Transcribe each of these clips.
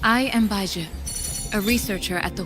I am Baiju, a researcher at the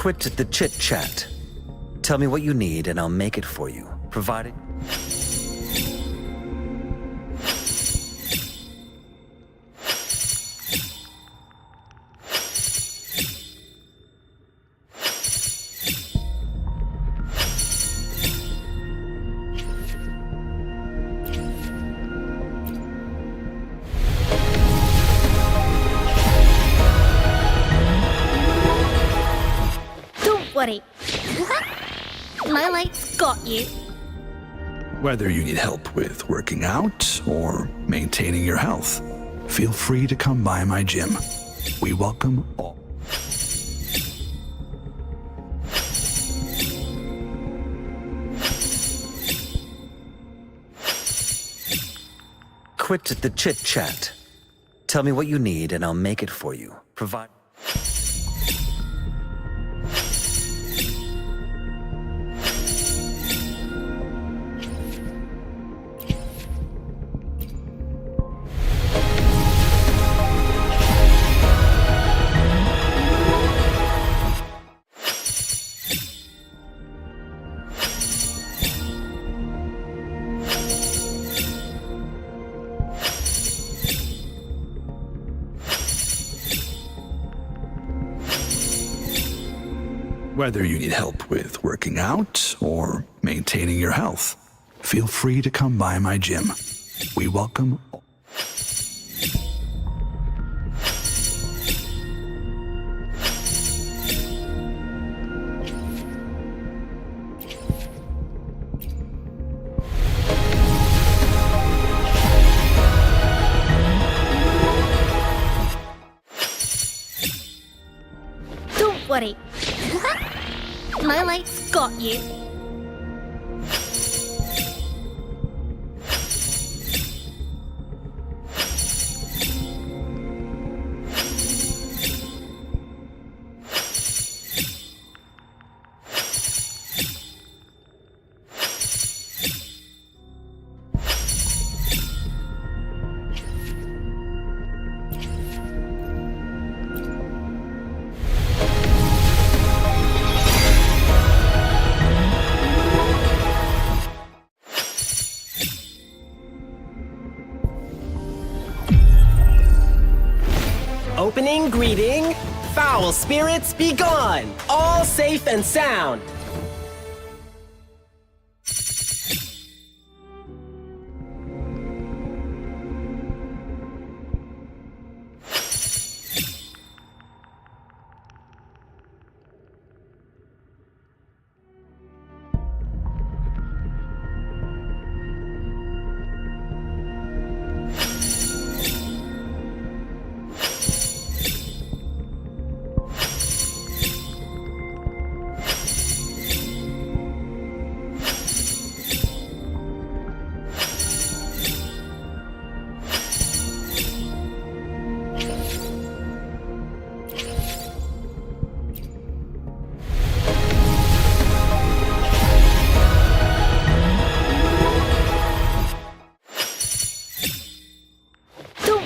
Quit the chit-chat. Tell me what you need and I'll make it for you, provided... Worry. My light's got you. Whether you need help with working out or maintaining your health, feel free to come by my gym. We welcome all. Quit the chit-chat. Tell me what you need and I'll make it for you, provide... Whether you need help with working out or maintaining your health, feel free to come by my gym. We welcome all. Don't worry. My light's got you. Opening greeting, foul spirits be gone, all safe and sound.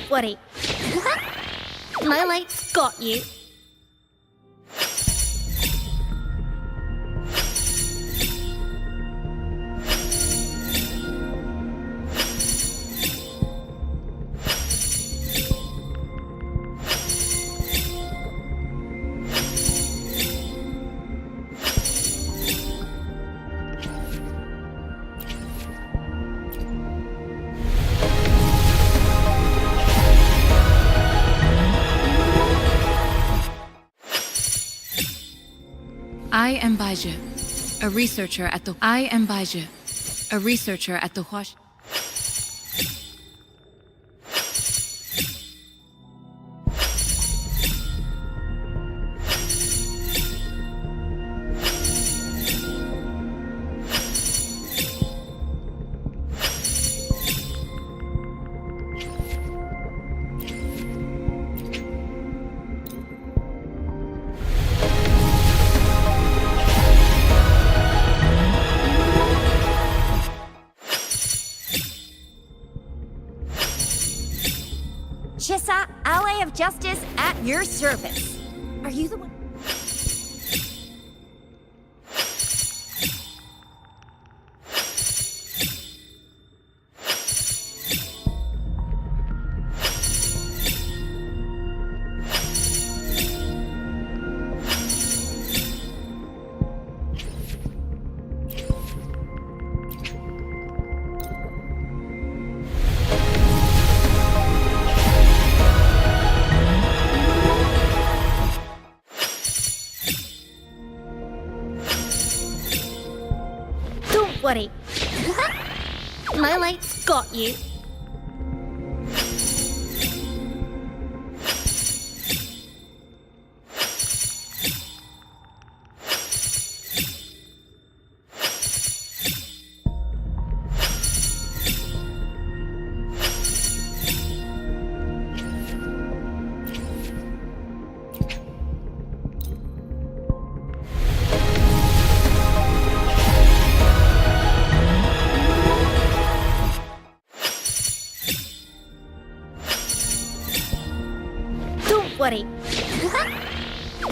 Worry. My light's got you. I am Baiju, a researcher at the Huash. Chissa, ally of justice at your service. Are you the one? Don't worry. My light's got you. Don't worry.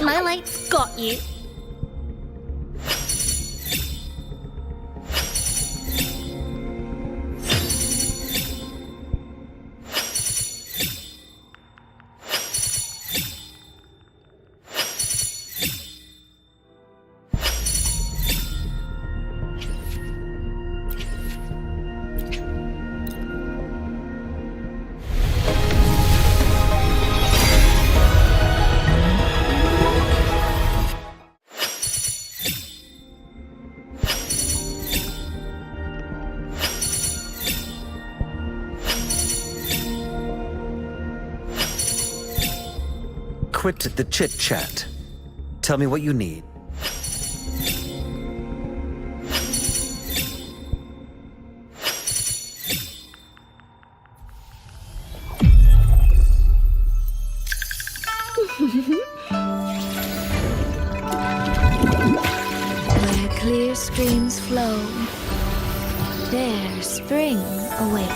My light's got you. Quit the chit-chat. Tell me what you need. Where clear streams flow, there spring awaits.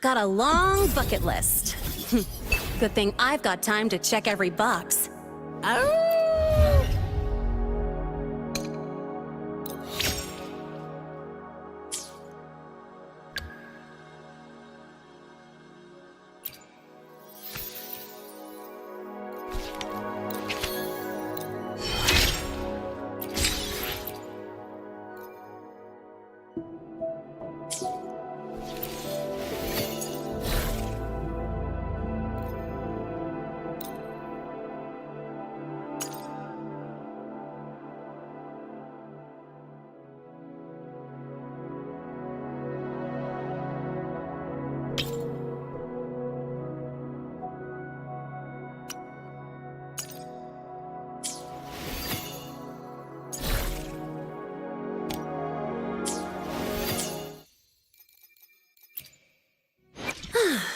Got a long bucket list. Good thing I've got time to check every box. Oh!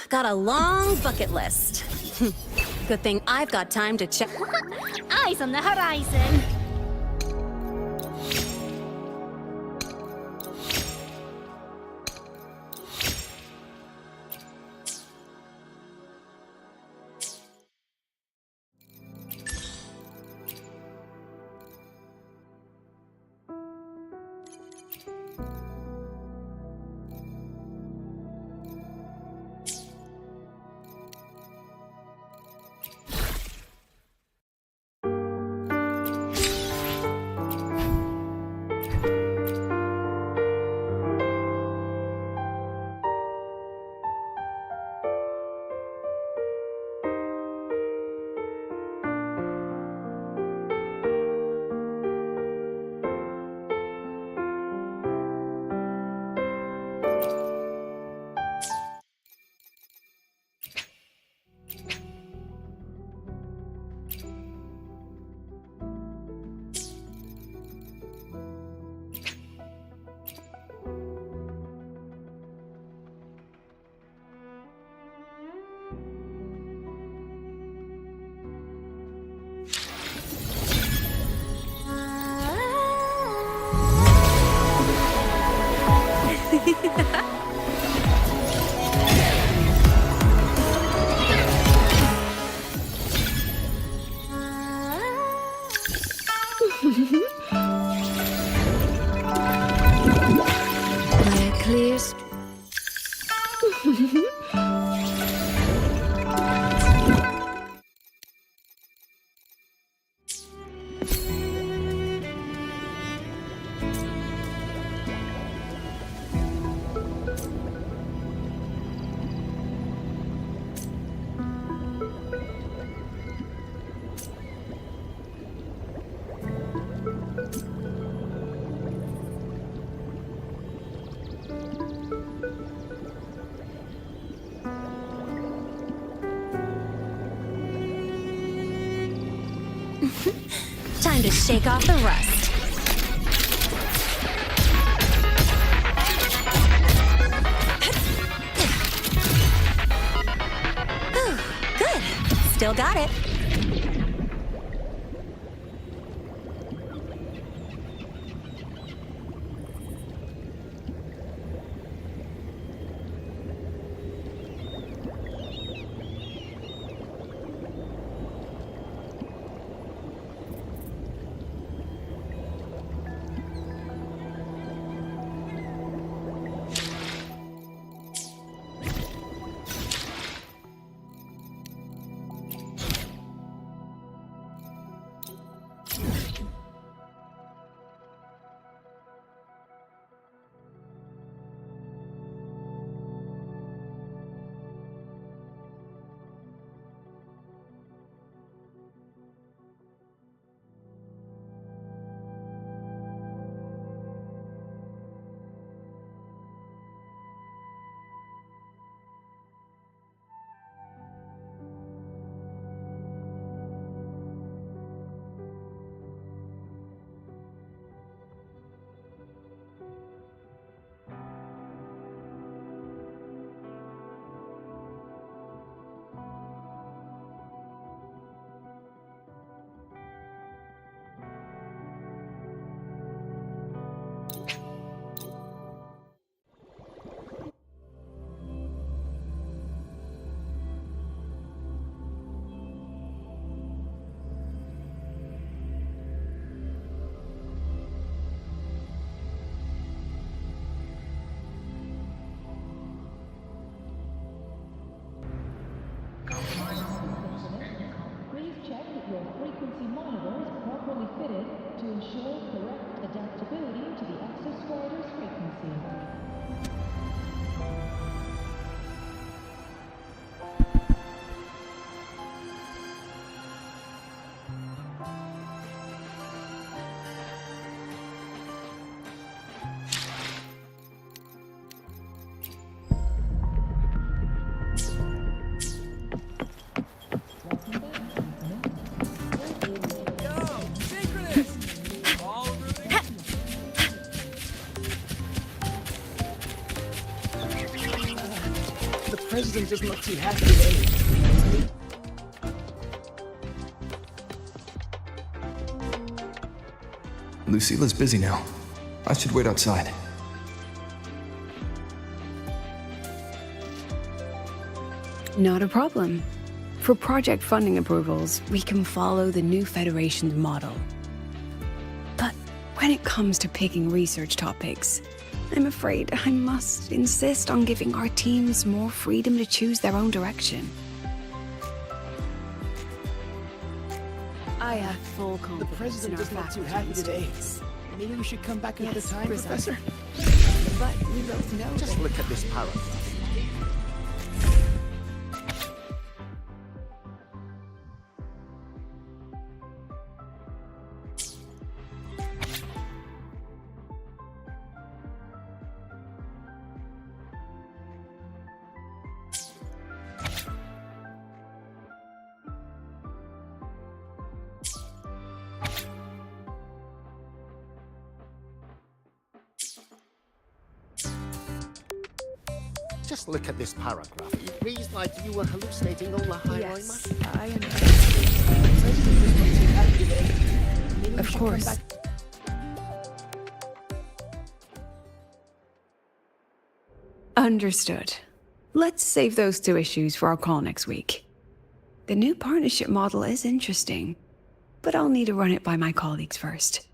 Got a long bucket list. Good thing I've got time to check. Eyes on the horizon. Where clear Time to shake off the rust. Good. Still got it. president doesn't look too happy today. Lucila's busy now. I should wait outside. Not a problem. For project funding approvals, we can follow the new Federation's model. But when it comes to picking research topics, I'm afraid I must insist on giving our teams more freedom to choose their own direction. I have full The confidence in president our doesn't look too happy faculty's today. teams. Maybe we should come back another time, precisely. Professor? But we both know Just that look at this paragraph. Just look at this paragraph. It reads like you were hallucinating all the high yes, I am. The president doesn't look too happy today. Maybe we Of should come course. back. Understood. Let's save those two issues for our call next week. The new partnership model is interesting, but I'll need to run it by my colleagues first.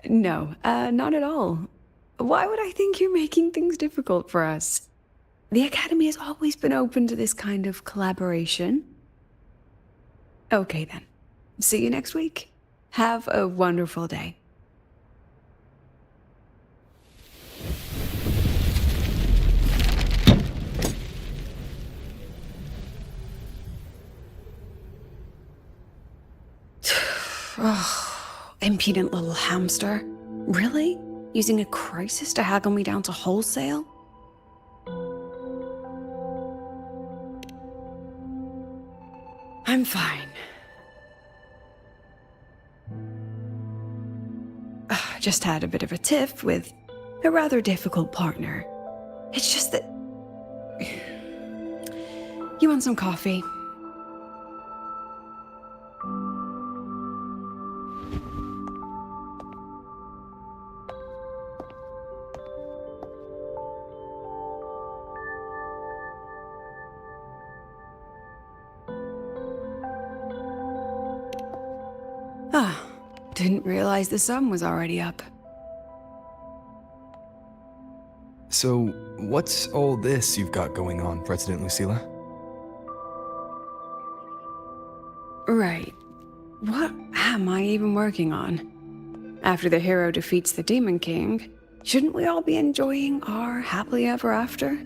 No, not at all. Why would I think you're making things difficult for us? The Academy has always been open to this kind of collaboration. Okay then. See you next week. Have a wonderful day. Oh, impudent little hamster. Really? Using a crisis to haggle me down to wholesale? I'm fine. Just had a bit of a tiff with a rather difficult partner. It's just that... You want some coffee? Didn't realize the sun was already up. So, what's all this you've got going on, President Lucila? Right. What am I even working on? After the hero defeats the Demon King, shouldn't we all be enjoying our happily ever after?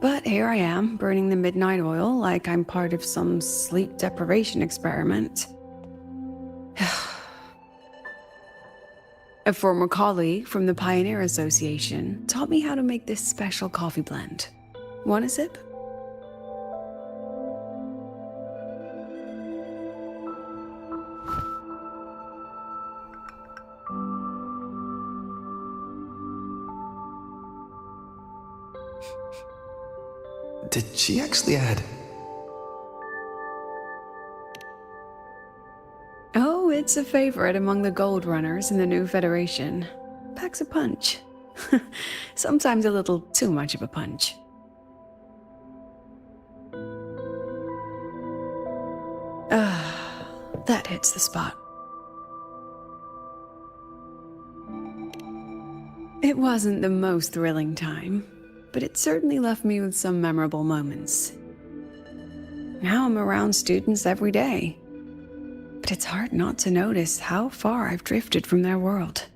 But here I am, burning the midnight oil like I'm part of some sleep deprivation experiment. A former colleague from the Pioneer Association taught me how to make this special coffee blend. Want a sip? Did she actually add? Oh, it's a favorite among the gold runners in the new Federation. Packs a punch. Sometimes a little too much of a punch. That hits the spot. It wasn't the most thrilling time, but it certainly left me with some memorable moments. Now I'm around students every day, but it's hard not to notice how far I've drifted from their world.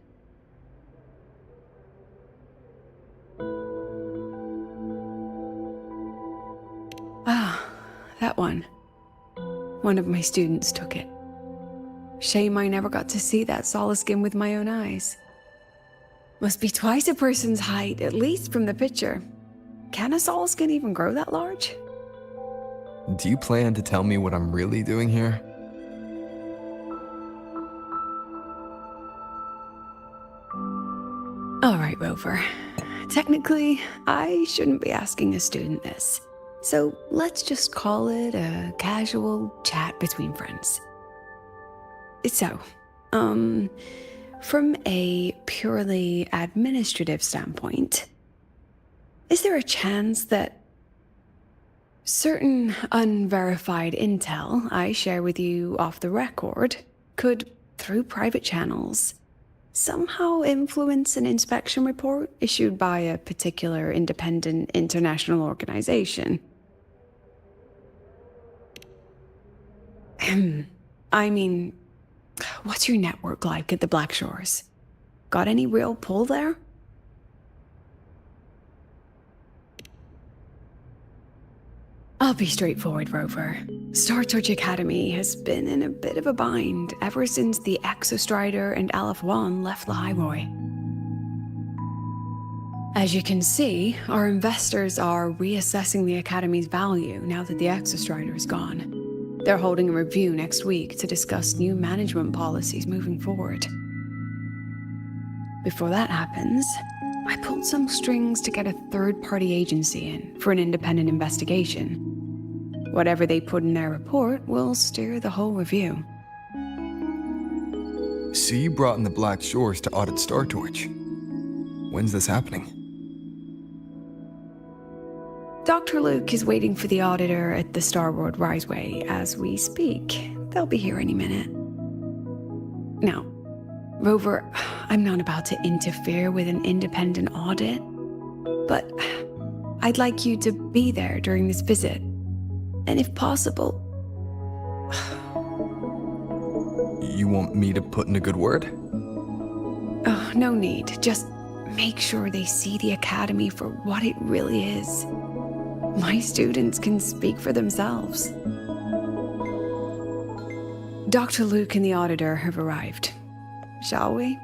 That one. One of my students took it. Shame I never got to see that solace skin with my own eyes. Must be twice a person's height, at least from the picture. Can a solace skin even grow that large? Do you plan to tell me what I'm really doing here? All right, Rover. Technically, I shouldn't be asking a student this. So let's just call it a casual chat between friends. So, from a purely administrative standpoint, is there a chance that certain unverified intel I share with you off the record could, through private channels, somehow influence an inspection report issued by a particular independent international organization? I mean, what's your network like at the Black Shores? Got any real pull there? I'll be straightforward, Rover. Star Touch Academy has been in a bit of a bind ever since the Exostrider and Aleph 1 left the Highway. As you can see, our investors are reassessing the Academy's value now that the Exostrider is gone. They're holding a review next week to discuss new management policies moving forward. Before that happens, I pulled some strings to get a third-party agency in for an independent investigation. Whatever they put in their report will steer the whole review. So you brought in the Black Shores to audit Star Torch. When's this happening? Dr. Luke is waiting for the auditor at the Starboard Riseway as we speak. They'll be here any minute. Now, Rover, I'm not about to interfere with an independent audit, but I'd like you to be there during this visit. And if possible... You want me to put in a good word? Oh, no need. Just make sure they see the Academy for what it really is. My students can speak for themselves. Dr. Luke and the auditor have arrived. Shall we?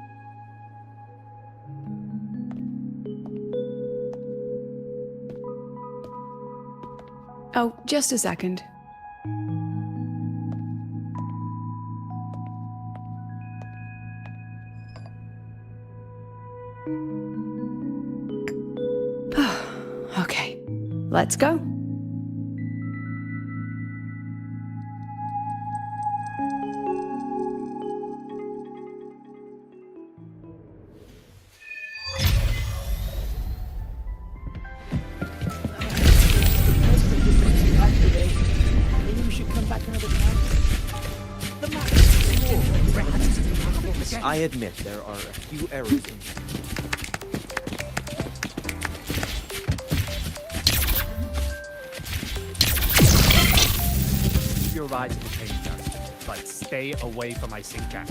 Oh, just a second. Okay, let's go. Maybe we should come back another time. The map is small. I admit there are a few errors in it. Your ride to the painter, but stay away from my sink jack.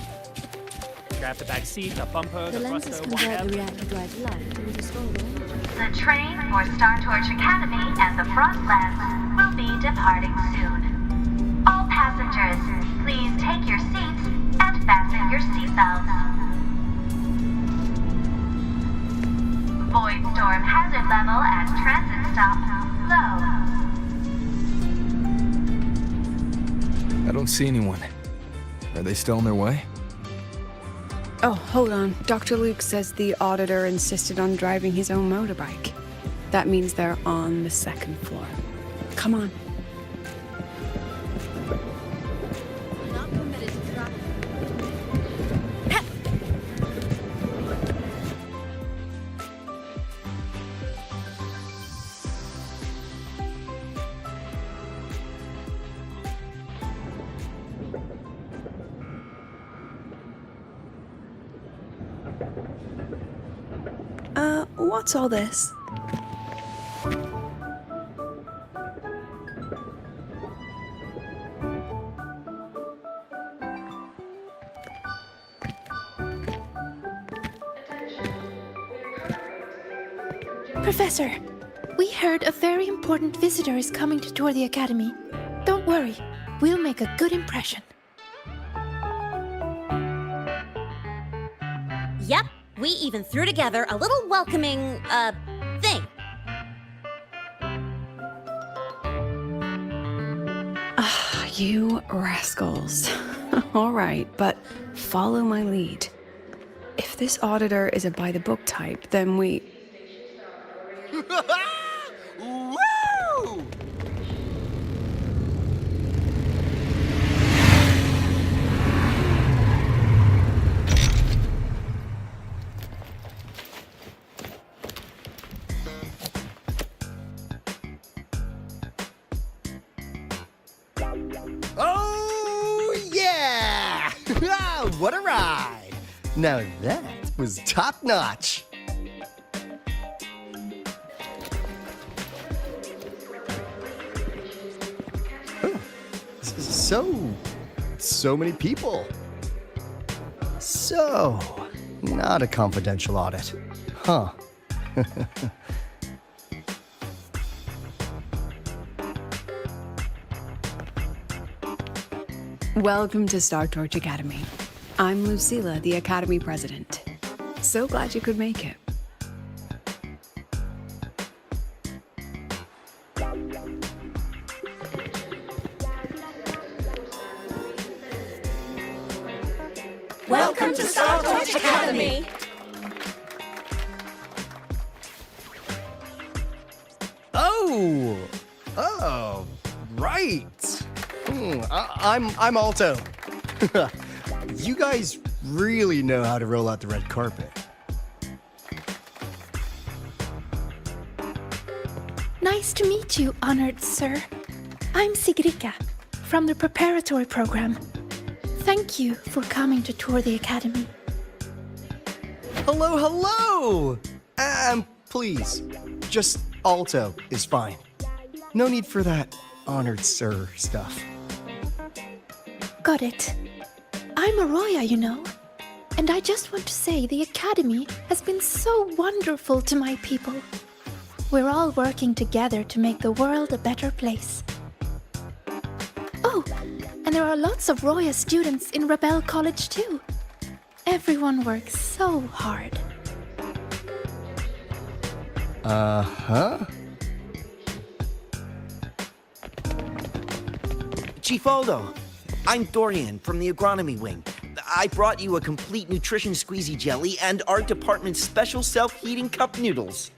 Grab the back seat, the bumper, The the lenses thruster, convert whatever. the reactor drive left into scroll. The train for Star Torch Academy and the Frostlands will be departing soon. All passengers, please take your seats and fasten your seatbelts. Void storm hazard level at transit stop low. I don't see anyone. Are they still on their way? Oh, hold on. Dr. Luke says the auditor insisted on driving his own motorbike. That means they're on the second floor. Come on. Not permitted to travel. What's all this? Professor, we heard a very important visitor is coming to tour the Academy. Don't worry, we'll make a good impression. Yep, we even threw together a little welcoming, thing. You rascals. All right, but follow my lead. If this auditor is a by-the-book type, then we... Woo! Oh, yeah! What a ride! Now that was top-notch. So many people. So, not a confidential audit. Huh. Welcome to Star Torch Academy. I'm Lucilla, the Academy President. So glad you could make it. Welcome to Star Torch Academy! Oh, right. I'm Alto. You guys really know how to roll out the red carpet. Nice to meet you, honored sir. I'm Sigrika, from the preparatory program. Thank you for coming to tour the academy. Hello, hello! Please, just Alto is fine. No need for that honored sir stuff. Got it. I'm Arroya, you know. And I just want to say the academy has been so wonderful to my people. We're all working together to make the world a better place. Oh, and there are lots of Roya students in Rebel College too. Everyone works so hard. Uh-huh. Chief Aldo, I'm Dorian from the agronomy wing. I brought you a complete nutrition squeezy jelly and our department's special self-heating cup noodles.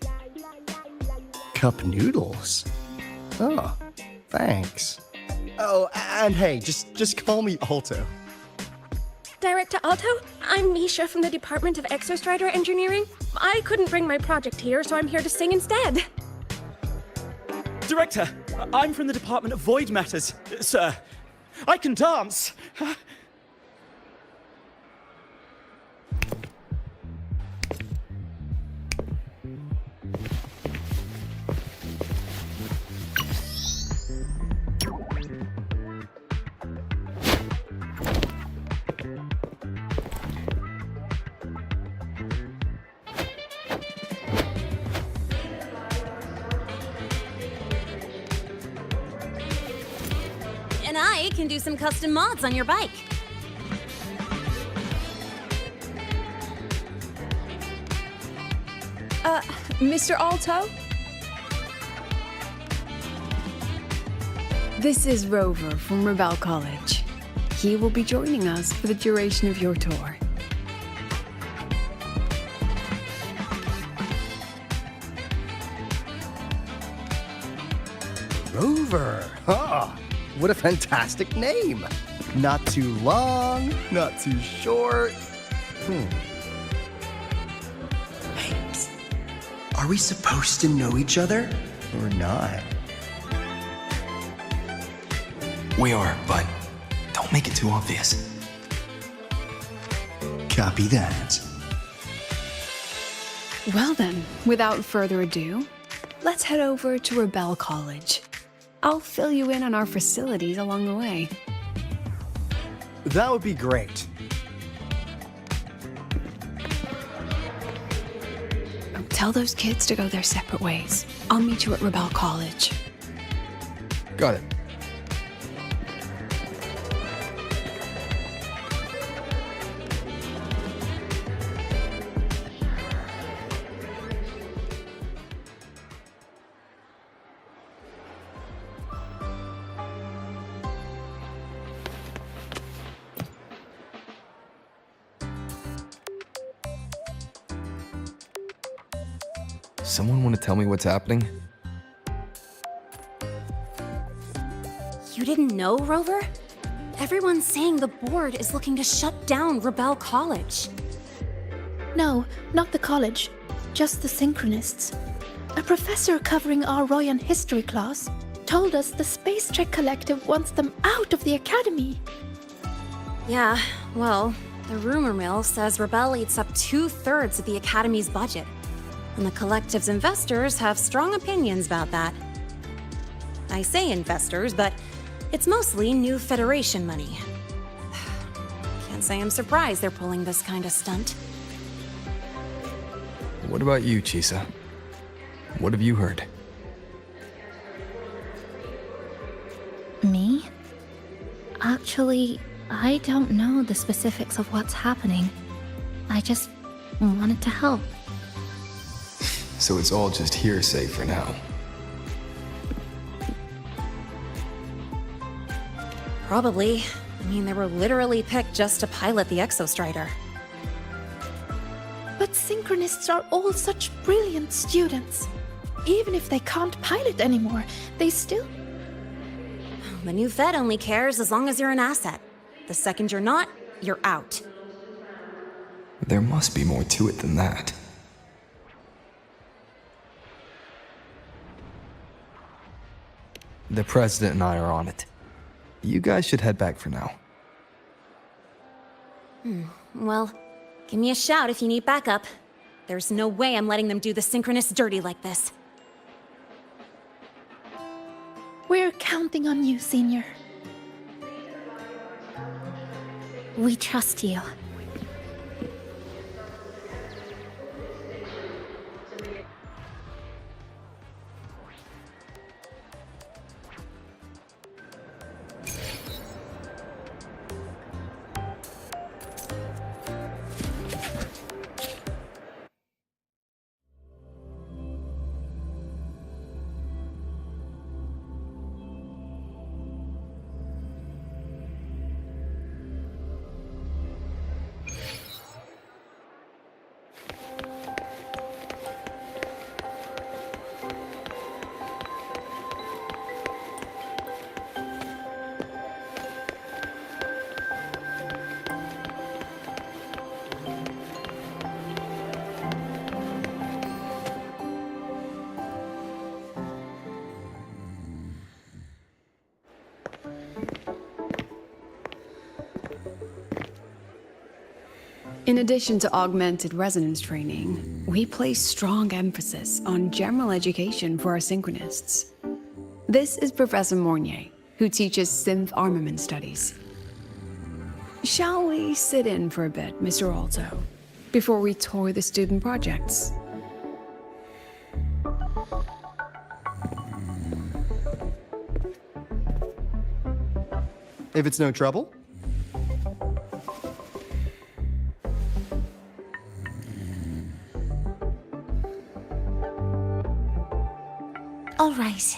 Cup noodles? Oh, thanks. Oh, and hey, just call me Alto. Director Alto, I'm Misha from the Department of Exostrider Engineering. I couldn't bring my project here, so I'm here to sing instead. Director, I'm from the Department of Void Matters. Sir, I can dance. And I can do some custom mods on your bike. Mr. Alto? This is Rover from Rebel College. He will be joining us for the duration of your tour. Rover. Huh. What a fantastic name. Not too long, not too short. Hey, psst. Are we supposed to know each other or not? We are, but don't make it too obvious. Copy that. Well then, without further ado, let's head over to Rebel College. I'll fill you in on our facilities along the way. That would be great. Tell those kids to go their separate ways. I'll meet you at Rebel College. Got it. Someone want to tell me what's happening? You didn't know, Rover? Everyone's saying the board is looking to shut down Rebel College. No, not the college. Just the Synchronists. A professor covering our Royan history class told us the Space Trek Collective wants them out of the Academy. Yeah, well, the rumor mill says Rebel eats up 2/3 of the Academy's budget. And the Collective's investors have strong opinions about that. I say investors, but it's mostly new Federation money. Can't say I'm surprised they're pulling this kind of stunt. What about you, Chisa? What have you heard? Me? Actually, I don't know the specifics of what's happening. I just wanted to help. So it's all just hearsay for now. Probably. I mean, they were literally picked just to pilot the Exostrider. But Synchronists are all such brilliant students. Even if they can't pilot anymore, they still... The new Fed only cares as long as you're an asset. The second you're not, you're out. There must be more to it than that. The President and I are on it. You guys should head back for now. Well, give me a shout if you need backup. There's no way I'm letting them do the Synchronists dirty like this. We're counting on you, Senior. We trust you. In addition to augmented resonance training, we place strong emphasis on general education for our Synchronists. This is Professor Mornier, who teaches synth armament studies. Shall we sit in for a bit, Mr. Alto, before we tour the student projects? If it's no trouble. All right.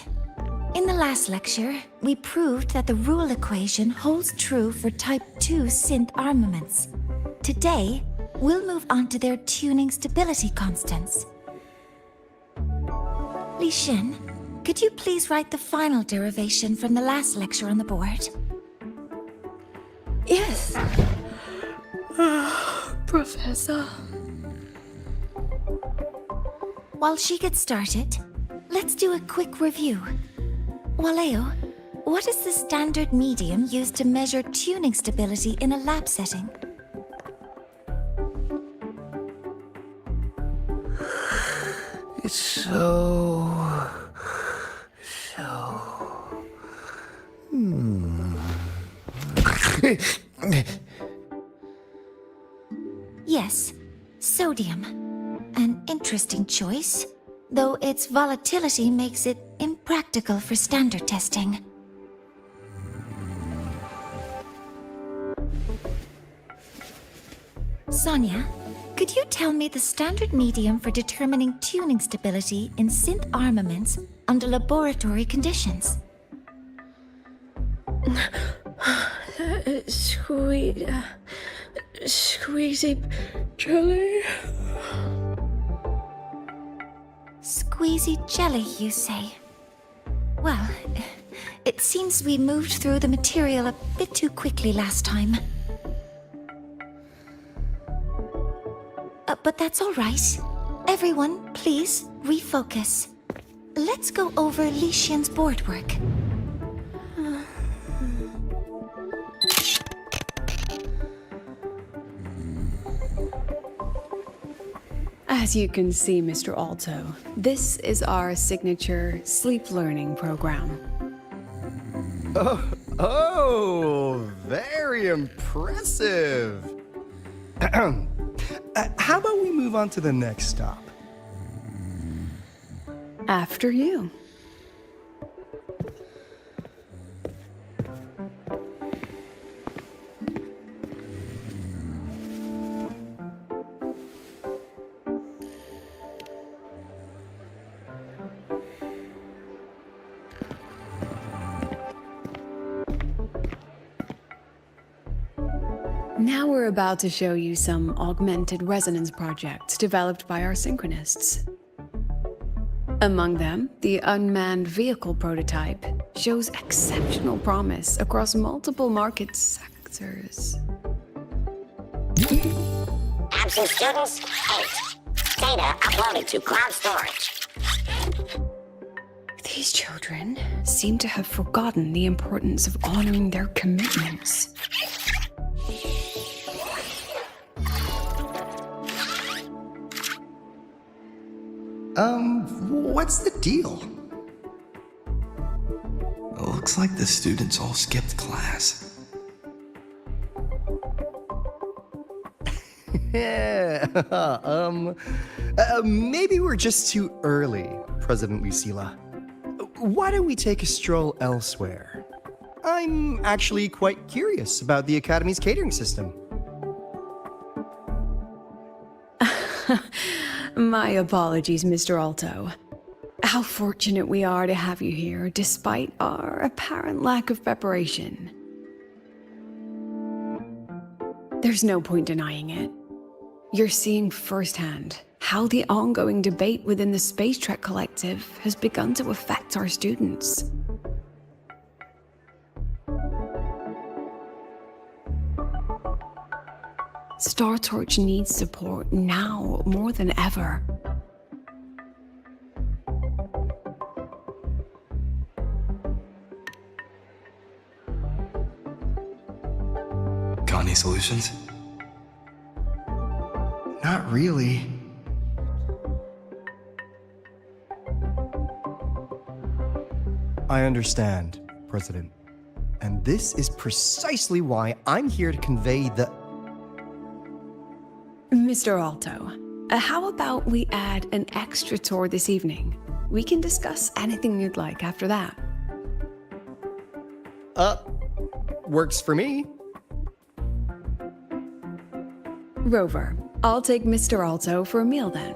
In the last lecture, we proved that the rule equation holds true for Type 2 synth armaments. Today, we'll move on to their tuning stability constants. Li Shin, could you please write the final derivation from the last lecture on the board? Yes. Professor. While she gets started, let's do a quick review. Waleo, what is the standard medium used to measure tuning stability in a lab setting? It's so... Yes, sodium. An interesting choice, though its volatility makes it impractical for standard testing. Sonia, could you tell me the standard medium for determining tuning stability in synth armaments under laboratory conditions? Squeezy Jelly. Squeezy jelly, you say? Well, it seems we moved through the material a bit too quickly last time. But that's all right. Everyone, please, refocus. Let's go over Lycian's board work. As you can see, Mr. Alto, this is our signature sleep learning program. Oh, very impressive. How about we move on to the next stop? After you. Now we're about to show you some augmented resonance projects developed by our synchronists. Among them, the unmanned vehicle prototype shows exceptional promise across multiple market sectors. Absent students, 8. Data uploaded to cloud storage. These children seem to have forgotten the importance of honoring their commitments. What's the deal? Looks like the students all skipped class. Yeah, maybe we're just too early, President Lucilla. Why don't we take a stroll elsewhere? I'm actually quite curious about the Academy's catering system. My apologies, Mr. Alto. How fortunate we are to have you here, despite our apparent lack of preparation. There's no point denying it. You're seeing firsthand how the ongoing debate within the Space Trek Collective has begun to affect our students. Star Torch needs support now more than ever. Got any solutions? Not really. I understand, President. And this is precisely why I'm here to convey the... Mr. Alto, how about we add an extra tour this evening? We can discuss anything you'd like after that. Works for me. Rover, I'll take Mr. Alto for a meal then.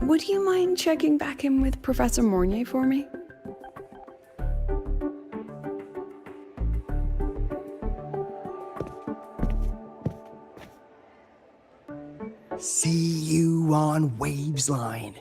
Would you mind checking back in with Professor Mornier for me? See you on Waves Line.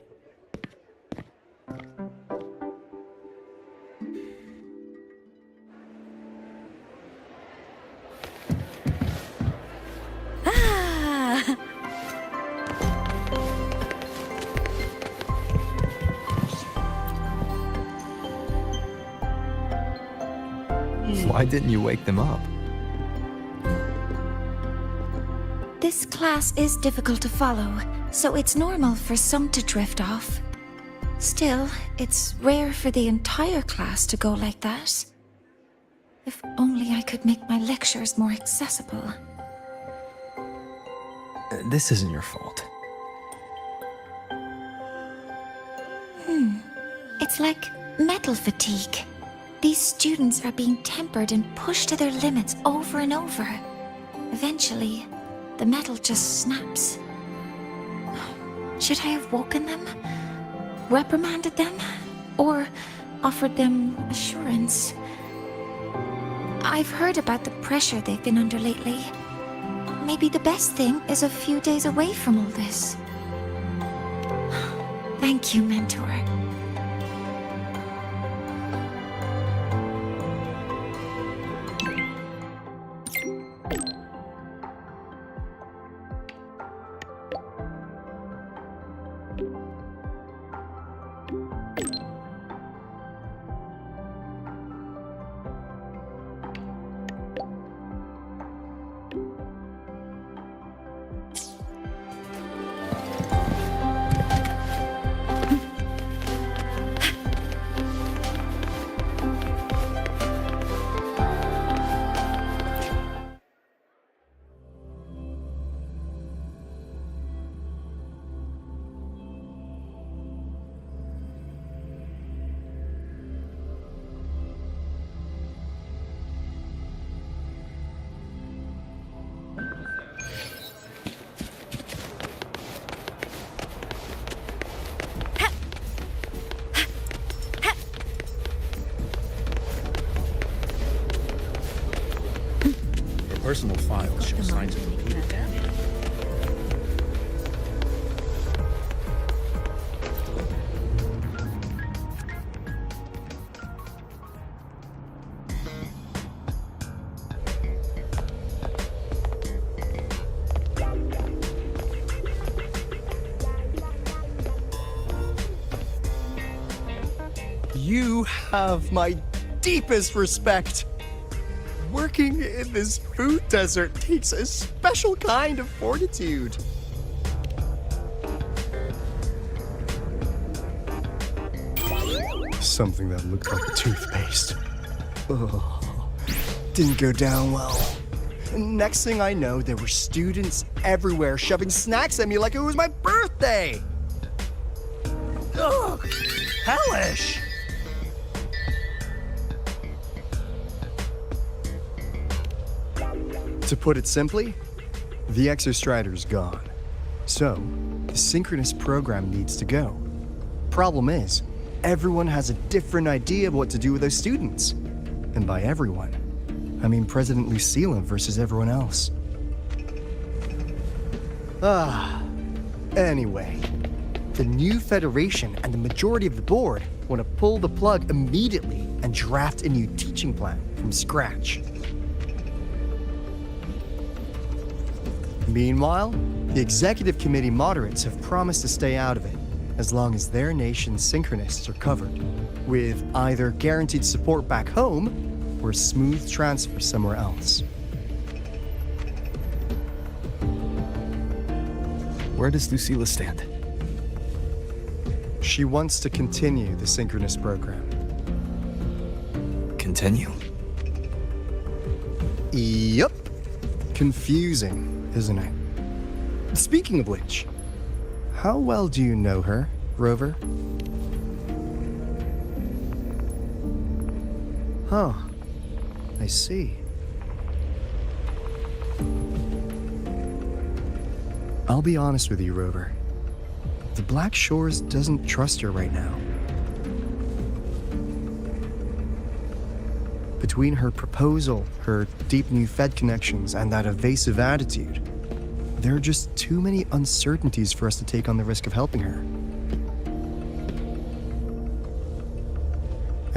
Why didn't you wake them up? This class is difficult to follow, so it's normal for some to drift off. Still, it's rare for the entire class to go like that. If only I could make my lectures more accessible. This isn't your fault. It's like metal fatigue. These students are being tempered and pushed to their limits over and over. Eventually, the metal just snaps. Should I have woken them? Reprimanded them? Or offered them assurance? I've heard about the pressure they've been under lately. Maybe the best thing is a few days away from all this. Thank you, Mentor. Personal files show signs of repeated damage. You have my deepest respect. Working in this food desert takes a special kind of fortitude. Something that looked like toothpaste. Oh, didn't go down well. Next thing I know, there were students everywhere shoving snacks at me like it was my birthday. Ugh, hellish. To put it simply, the Exostrider's gone. So, the synchronous program needs to go. Problem is, everyone has a different idea of what to do with those students. And by everyone, I mean President Lucilla versus everyone else. Anyway, the new Federation and the majority of the board want to pull the plug immediately and draft a new teaching plan from scratch. Meanwhile, the executive committee moderates have promised to stay out of it, as long as their nation's synchronists are covered, with either guaranteed support back home or a smooth transfer somewhere else. Where does Lucilla stand? She wants to continue the synchronous program. Continue? Yup. Confusing, isn't it? Speaking of which, how well do you know her, Rover? Huh. I see. I'll be honest with you, Rover. The Black Shores doesn't trust her right now. Between her proposal, her deep new Fed connections, and that evasive attitude, there are just too many uncertainties for us to take on the risk of helping her.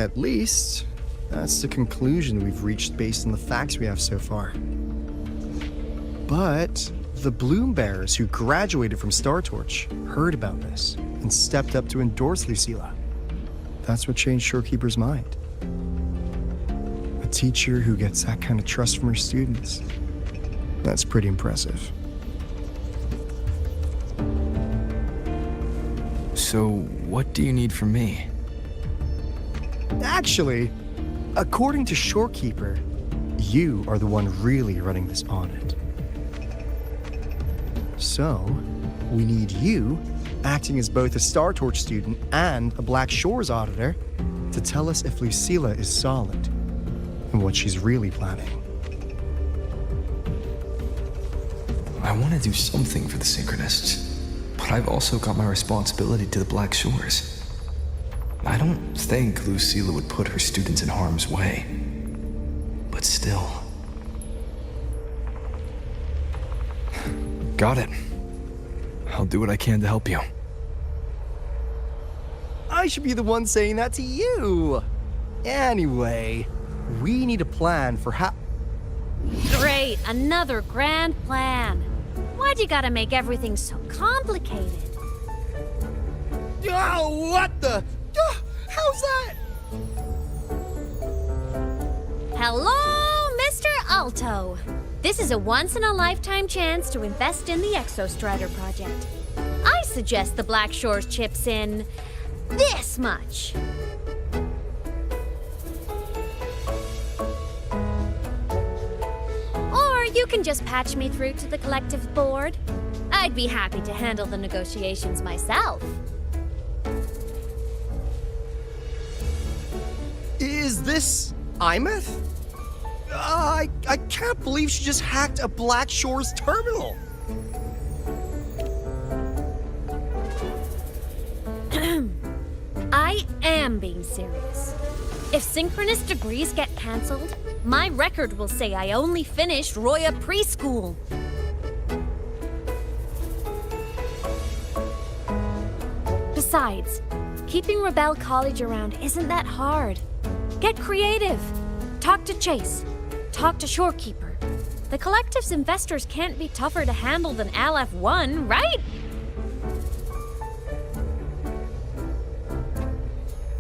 At least, that's the conclusion we've reached based on the facts we have so far. But the Bloom Bearers who graduated from Star Torch heard about this and stepped up to endorse Lucilla. That's what changed Shorekeeper's mind. A teacher who gets that kind of trust from her students. That's pretty impressive. So, what do you need from me? Actually, according to Shorekeeper, you are the one really running this audit. So, we need you, acting as both a Star Torch student and a Black Shores auditor, to tell us if Lucilla is solid and what she's really planning. I want to do something for the Synchronists, but I've also got my responsibility to the Black Shores. I don't think Lucilla would put her students in harm's way, but still. Got it. I'll do what I can to help you. I should be the one saying that to you. Anyway, we need a plan for how... Great, another grand plan. Why'd you gotta make everything so complicated? Oh, what the... how's that? Hello, Mr. Alto. This is a once-in-a-lifetime chance to invest in the Exostrider project. I suggest the Black Shores chips in this much. Or you can just patch me through to the collective board. I'd be happy to handle the negotiations myself. Is this Imeth? I can't believe she just hacked a Black Shores terminal. I am being serious. If synchronous degrees get cancelled, my record will say I only finished Roya preschool. Besides, keeping Rebel College around isn't that hard. Get creative. Talk to Chase. Talk to Shorekeeper. The collective's investors can't be tougher to handle than LF1, right?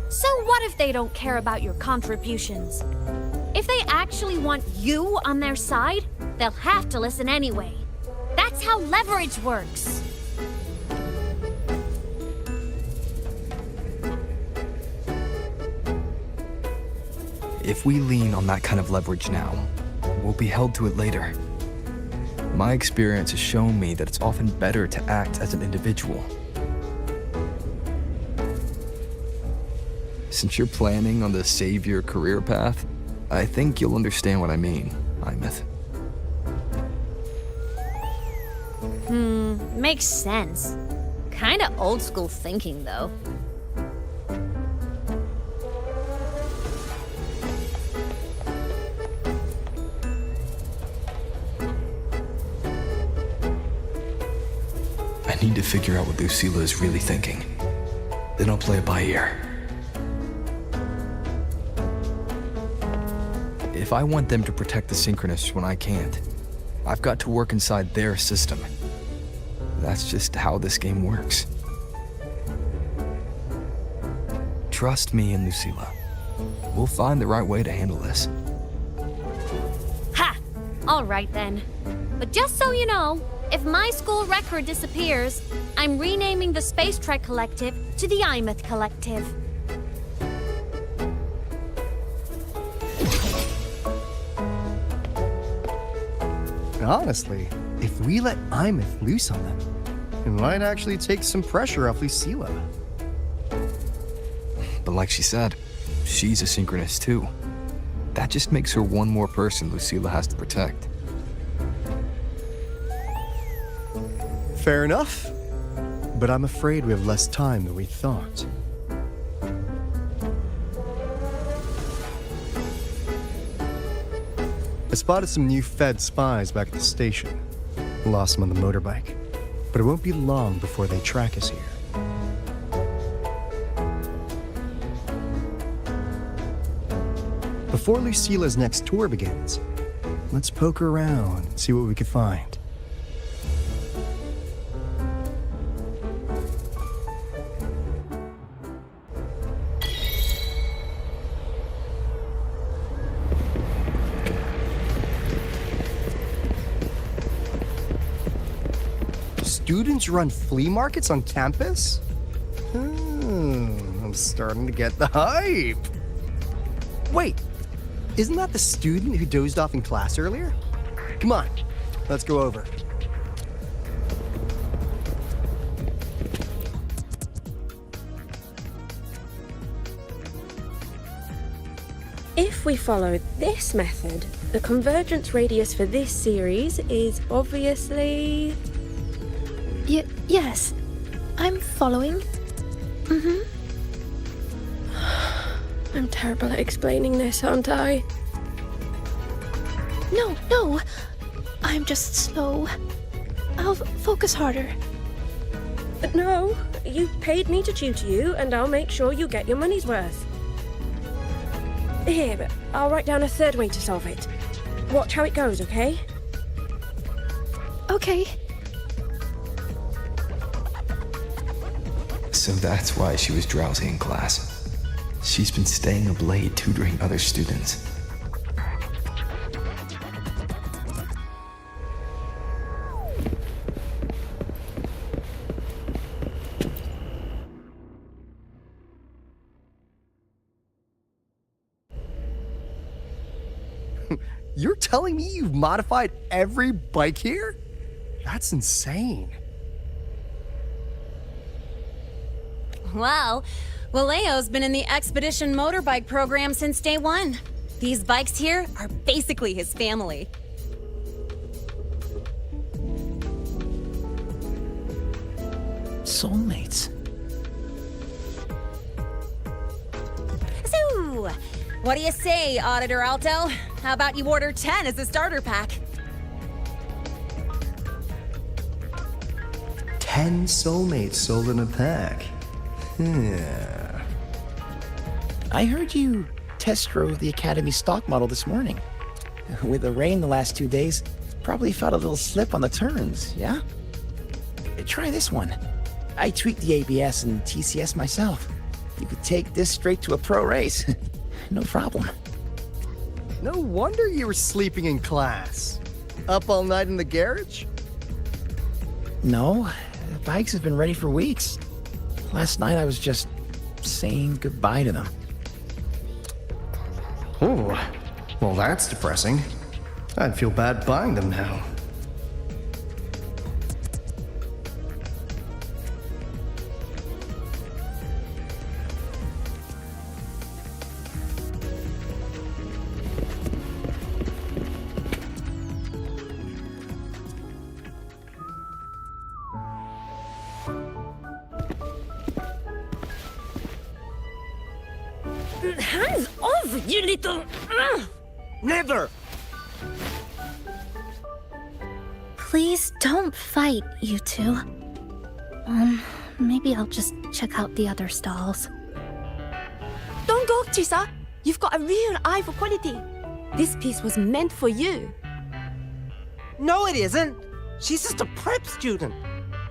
So what if they don't care about your contributions? If they actually want you on their side, they'll have to listen anyway. That's how leverage works. If we lean on that kind of leverage now, we'll be held to it later. My experience has shown me that it's often better to act as an individual. Since you're planning on the savior career path, I think you'll understand what I mean, Imeth. Makes sense. Kinda old school thinking, though. I need to figure out what Lucilla is really thinking. Then I'll play it by ear. If I want them to protect the Synchronists when I can't, I've got to work inside their system. That's just how this game works. Trust me and Lucilla. We'll find the right way to handle this. Ha! All right then. But just so you know, if my school record disappears, I'm renaming the Space Trek Collective to the Imeth Collective. Honestly, if we let Imeth loose on them, it might actually take some pressure off Lucilla. But like she said, she's a synchronist too. That just makes her one more person Lucilla has to protect. Fair enough, but I'm afraid we have less time than we thought. I spotted some new Fed spies back at the station. Lost them on the motorbike, but it won't be long before they track us here. Before Lucilla's next tour begins, let's poke around and see what we can find. Students run flea markets on campus? I'm starting to get the hype. Wait, isn't that the student who dozed off in class earlier? Come on, let's go over. If we follow this method, the convergence radius for this series is obviously... Yes, I'm following. I'm terrible at explaining this, aren't I? No, I'm just slow. I'll focus harder. No, you paid me to tutor you, and I'll make sure you get your money's worth. Here, I'll write down a third way to solve it. Watch how it goes, okay? Okay. So that's why she was drowsy in class. She's been staying up late tutoring other students. You're telling me you've modified every bike here? That's insane. Wow. Well, Leo's been in the Expedition motorbike program since day one. These bikes here are basically his family. Soulmates. So, what do you say, Auditor Alto? How about you order 10 as a starter pack? 10 soulmates sold in a pack. I heard you test drove the Academy stock model this morning. With the rain the last 2 days, probably felt a little slip on the turns, yeah? Try this one. I tweaked the ABS and TCS myself. You could take this straight to a pro race. No problem. No wonder you were sleeping in class. Up all night in the garage? No, the bikes have been ready for weeks. Last night I was just saying goodbye to them. Oh, well that's depressing. I'd feel bad buying them now. Hands off, you little... Never! Please don't fight, you two. Maybe I'll just check out the other stalls. Don't go, Chisa. You've got a real eye for quality. This piece was meant for you. No, it isn't. She's just a prep student.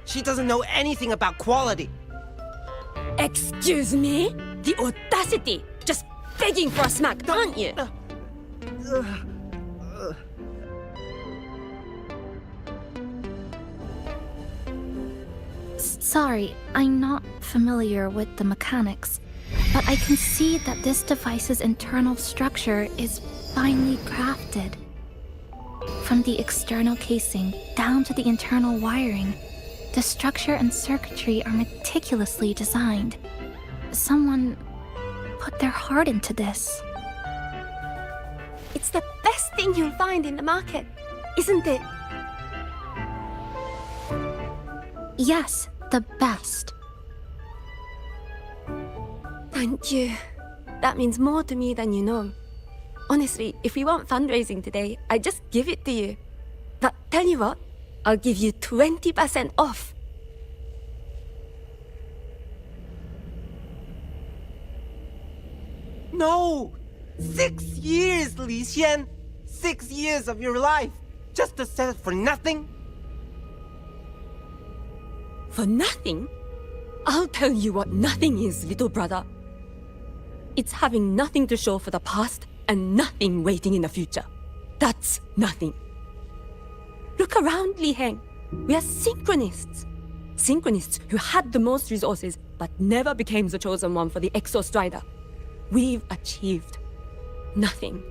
She doesn't know anything about quality. Excuse me? The audacity! Just begging for a smack, aren't you? Sorry, I'm not familiar with the mechanics, but I can see that this device's internal structure is finely crafted. From the external casing down to the internal wiring, the structure and circuitry are meticulously designed. Someone put their heart into this. It's the best thing you'll find in the market, isn't it? Yes, the best. Thank you. That means more to me than you know. Honestly, if we want fundraising today, I'd just give it to you. But tell you what, I'll give you 20% off. No! 6 years, Li Xian! 6 years of your life! Just to sell for nothing? For nothing? I'll tell you what nothing is, little brother. It's having nothing to show for the past and nothing waiting in the future. That's nothing. Look around, Li Heng. We are synchronists. Synchronists who had the most resources but never became the chosen one for the Exostrider. We've achieved nothing.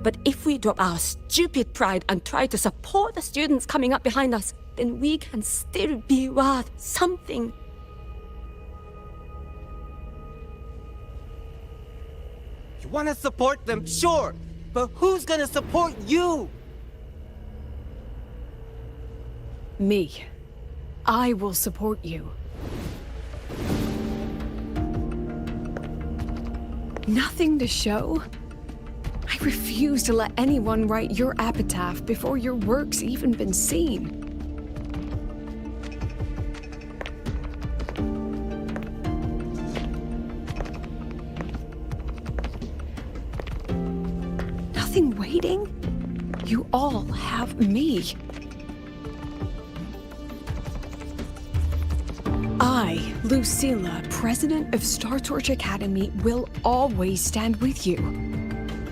But if we drop our stupid pride and try to support the students coming up behind us, then we can still be worth something. You want to support them, sure, but who's gonna support you? Me. I will support you. Nothing to show? I refuse to let anyone write your epitaph before your work's even been seen. waiting? You all have me. I, Lucilla, president of Star Torch Academy, will always stand with you.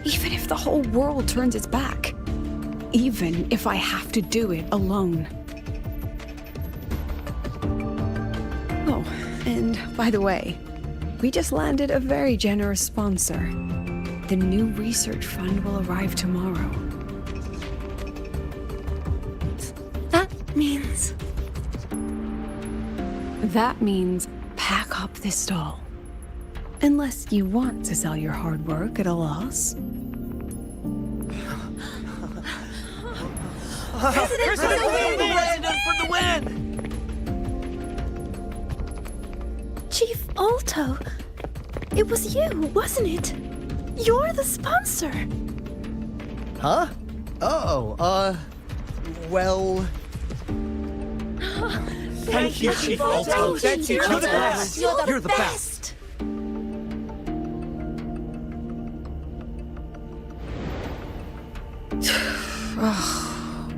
Even if the whole world turns its back. Even if I have to do it alone. Oh, and by the way, we just landed a very generous sponsor. The new research fund will arrive tomorrow. That means... That means pack up this stall. Unless you want to sell your hard work at a loss. President for the win! Chief Alto, it was you, wasn't it? You're the sponsor. Huh? Oh, well... Thank you, Chief Alto. Thank you. You're the best. You're the best.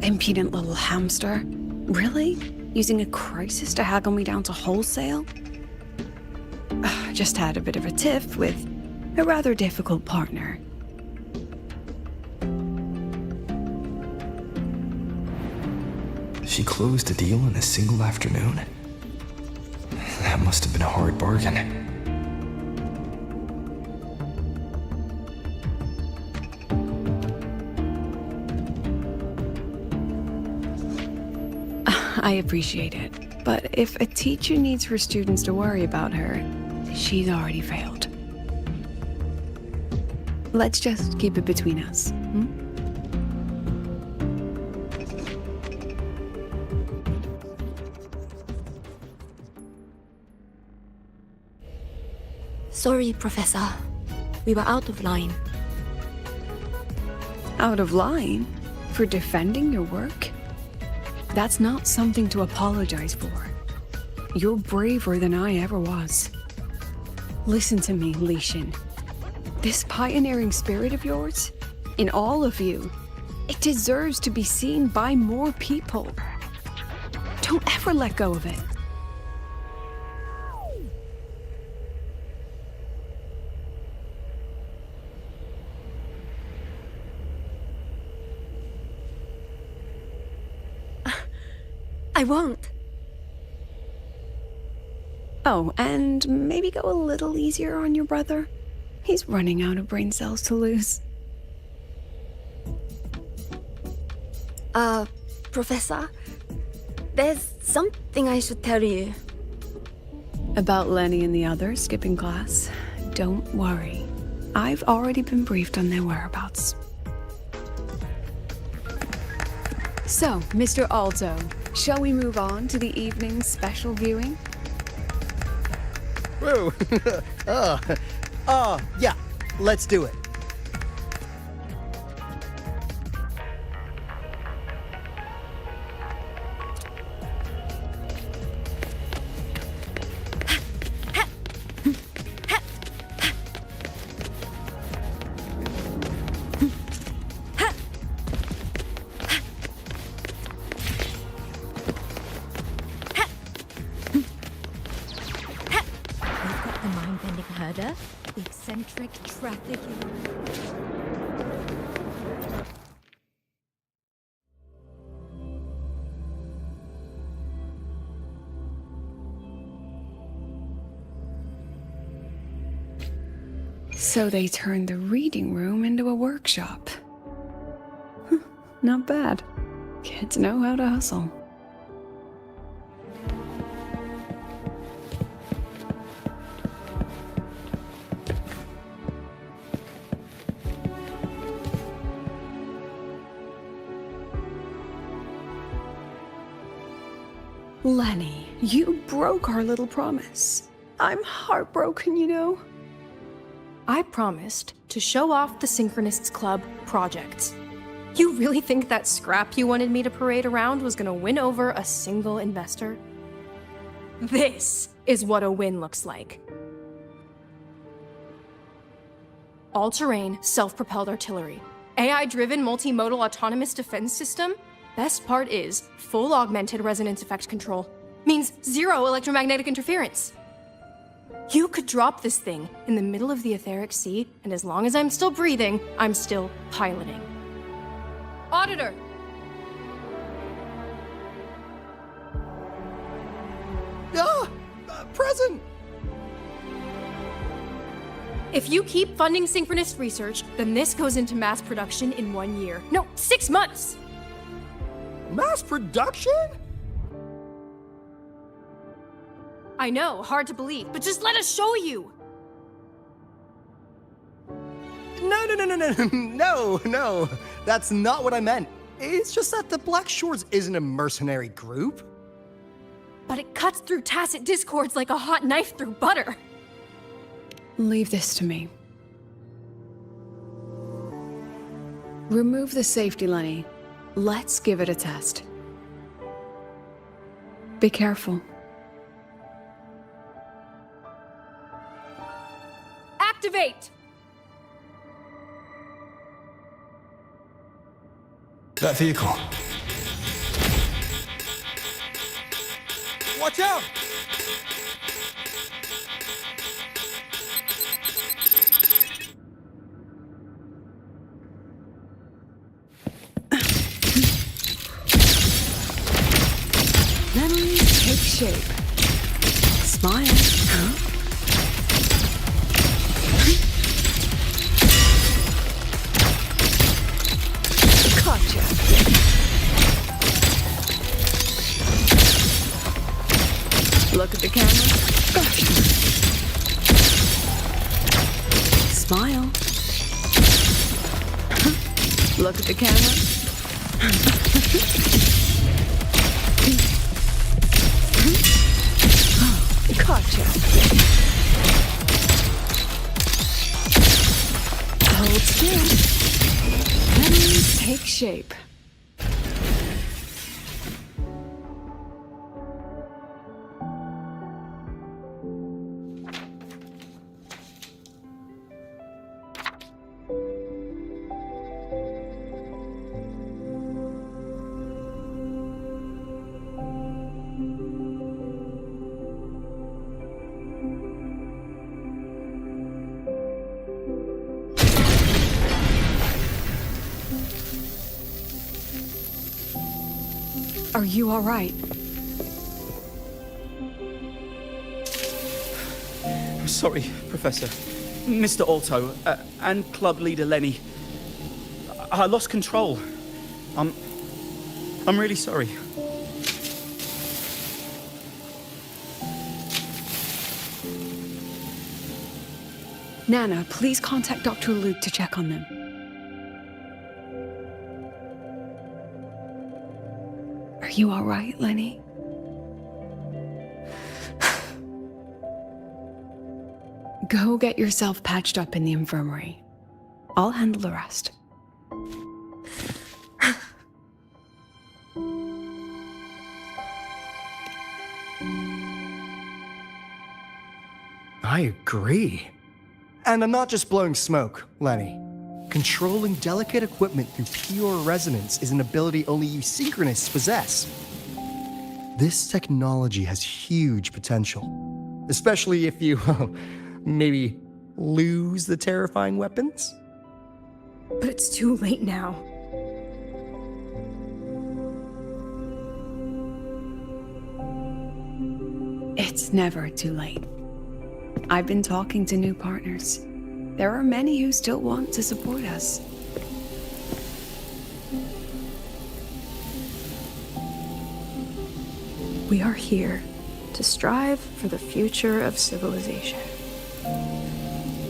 Impudent little hamster. Really? Using a crisis to haggle me down to wholesale? Just had a bit of a tiff with a rather difficult partner. She closed a deal in a single afternoon? That must have been a hard bargain. I appreciate it, but if a teacher needs her students to worry about her, she's already failed. Let's just keep it between us, hmm? Sorry, Professor. We were out of line. Out of line? For defending your work? That's not something to apologize for. You're braver than I ever was. Listen to me, Li Xin. This pioneering spirit of yours, in all of you, it deserves to be seen by more people. Don't ever let go of it. I won't. Oh, and maybe go a little easier on your brother. He's running out of brain cells to lose. Professor, there's something I should tell you. About Lenny and the others skipping class? Don't worry. I've already been briefed on their whereabouts. So, Mr. Alto, shall we move on to the evening's special viewing? Whoa. Yeah, let's do it. Eccentric trafficking. So they turned the reading room into a workshop. Not bad. Kids know how to hustle. Lenny, you broke our little promise. I'm heartbroken, you know. I promised to show off the Synchronists Club projects. You really think that scrap you wanted me to parade around was gonna win over a single investor? This is what a win looks like. All-terrain, self-propelled artillery. AI-driven multimodal autonomous defense system? Best part is, full augmented resonance effect control. Means zero electromagnetic interference. You could drop this thing in the middle of the etheric sea, and as long as I'm still breathing, I'm still piloting. Auditor! Present! If you keep funding synchronous research, then this goes into mass production in 1 year. No, 6 months! Mass production? I know, hard to believe, but just let us show you! No. That's not what I meant. It's just that the Black Shores isn't a mercenary group. But it cuts through tacit discords like a hot knife through butter. Leave this to me. Remove the safety, Lenny. Let's give it a test. Be careful. Activate! That vehicle. Watch out! Memories take shape. Smile. Gotcha. Look at the camera. Gotcha. Smile. Look at the camera. Gotcha. Hold still. Memories take shape. Are you all right? I'm sorry, Professor. Mr. Alto, and club leader Lenny. I lost control. I'm really sorry. Nana, please contact Dr. Luke to check on them. Are you all right, Lenny? Go get yourself patched up in the infirmary. I'll handle the rest. I agree. And I'm not just blowing smoke, Lenny. Controlling delicate equipment through pure resonance is an ability only you synchronists possess. This technology has huge potential, especially if you, maybe lose the terrifying weapons? But it's too late now. It's never too late. I've been talking to new partners. There are many who still want to support us. We are here to strive for the future of civilization.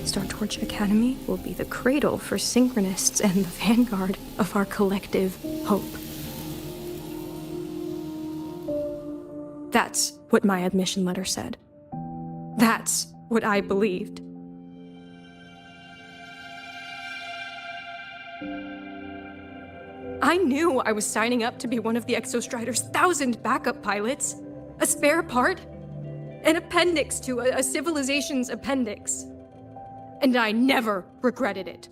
Star Torch Academy will be the cradle for synchronists and the vanguard of our collective hope. That's what my admission letter said. That's what I believed. I knew I was signing up to be one of the Exostrider's 1,000 backup pilots. A spare part. An appendix to a civilization's appendix. And I never regretted it.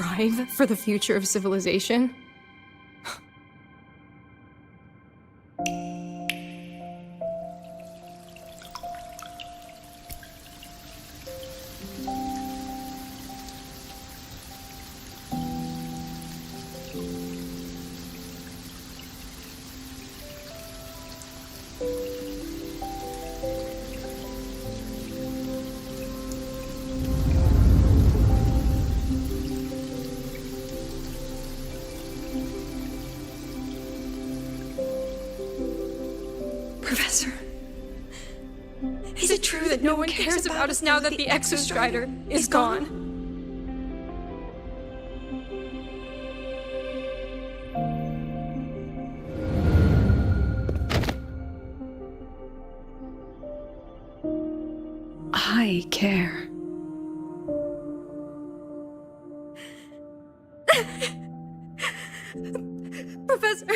strive for the future of civilization? Professor, is it true that no one cares about us now that the Exostrider is gone? I care. Professor!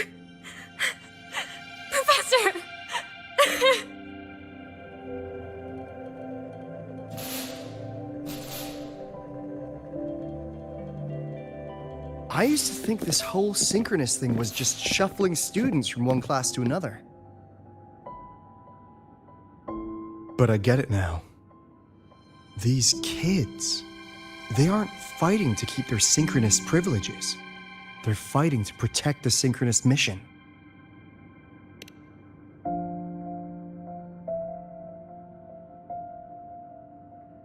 Professor! I used to think this whole synchronous thing was just shuffling students from one class to another. But I get it now. These kids, they aren't fighting to keep their synchronous privileges. They're fighting to protect the synchronous mission.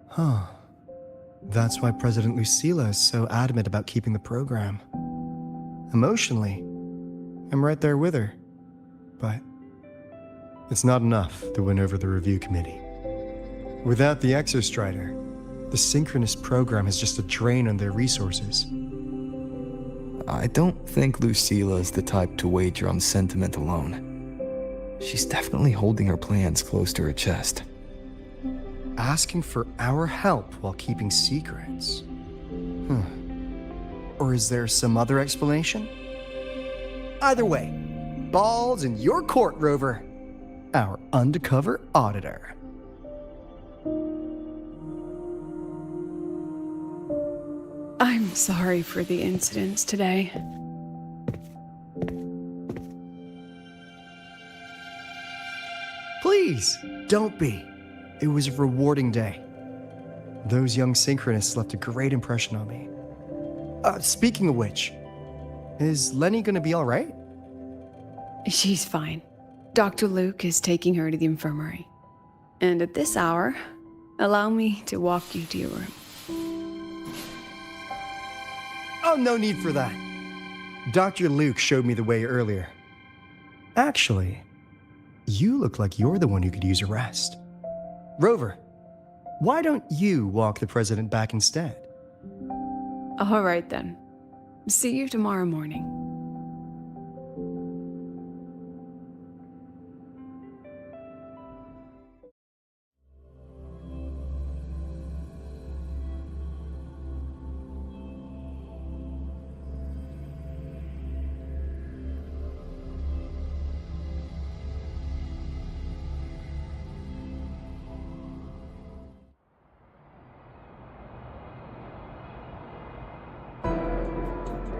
Huh. That's why President Lucilla is so adamant about keeping the program. Emotionally, I'm right there with her. But it's not enough to win over the review committee. Without the Exostrider, the synchronous program is just a drain on their resources. I don't think Lucilla is the type to wager on sentiment alone. She's definitely holding her plans close to her chest. Asking for our help while keeping secrets. Or is there some other explanation? Either way, ball's in your court, Rover. Our undercover auditor. I'm sorry for the incidents today. Please, don't be. It was a rewarding day. Those young synchronists left a great impression on me. Speaking of which, is Lenny gonna be all right? She's fine. Dr. Luke is taking her to the infirmary. And at this hour, allow me to walk you to your room. Oh, no need for that. Dr. Luke showed me the way earlier. Actually, you look like you're the one who could use a rest. Rover, why don't you walk the president back instead? All right then. See you tomorrow morning.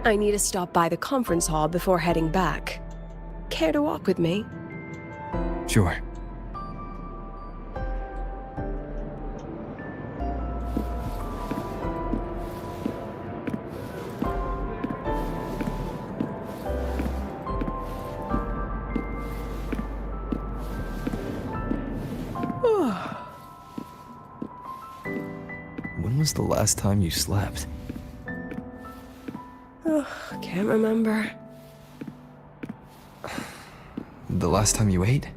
I need to stop by the conference hall before heading back. Care to walk with me? Sure. When was the last time you slept? Can't remember. The last time you ate?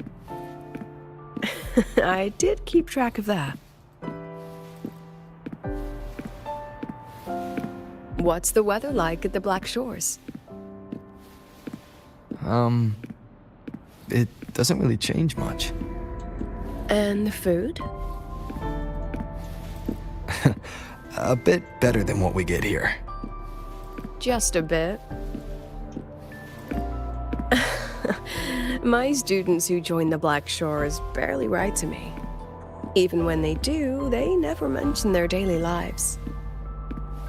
I did keep track of that. What's the weather like at the Black Shores? It doesn't really change much. And the food? A bit better than what we get here. Just a bit. My students who join the Black Shores barely write to me. Even when they do, they never mention their daily lives.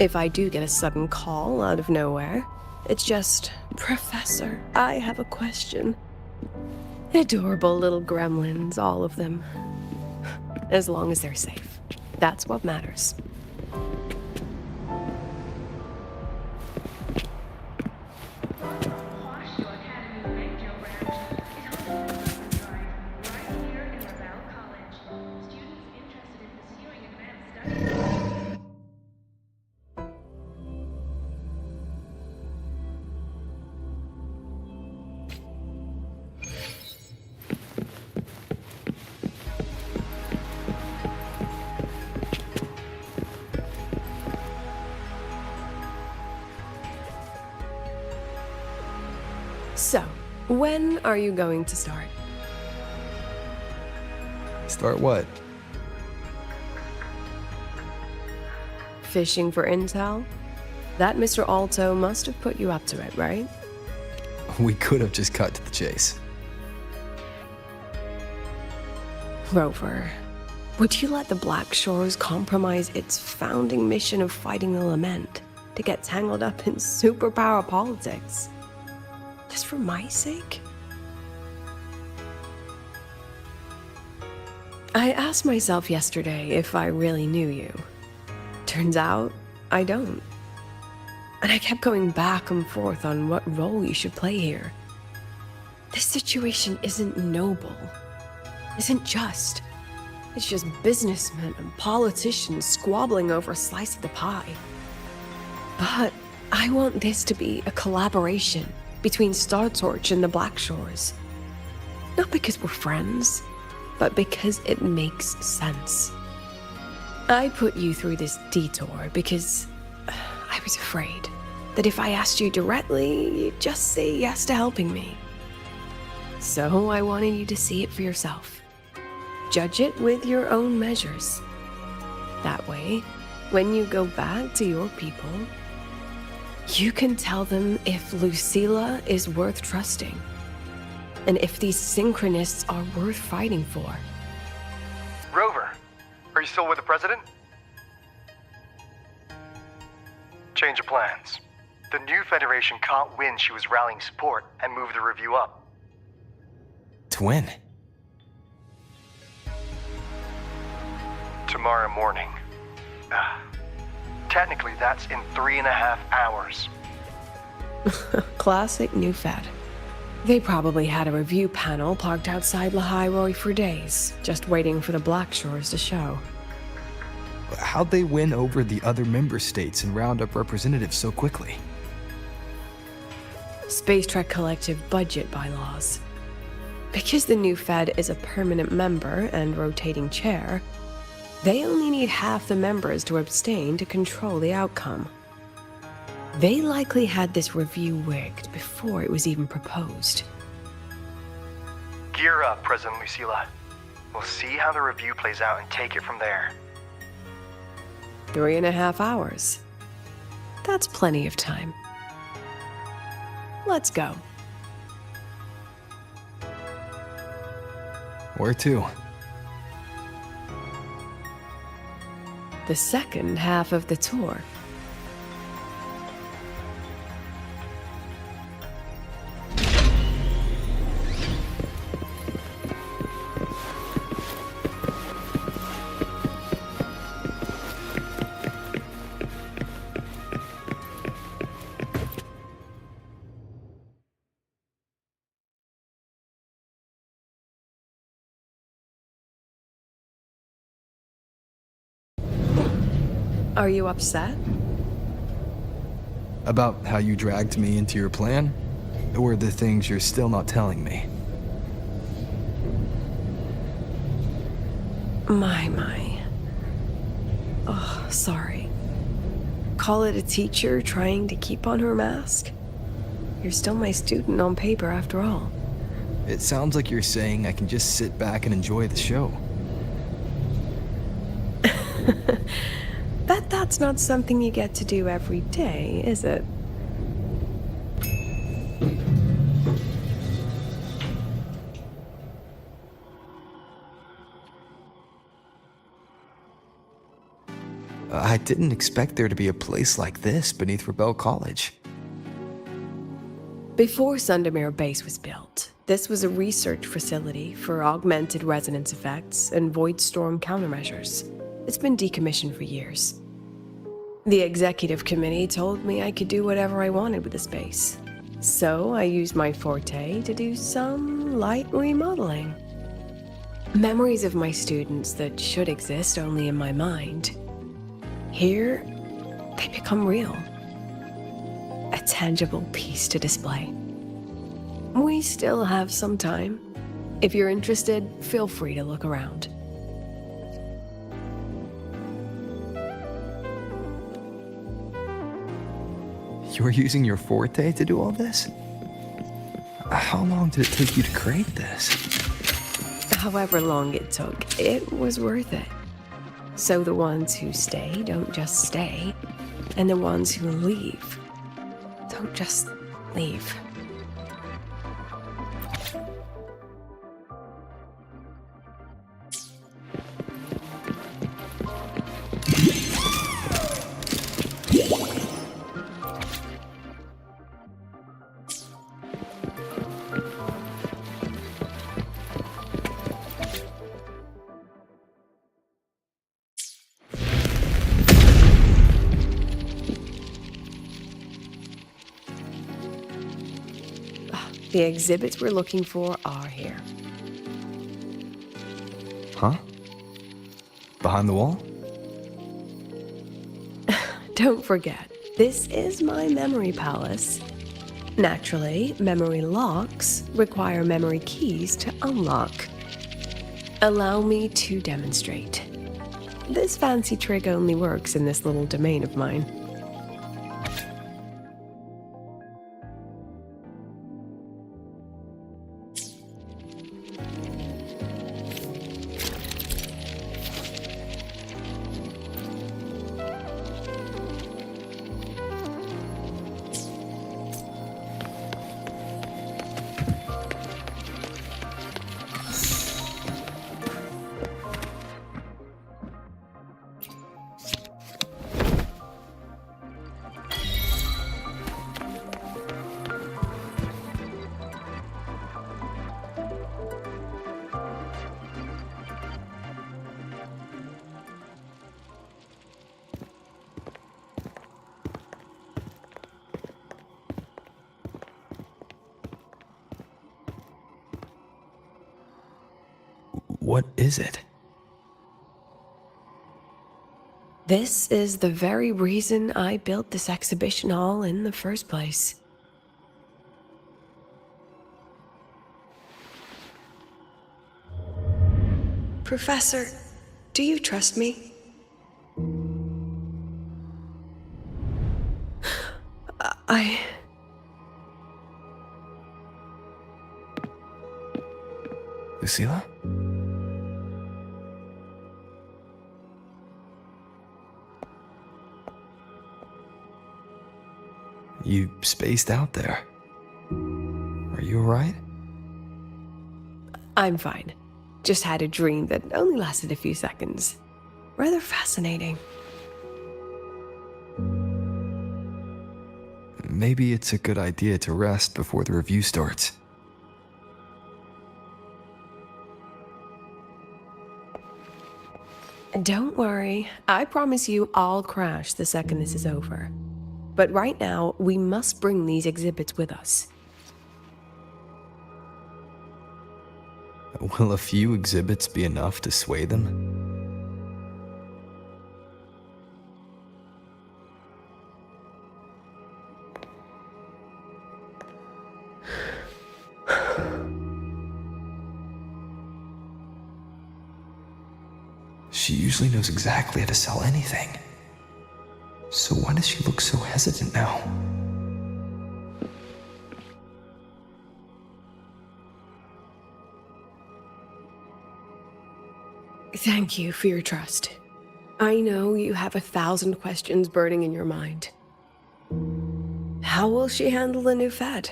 If I do get a sudden call out of nowhere, it's just, Professor, I have a question. Adorable little gremlins, all of them. As long as they're safe. That's what matters. So, when are you going to start? Start what? Fishing for intel? That Mr. Alto must have put you up to it, right? We could have just cut to the chase. Rover, would you let the Black Shores compromise its founding mission of fighting the Lament to get tangled up in superpower politics? Just for my sake? I asked myself yesterday if I really knew you. Turns out, I don't. And I kept going back and forth on what role you should play here. This situation isn't noble, isn't just. It's just businessmen and politicians squabbling over a slice of the pie. But I want this to be a collaboration between Star Torch and the Black Shores. Not because we're friends, but because it makes sense. I put you through this detour because I was afraid that if I asked you directly, you'd just say yes to helping me. So I wanted you to see it for yourself. Judge it with your own measures. That way, when you go back to your people, you can tell them if Lucilla is worth trusting, and if these synchronists are worth fighting for. Rover, are you still with the President? Change of plans. The new Federation can't win she was rallying support and move the review up. To win? Tomorrow morning. Technically, that's in 3.5 hours. Classic new Fed. They probably had a review panel parked outside Lahai for days, just waiting for the Black Shores to show. How'd they win over the other member states and round up representatives so quickly? Space Trek Collective budget bylaws. Because the new Fed is a permanent member and rotating chair, they only need half the members to abstain to control the outcome. They likely had this review rigged before it was even proposed. Gear up, President Lucilla. We'll see how the review plays out and take it from there. 3.5 hours. That's plenty of time. Let's go. Where to? The second half of the tour. Are you upset? About how you dragged me into your plan? Or the things you're still not telling me? My. Oh, sorry. Call it a teacher trying to keep on her mask? You're still my student on paper after all. It sounds like you're saying I can just sit back and enjoy the show. Bet that's not something you get to do every day, is it? I didn't expect there to be a place like this beneath Rebel College. Before Sundermere Base was built, this was a research facility for augmented resonance effects and void storm countermeasures. It's been decommissioned for years. The executive committee told me I could do whatever I wanted with the space. So I used my forte to do some light remodeling. Memories of my students that should exist only in my mind. Here, they become real. A tangible piece to display. We still have some time. If you're interested, feel free to look around. You're using your forte to do all this? How long did it take you to create this? However long it took, it was worth it. So the ones who stay don't just stay, and the ones who leave don't just leave. The exhibits we're looking for are here. Huh? Behind the wall? Don't forget, this is my memory palace. Naturally, memory locks require memory keys to unlock. Allow me to demonstrate. This fancy trick only works in this little domain of mine. What is it? This is the very reason I built this exhibition hall in the first place. Professor, do you trust me? Lucilla? You spaced out there. Are you alright? I'm fine. Just had a dream that only lasted a few seconds. Rather fascinating. Maybe it's a good idea to rest before the review starts. Don't worry. I promise you I'll crash the second this is over. But right now, we must bring these exhibits with us. Will a few exhibits be enough to sway them? She usually knows exactly how to sell anything. So why does she look so hesitant now? Thank you for your trust. I know you have 1,000 questions burning in your mind. How will she handle the new Fed?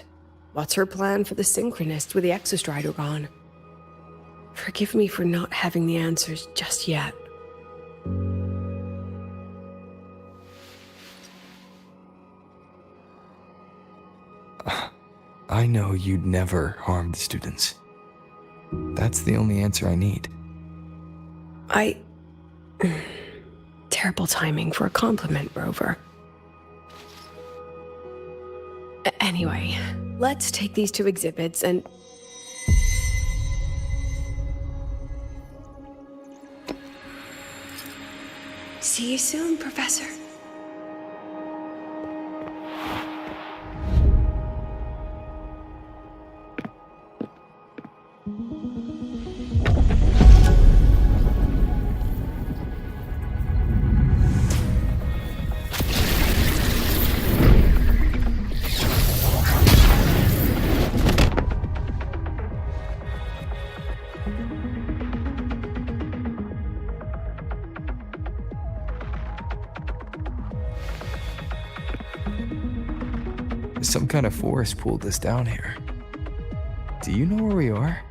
What's her plan for the Synchronist with the Exostrider gone? Forgive me for not having the answers just yet. I know you'd never harm the students. That's the only answer I need. Terrible timing for a compliment, Rover. Anyway, let's take these two exhibits and... See you soon, Professor. Some kind of force pulled us down here. Do you know where we are?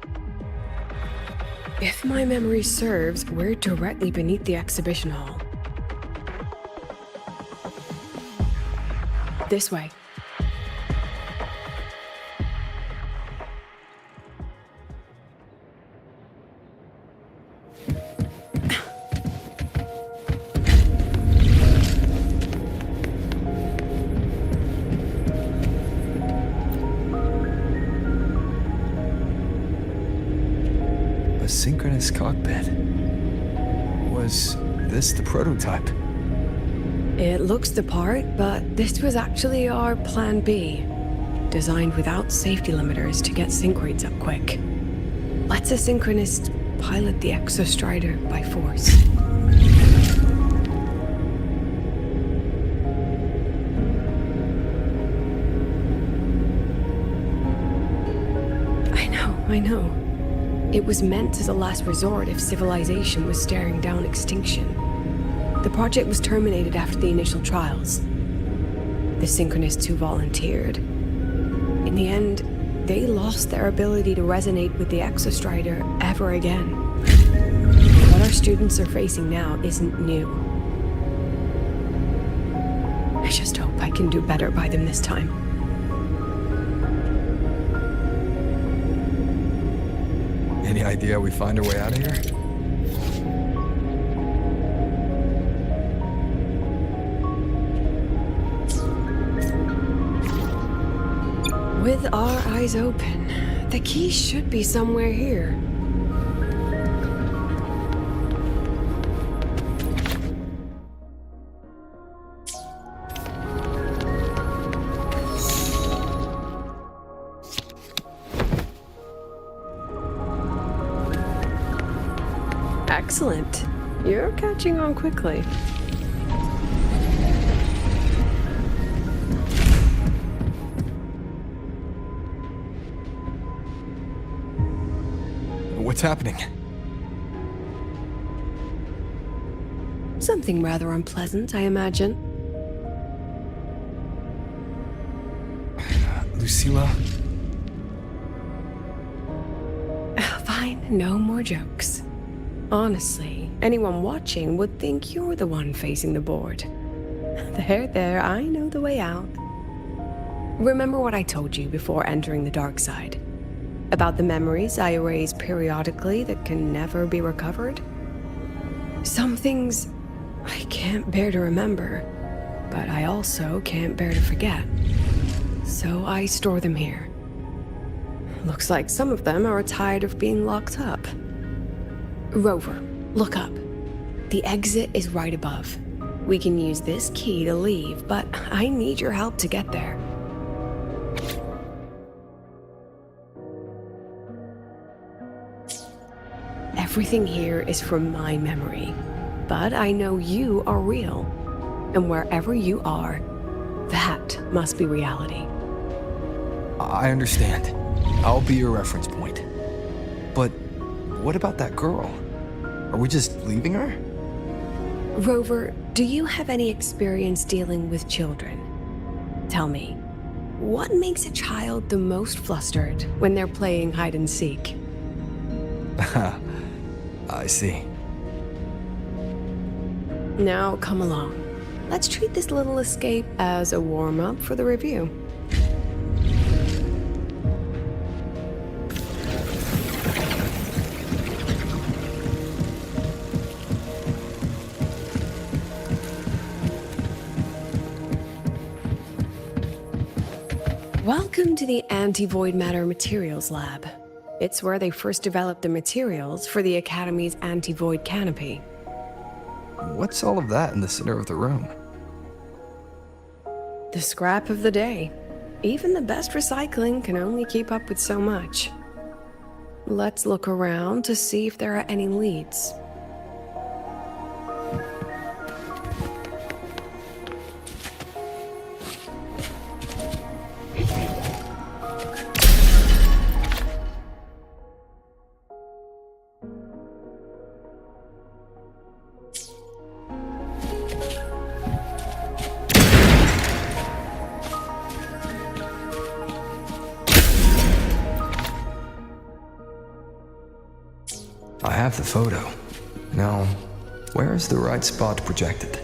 If my memory serves, we're directly beneath the exhibition hall. This way. A synchronous cockpit. Was this the prototype? It looks the part, but this was actually our Plan B. Designed without safety limiters to get sync rates up quick. Let's a synchronist pilot the Exostrider by force. I know. It was meant as a last resort if civilization was staring down extinction. The project was terminated after the initial trials. The synchronists who volunteered, in the end, they lost their ability to resonate with the Exostrider ever again. What our students are facing now isn't new. I just hope I can do better by them this time. Any idea we find our way out of here? With our eyes open, the key should be somewhere here. Excellent. You're catching on quickly. What's happening? Something rather unpleasant, I imagine. Lucilla? Fine, no more jokes. Honestly, anyone watching would think you're the one facing the board. There, I know the way out. Remember what I told you before entering the dark side? About the memories I erase periodically that can never be recovered? Some things I can't bear to remember, but I also can't bear to forget. So I store them here. Looks like some of them are tired of being locked up. Rover, look up. The exit is right above. We can use this key to leave, but I need your help to get there. Everything here is from my memory, but I know you are real. And wherever you are, that must be reality. I understand. I'll be your reference point. But what about that girl? Are we just leaving her? Rover, do you have any experience dealing with children? Tell me, what makes a child the most flustered when they're playing hide and seek? I see. Now come along. Let's treat this little escape as a warm-up for the review. Welcome to the Anti-Void Matter Materials Lab. It's where they first developed the materials for the Academy's anti-void canopy. What's all of that in the center of the room? The scrap of the day. Even the best recycling can only keep up with so much. Let's look around to see if there are any leads. I have the photo. Now, where is the right spot projected?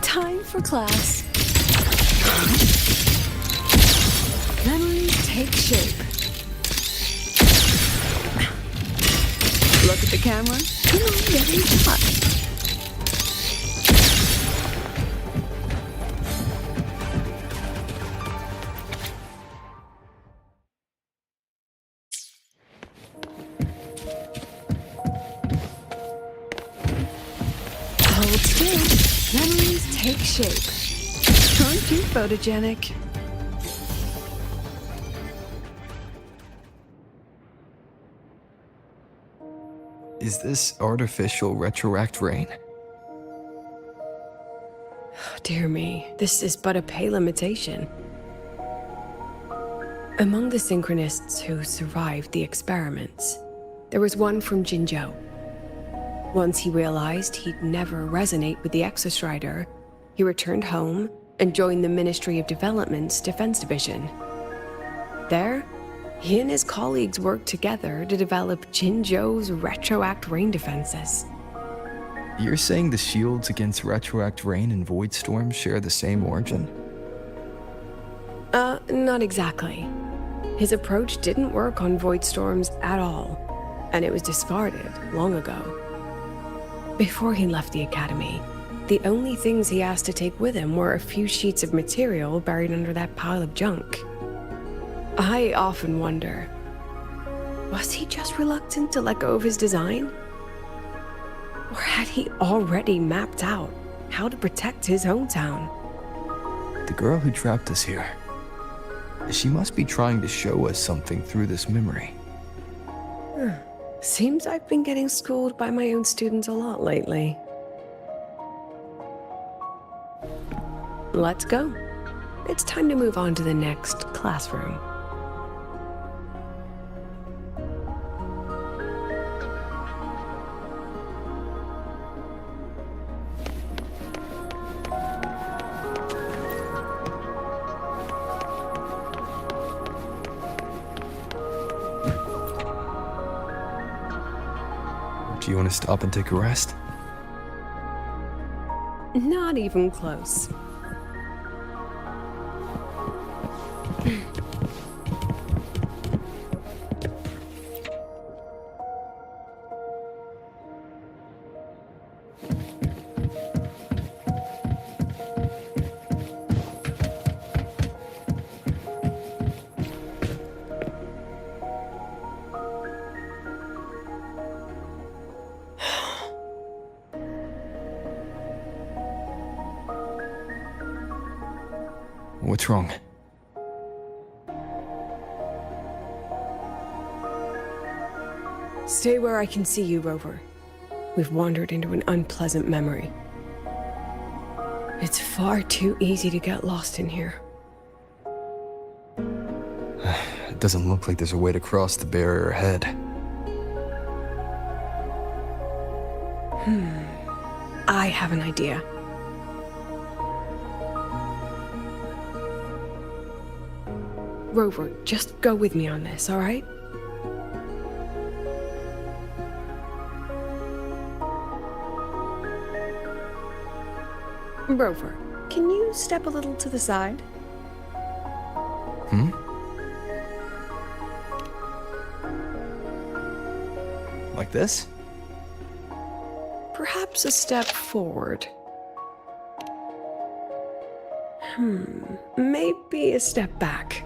Time for class. Memories take shape. Look at the camera. Come on, get in shot. Hold still. Memories take shape. Aren't you photogenic? Is this artificial retroact rain? Dear me, this is but a pale imitation. Among the synchronists who survived the experiments, there was one from Jinzhou. Once he realized he'd never resonate with the Exostrider, he returned home and joined the Ministry of Development's Defense Division. There, he and his colleagues worked together to develop Jinzhou's retroact rain defenses. You're saying the shields against retroact rain and void storms share the same origin? Not exactly. His approach didn't work on void storms at all, and it was discarded long ago. Before he left the Academy, the only things he asked to take with him were a few sheets of material buried under that pile of junk. I often wonder, was he just reluctant to let go of his design? Or had he already mapped out how to protect his hometown? The girl who trapped us here. She must be trying to show us something through this memory. Seems I've been getting schooled by my own students a lot lately. Let's go. It's time to move on to the next classroom. Do you want to stop and take a rest? Not even close. What's wrong? Stay where I can see you, Rover. We've wandered into an unpleasant memory. It's far too easy to get lost in here. It doesn't look like there's a way to cross the barrier ahead. I have an idea. Rover, just go with me on this, all right? Rover, can you step a little to the side? Like this? Perhaps a step forward. Maybe a step back.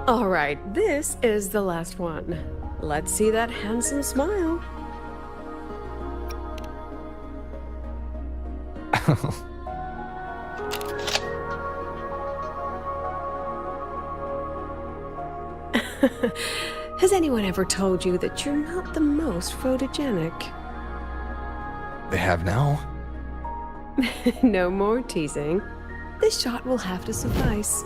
All right, this is the last one. Let's see that handsome smile. Has anyone ever told you that you're not the most photogenic? They have now? No more teasing. This shot will have to suffice.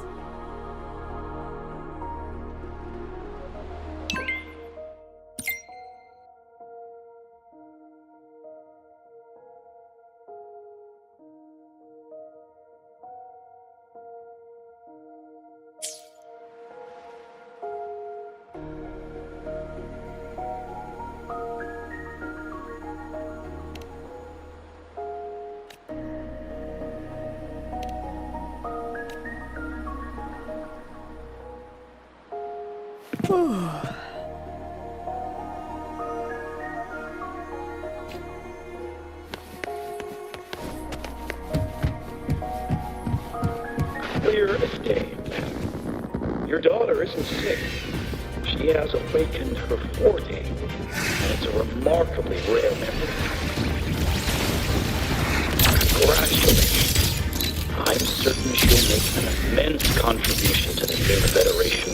Clear as day, ma'am. Your daughter isn't sick. She has awakened her forte, and it's a remarkably rare memory. Congratulations. I'm certain she'll make an immense contribution to the new Federation.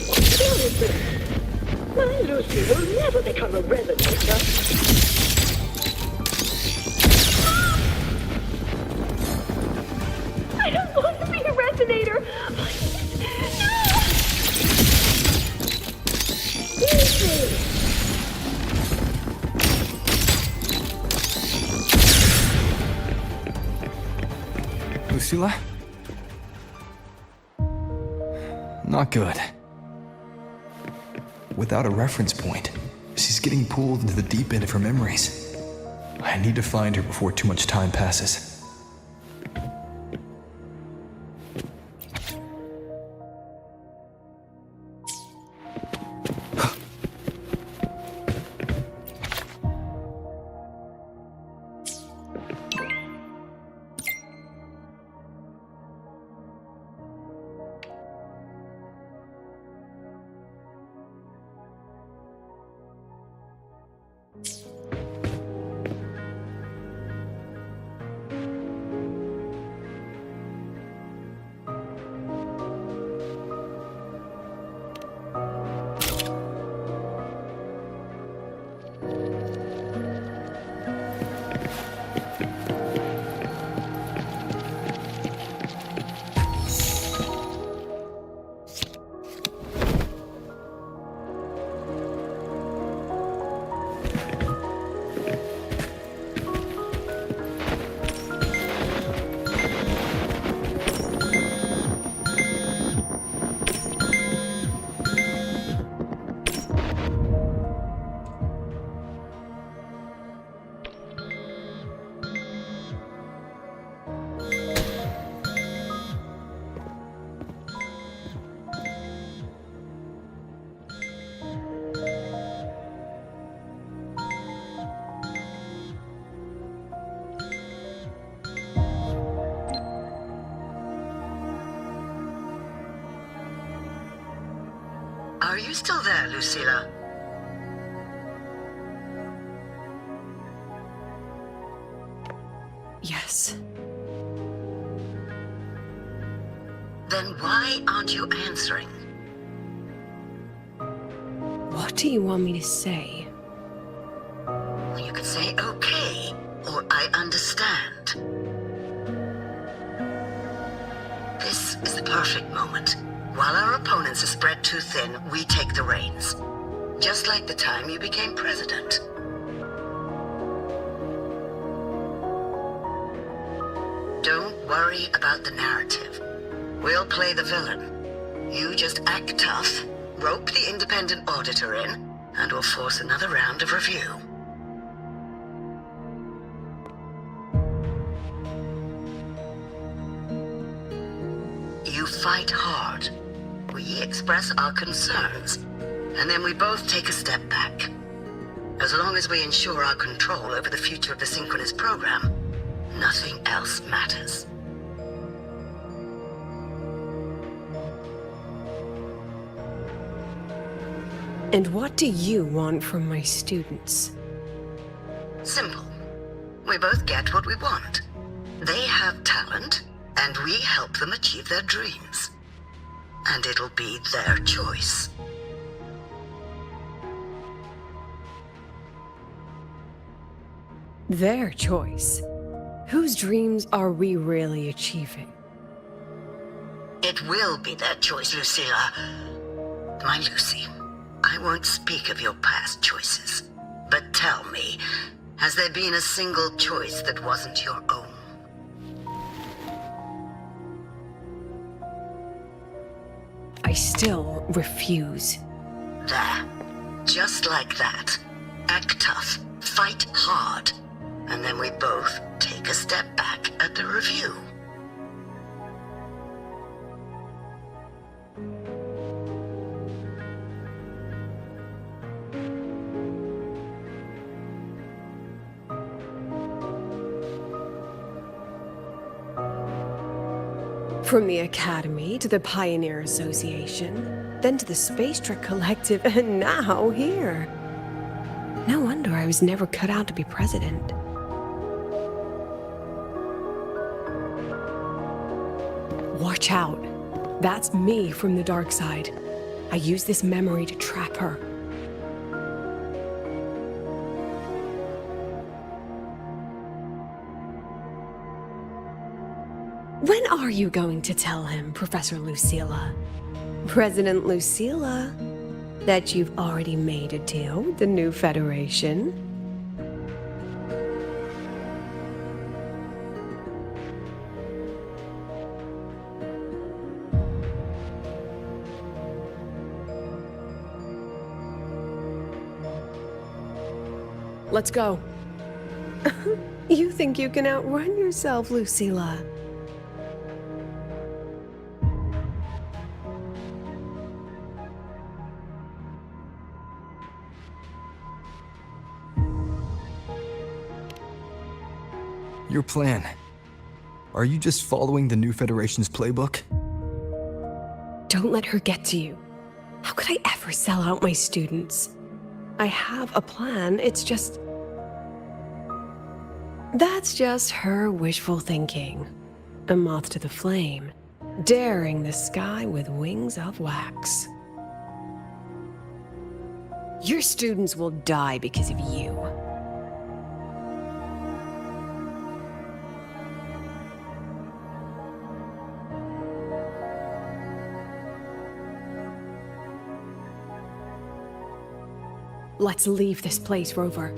My Lucy will never become a resonator. I don't want to be a resonator! Lucilla? Not good. Without a reference point, she's getting pulled into the deep end of her memories. I need to find her before too much time passes. Are you still there, Lucilla? Yes. Then why aren't you answering? What do you want me to say? You could say okay, or I understand. This is the perfect moment. While our opponents are spread too thin, we take the reins. Just like the time you became president. Don't worry about the narrative. We'll play the villain. You just act tough, rope the independent auditor in, and we'll force another round of review. You fight hard. We express our concerns, and then we both take a step back. As long as we ensure our control over the future of the Synchronous program, nothing else matters. And what do you want from my students? Simple. We both get what we want. They have talent, and we help them achieve their dreams. And it'll be their choice. Their choice? Whose dreams are we really achieving? It will be their choice, Lucilla. My Lucy, I won't speak of your past choices. But tell me, has there been a single choice that wasn't your own? I still refuse. There. Just like that. Act tough. Fight hard. And then we both take a step back at the review. From the Academy to the Pioneer Association, then to the Space Trek Collective, and now here. No wonder I was never cut out to be president. Watch out. That's me from the dark side. I use this memory to trap her. When are you going to tell him, Professor Lucilla? President Lucilla, that you've already made a deal with the new Federation? Let's go. You think you can outrun yourself, Lucilla? Your plan. Are you just following the new Federation's playbook? Don't let her get to you. How could I ever sell out my students? I have a plan, it's just... That's just her wishful thinking. A moth to the flame, daring the sky with wings of wax. Your students will die because of you. Let's leave this place, Rover.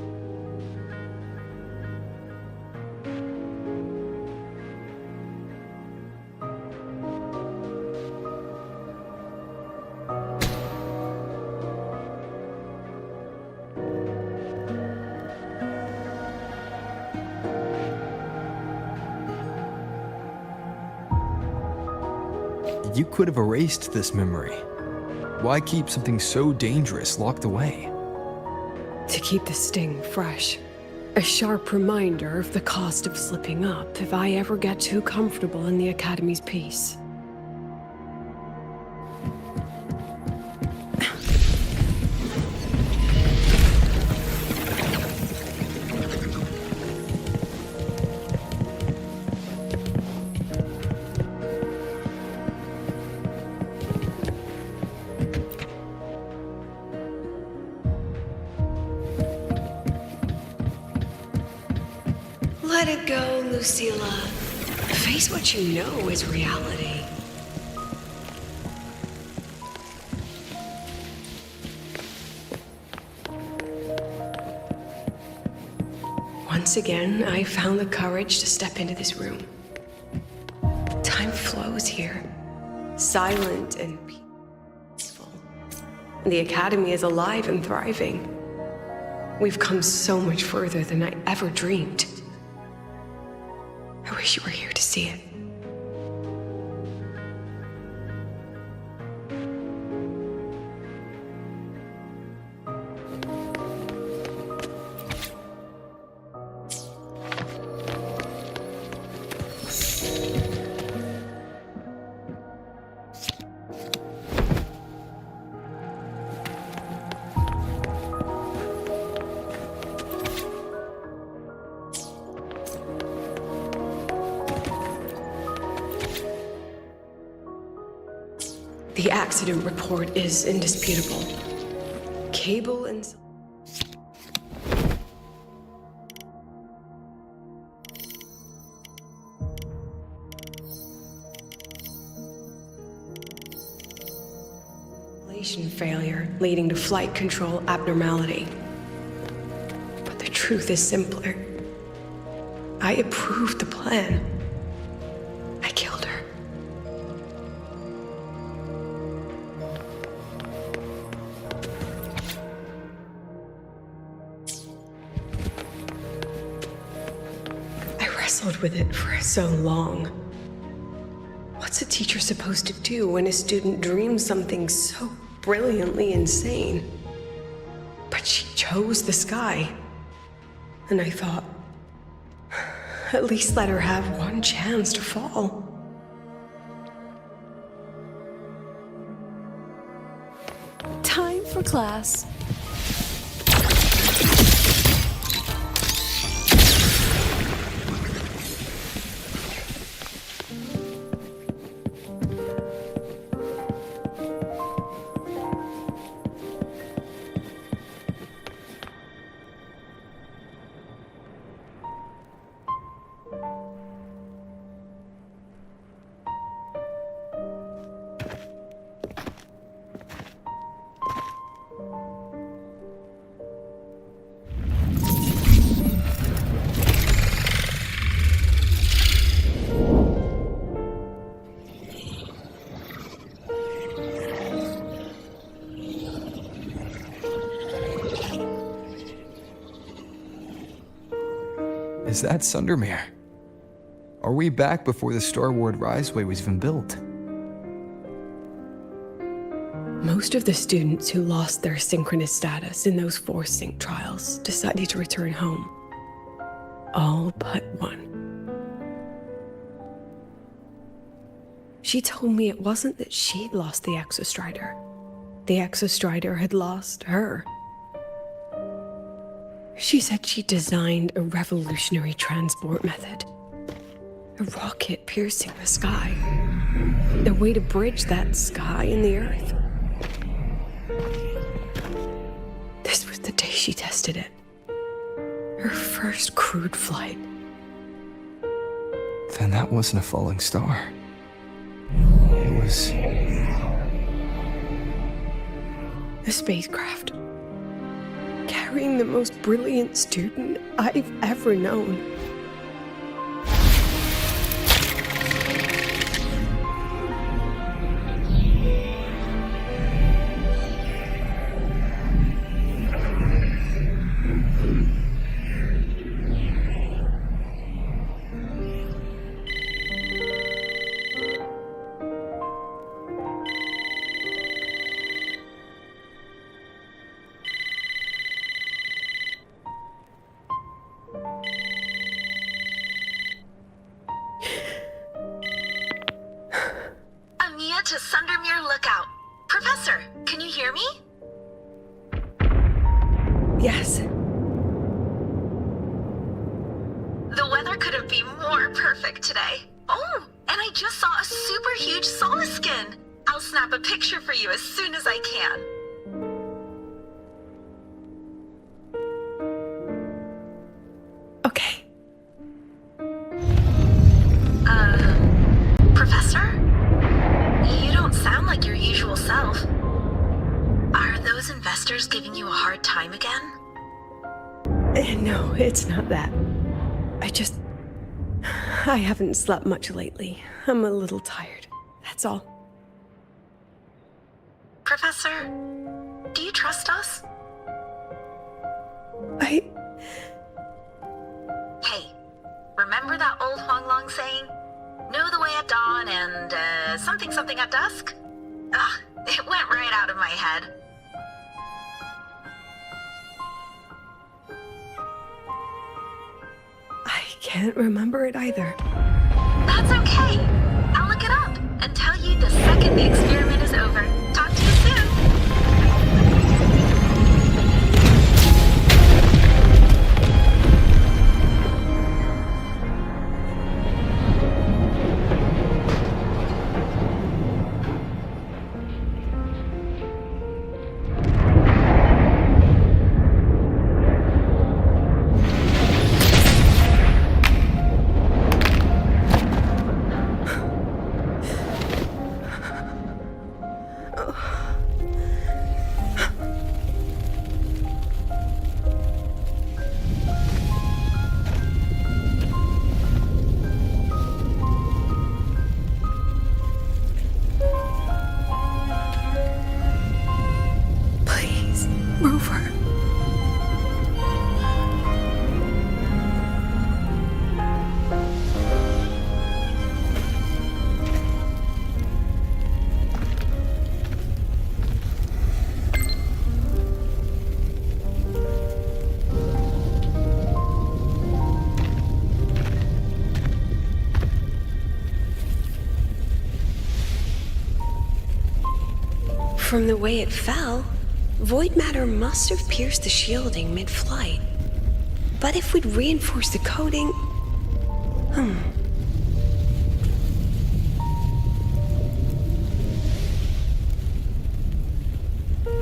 You could have erased this memory. Why keep something so dangerous locked away? To keep the sting fresh. A sharp reminder of the cost of slipping up if I ever get too comfortable in the Academy's peace. Let it go, Lucilla. Face what you know is reality. Once again, I found the courage to step into this room. Time flows here, silent and peaceful. The Academy is alive and thriving. We've come so much further than I ever dreamed. I wish you were here to see it. The accident report is indisputable. Cable and... failure leading to flight control abnormality. But the truth is simpler. I approved the plan. I killed her. I wrestled with it for so long. What's a teacher supposed to do when a student dreams something so brilliantly insane? But she chose the sky. And I thought, at least let her have one chance to fall. Time for class. Is that Sundermere? Are we back before the Star Ward Riseway was even built? Most of the students who lost their synchronous status in those force sync trials decided to return home. All but one. She told me it wasn't that she'd lost the Exostrider. The Exostrider had lost her. She said she designed a revolutionary transport method. A rocket piercing the sky. A way to bridge that sky and the Earth. This was the day she tested it. Her first crewed flight. Then that wasn't a falling star. It was... a spacecraft. Carrying the most brilliant student I've ever known. To Sundermere Lookout. Professor, can you hear me? Yes. The weather couldn't be more perfect today. Oh, and I just saw a super huge Solaskin. I'll snap a picture for you as soon as I can. Okay. No, it's not that. I haven't slept much lately. I'm a little tired. That's all. Professor, do you trust us? Hey, remember that old Huanglong saying? Know the way at dawn and something something at dusk? Ugh, it went right out of my head. I can't remember it either. That's okay. I'll look it up and tell you the second the experiment is over. Talk to you soon. Rover. From the way it fell, void matter must have pierced the shielding mid-flight. But if we'd reinforced the coating...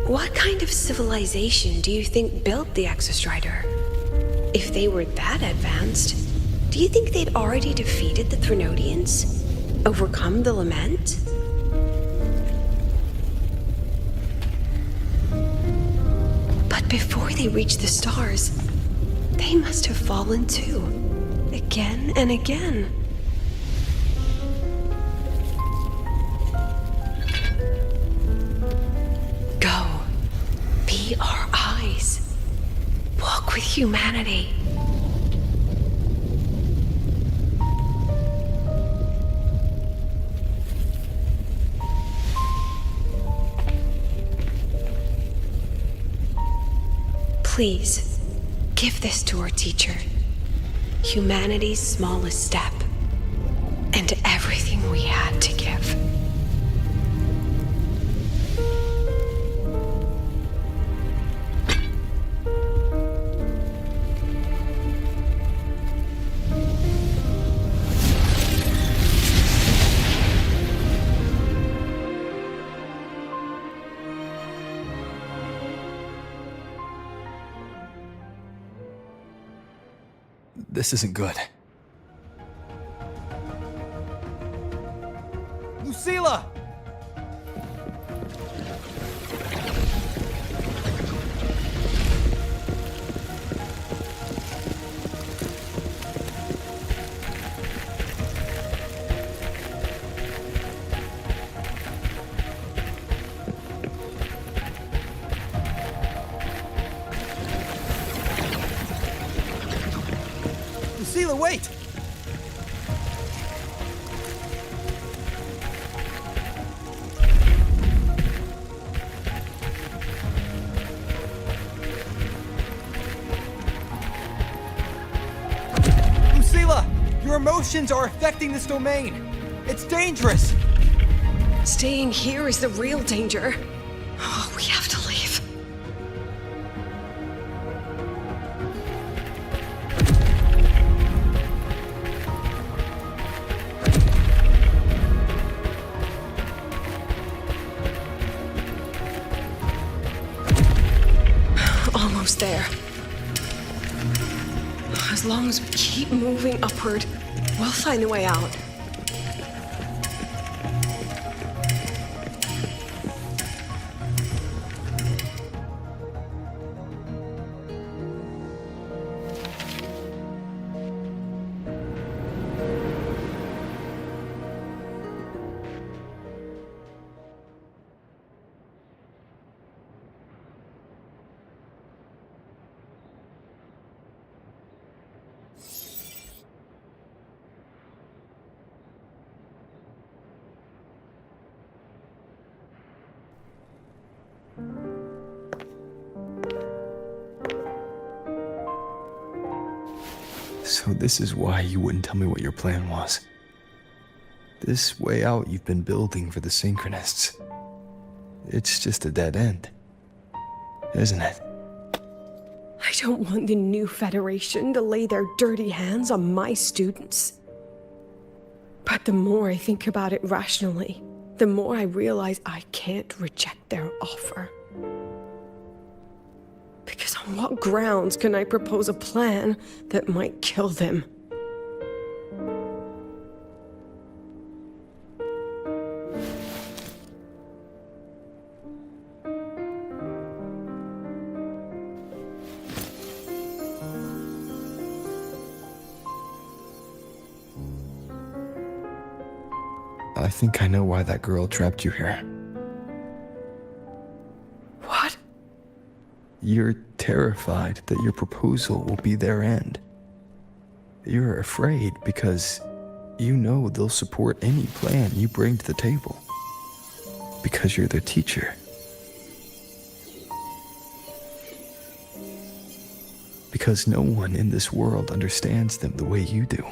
What kind of civilization do you think built the Exostrider? If they were that advanced, do you think they'd already defeated the Threnodians? Overcome the Lament? Before they reached the stars, they must have fallen too, again and again. Go, be our eyes, walk with humanity. Please, give this to our teacher. Humanity's smallest step, and everything we had to give. This isn't good. Lucilla! Lucilla, wait! Lucilla! Your emotions are affecting this domain! It's dangerous! Staying here is the real danger. Oh, we have to leave. Almost there. As long as we keep moving upward, we'll find a way out. So this is why you wouldn't tell me what your plan was. This way out you've been building for the Synchronists. It's just a dead end, isn't it? I don't want the new Federation to lay their dirty hands on my students. But the more I think about it rationally, the more I realize I can't reject their offer. Because on what grounds can I propose a plan that might kill them? I think I know why that girl trapped you here. What? You're terrified that your proposal will be their end. You're afraid because you know they'll support any plan you bring to the table. Because you're their teacher. Because no one in this world understands them the way you do.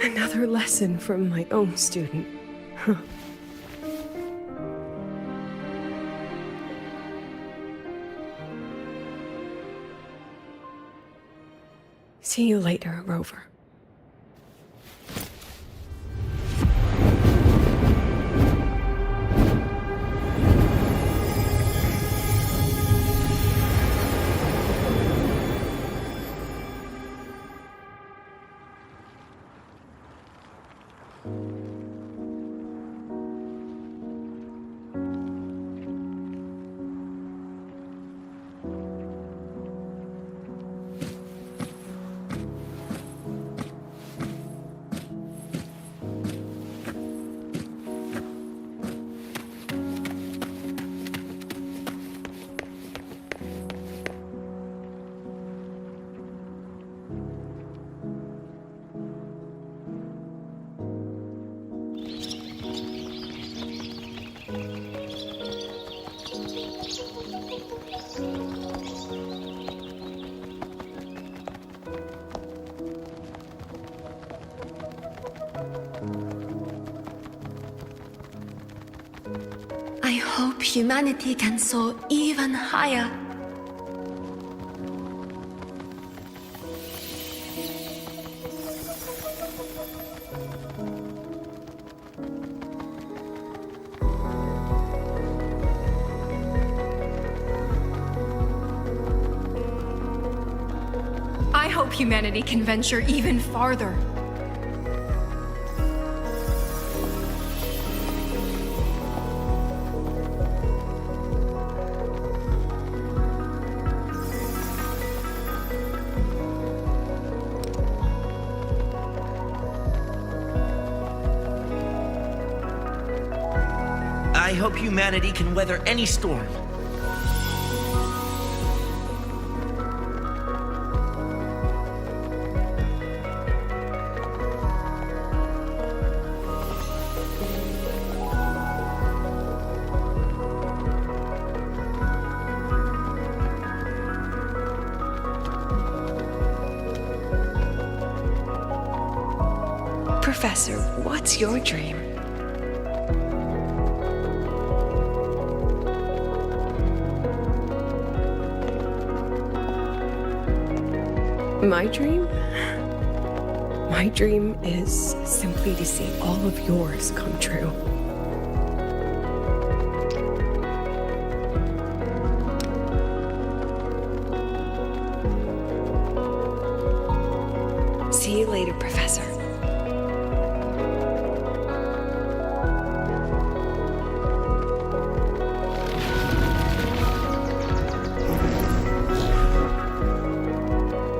Another lesson from my own student. Huh. See you later, Rover. I hope humanity can soar even higher. I hope humanity can venture even farther. I hope humanity can weather any storm. Professor, what's your dream? My dream? My dream is simply to see all of yours come true. See you later, Professor.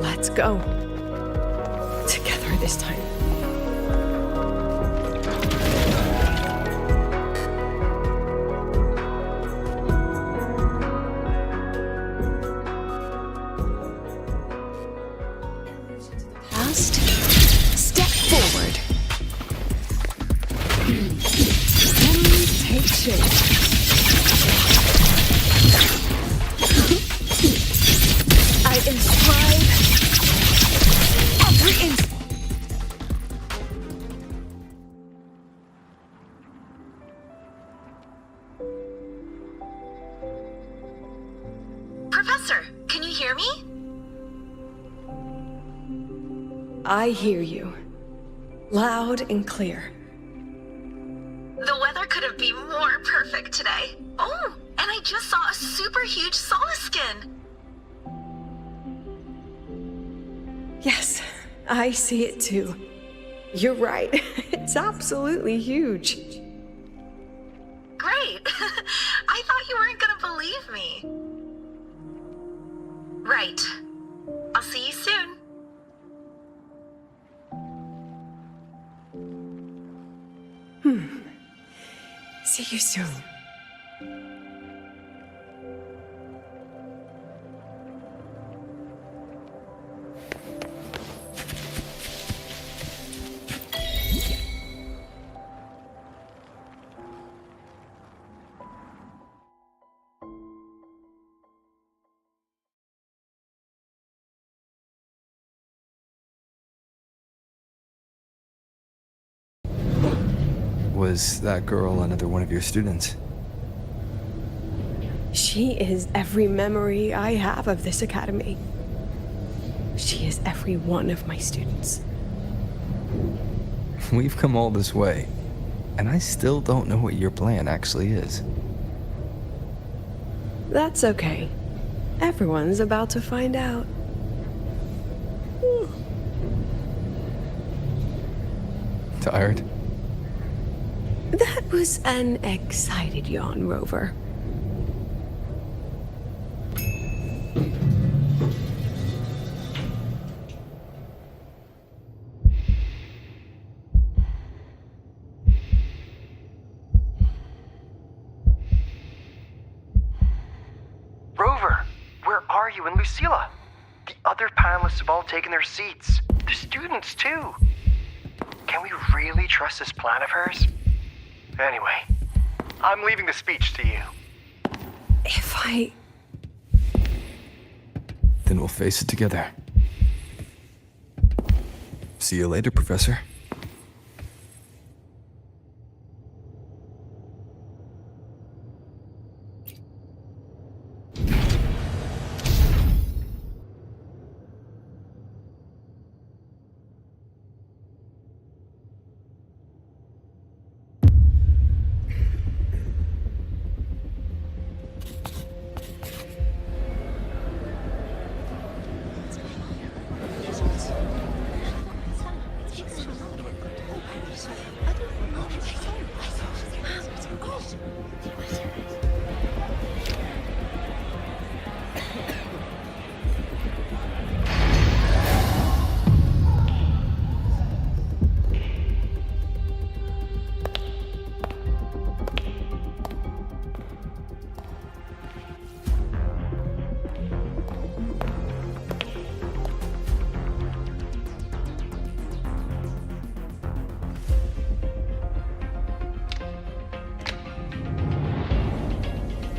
Let's go. Together this time. Past, step forward. Then take shape. I inscribe every instant. Professor, can you hear me? I hear you. Loud and clear. The weather couldn't be more perfect today. Oh, and I just saw a super huge Solaskin. Yes, I see it too. You're right. It's absolutely huge. Great. I thought you weren't gonna believe me. Right. I'll see you soon. See you soon. Was that girl another one of your students? She is every memory I have of this academy. She is every one of my students. We've come all this way, and I still don't know what your plan actually is. That's okay. Everyone's about to find out. Tired? That was an excited yawn, Rover. Rover, where are you and Lucilla? The other panelists have all taken their seats. The students, too. Can we really trust this plan of hers? Anyway, I'm leaving the speech to you. If I... Then we'll face it together. See you later, Professor.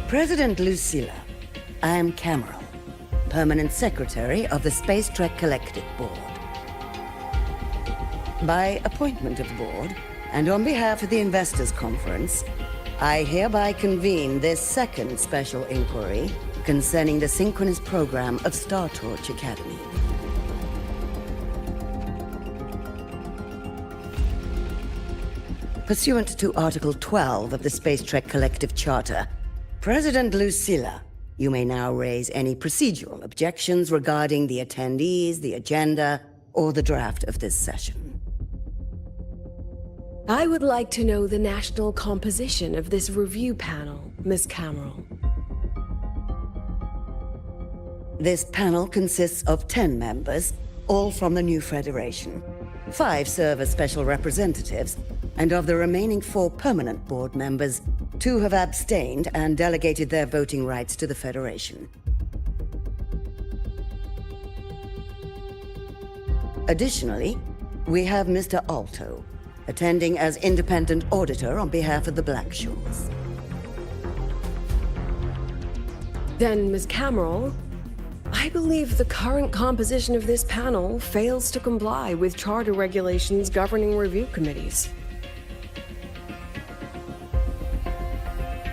President Lucilla, I am Cameron, Permanent Secretary of the Space Trek Collective Board. By appointment of the board, and on behalf of the Investors Conference, I hereby convene this second special inquiry concerning the synchronous program of Star Torch Academy. Pursuant to Article 12 of the Space Trek Collective Charter, President Lucilla, you may now raise any procedural objections regarding the attendees, the agenda, or the draft of this session. I would like to know the national composition of this review panel, Miss Cameron. This panel consists of 10 members, all from the new Federation. 5 serve as special representatives, and of the remaining 4 permanent board members, 2 have abstained and delegated their voting rights to the Federation. Additionally, we have Mr. Alto, attending as independent auditor on behalf of the Black Shores. Then, Ms. Cameron, I believe the current composition of this panel fails to comply with charter regulations governing review committees.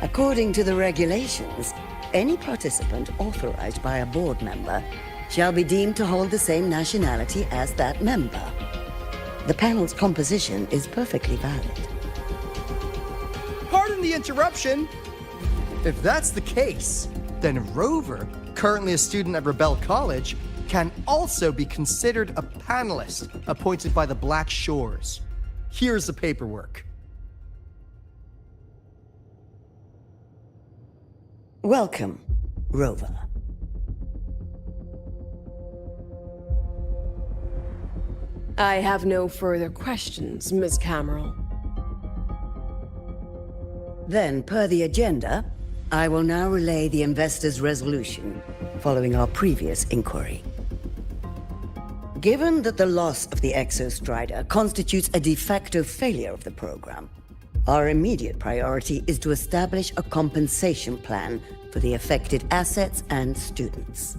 According to the regulations, any participant authorized by a board member shall be deemed to hold the same nationality as that member. The panel's composition is perfectly valid. Pardon the interruption. If that's the case, then Rover, currently a student at Rebel College, can also be considered a panelist appointed by the Black Shores. Here's the paperwork. Welcome, Rover. I have no further questions, Ms. Cameron. Then, per the agenda, I will now relay the investor's resolution following our previous inquiry. Given that the loss of the Exostrider constitutes a de facto failure of the program, our immediate priority is to establish a compensation plan for the affected assets and students.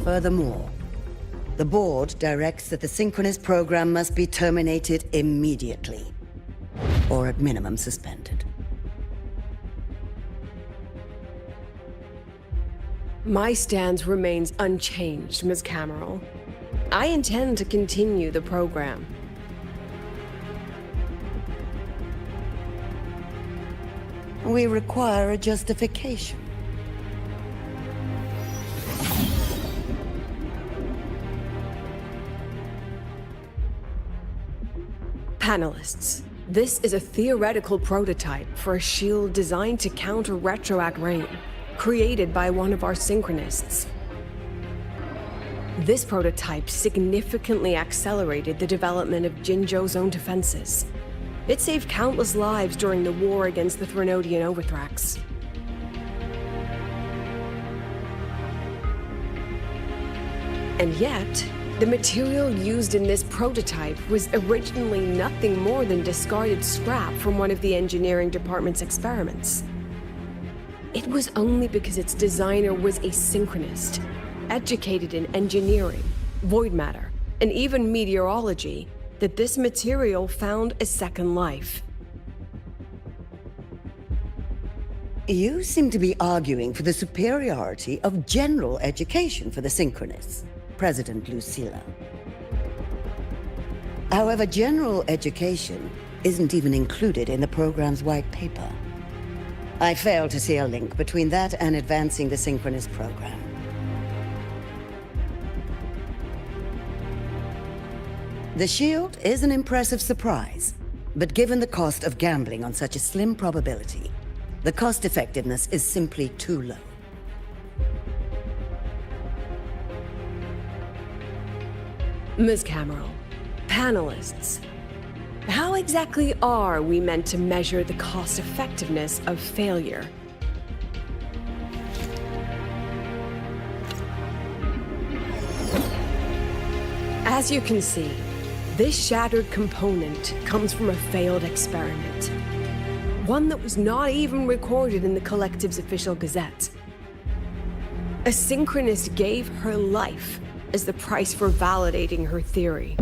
Furthermore, the board directs that the synchronous program must be terminated immediately, or at minimum suspended. My stance remains unchanged, Ms. Cameron. I intend to continue the program. We require a justification. Panelists, this is a theoretical prototype for a shield designed to counter retroact rain, created by one of our synchronists. This prototype significantly accelerated the development of Jinzhou's own defenses. It saved countless lives during the war against the Threnodian Overthrax. And yet, the material used in this prototype was originally nothing more than discarded scrap from one of the engineering department's experiments. It was only because its designer was a synchronist, educated in engineering, void matter, and even meteorology, that this material found a second life. You seem to be arguing for the superiority of general education for the synchronists, President Lucilla. However, general education isn't even included in the program's white paper. I fail to see a link between that and advancing the synchronous program. The shield is an impressive surprise, but given the cost of gambling on such a slim probability, the cost effectiveness is simply too low. Ms. Cameron, panelists, how exactly are we meant to measure the cost effectiveness of failure? As you can see, this shattered component comes from a failed experiment. One that was not even recorded in the Collective's official gazette. A synchronist gave her life as the price for validating her theory.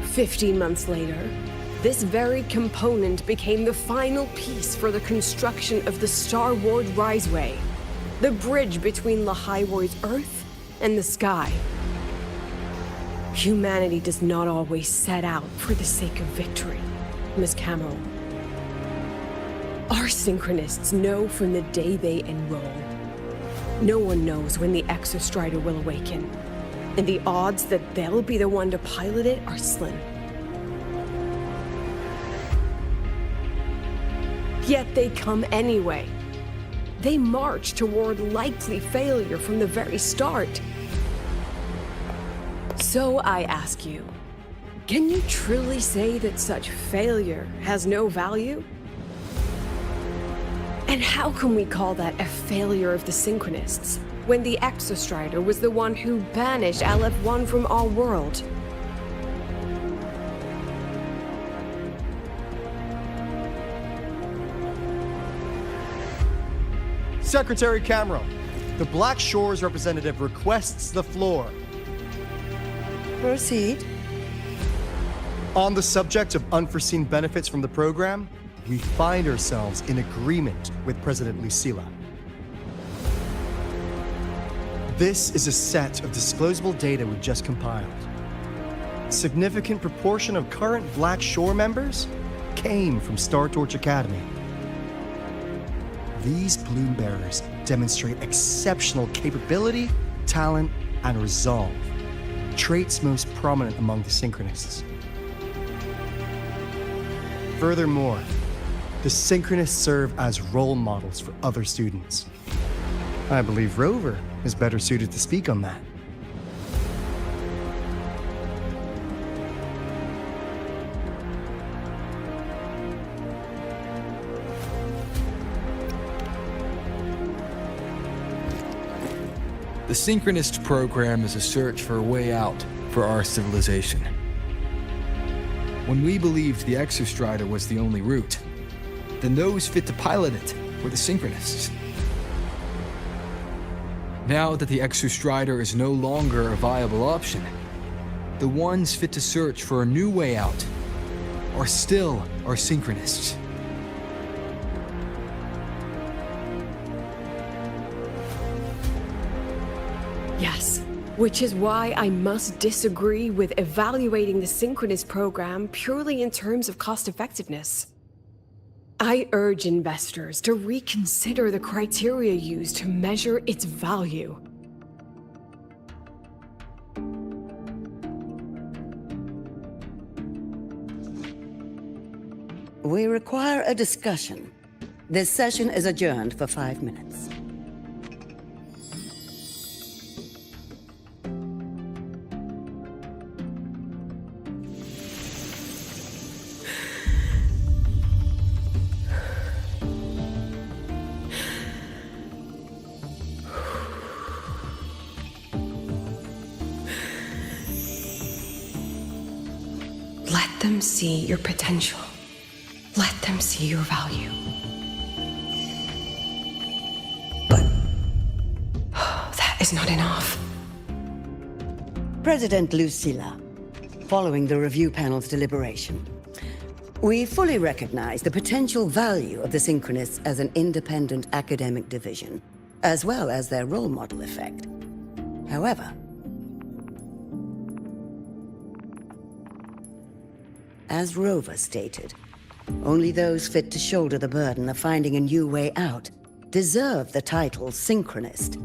15 months later, this very component became the final piece for the construction of the Star Ward Riseway, the bridge between Lahaiwoi's Earth and the sky. Humanity does not always set out for the sake of victory, Ms. Cameron. Our synchronists know from the day they enroll. No one knows when the Exostrider will awaken, and the odds that they'll be the one to pilot it are slim. Yet they come anyway. They march toward likely failure from the very start. So I ask you, can you truly say that such failure has no value? And how can we call that a failure of the synchronists, when the Exostrider was the one who banished Aleph 1 from our world. Secretary Cameron, the Black Shores representative requests the floor. Proceed. On the subject of unforeseen benefits from the program, we find ourselves in agreement with President Lucilla. This is a set of disclosable data we just compiled. A significant proportion of current Black Shore members came from Star Torch Academy. These Bloom Bearers demonstrate exceptional capability, talent, and resolve, traits most prominent among the Synchronists. Furthermore, the Synchronists serve as role models for other students. I believe Rover is better suited to speak on that. The Synchronist program is a search for a way out for our civilization. When we believed the Exostrider was the only route, then those fit to pilot it were the Synchronists. Now that the Exostrider is no longer a viable option, the ones fit to search for a new way out are still our Synchronists. Yes, which is why I must disagree with evaluating the Synchronist program purely in terms of cost-effectiveness. I urge investors to reconsider the criteria used to measure its value. We require a discussion. This session is adjourned for 5 minutes. Let them see your potential. Let them see your value. But that is not enough. President Lucilla, following the review panel's deliberation, we fully recognize the potential value of the Synchronists as an independent academic division, as well as their role model effect. However, as Rover stated, only those fit to shoulder the burden of finding a new way out deserve the title Synchronist.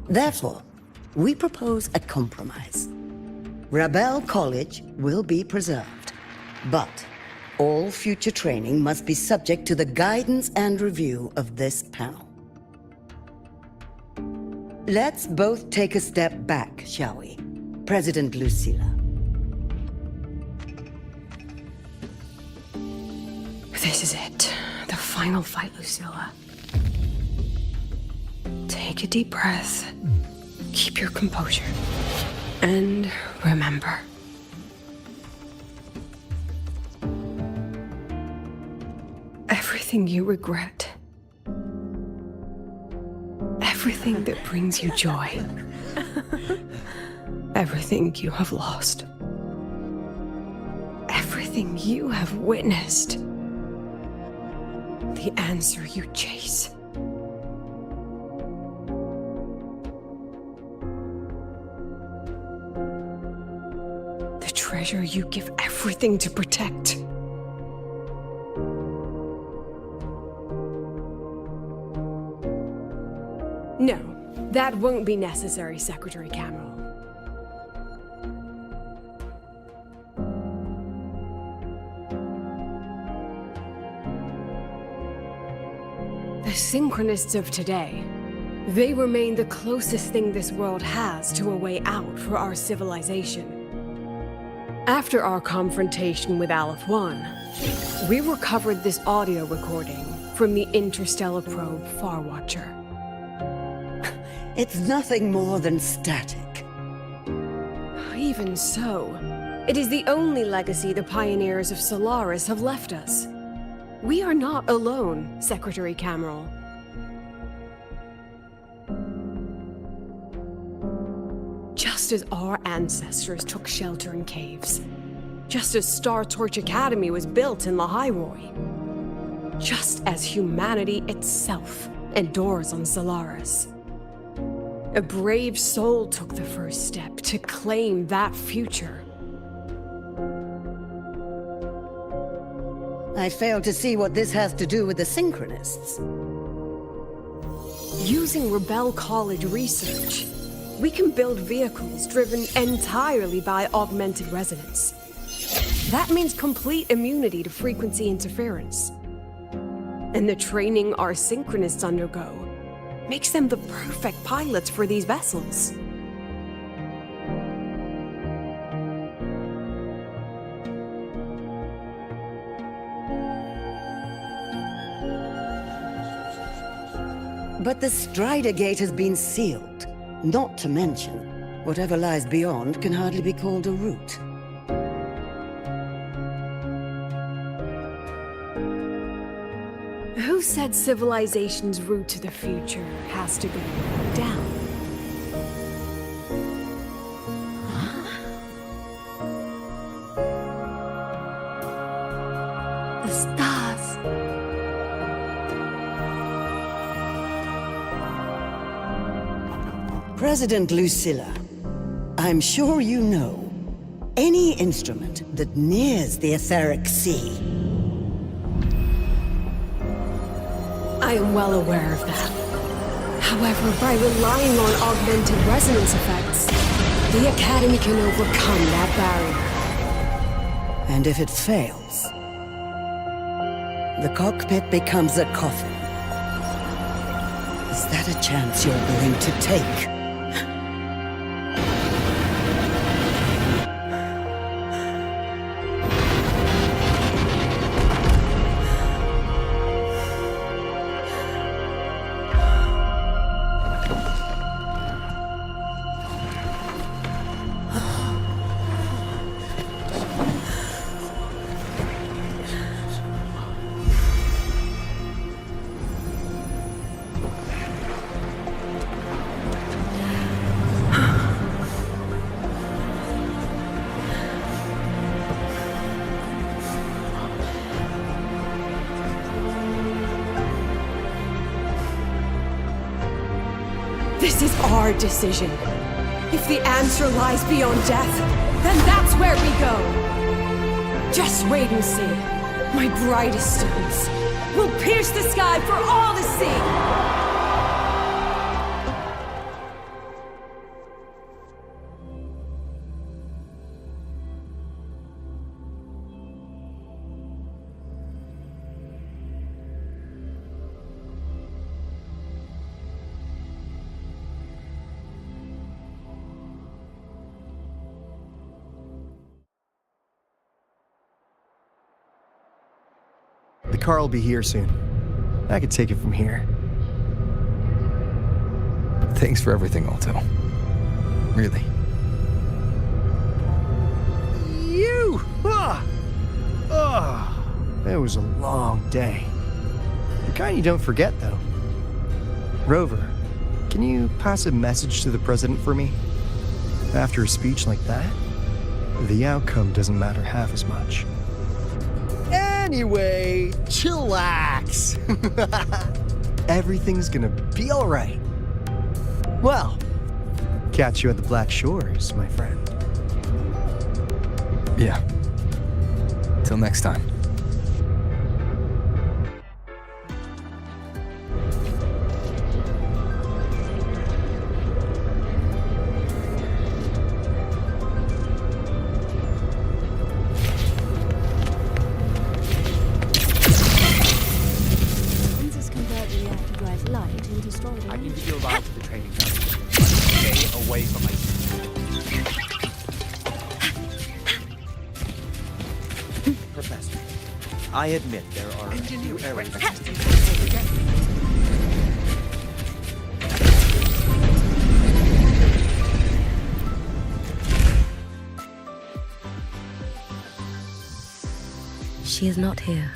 Therefore, we propose a compromise. Rebel College will be preserved, but all future training must be subject to the guidance and review of this panel. Let's both take a step back, shall we? President Lucilla. This is it. The final fight, Lucilla. Take a deep breath. Keep your composure. And remember. Everything you regret. Everything that brings you joy. Everything you have lost. Everything you have witnessed. The answer you chase. The treasure you give everything to protect. No, that won't be necessary, Secretary Cameron. The Synchronists of today, they remain the closest thing this world has to a way out for our civilization. After our confrontation with Aleph 1, We recovered this audio recording from the interstellar probe Farwatcher. It's nothing more than static. Even so, it is the only legacy the pioneers of Solaris have left us. We are not alone, Secretary Cameron. Just as our ancestors took shelter in caves, just as Star Torch Academy was built in Lahairoi, just as humanity itself endures on Solaris. A brave soul took the first step to claim that future. I fail to see what this has to do with the Synchronists. Using Rebel College research, we can build vehicles driven entirely by augmented resonance. That means complete immunity to frequency interference. And the training our Synchronists undergo makes them the perfect pilots for these vessels. But the Strider Gate has been sealed. Not to mention, whatever lies beyond can hardly be called a route. Who said civilization's route to the future has to go down? The stars. President Lucilla, I'm sure you know, any instrument that nears the etheric sea. I am well aware of that. However, by relying on augmented resonance effects, the Academy can overcome that barrier. And if it fails, the cockpit becomes a coffin. Is that a chance you're willing to take? This is our decision. If the answer lies beyond death, then that's where we go. Just wait and see. My brightest students will pierce the sky for all to see. The car will be here soon. I could take it from here. Thanks for everything, Alto. Really. You! It was a long day. The kind you don't forget, though. Rover, can you pass a message to the president for me? After a speech like that, the outcome doesn't matter half as much. Anyway, chillax. Everything's gonna be all right. Well, catch you at the Black Shores, my friend. Yeah. Till next time. I can give you a ride to the training ground. Stay away from my Professor, I admit there are a few errors. She is not here.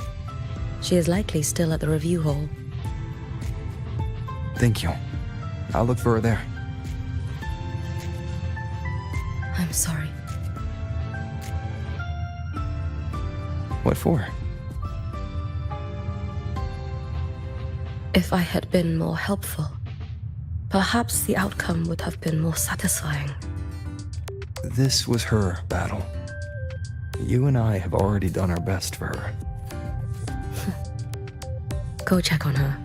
She is likely still at the review hall. Thank you. I'll look for her there. I'm sorry. What for? If I had been more helpful, perhaps the outcome would have been more satisfying. This was her battle. You and I have already done our best for her. Go check on her.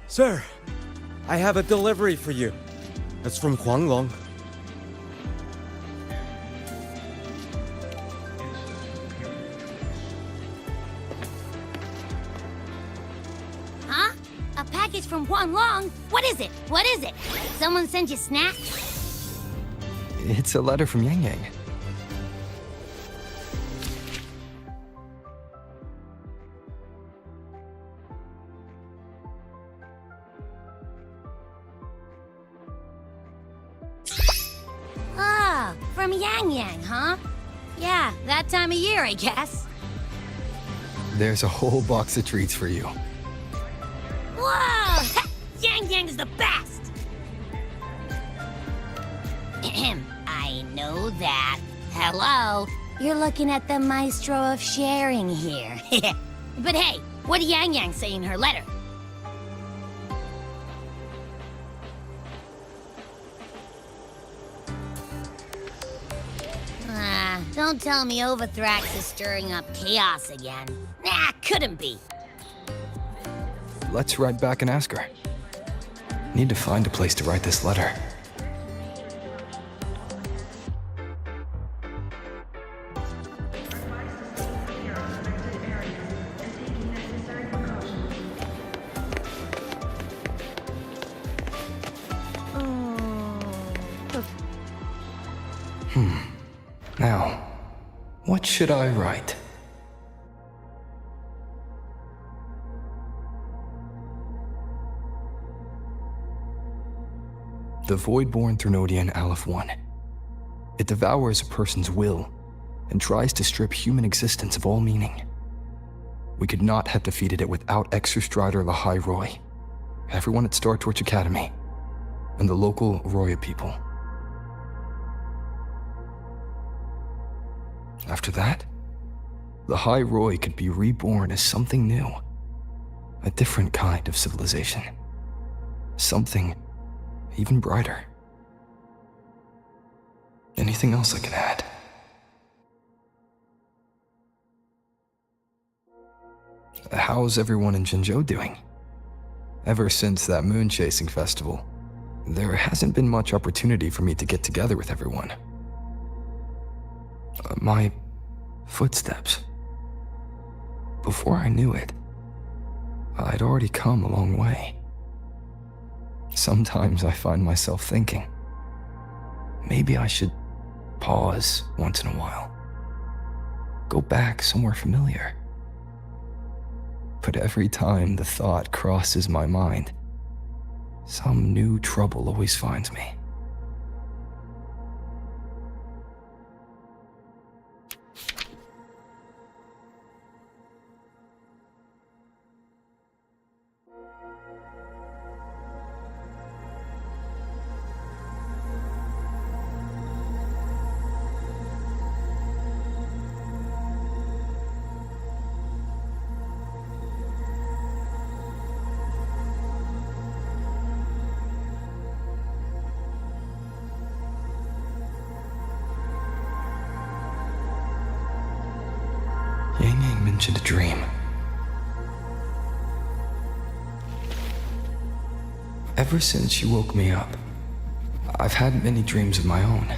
Sir, I have a delivery for you. It's from Huanglong. Huh? A package from Huanglong? What is it? What is it? Someone send you snacks? It's a letter from Yang Yang. Ah, from Yang Yang, huh? Yeah, that time of year, I guess. There's a whole box of treats for you. Whoa! Yang Yang's the best! Ahem, I know that. Hello, you're looking at the maestro of sharing here. But hey, what did Yang Yang say in her letter? Don't tell me Overthrax is stirring up chaos again. Nah, couldn't be. Let's ride back and ask her. Need to find a place to write this letter. Now, what should I write? The Voidborn Threnodian Aleph 1. It devours a person's will and tries to strip human existence of all meaning. We could not have defeated it without Exostrider Lahai Roy, everyone at Star Torch Academy, and the local Roya people. After that, Lahai Roy could be reborn as something new, a different kind of civilization, something even brighter. Anything else I can add? How's everyone in Jinzhou doing? Ever since that moon chasing festival, there hasn't been much opportunity for me to get together with everyone. My footsteps. Before I knew it, I'd already come a long way. Sometimes I find myself thinking, maybe I should pause once in a while. Go back somewhere familiar. But every time the thought crosses my mind, some new trouble always finds me. Yang mentioned a dream. Ever since she woke me up, I've had many dreams of my own.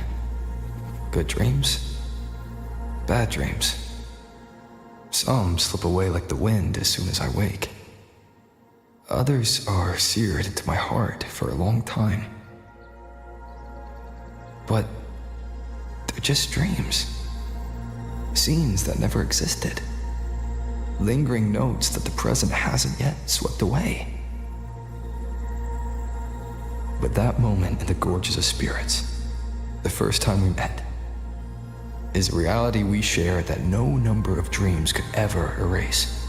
Good dreams, bad dreams. Some slip away like the wind as soon as I wake. Others are seared into my heart for a long time. But they're just dreams. Scenes that never existed. Lingering notes that the present hasn't yet swept away. But that moment in the Gorges of Spirits, the first time we met, is a reality we share that no number of dreams could ever erase.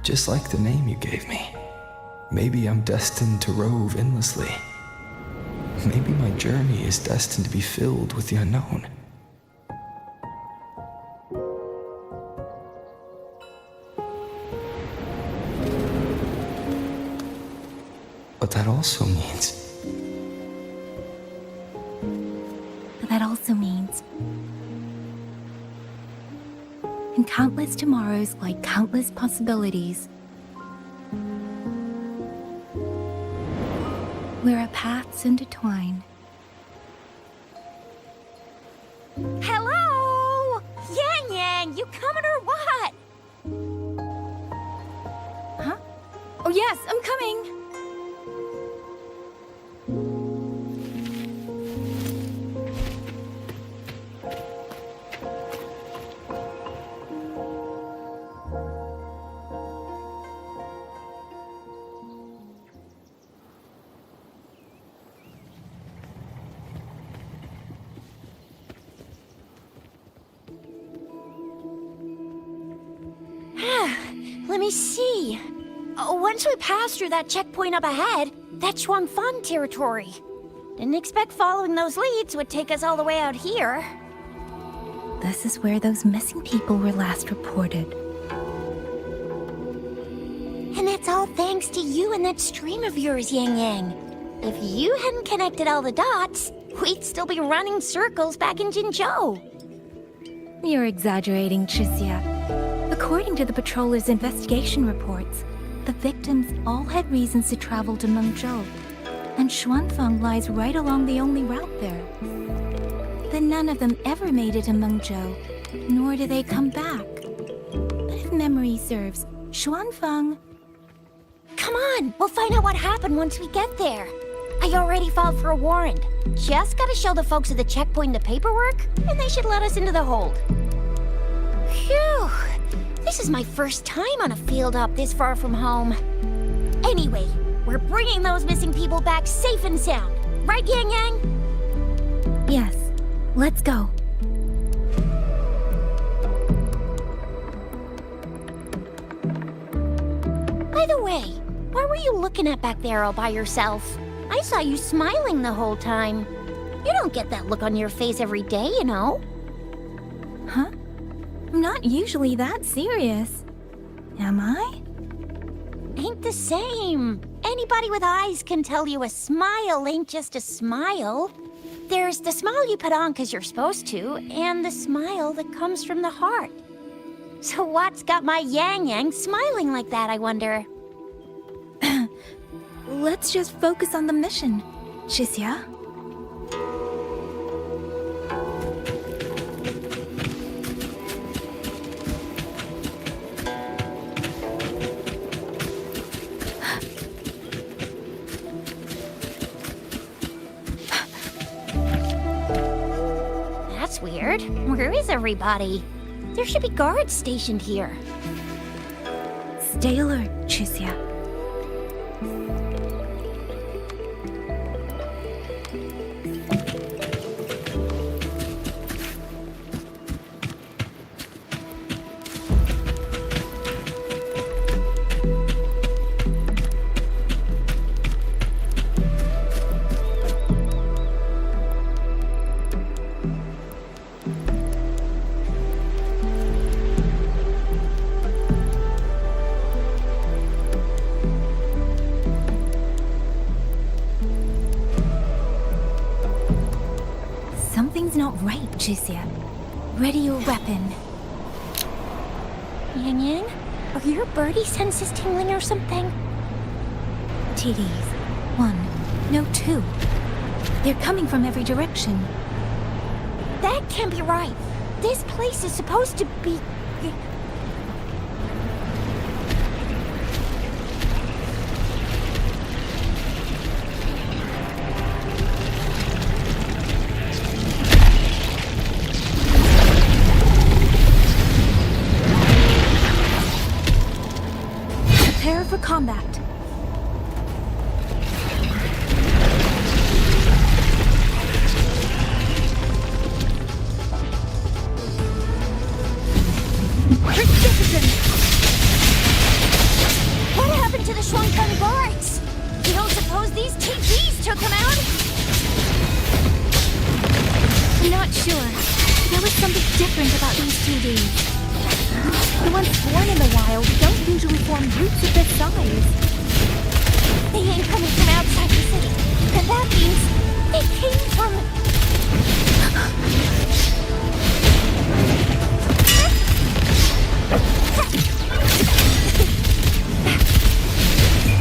Just like the name you gave me, maybe I'm destined to rove endlessly. Maybe my journey is destined to be filled with the unknown. But that also means... in countless tomorrows lie countless possibilities. Where our paths intertwine. Hello! Yang Yang, you coming or what? Huh? Oh yes, I'm coming! I see. Once we pass through that checkpoint up ahead, that's Xuanfang territory. Didn't expect following those leads would take us all the way out here. This is where those missing people were last reported. And that's all thanks to you and that stream of yours, Yang Yang. If you hadn't connected all the dots, we'd still be running circles back in Jinzhou. You're exaggerating, Tricia. According to the patroller's investigation reports, the victims all had reasons to travel to Mengzhou, and Xuanfang lies right along the only route there. Then none of them ever made it to Mengzhou, nor do they come back. But if memory serves, Xuanfang... Come on, we'll find out what happened once we get there. I already filed for a warrant. Just gotta show the folks at the checkpoint the paperwork, and they should let us into the hold. Phew! This is my first time on a field op this far from home. Anyway, we're bringing those missing people back safe and sound. Right, Yang Yang? Yes. Let's go. By the way, what were you looking at back there all by yourself? I saw you smiling the whole time. You don't get that look on your face every day, you know. Huh? I'm not usually that serious. Am I? Ain't the same. Anybody with eyes can tell you a smile ain't just a smile. There's the smile you put on because you're supposed to, and the smile that comes from the heart. So what's got my Yang Yang smiling like that, I wonder? Let's just focus on the mission, Tricia. That's weird. Where is everybody? There should be guards stationed here. Stay alert, Tricia. Something's not right, Tricia. Ready your weapon. Yang Yang, are your birdie senses tingling or something? TDs. 1. No, 2. They're coming from every direction. That can't be right. This place is supposed to be... Prepare for combat. What happened to the Xuanfang guards? You don't suppose these TVs took them out? I'm not sure. There was something different about these TDs. The ones born in the wild don't usually form groups of this size. They ain't coming from outside the city. And that means they came from...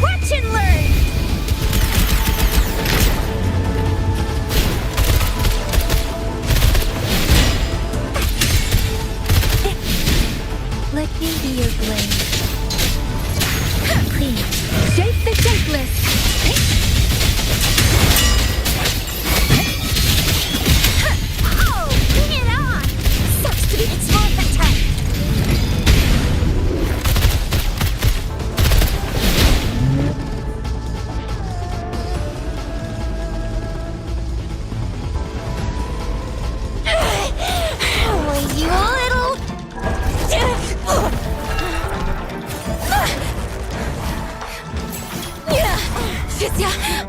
Watch and learn! Let me be your blade. Please, shape the shapeless!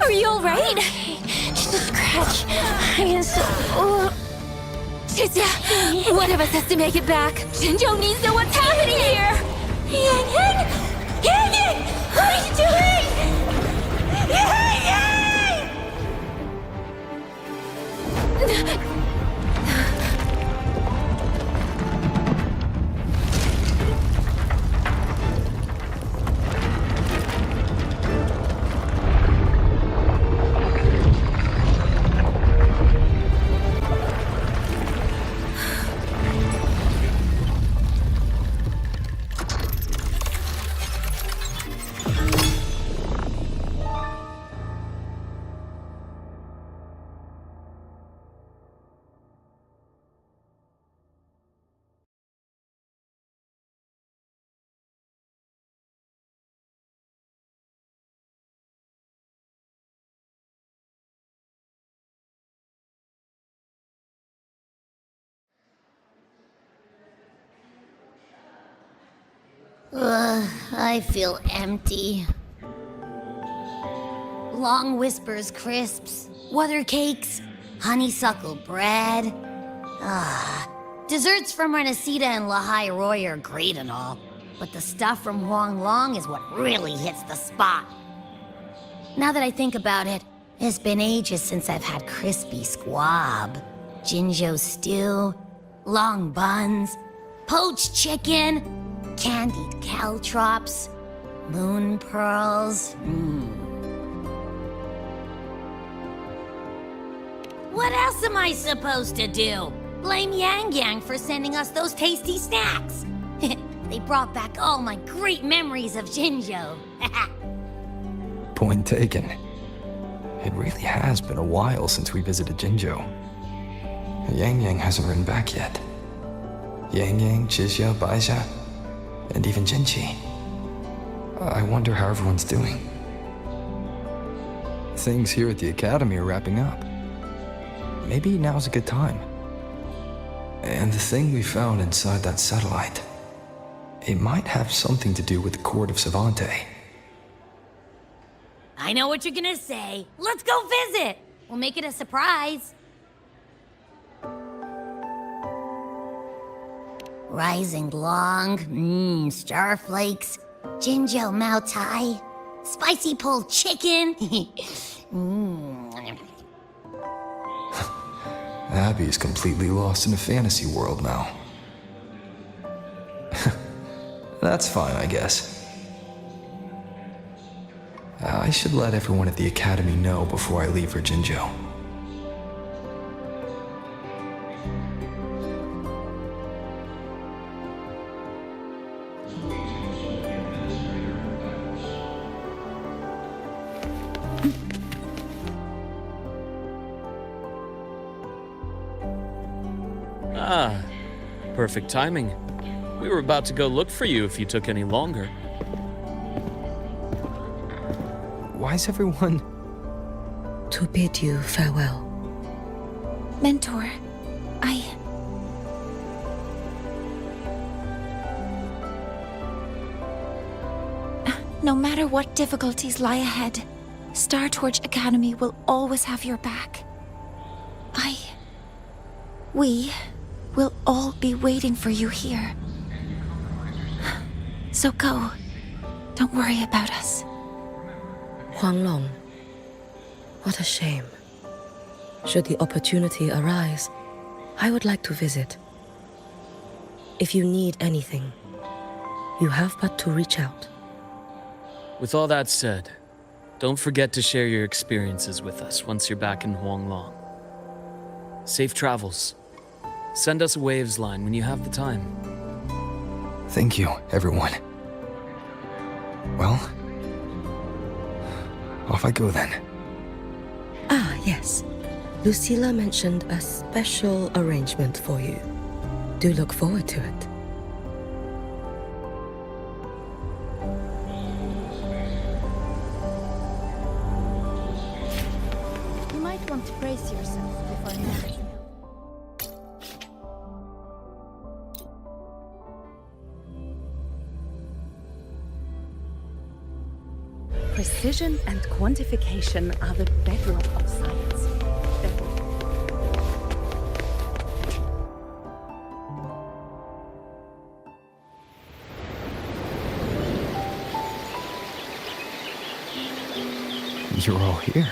Are you alright? Just a scratch. I am so... Chizia, one of us has to make it back. Jinjo needs to know what's happening here. Yang Yang! Yang Yang! What are you doing? Yang Yang! I feel empty. Long Whispers crisps, Wuthering cakes, honeysuckle bread. Desserts from Renacita and Lahai Roy are great and all, but the stuff from Huang Long is what really hits the spot. Now that I think about it, it's been ages since I've had crispy squab, Jinjo stew, long buns, poached chicken, candied caltrops, moon pearls. What else am I supposed to do? Blame Yang Yang for sending us those tasty snacks. They brought back all my great memories of Jinjo. Point taken. It really has been a while since we visited Jinjo. Yang Yang hasn't written back yet. Yang Yang, Chizia, Baixia, and even Jinchi. I wonder how everyone's doing. Things here at the Academy are wrapping up. Maybe now's a good time. And the thing we found inside that satellite, it might have something to do with the Court of Savante. I know what you're gonna say. Let's go visit! We'll make it a surprise. Rising Long, starflakes, Jinjo Mao Tai, spicy pulled chicken. Abby is completely lost in a fantasy world now. That's fine, I guess. I should let everyone at the Academy know before I leave for Jinjo. Perfect timing. We were about to go look for you if you took any longer. Why is everyone... To bid you farewell. Mentor, No matter what difficulties lie ahead, Star Torch Academy will always have your back. We will all be waiting for you here. So go. Don't worry about us. Huang Long, what a shame. Should the opportunity arise, I would like to visit. If you need anything, you have but to reach out. With all that said, don't forget to share your experiences with us once you're back in Huang Long. Safe travels. Send us a Waves line when you have the time. Thank you, everyone. Well, off I go then. Ah, yes. Lucilla mentioned a special arrangement for you. Do look forward to it. You might want to brace yourself before managing. precision and quantification are the bedrock of science. You're all here.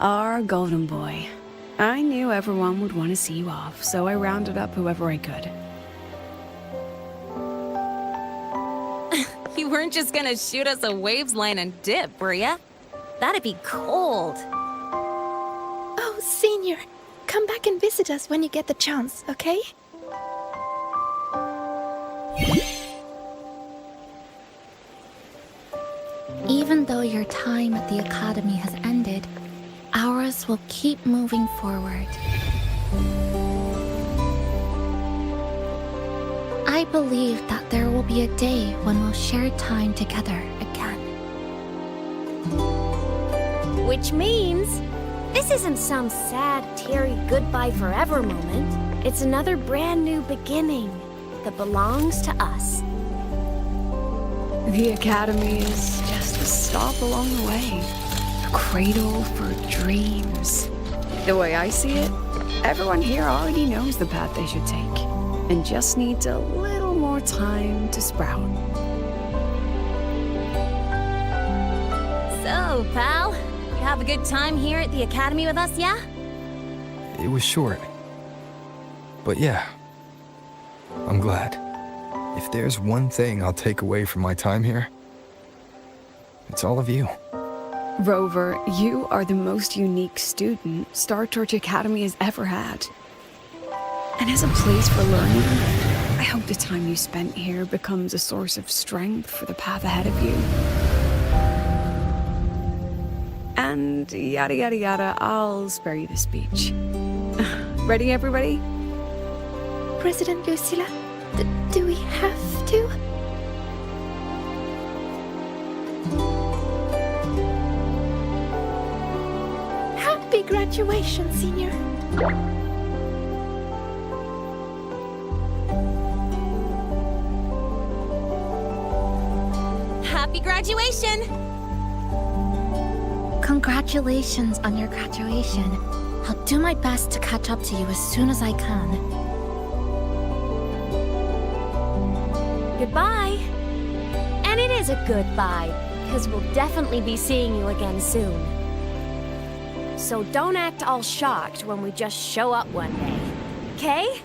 Our golden boy. I knew everyone would want to see you off, so I rounded up whoever I could. You weren't just gonna shoot us a waves line and dip, were ya? That'd be cold. Oh, Senior, come back and visit us when you get the chance, okay? Even though your time at the Academy has ended, ours will keep moving forward. I believe that there will be a day when we'll share time together again. Which means, this isn't some sad, teary goodbye forever moment. It's another brand new beginning that belongs to us. The Academy is just a stop along the way. A cradle for dreams. The way I see it, everyone here already knows the path they should take, and just needs a little more time to sprout. So, pal, you have a good time here at the Academy with us, yeah? It was short. But yeah, I'm glad. If there's one thing I'll take away from my time here, it's all of you. Rover, you are the most unique student Star Torch Academy has ever had. And as a place for learning, I hope the time you spent here becomes a source of strength for the path ahead of you. And yada yada yada, I'll spare you the speech. Ready, everybody? President Lucilla, do we have to? Happy graduation, Senior. Happy graduation! Congratulations on your graduation. I'll do my best to catch up to you as soon as I can. Goodbye. And it is a goodbye, because we'll definitely be seeing you again soon. So don't act all shocked when we just show up one day, okay?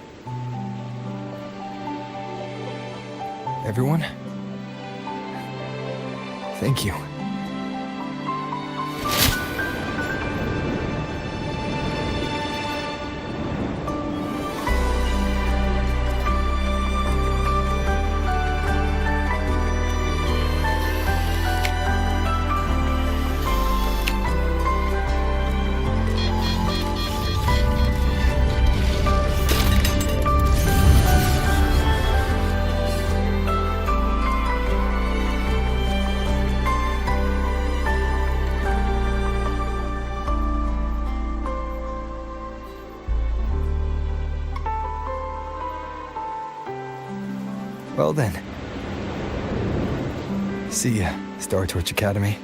Everyone, thank you. Well then. See ya, Star Torch Academy.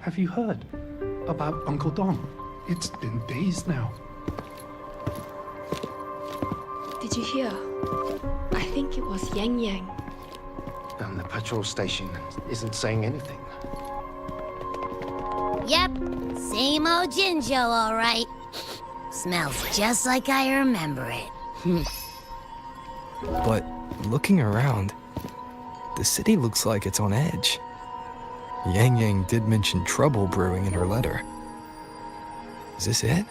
Have you heard about Uncle Dom? It's been days now. Did you hear? I think it was Yang Yang. And the patrol station isn't saying anything. Yep, same old Jinjo, all right. Smells just like I remember it. But looking around, the city looks like it's on edge. Yang Yang did mention trouble brewing in her letter. Is this it?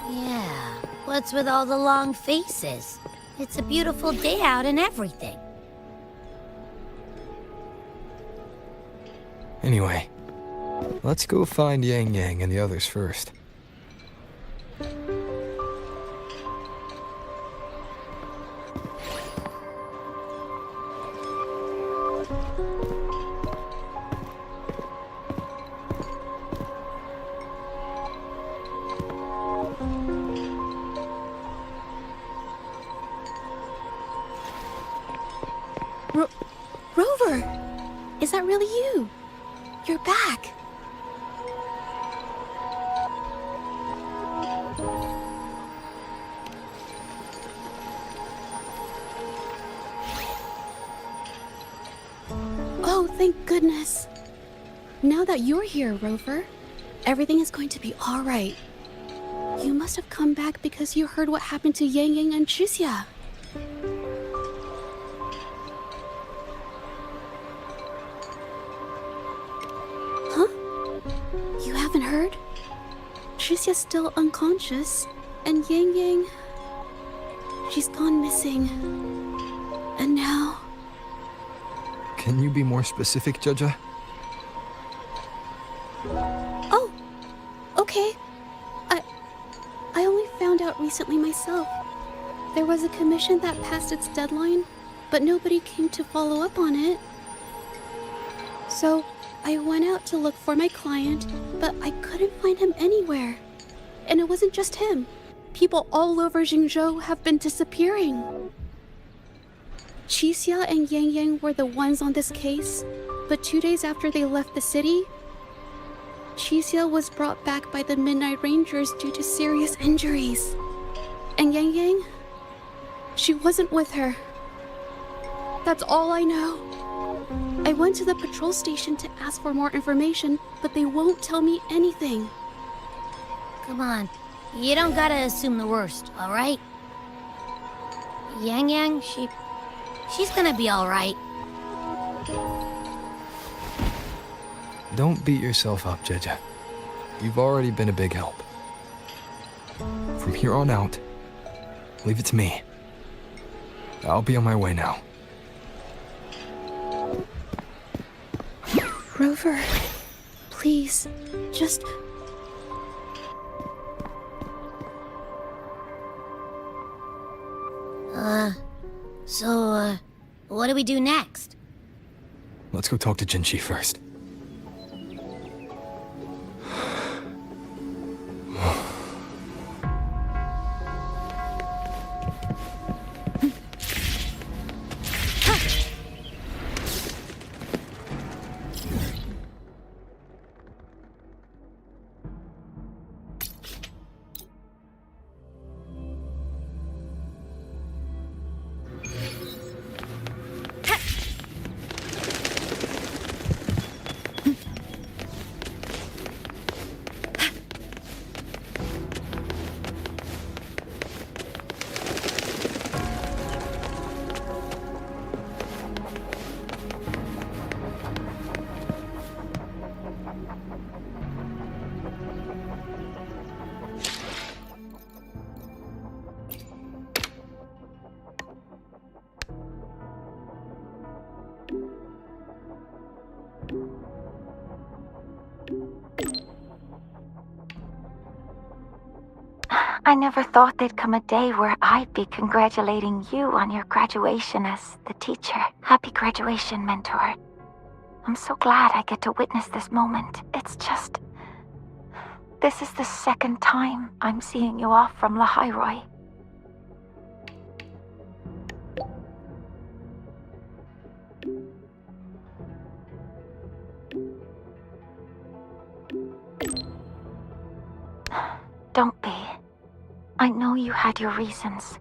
Yeah, what's with all the long faces? It's a beautiful day out and everything. Anyway, let's go find Yang Yang and the others first. Rover! Is that really you? You're back! Oh, thank goodness. Now that you're here, Rover, everything is going to be all right. You must have come back because you heard what happened to Yang Yang and Chixia. Huh? You haven't heard? Chixia's still unconscious, and Yang Yang... she's gone missing. And now... Can you be more specific, Jaja? Oh, okay. I only found out recently myself. There was a commission that passed its deadline, but nobody came to follow up on it. So, I went out to look for my client, but I couldn't find him anywhere. And it wasn't just him. People all over Jingzhou have been disappearing. Chixia and Yang Yang were the ones on this case, but 2 days after they left the city, Chixia was brought back by the Midnight Rangers due to serious injuries. And Yang Yang? She wasn't with her. That's all I know. I went to the patrol station to ask for more information, but they won't tell me anything. Come on, you don't gotta assume the worst, alright? Yang Yang, she's gonna be alright. Don't beat yourself up, Jaja. You've already been a big help. From here on out, leave it to me. I'll be on my way now. Rover, please, just... So, what do we do next? Let's go talk to Jinchi first. I never thought there'd come a day where I'd be congratulating you on your graduation as the teacher. Happy graduation, mentor. I'm so glad I get to witness this moment. It's just... this is the second time I'm seeing you off from Lahairoi. Don't be. I know you had your reasons,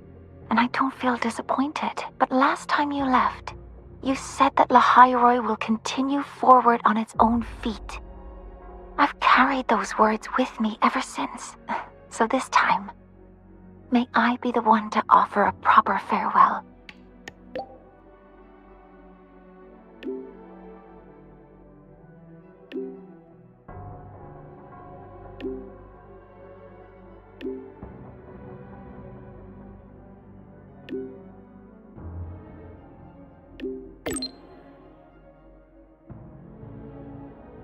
and I don't feel disappointed. But last time you left, you said that Lahairoi will continue forward on its own feet. I've carried those words with me ever since. So this time, may I be the one to offer a proper farewell.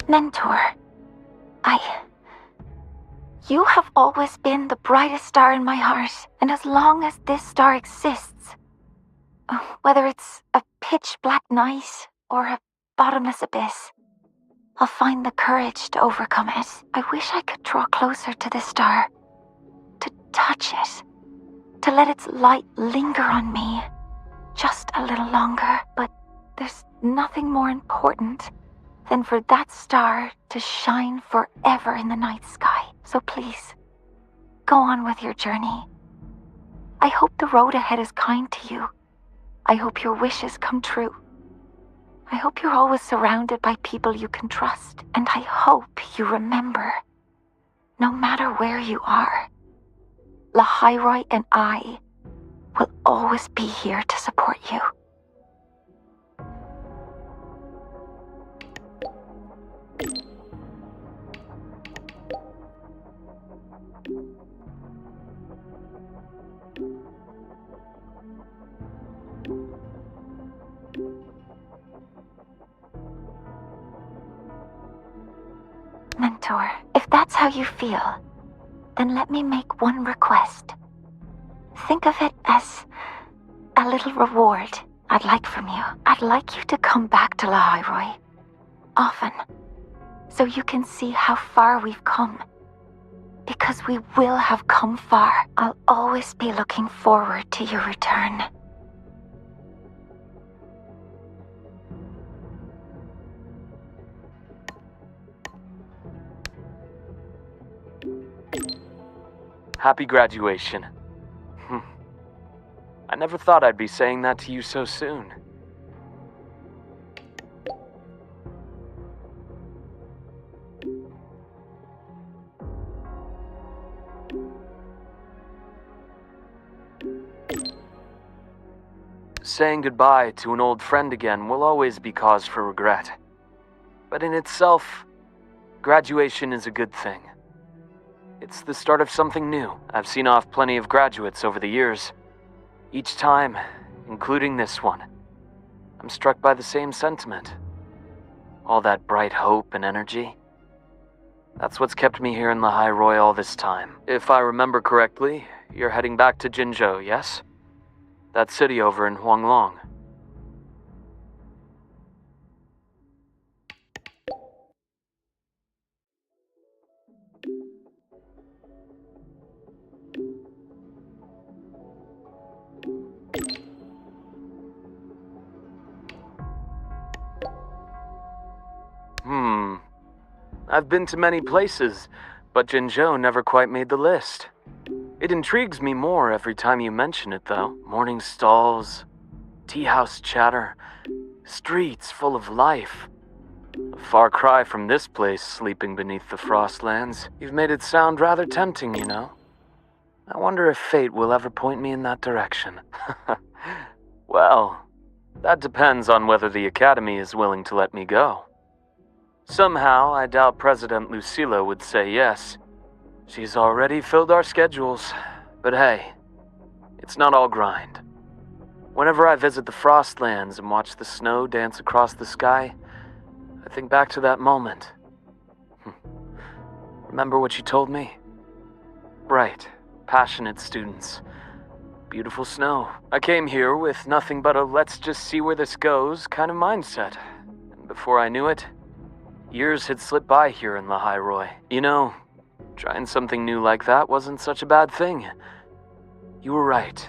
Mentor, You have always been the brightest star in my heart, and as long as this star exists, whether it's a pitch-black night or a bottomless abyss, I'll find the courage to overcome it. I wish I could draw closer to this star, to touch it, to let its light linger on me just a little longer, but there's nothing more important than for that star to shine forever in the night sky. So please, go on with your journey. I hope the road ahead is kind to you. I hope your wishes come true. I hope you're always surrounded by people you can trust. And I hope you remember, no matter where you are, Lahairoi and I will always be here to support you. Mentor, if that's how you feel, then let me make one request. Think of it as a little reward I'd like from you. I'd like you to come back to Lahairoi often, so you can see how far we've come. Because we will have come far. I'll always be looking forward to your return. Happy graduation. I never thought I'd be saying that to you so soon. Saying goodbye to an old friend again will always be cause for regret. But in itself, graduation is a good thing. It's the start of something new. I've seen off plenty of graduates over the years. Each time, including this one, I'm struck by the same sentiment. All that bright hope and energy. That's what's kept me here in Lahairoi all this time. If I remember correctly, you're heading back to Jinzhou, yes? That city over in Huanglong. I've been to many places, but Jinzhou never quite made the list. It intrigues me more every time you mention it, though. Morning stalls, tea house chatter, streets full of life. A far cry from this place sleeping beneath the frostlands. You've made it sound rather tempting, you know. I wonder if fate will ever point me in that direction. Well, that depends on whether the Academy is willing to let me go. Somehow, I doubt President Lucilla would say yes. She's already filled our schedules. But hey, it's not all grind. Whenever I visit the Frostlands and watch the snow dance across the sky, I think back to that moment. Remember what you told me? Bright, passionate students. Beautiful snow. I came here with nothing but a let's just see where this goes kind of mindset. And before I knew it, years had slipped by here in Lahairoi. You know, trying something new like that wasn't such a bad thing. You were right.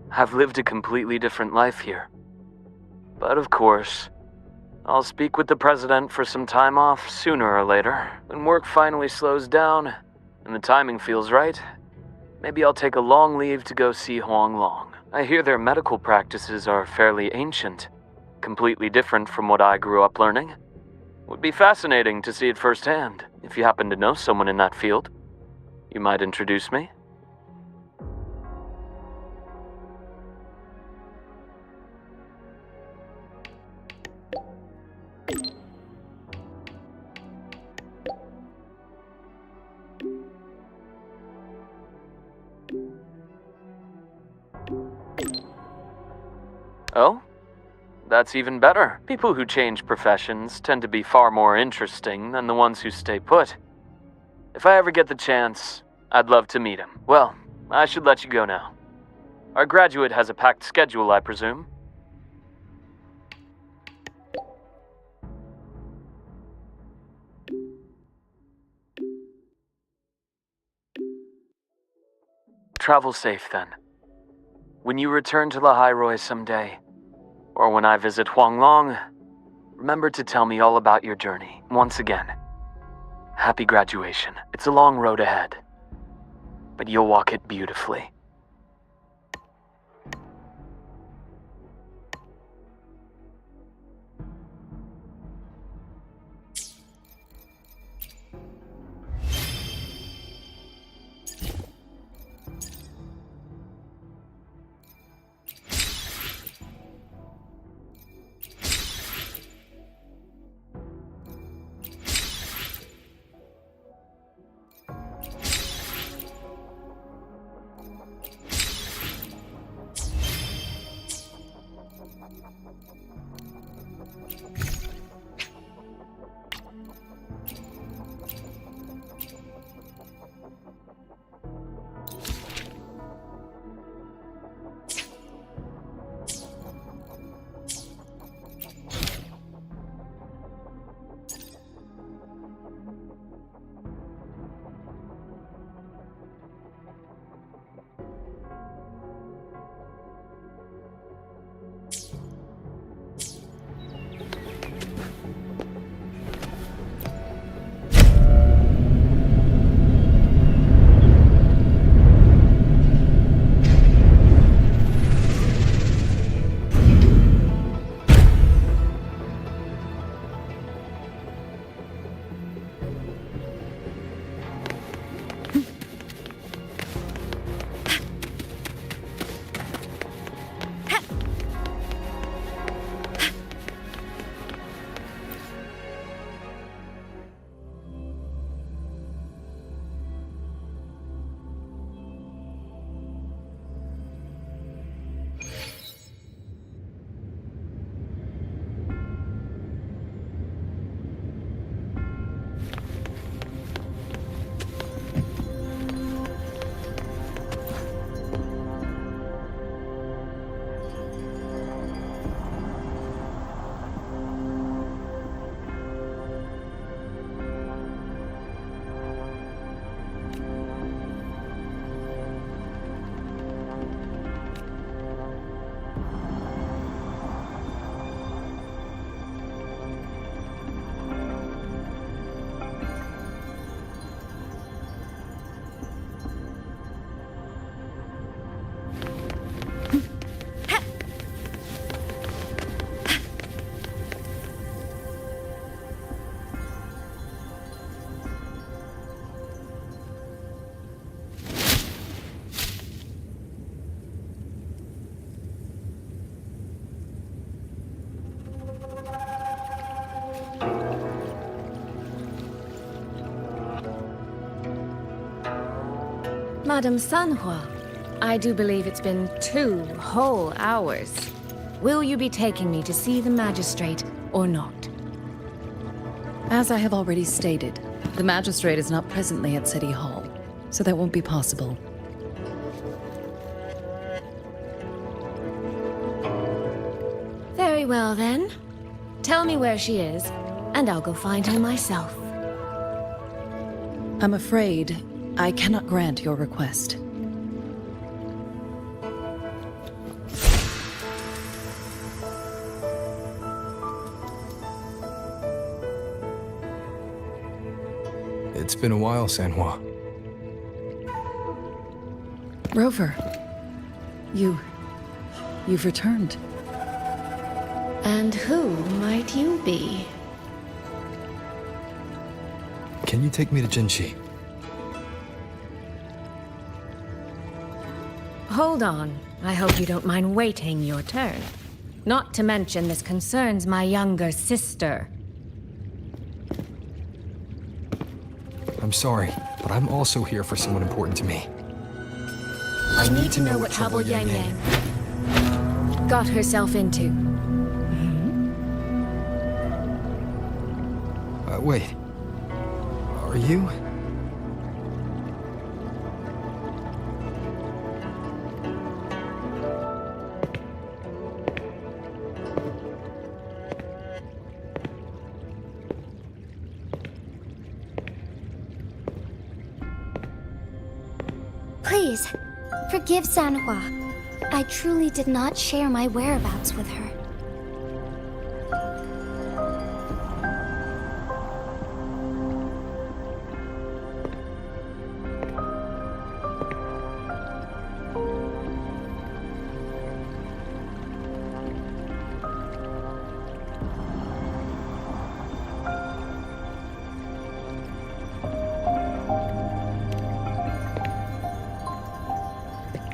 I've lived a completely different life here. But of course, I'll speak with the president for some time off sooner or later. When work finally slows down and the timing feels right, maybe I'll take a long leave to go see Huanglong. I hear their medical practices are fairly ancient, completely different from what I grew up learning. Would be fascinating to see it firsthand. If you happen to know someone in that field, you might introduce me. That's even better. People who change professions tend to be far more interesting than the ones who stay put. If I ever get the chance, I'd love to meet him. Well, I should let you go now. Our graduate has a packed schedule, I presume. Travel safe, then. When you return to the High Roy someday, or when I visit Huanglong, remember to tell me all about your journey. Once again, happy graduation. It's a long road ahead, but you'll walk it beautifully. Madame Sanhua, I do believe it's been 2 whole hours. Will you be taking me to see the magistrate or not? As I have already stated, the magistrate is not presently at City Hall, so that won't be possible. Very well then. Tell me where she is, and I'll go find her myself. I'm afraid I cannot grant your request. It's been a while, Sanhua. Rover, you've returned. And who might you be? Can you take me to Jinshi? Hold on. I hope you don't mind waiting your turn. Not to mention this concerns my younger sister. I'm sorry, but I'm also here for someone important to me. I need to know what trouble Yang Yang got herself into. Wait. Are you? Please, forgive Sanhua. I truly did not share my whereabouts with her.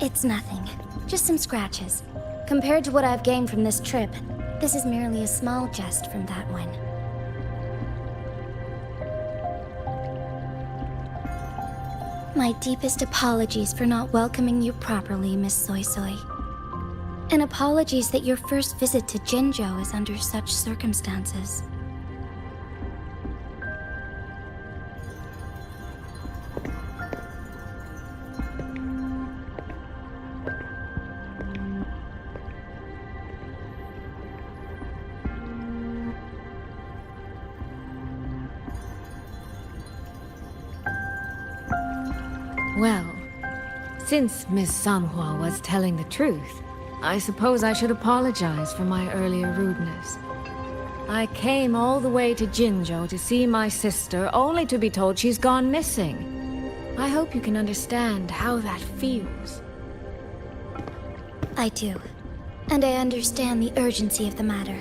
It's nothing. Just some scratches. Compared to what I've gained from this trip, this is merely a small jest from that one. My deepest apologies for not welcoming you properly, Miss Soy Soy. And apologies that your first visit to Jinzhou is under such circumstances. Well, since Miss Sanhua was telling the truth, I suppose I should apologize for my earlier rudeness. I came all the way to Jinzhou to see my sister, only to be told she's gone missing. I hope you can understand how that feels. I do. And I understand the urgency of the matter.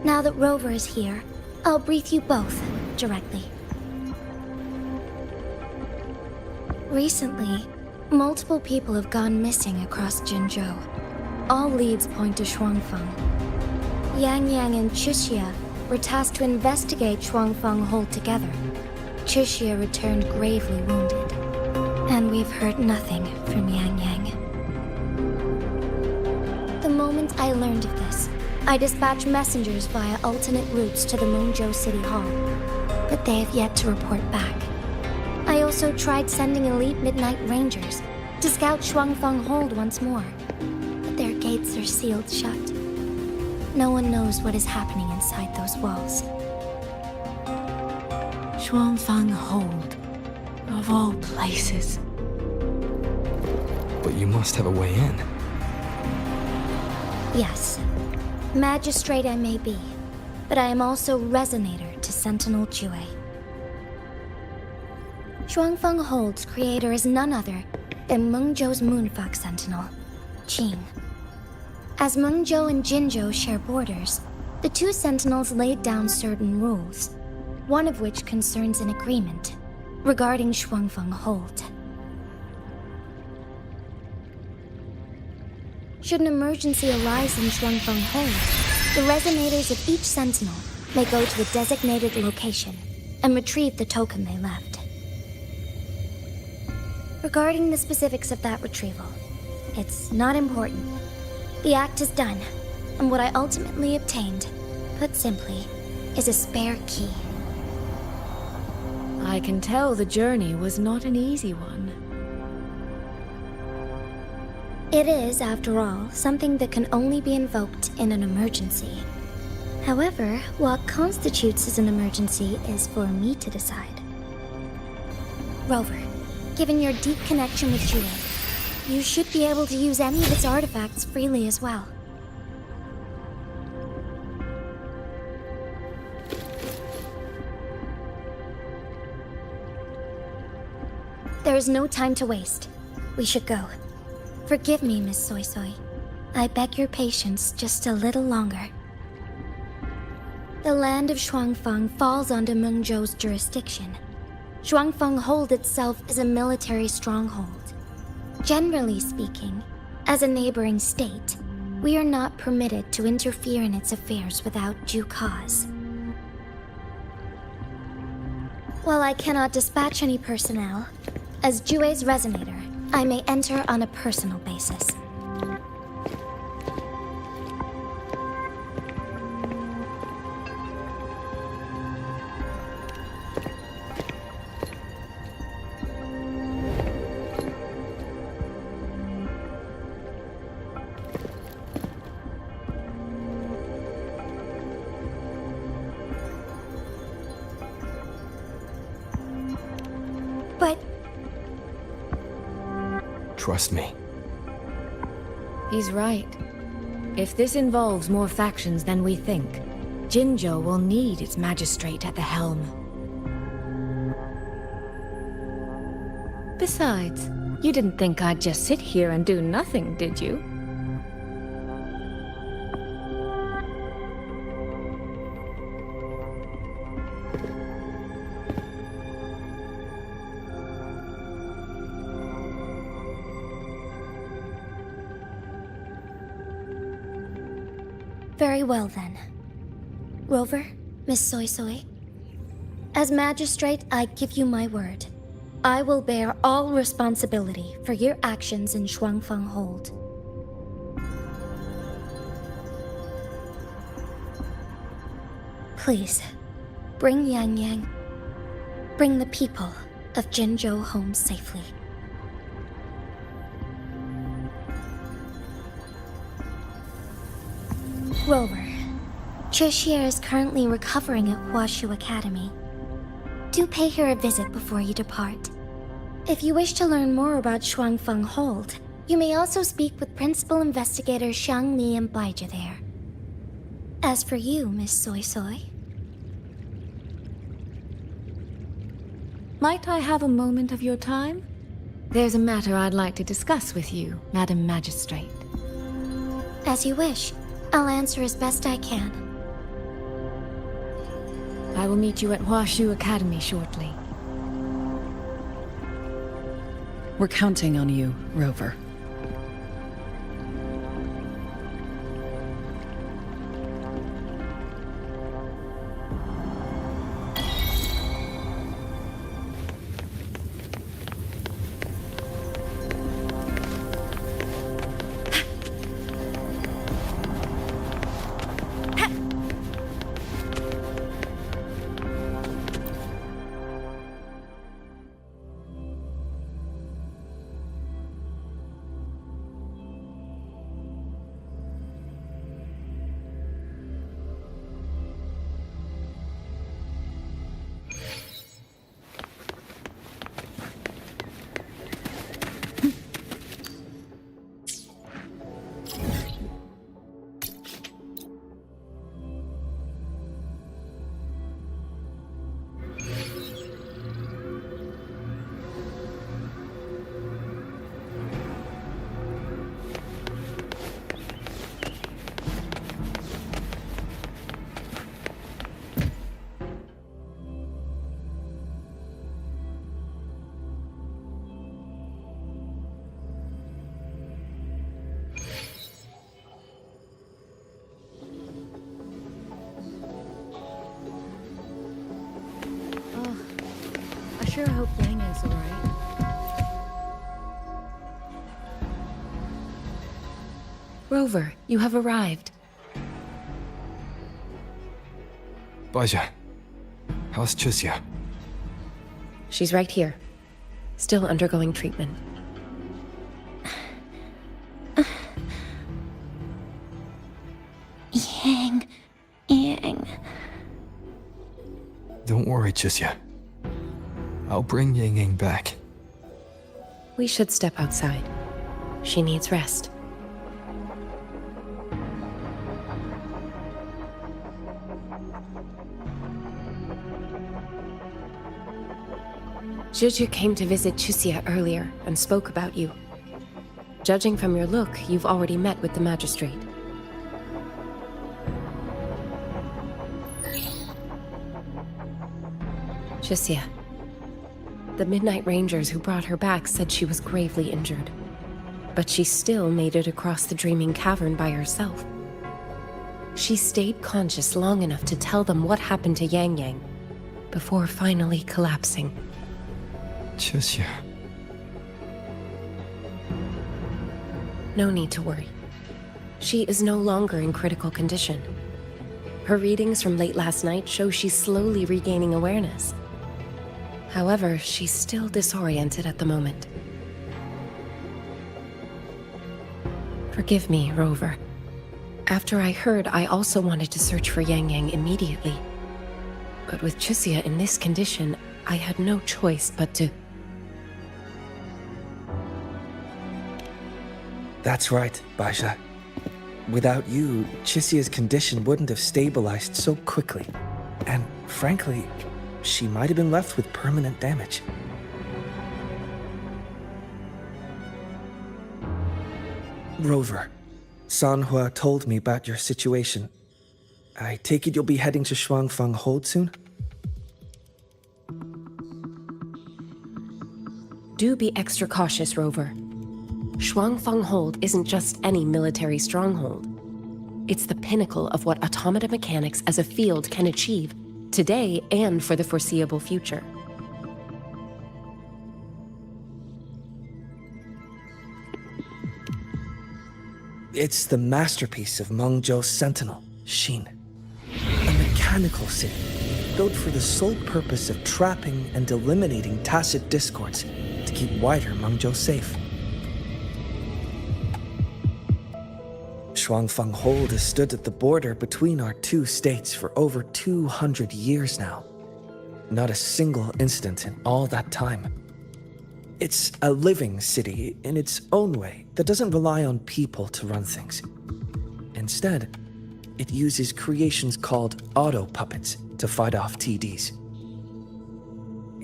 Now that Rover is here, I'll brief you both directly. Recently, multiple people have gone missing across Jinzhou. All leads point to Shuangfeng. Yang Yang and Chixia were tasked to investigate Shuangfeng Hold together. Chixia returned gravely wounded, and we've heard nothing from Yang Yang. The moment I learned of this, I dispatched messengers via alternate routes to the Mengzhou City Hall, but they have yet to report back. I also tried sending elite Midnight Rangers to scout Shuangfeng Hold once more, but their gates are sealed shut. No one knows what is happening inside those walls. Shuangfeng Hold, of all places. But you must have a way in. Yes. Magistrate I may be, but I am also Resonator to Sentinel Jue. Shuangfeng Hold's creator is none other than Mengzhou's Moonfox Sentinel, Qing. As Mengzhou and Jinzhou share borders, the two Sentinels laid down certain rules, one of which concerns an agreement regarding Shuangfeng Hold. Should an emergency arise in Shuangfeng Hold, the Resonators of each Sentinel may go to a designated location and retrieve the token they left. Regarding the specifics of that retrieval, it's not important. The act is done, and what I ultimately obtained, put simply, is a spare key. I can tell the journey was not an easy one. It is, after all, something that can only be invoked in an emergency. However, what constitutes as an emergency is for me to decide. Rover, given your deep connection with Jue, you should be able to use any of its artifacts freely as well. There is no time to waste. We should go. Forgive me, Miss Soy Soy. I beg your patience just a little longer. The land of Shuangfeng falls under Mengzhou's jurisdiction. Shuangfeng Hold itself is a military stronghold. Generally speaking, as a neighboring state, we are not permitted to interfere in its affairs without due cause. While I cannot dispatch any personnel, as Jue's Resonator, I may enter on a personal basis. trust me. He's right. If this involves more factions than we think, Jinzhou will need its magistrate at the helm. Besides, you didn't think I'd just sit here and do nothing, did you? Very well then. Rover, Miss Soy Soy. As magistrate, I give you my word. I will bear all responsibility for your actions in Shuangfang Hold. Please, bring Yang Yang. Bring the people of Jinzhou home safely. Rover, Trishia is currently recovering at Huashu Academy. Do pay her a visit before you depart. If you wish to learn more about Shuangfang Hold, you may also speak with Principal Investigator Xiang Li and Baija there. As for you, Miss Soy Soy... Might I have a moment of your time? There's a matter I'd like to discuss with you, Madam Magistrate. As you wish. I'll answer as best I can. I will meet you at Huashu Academy shortly. We're counting on you, Rover. I sure hope Yang is alright. Rover, you have arrived. Baija, how's Chixia? She's right here. Still undergoing treatment. Yang. Don't worry, Chixia. I'll bring Yang Yang back. We should step outside. She needs rest. Juju came to visit Chixia earlier and spoke about you. Judging from your look, you've already met with the magistrate. Chixia. The Midnight Rangers who brought her back said she was gravely injured. But she still made it across the Dreaming Cavern by herself. She stayed conscious long enough to tell them what happened to Yang Yang, before finally collapsing. Chixia. No need to worry. She is no longer in critical condition. Her readings from late last night show she's slowly regaining awareness. However, she's still disoriented at the moment. Forgive me, Rover. After I heard, I also wanted to search for Yang Yang immediately. But with Chixia in this condition, I had no choice but to... That's right, Baisha. Without you, Chisia's condition wouldn't have stabilized so quickly. And frankly, she might have been left with permanent damage. Rover, Sanhua told me about your situation. I take it you'll be heading to Shuangfang Hold soon? Do be extra cautious, Rover. Shuangfang Hold isn't just any military stronghold. It's the pinnacle of what automata mechanics as a field can achieve, today and for the foreseeable future. It's the masterpiece of Mengzhou's sentinel, Xin. A mechanical city, built for the sole purpose of trapping and eliminating tacit discords to keep wider Mengzhou safe. Shuangfang Hold has stood at the border between our two states for over 200 years now. Not a single incident in all that time. It's a living city in its own way that doesn't rely on people to run things. Instead, it uses creations called auto-puppets to fight off TDs.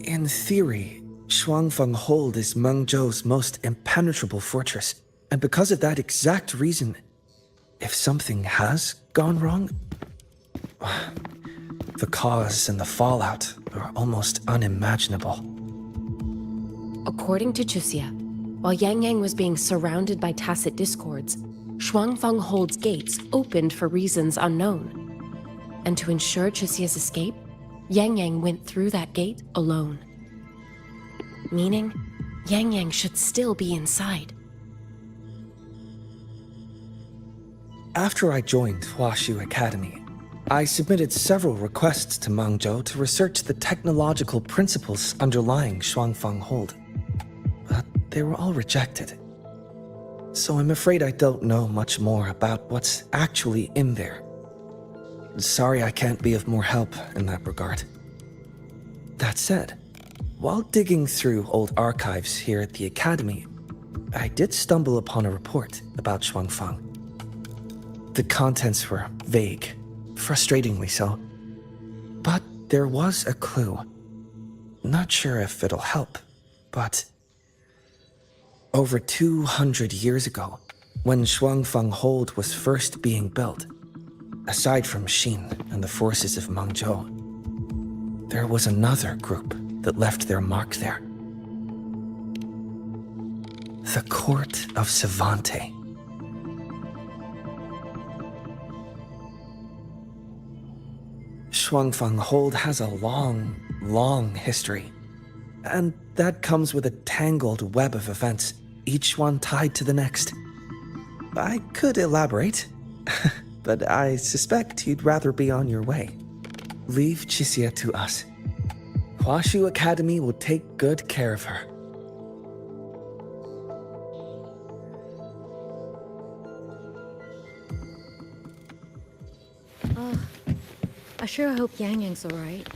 In theory, Shuangfang Hold is Mengzhou's most impenetrable fortress, and because of that exact reason, if something has gone wrong, the cause and the fallout are almost unimaginable. According to Chisia, while Yang Yang was being surrounded by tacit discords, Shuangfang Hold's gates opened for reasons unknown. And to ensure Chisia's escape, Yang Yang went through that gate alone. Meaning, Yang Yang should still be inside. After I joined Huaxu Academy, I submitted several requests to Mengzhou to research the technological principles underlying Shuangfang Hold. But they were all rejected. So I'm afraid I don't know much more about what's actually in there. Sorry I can't be of more help in that regard. That said, while digging through old archives here at the Academy, I did stumble upon a report about Shuangfang. The contents were vague, frustratingly so. But there was a clue. Not sure if it'll help, but over 200 years ago, when Shuangfang Hold was first being built, aside from Xin and the forces of Mengzhou, there was another group that left their mark there. The Court of Savante. Shuangfang Hold has a long, long history. And that comes with a tangled web of events, each one tied to the next. I could elaborate, but I suspect you'd rather be on your way. Leave Chisia to us. Huaxu Academy will take good care of her. I sure hope Yang Yang's alright.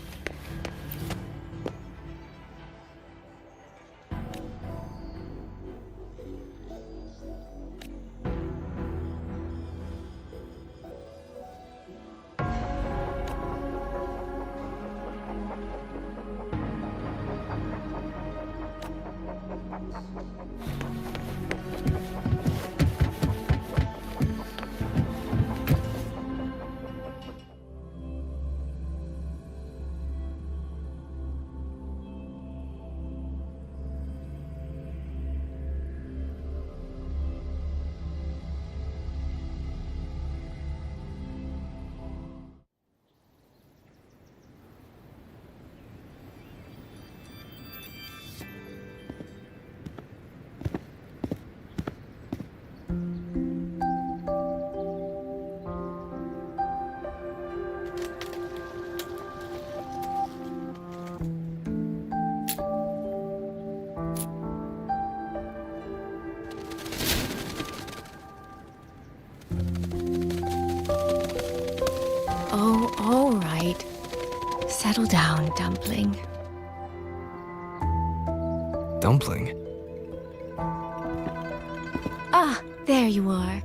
Oh, all right. Settle down, Dumpling. Dumpling? Ah, There you are.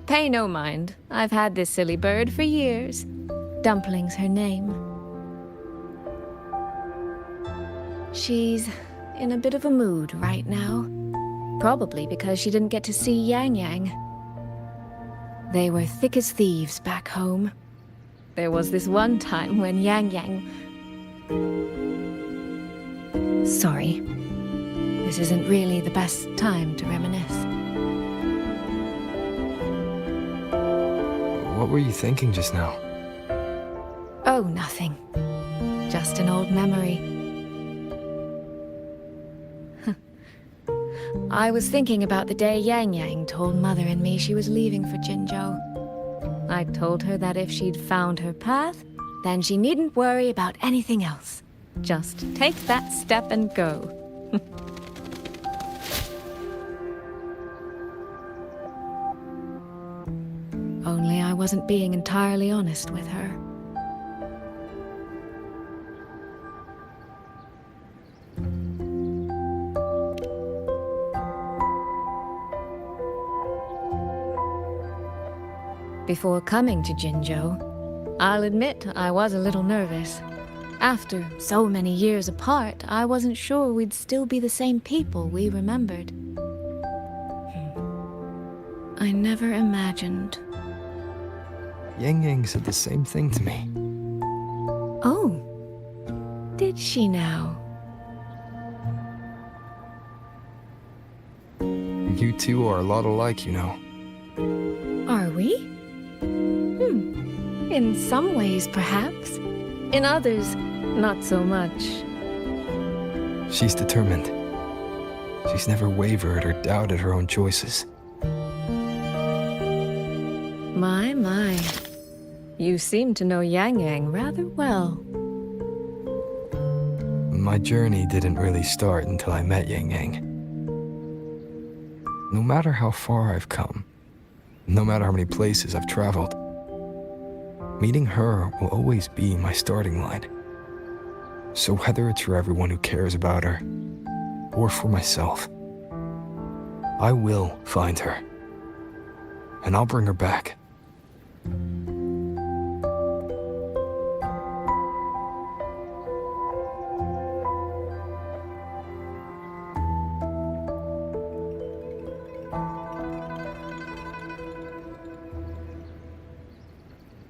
Pay no mind. I've had this silly bird for years. Dumpling's her name. She's in a bit of a mood right now. Probably because she didn't get to see Yang Yang. They were thick as thieves back home. There was this one time when Yang Yang... Sorry. This isn't really the best time to reminisce. What were you thinking just now? Oh, nothing. Just an old memory. I was thinking about the day Yang Yang told Mother and me she was leaving for Jinzhou. I told her that if she'd found her path, then she needn't worry about anything else. Just take that step and go. Only I wasn't being entirely honest with her. Before coming to Jinzhou, I'll admit I was a little nervous. After so many years apart, I wasn't sure we'd still be the same people we remembered. I never imagined. Yang Yang said the same thing to me. Oh, did she now? You two are a lot alike, you know. Are we? In some ways, perhaps. In others, not so much. She's determined. She's never wavered or doubted her own choices. My. You seem to know Yang Yang rather well. My journey didn't really start until I met Yang Yang. No matter how far I've come, no matter how many places I've traveled, meeting her will always be my starting line. So whether it's for everyone who cares about her, or for myself, I will find her. And I'll bring her back.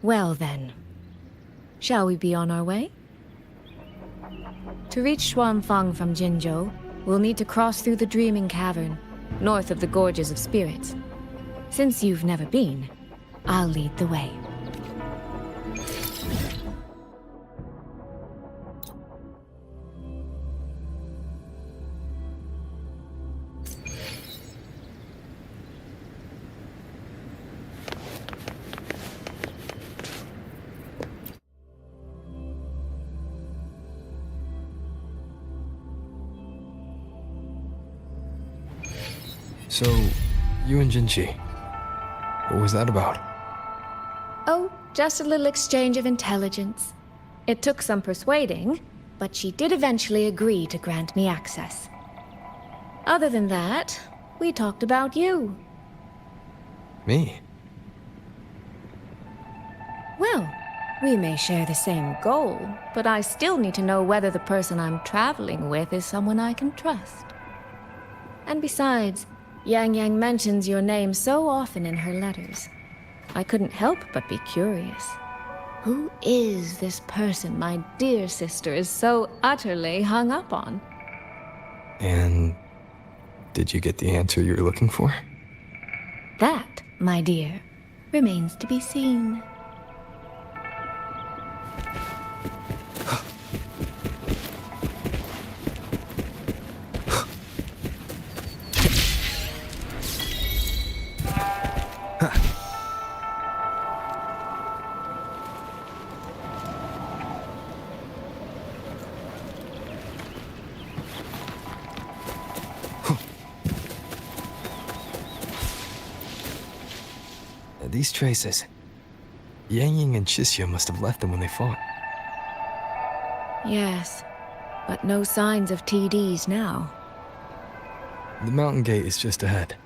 Well then, shall we be on our way? To reach Xuanfang from Jinzhou, we'll need to cross through the Dreaming Cavern, north of the Gorges of Spirits. Since you've never been, I'll lead the way. So, you and Jinchi, what was that about? Oh, just a little exchange of intelligence. It took some persuading, but she did eventually agree to grant me access. Other than that, we talked about you. Me? Well, we may share the same goal, but I still need to know whether the person I'm traveling with is someone I can trust. And besides, Yang Yang mentions your name so often in her letters. I couldn't help but be curious. Who is this person my dear sister is so utterly hung up on? And did you get the answer you were looking for? That, my dear, remains to be seen. These traces. Yang Yang and Chisya must have left them when they fought. Yes, but no signs of TDs now. The mountain gate is just ahead.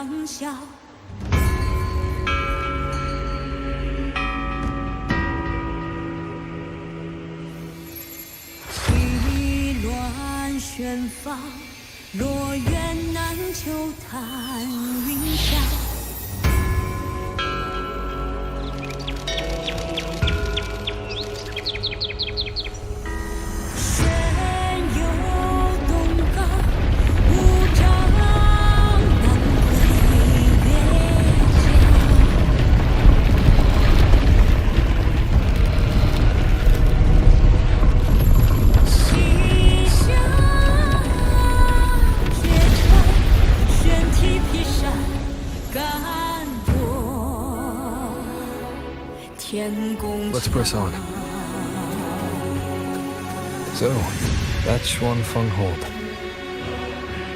长啸。气乱旋放，落雁南秋叹云霄。玄游东瀛，无障南归月下。西下绝川，玄梯劈山，干夺天宫。 Let's press on. So, that's Xuanfeng Hold.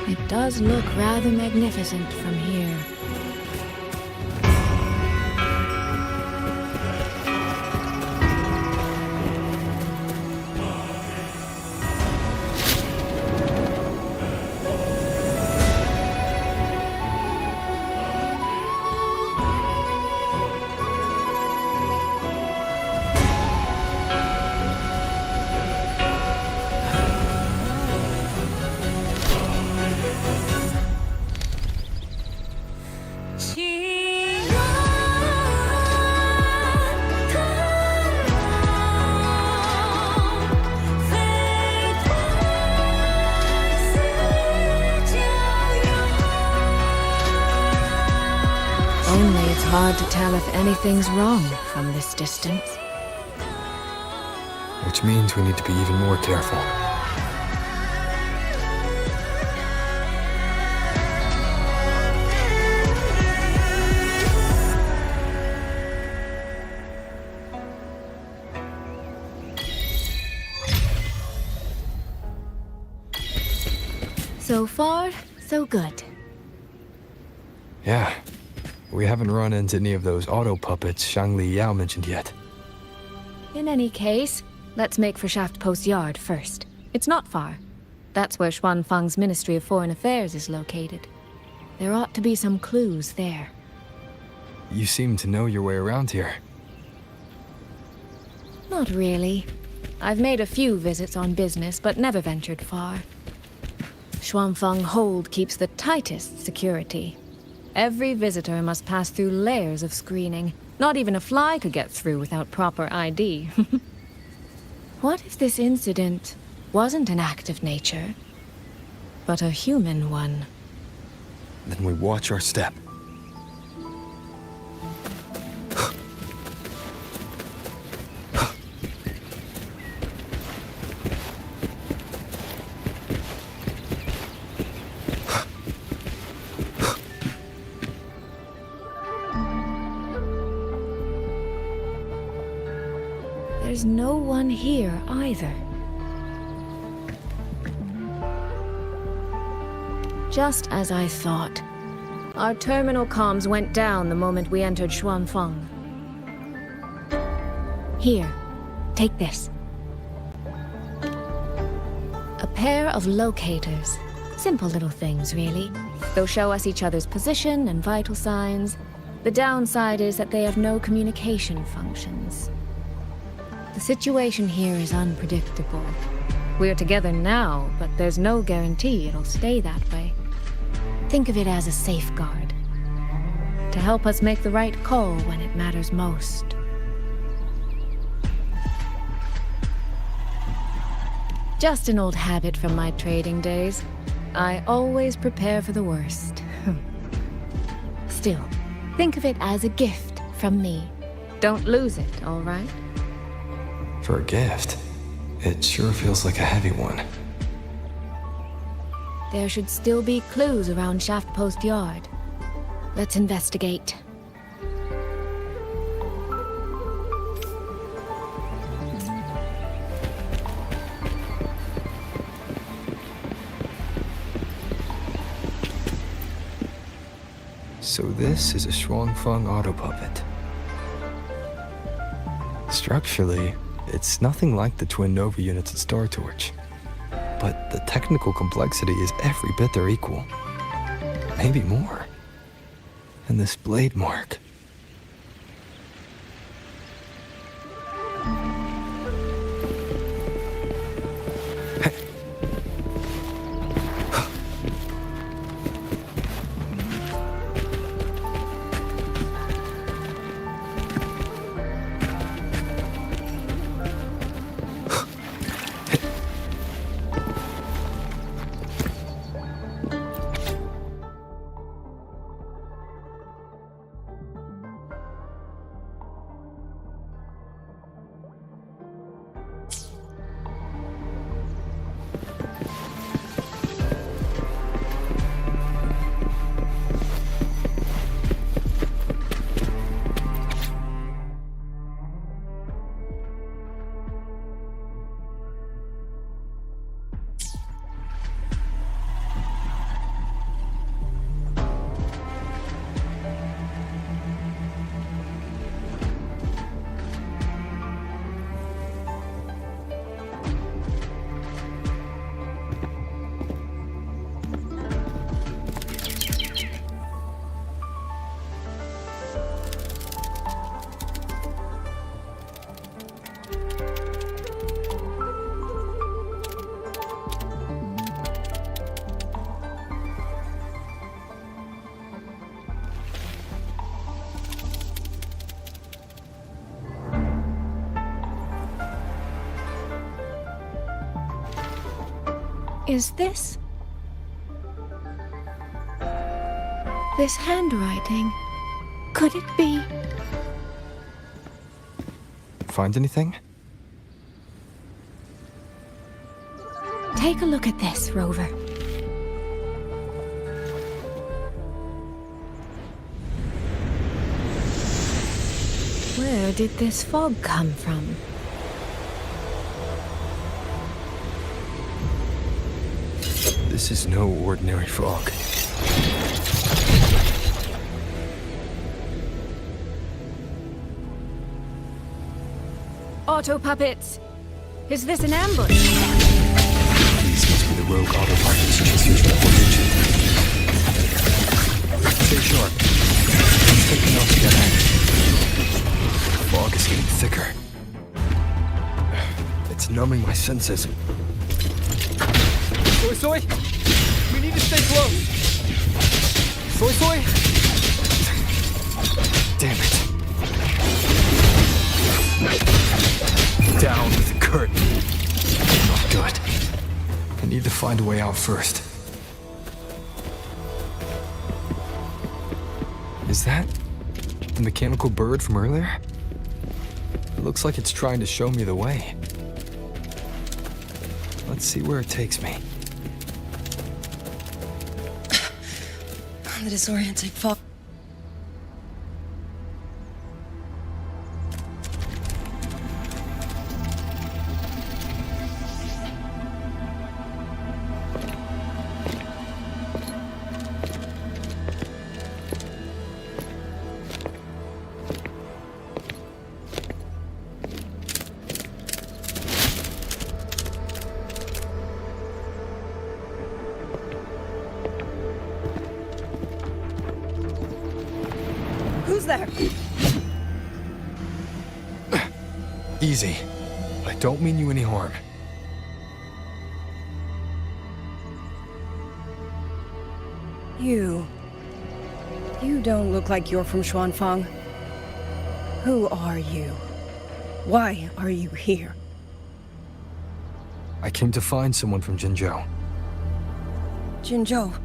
It does look rather magnificent from here. Only it's hard to tell if anything's wrong from this distance. Which means we need to be even more careful. So far, so good. Yeah. We haven't run into any of those auto puppets Shangli Yao mentioned yet. In any case, let's make for Shaft Post Yard first. It's not far. That's where Xuanfeng's Ministry of Foreign Affairs is located. There ought to be some clues there. You seem to know your way around here. Not really. I've made a few visits on business, but never ventured far. Xuanfeng Hold keeps the tightest security. Every visitor must pass through layers of screening. Not even a fly could get through without proper ID. What if this incident wasn't an act of nature, but a human one? Then we watch our step. There's no one here either. Just as I thought. Our terminal comms went down the moment we entered Xuanfeng. Here, take this. A pair of locators. Simple little things, really. They'll show us each other's position and vital signs. The downside is that they have no communication functions. The situation here is unpredictable. We're together now, but there's no guarantee it'll stay that way. Think of it as a safeguard, to help us make the right call when it matters most. Just an old habit from my trading days. I always prepare for the worst. Still, think of it as a gift from me. Don't lose it, all right? For a gift, it sure feels like a heavy one. There should still be clues around Shaft Post Yard. Let's investigate. So this is a Xuanfeng auto puppet. Structurally, it's nothing like the twin Nova units at Star Torch. But the technical complexity is every bit their equal. Maybe more. And this blade mark. Is this handwriting? Could it be? Find anything? Take a look at this, Rover. Where did this fog come from? This is no ordinary fog. Auto puppets! Is this an ambush? These must be the rogue autopilots just used the port engine. Stay sharp. It's taking off again. The fog is getting thicker. It's numbing my senses. Soy Soy! We need to stay close! Soy Soy! Damn it. Down with the curtain. Not good. I need to find a way out first. Is that the mechanical bird from earlier? It looks like it's trying to show me the way. Let's see where it takes me. The disorienting fog. Who's there? Easy. I don't mean you any harm. You don't look like you're from Xuanfang. Who are you? Why are you here? I came to find someone from Jinzhou. Jinzhou.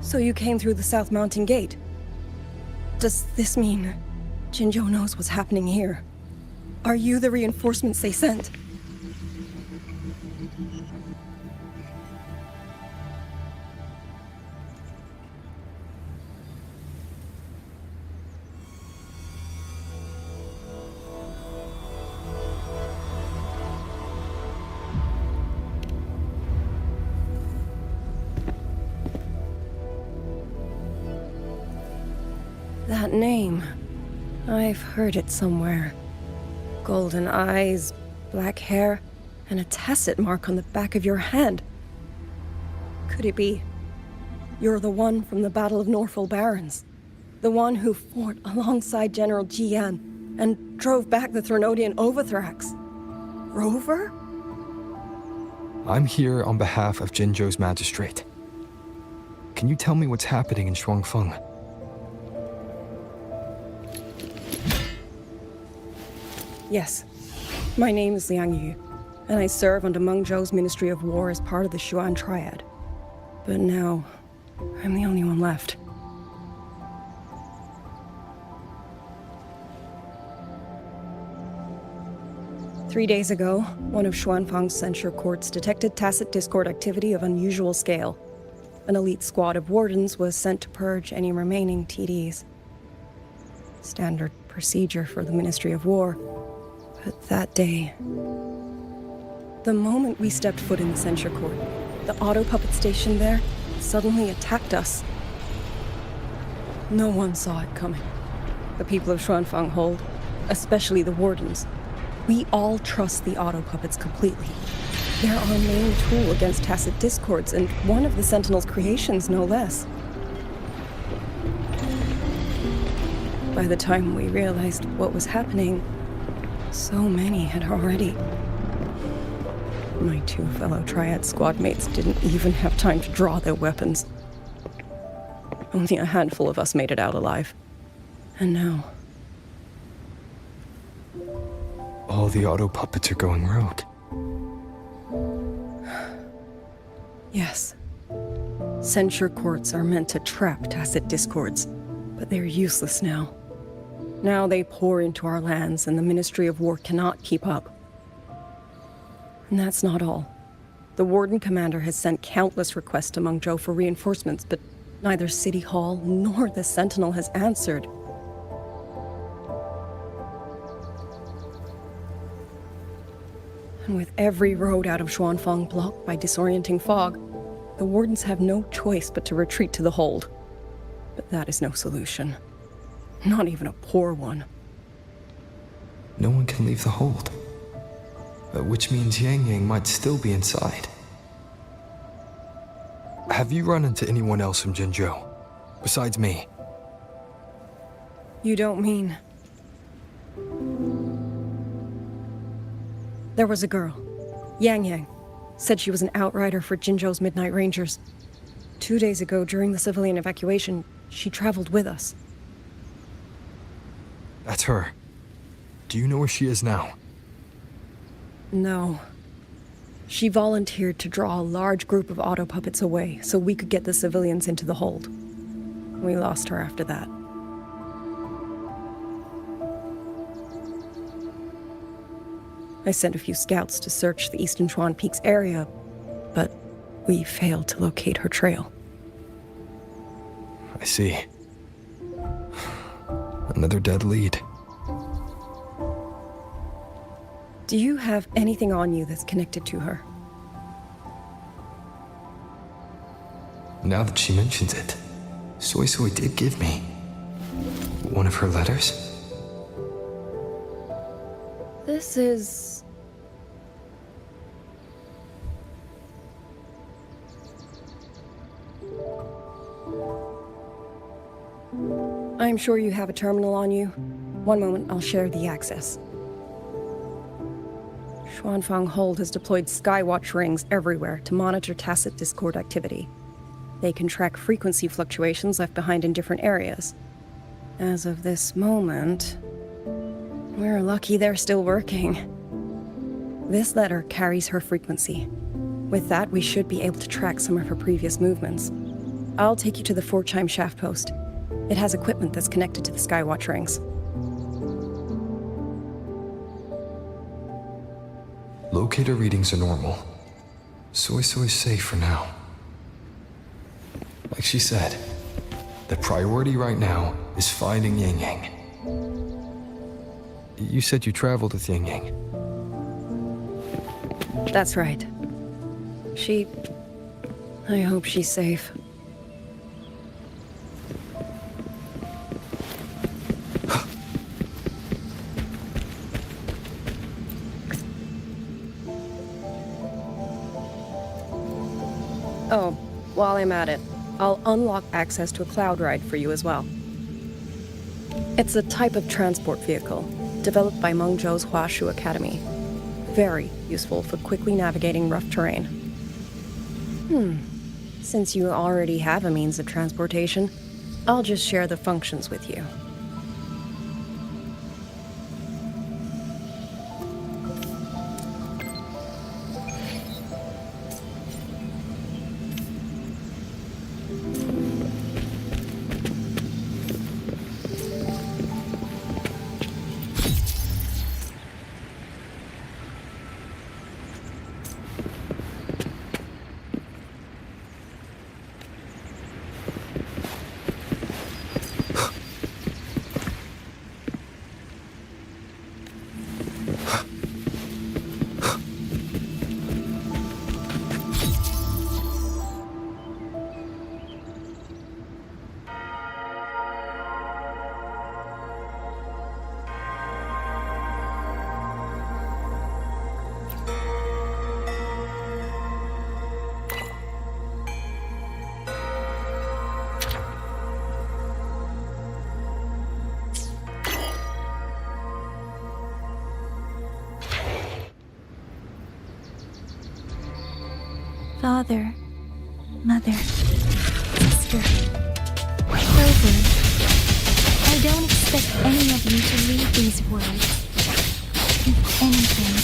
So you came through the South Mountain Gate? Does this mean Jinzhou knows what's happening here? Are you the reinforcements they sent? That name. I've heard it somewhere. Golden eyes, black hair, and a tacet mark on the back of your hand. Could it be you're the one from the Battle of Norfolk Barrens? The one who fought alongside General Jian and drove back the Threnodian overthrax. Rover? I'm here on behalf of Jinzhou's magistrate. Can you tell me what's happening in Shuangfeng? Yes. My name is Liang Yu, and I serve under Meng Zhou's Ministry of War as part of the Xuan Triad. But now, I'm the only one left. Three days ago, one of Xuanfang's censure courts detected tacit discord activity of unusual scale. An elite squad of wardens was sent to purge any remaining TDs. Standard procedure for the Ministry of War. But that day, the moment we stepped foot in the censure court, the auto puppet station there suddenly attacked us. No one saw it coming. The people of Xuanfang hold, especially the wardens. We all trust the auto puppets completely. They're our main tool against tacit discords, and one of the Sentinel's creations, no less. By the time we realized what was happening, so many had already. My two fellow Triad squad mates didn't even have time to draw their weapons. Only a handful of us made it out alive. And now... all the auto puppets are going rogue. Yes. Censure courts are meant to trap tacit discords, but they're useless now. Now they pour into our lands, and the Ministry of War cannot keep up. And that's not all. The Warden Commander has sent countless requests to Mengzhou for reinforcements, but neither City Hall nor the Sentinel has answered. And with every road out of Xuanfang blocked by disorienting fog, the Wardens have no choice but to retreat to the hold. But that is no solution. Not even a poor one. No one can leave the hold. Which means Yang Yang might still be inside. Have you run into anyone else from Jinzhou? Besides me? You don't mean... There was a girl, Yang Yang. Said she was an outrider for Jinzhou's Midnight Rangers. 2 days ago, during the civilian evacuation, she traveled with us. That's her. Do you know where she is now? No. She volunteered to draw a large group of auto puppets away so we could get the civilians into the hold. We lost her after that. I sent a few scouts to search the Eastern Chuan Peaks area, but we failed to locate her trail. I see. Another dead lead. Do you have anything on you that's connected to her? Now that she mentions it, Soy Soy did give me one of her letters. This is... I'm sure you have a terminal on you. One moment, I'll share the access. Xuanfang Hold has deployed Skywatch rings everywhere to monitor tacit discord activity. They can track frequency fluctuations left behind in different areas. As of this moment, we're lucky they're still working. This letter carries her frequency. With that, we should be able to track some of her previous movements. I'll take you to the 4-chime shaft post. It has equipment that's connected to the Skywatch rings. Locator readings are normal. Soy Soy's safe for now. Like she said, the priority right now is finding Yang Yang. You said you traveled with Yang Yang. That's right. I hope she's safe. Oh, while I'm at it, I'll unlock access to a cloud ride for you as well. It's a type of transport vehicle, developed by Mengzhou's Huashu Academy. Very useful for quickly navigating rough terrain. Since you already have a means of transportation, I'll just share the functions with you. Father, Mother, Sister, Rover, I don't expect any of you to read these words. If anything,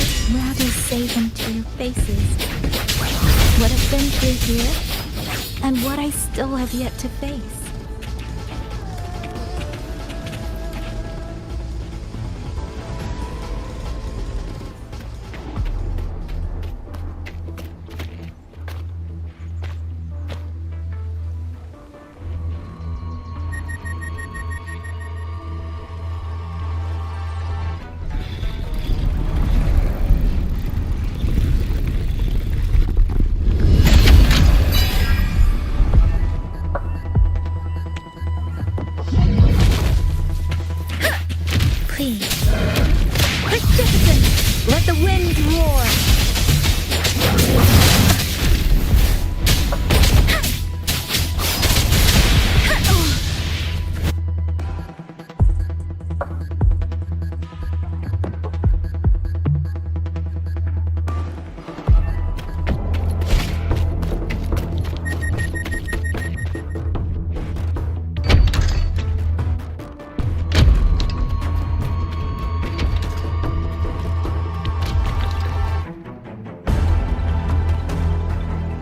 I'd rather say them to your faces. What I've been through here, and what I still have yet to face. Let the wind roar!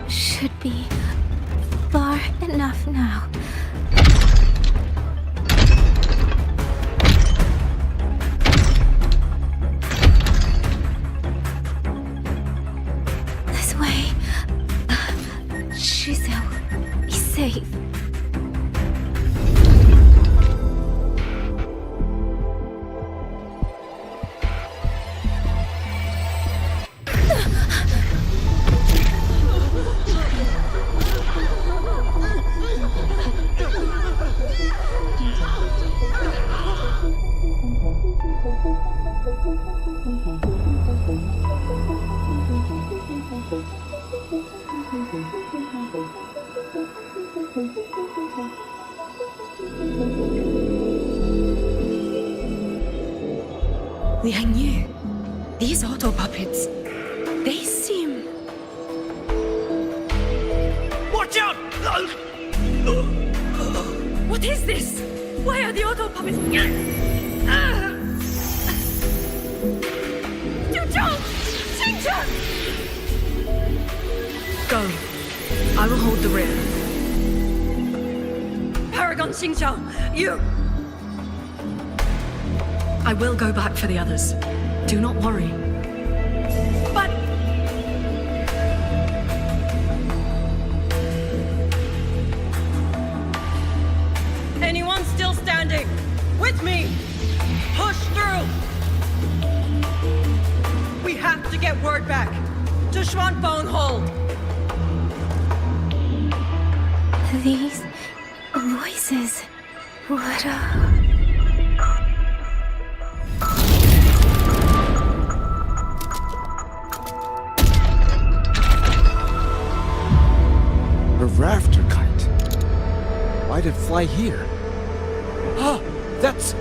Should be far enough now. This way. Shizu, be safe. Liang Yu, these auto puppets, they seem... Watch out! What is this? Why are the auto puppets... Go. I will hold the rear. Paragon Xingqiao, you... I will go back for the others. Do not worry. But... Anyone still standing? With me! Push through! We have to get word back to Xuanfeng Hold! These voices... What A rafter kite. Why'd it fly here? Ah, that's...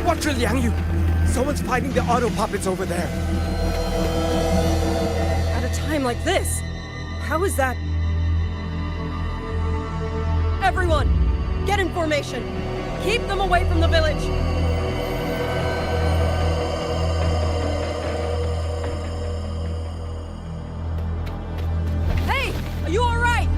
Watch your Liang Yu! Someone's fighting the auto puppets over there. At a time like this, how is that? Everyone, get in formation. Keep them away from the village. Hey, are you all right?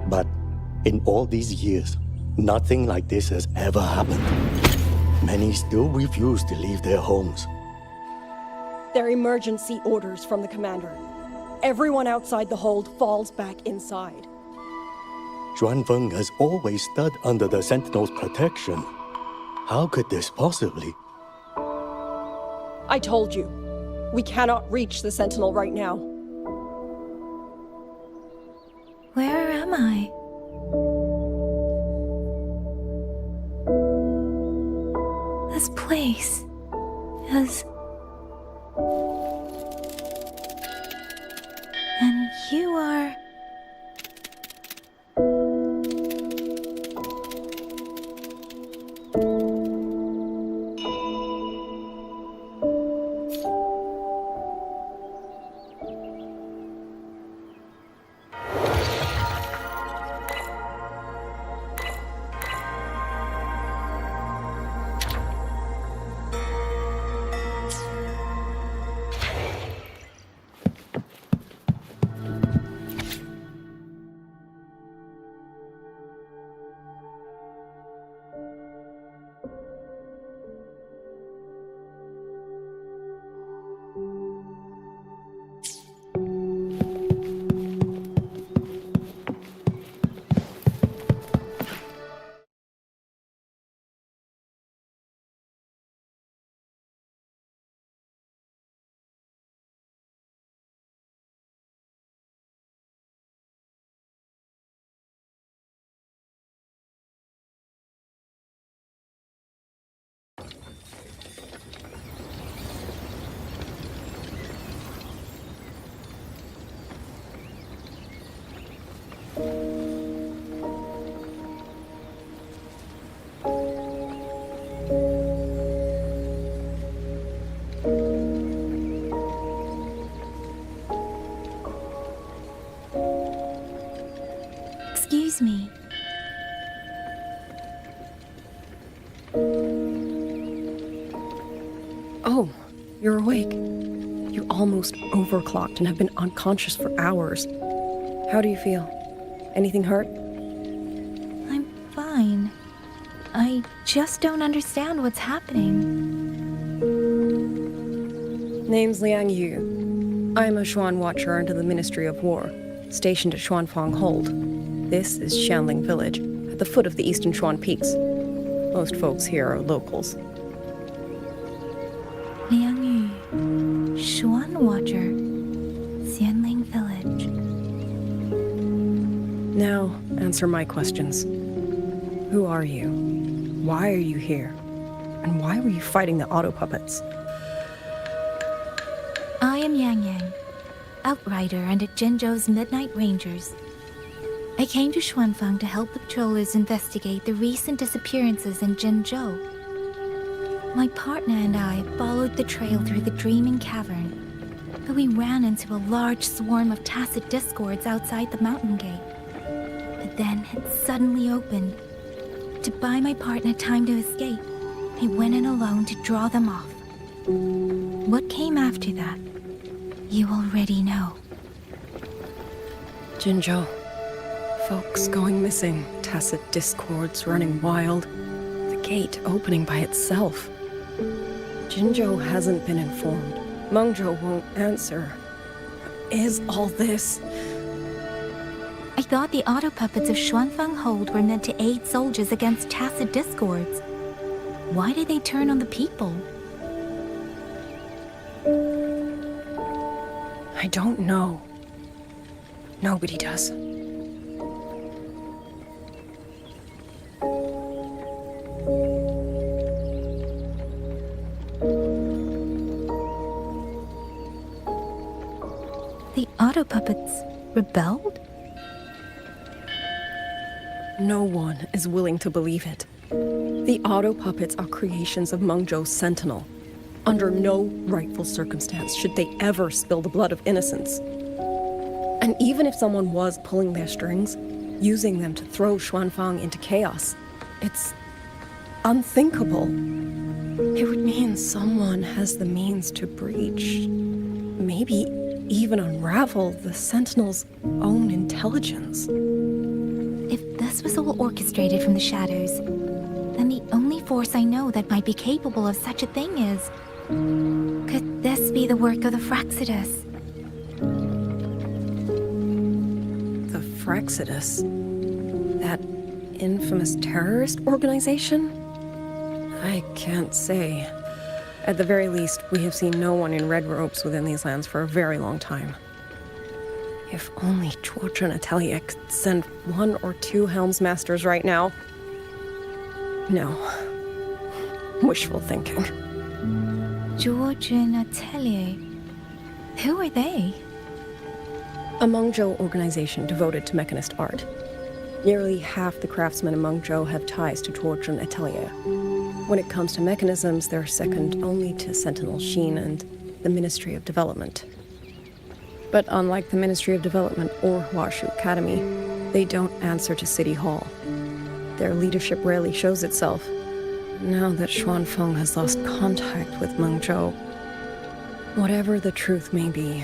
But in all these years, nothing like this has ever happened. Many still refuse to leave their homes. They're emergency orders from the commander. Everyone outside the hold falls back inside. Xuanfeng has always stood under the Sentinel's protection. How could this possibly? I told you, we cannot reach the Sentinel right now. Where am I? This place is... And you are... Excuse me. Oh, you're awake. You almost overclocked and have been unconscious for hours. How do you feel? Anything hurt? I'm fine. I just don't understand what's happening. Name's Liang Yu. I'm a Xuan Watcher under the Ministry of War, stationed at Xuanfang Hold. This is Xianling Village, at the foot of the Eastern Xuan Peaks. Most folks here are locals. Liang Yu, Xuan Watcher, Xianling Village. Now, answer my questions. Who are you? Why are you here? And why were you fighting the auto puppets? I am Yang Yang, Outrider under Jinzhou's Midnight Rangers. I came to Xuanfang to help the patrollers investigate the recent disappearances in Jinzhou. My partner and I followed the trail through the Dreaming Cavern, but we ran into a large swarm of tacit discords outside the mountain gate. But then it suddenly opened. To buy my partner time to escape, I went in alone to draw them off. What came after that, you already know. Jinzhou. Folks going missing, tacit discords running wild, the gate opening by itself. Jinzhou hasn't been informed. Mengzhou won't answer. Is all this? I thought the auto puppets of Xuanfeng Hold were meant to aid soldiers against tacit discords. Why did they turn on the people? I don't know. Nobody does. The auto puppets rebelled? No one is willing to believe it. The auto puppets are creations of Mengzhou's Sentinel. Under no rightful circumstance should they ever spill the blood of innocents. And even if someone was pulling their strings, using them to throw Xuanfang into chaos, it's unthinkable. It would mean someone has the means to breach, maybe even unravel the Sentinel's own intelligence. If this was all orchestrated from the shadows, then the only force I know that might be capable of such a thing is... Could this be the work of the Frexidus? The Frexidus? That infamous terrorist organization? I can't say. At the very least, we have seen no one in red robes within these lands for a very long time. If only Chuochen Atelier could send 1 or 2 Helmsmasters right now. No. Wishful thinking. Chuochen Atelier? Who are they? A Mengzhou organization devoted to mechanist art. Nearly half the craftsmen in Mengzhou have ties to Chuochen Atelier. When it comes to mechanisms, they're second only to Sentinel Sheen and the Ministry of Development. But unlike the Ministry of Development or Huashu Academy, they don't answer to City Hall. Their leadership rarely shows itself. Now that Xuanfeng has lost contact with Mengzhou, whatever the truth may be,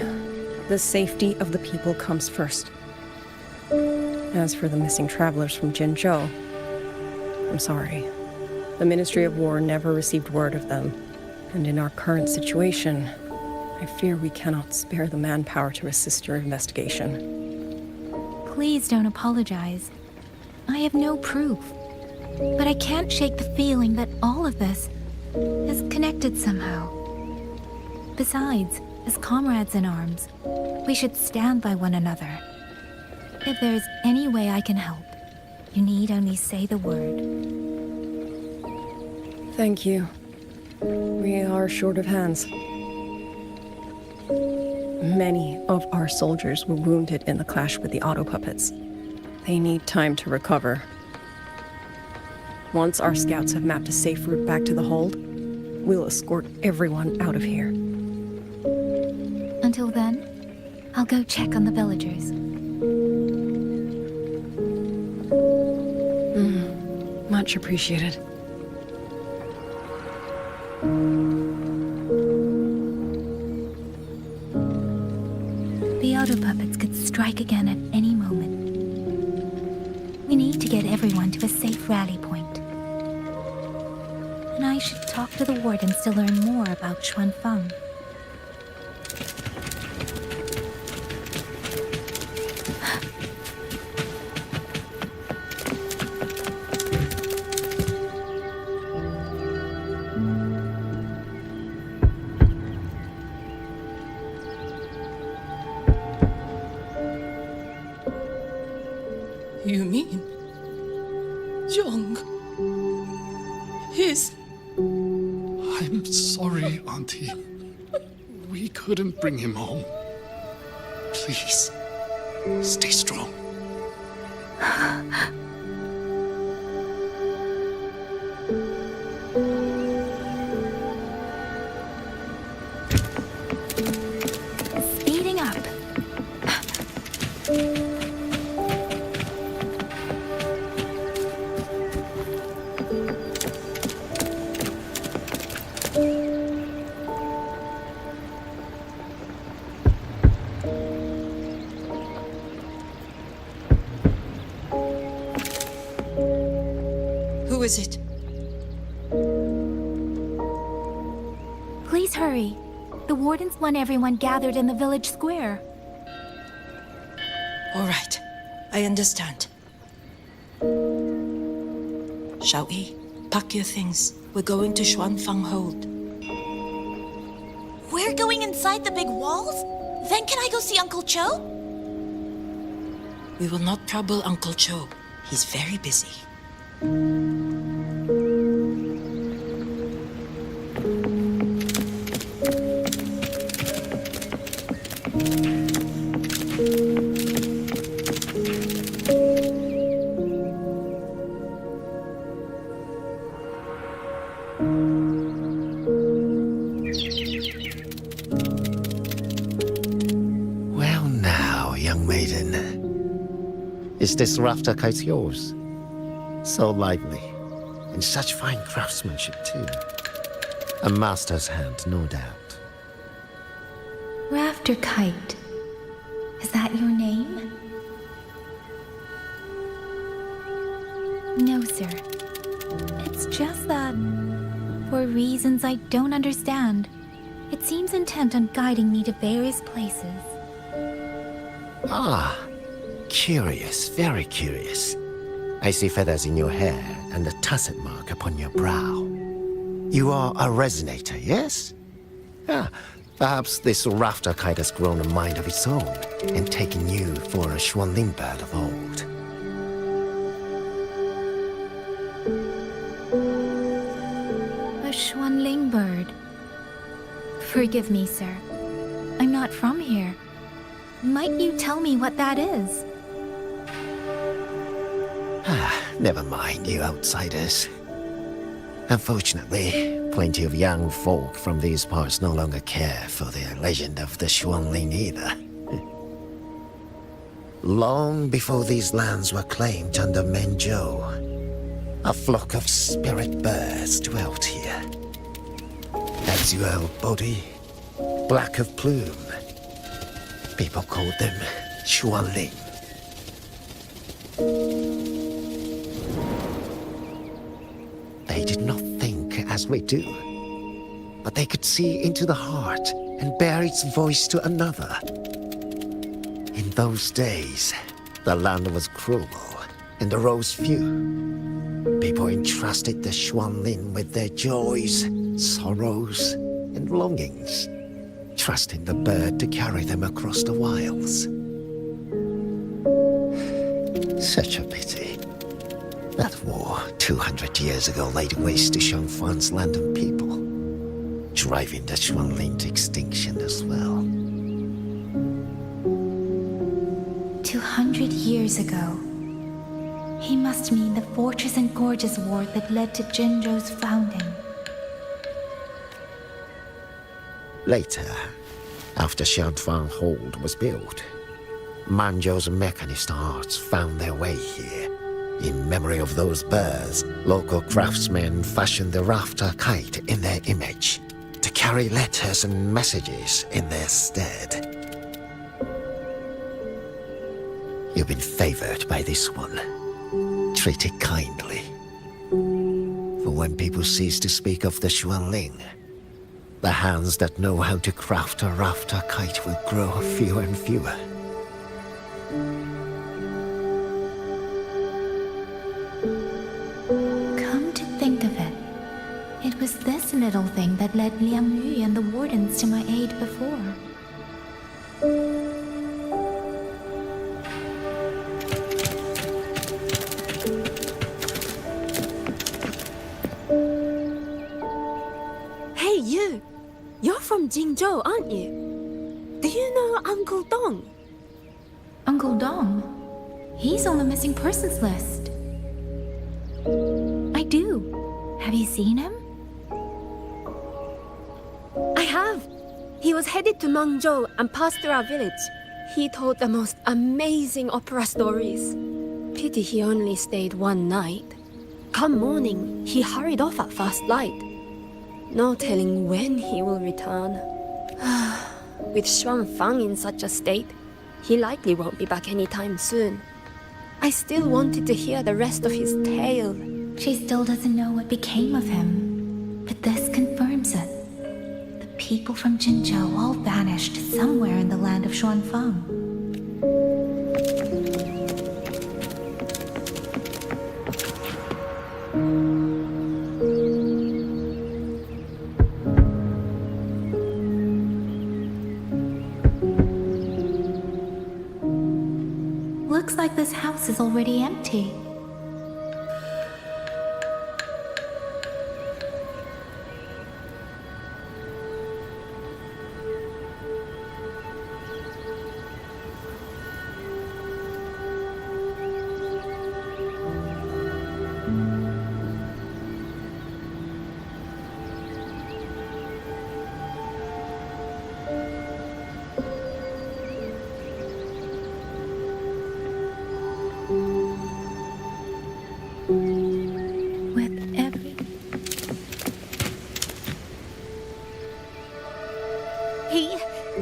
the safety of the people comes first. As for the missing travelers from Jinzhou, I'm sorry. The Ministry of War never received word of them, and in our current situation, I fear we cannot spare the manpower to assist your investigation. Please don't apologize. I have no proof. But I can't shake the feeling that all of this is connected somehow. Besides, as comrades in arms, we should stand by one another. If there's any way I can help, you need only say the word. Thank you. We are short of hands. Many of our soldiers were wounded in the clash with the auto puppets. They need time to recover. Once our scouts have mapped a safe route back to the hold, we'll escort everyone out of here. Until then, I'll go check on the villagers. Much appreciated. The auto puppets could strike again at any moment. We need to get everyone to a safe rally point. And I should talk to the wardens to learn more about Xuanfeng. You mean... Young... His... I'm sorry, Auntie. We couldn't bring him home. Please, stay strong. Speeding up. Who is it? Please hurry. The wardens want everyone gathered in the village square. All right. I understand. Shall we? Pack your things. We're going to Xuanfang Hold. We're going inside the big walls? Then can I go see Uncle Cho? We will not trouble Uncle Cho. He's very busy. Well now, young maiden. Is this rafter kite yours? So lively, and such fine craftsmanship too. A master's hand, no doubt. Rafter Kite. Is that your name? No, sir. It's just that, for reasons I don't understand, it seems intent on guiding me to various places. Ah, curious, very curious. I see feathers in your hair and a tusset mark upon your brow. You are a resonator, yes? Ah, perhaps this rafter kite has grown a mind of its own and taken you for a Xuanling bird of old. A Xuanling bird. Forgive me, sir. I'm not from here. Might you tell me what that is? Never mind, you outsiders. Unfortunately, plenty of young folk from these parts no longer care for the legend of the Xuanling either. Long before these lands were claimed under Menzhou, a flock of spirit birds dwelt here. Azure body, black of plume. People called them Xuanling. They did not think as we do, but they could see into the heart and bear its voice to another. In those days, the land was cruel and the roads few. People entrusted the Xuanling with their joys, sorrows, and longings, trusting the bird to carry them across the wilds. Such a pity. That war 200 years ago laid waste to Xuanfang's land and people, driving the Xuanling to extinction as well. 200 years ago. He must mean the Fortress and Gorges War that led to Jinzhou's founding. Later, after Xuanfang Hold was built, Manzhou's mechanist arts found their way here. In memory of those birds, local craftsmen fashioned the rafter kite in their image to carry letters and messages in their stead. You've been favored by this one. Treat it kindly. For when people cease to speak of the Xuanling, the hands that know how to craft a rafter kite will grow fewer and fewer. Come to think of it, it was this little thing that led Liang Yu and the wardens to my aid before. Hey, you! You're from Jingzhou, aren't you? Do you know Uncle Dong? Uncle Dong? He's on the missing persons list. I do. Have you seen him? I have. He was headed to Mengzhou and passed through our village. He told the most amazing opera stories. Pity he only stayed one night. Come morning, he hurried off at first light. No telling when he will return. With Xuanfang in such a state, he likely won't be back anytime soon. I still wanted to hear the rest of his tale. She still doesn't know what became of him, but this confirms it. The people from Jinzhou all vanished somewhere in the land of Xuanfang. Looks like this house is already empty.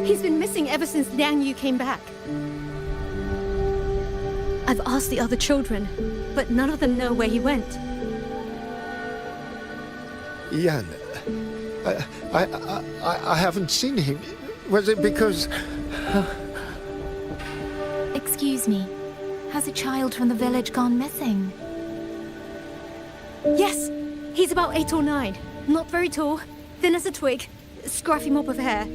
He's been missing ever since Liang Yu came back. I've asked the other children, but none of them know where he went. Yan, I haven't seen him. Was it because... Excuse me. Has a child from the village gone missing? Yes! He's about 8 or 9. Not very tall, thin as a twig, scruffy mop of hair.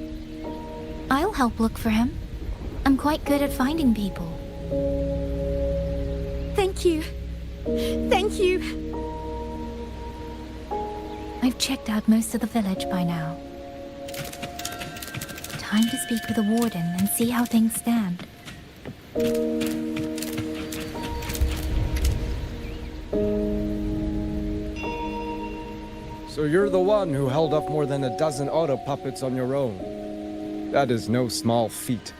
I'll help look for him. I'm quite good at finding people. Thank you. Thank you. I've checked out most of the village by now. Time to speak with the warden and see how things stand. So you're the one who held up more than a dozen auto puppets on your own. That is no small feat.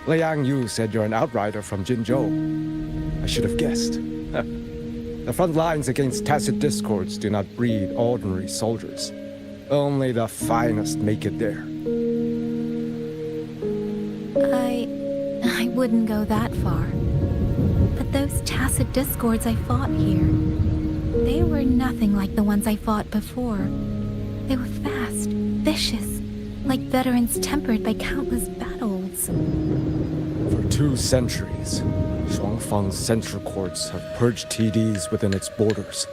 Liang Yu said you're an outrider from Jinzhou. I should have guessed. The front lines against tacit discords do not breed ordinary soldiers. Only the finest make it there. I wouldn't go that far. But those tacit discords I fought here, they were nothing like the ones I fought before. They were fast, vicious, like veterans tempered by countless battles. For 2 centuries, Xuanfang's central courts have purged TDs within its borders.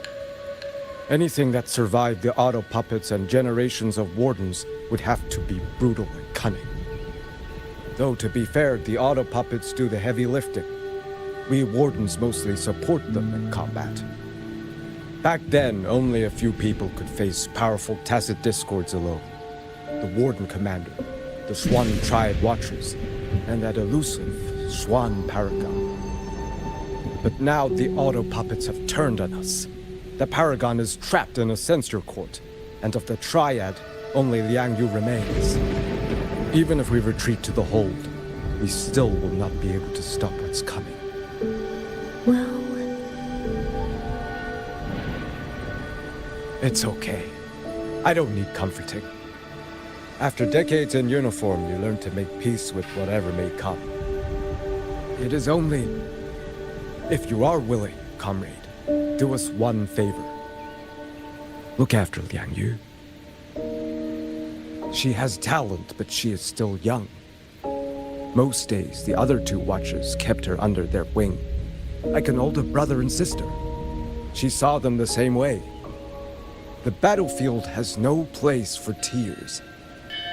Anything that survived the auto puppets and generations of wardens would have to be brutal and cunning. Though to be fair, the auto puppets do the heavy lifting. We wardens mostly support them in combat. Back then, only a few people could face powerful tacit discords alone. The Warden Commander, the Swan Triad Watchers, and that elusive Swan Paragon. But now the auto puppets have turned on us. The Paragon is trapped in a censor court, and of the Triad, only Liang Yu remains. Even if we retreat to the hold, we still will not be able to stop what's coming. Well... It's okay. I don't need comforting. After decades in uniform, you learn to make peace with whatever may come. It is only... if you are willing, comrade, do us one favor. Look after Liang Yu. She has talent, but she is still young. Most days, the other 2 watchers kept her under their wing, like an older brother and sister. She saw them the same way. The battlefield has no place for tears,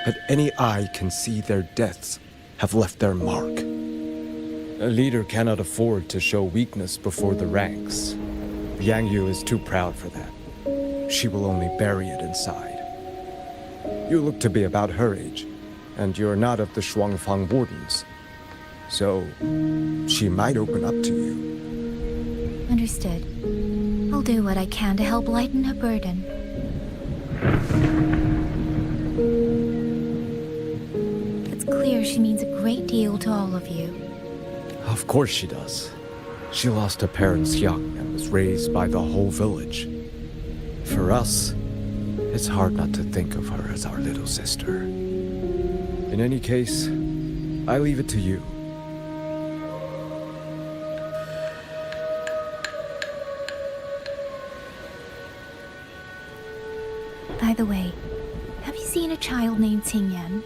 but any eye can see their deaths have left their mark. A leader cannot afford to show weakness before the ranks. Liang Yu is too proud for that. She will only bury it inside. You look to be about her age, and you're not of the Xuanfang Wardens. So, she might open up to you. Understood. I'll do what I can to help lighten her burden. It's clear she means a great deal to all of you. Of course she does. She lost her parents young and was raised by the whole village. For us, it's hard not to think of her as our little sister. In any case, I leave it to you. By the way, have you seen a child named Qingyan?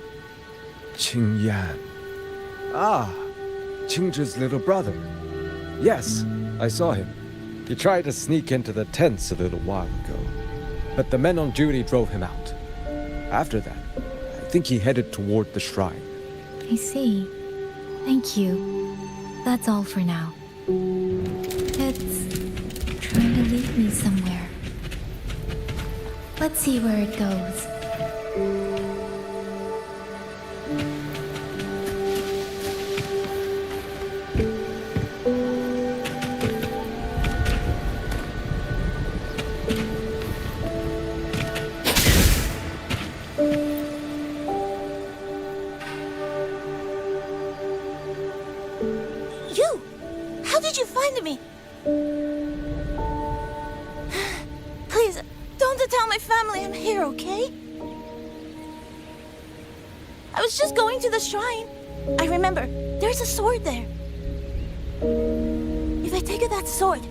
Qing Yan. Ah, Qingzhi's little brother. Yes, I saw him. He tried to sneak into the tents a little while ago, but the men on duty drove him out. After that, I think he headed toward the shrine. I see. Thank you. That's all for now. It's trying to lead me somewhere. Let's see where it goes. You! How did you find me? Please, don't tell my family I'm here, okay? I was just going to the shrine. I remember, there's a sword there. If I take that sword,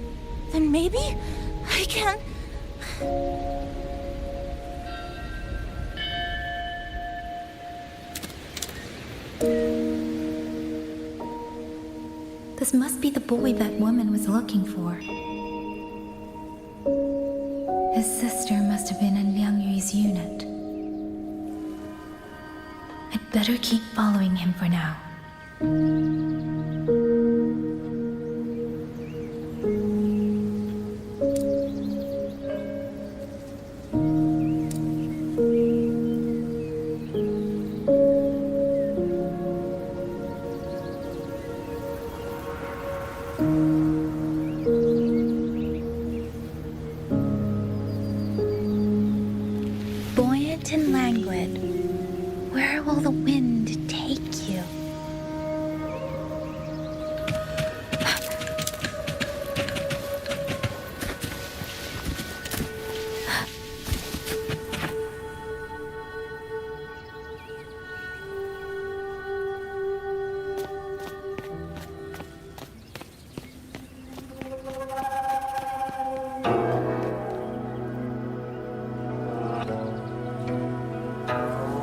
then maybe I can... This must be the boy that woman was looking for. His sister must have been in Liang Yu's unit. I'd better keep following him for now. Buoyant and languid, where will the wind take you?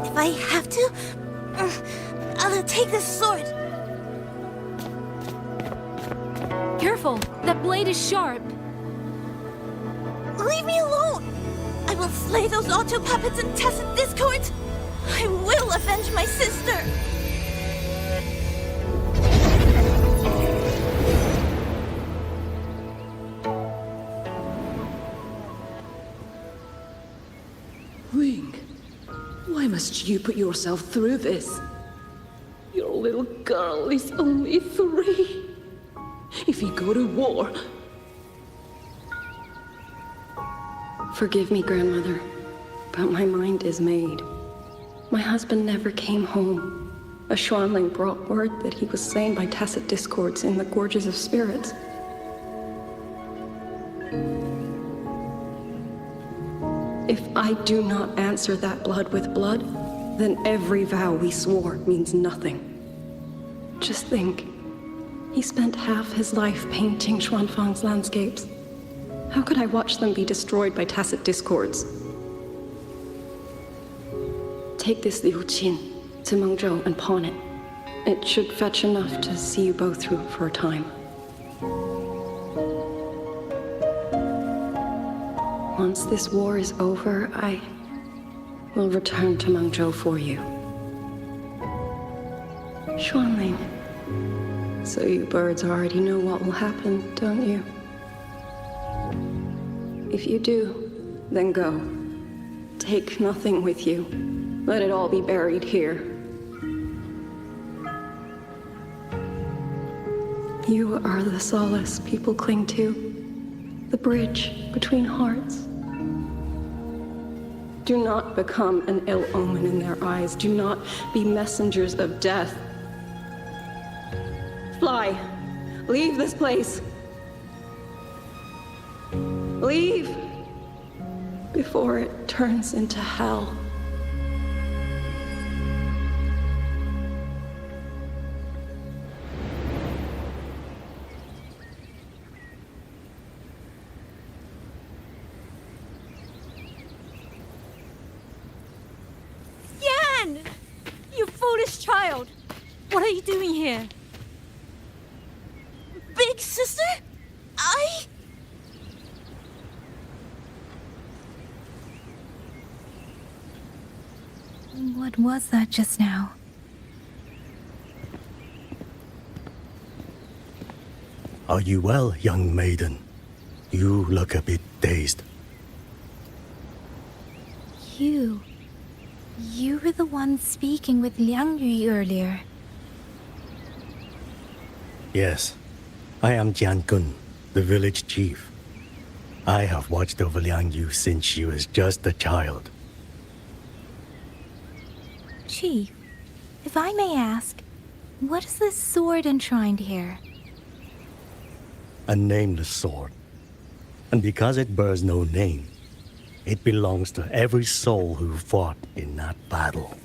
If I have to, I'll take this sword. Careful! That blade is sharp! Leave me alone! I will slay those auto puppets and tacit discords! I will avenge my sister! Wing, why must you put yourself through this? Your little girl is only 3. If you go to war... Forgive me, Grandmother, but my mind is made. My husband never came home. A Xuanling brought word that he was slain by tacit discords in the Gorges of Spirits. If I do not answer that blood with blood, then every vow we swore means nothing. Just think, he spent half his life painting Xuanfang's landscapes. How could I watch them be destroyed by tacit discords? Take this Liu Qin to Mengzhou and pawn it. It should fetch enough to see you both through for a time. Once this war is over, I will return to Mengzhou for you. Xuanling, so you birds already know what will happen, don't you? If you do, then go. Take nothing with you. Let it all be buried here. You are the solace people cling to, the bridge between hearts. Do not become an ill omen in their eyes. Do not be messengers of death. Fly! Leave this place! Leave! Before it turns into hell. this child? What are you doing here? Big sister? What was that just now? Are you well, young maiden? You look a bit dazed. You were the one speaking with Liang Yu earlier. Yes, I am Jian Gun, the village chief. I have watched over Liang Yu since she was just a child. Chief, if I may ask, what is this sword enshrined here? A nameless sword. And because it bears no name, it belongs to every soul who fought in that battle.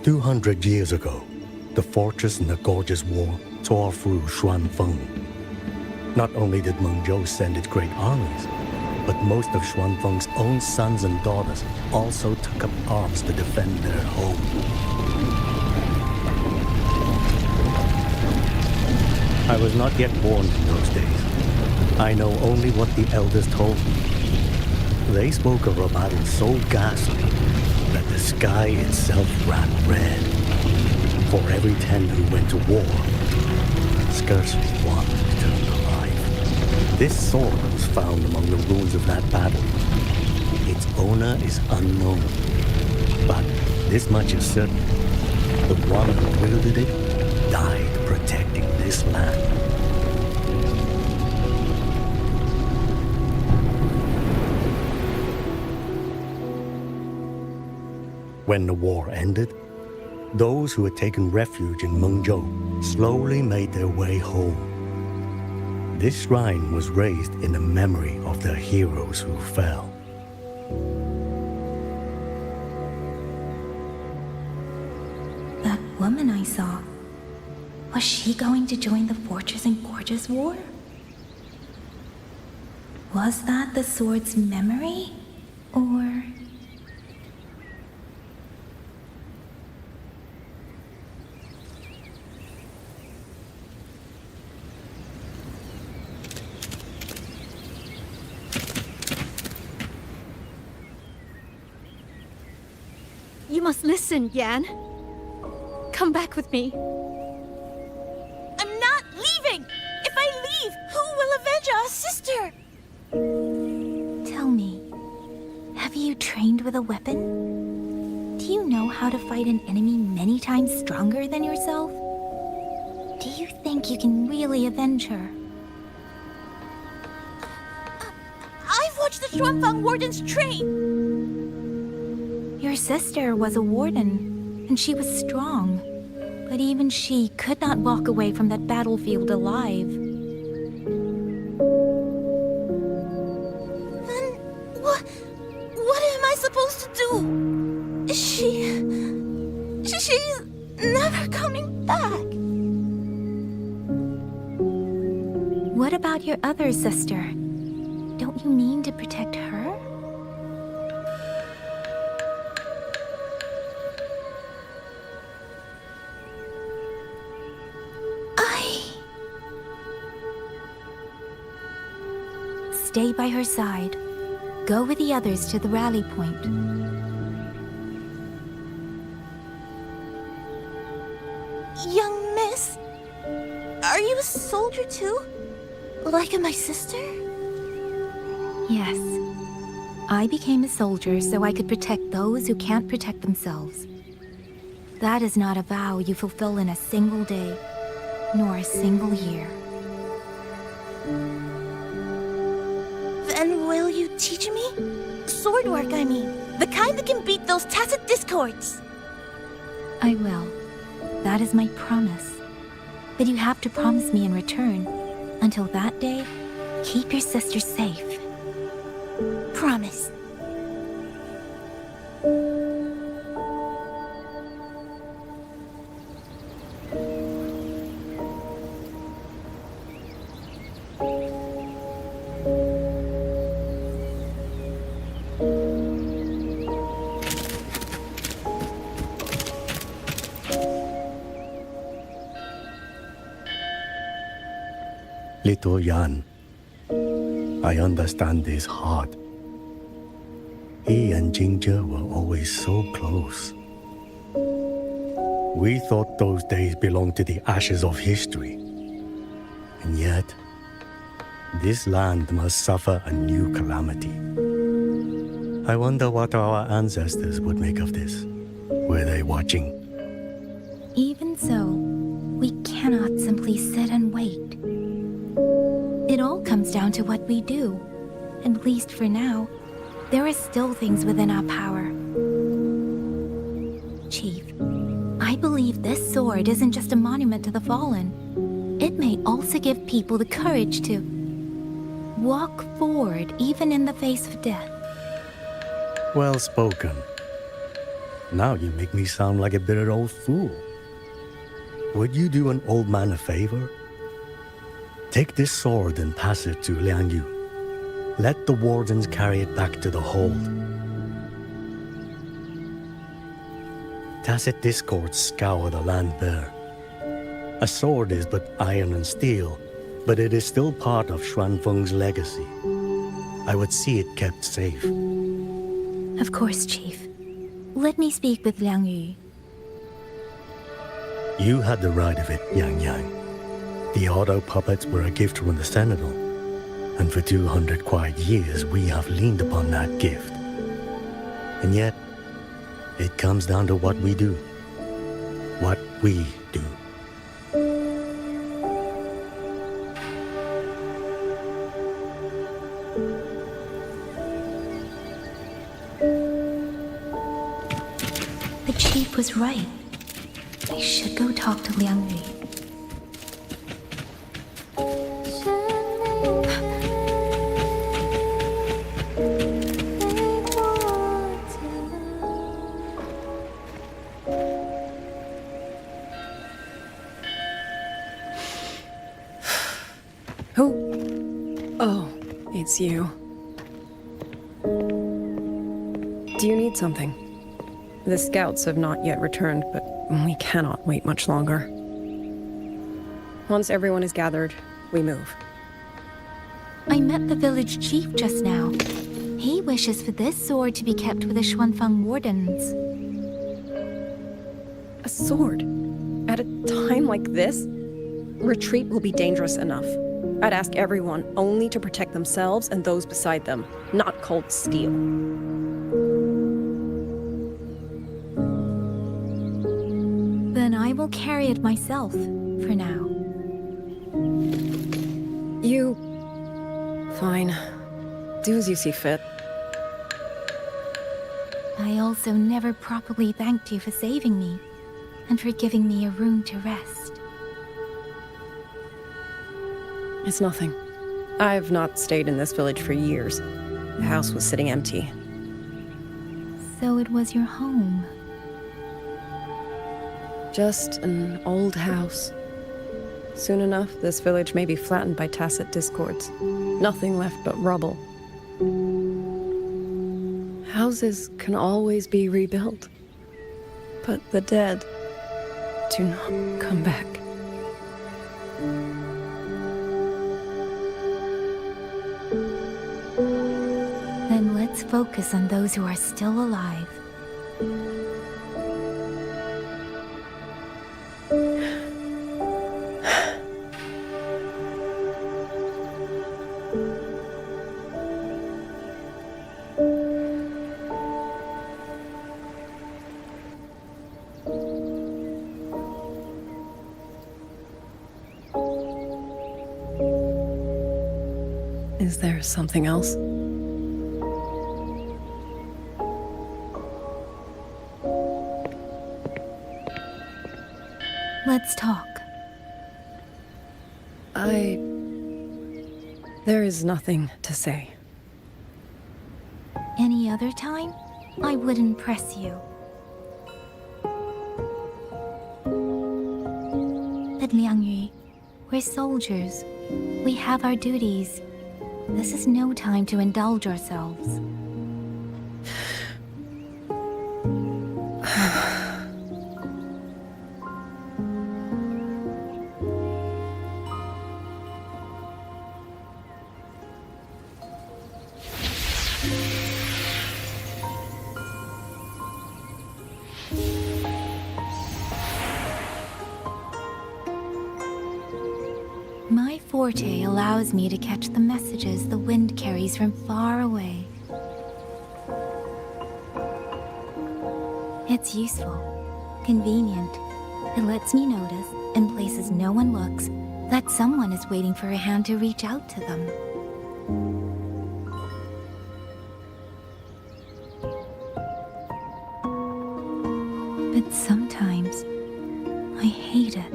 "200 years ago, the fortress in the Gorgeous War tore through Xuanfeng. Not only did Mengzhou send its great armies, but most of Xuanfeng's own sons and daughters also took up arms to defend their home. I was not yet born in those days. I know only what the elders told me. They spoke of a battle so ghastly that the sky itself ran red. For every 10 who went to war, scarcely one returned alive. This sword was found among the ruins of that battle. Its owner is unknown, but this much is certain. The one who wielded it died protecting this land. When the war ended, those who had taken refuge in Mengzhou slowly made their way home. This shrine was raised in the memory of the heroes who fell. That woman I saw, was she going to join the Fortress and Gorgeous War? Was that the sword's memory? Or... You must listen, Yan. Come back with me. I'm not leaving! If I leave, who will avenge our sister? Tell me, have you trained with a weapon? Do you know how to fight an enemy many times stronger than yourself? Do you think you can really avenge her? I've watched the Xuanfang wardens train! Your sister was a warden, and she was strong. But even she could not walk away from that battlefield alive. Then what am I supposed to do? She's never coming back. What about your other sister? Don't you mean to protect her? Stay by her side. Go with the others to the rally point. Young miss, are you a soldier too? Like my sister? Yes. I became a soldier so I could protect those who can't protect themselves. That is not a vow you fulfill in a single day, nor a single year. Then will you teach me? Sword work, I mean. The kind that can beat those tacit discords. I will. That is my promise. But you have to promise me in return. Until that day, keep your sister safe. Promise. Little Yan, I understand his heart. He and Ginger were always so close. We thought those days belonged to the ashes of history. And yet, this land must suffer a new calamity. I wonder what our ancestors would make of this. Were they watching? Even so, we cannot simply sit and wait. It all comes down to what we do. At least for now, there are still things within our power. Chief, I believe this sword isn't just a monument to the fallen. It may also give people the courage to walk forward even in the face of death. Well spoken. Now you make me sound like a bitter old fool. Would you do an old man a favor? Take this sword and pass it to Liang Yu. Let the wardens carry it back to the hold. Tacit discords scour the land bare. A sword is but iron and steel, but it is still part of Xuanfeng's legacy. I would see it kept safe. Of course, Chief. Let me speak with Liang Yu. You had the right of it, Yang Yang. The auto puppets were a gift from the Sentinel, and for 200 quiet years we have leaned upon that gift. And yet, it comes down to what we do. What we do. The Chief was right. I should go talk to Liang Yu. Oh, it's you. Do you need something? The scouts have not yet returned, but we cannot wait much longer. Once everyone is gathered, we move. I met the village chief just now. He wishes for this sword to be kept with the Xuanfang wardens. A sword? At a time like this? Retreat will be dangerous enough. I'd ask everyone only to protect themselves and those beside them, not cold steel. Then I will carry it myself, for now. You... Fine. Do as you see fit. I also never properly thanked you for saving me, and for giving me a room to rest. It's nothing. I've not stayed in this village for years. The house was sitting empty. So it was your home. Just an old house. Soon enough, this village may be flattened by tacit discords. Nothing left but rubble. Houses can always be rebuilt. But the dead do not come back. Then let's focus on those who are still alive. Is there something else? Let's talk. There is nothing to say. Any other time, I wouldn't press you. But Liang Yu, we're soldiers. We have our duties. This is no time to indulge ourselves. forte allows me to catch the messages the wind carries from far away. It's useful, convenient. It lets me notice, in places no one looks, that someone is waiting for a hand to reach out to them. But sometimes, I hate it.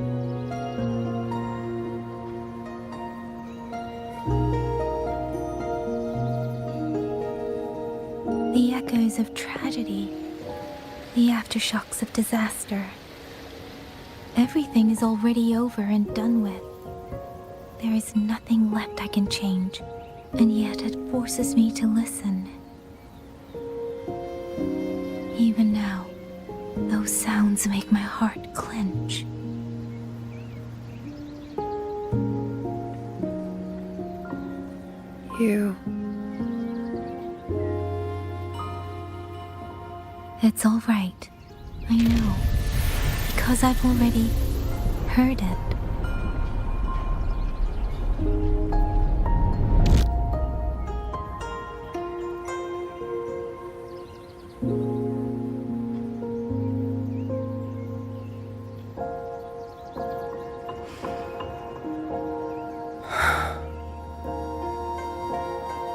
The echoes of tragedy, the aftershocks of disaster. Everything is already over and done with. There is nothing left I can change, and yet it forces me to listen. Even now, those sounds make my heart clench. You... It's all right. I know. Because I've already heard it.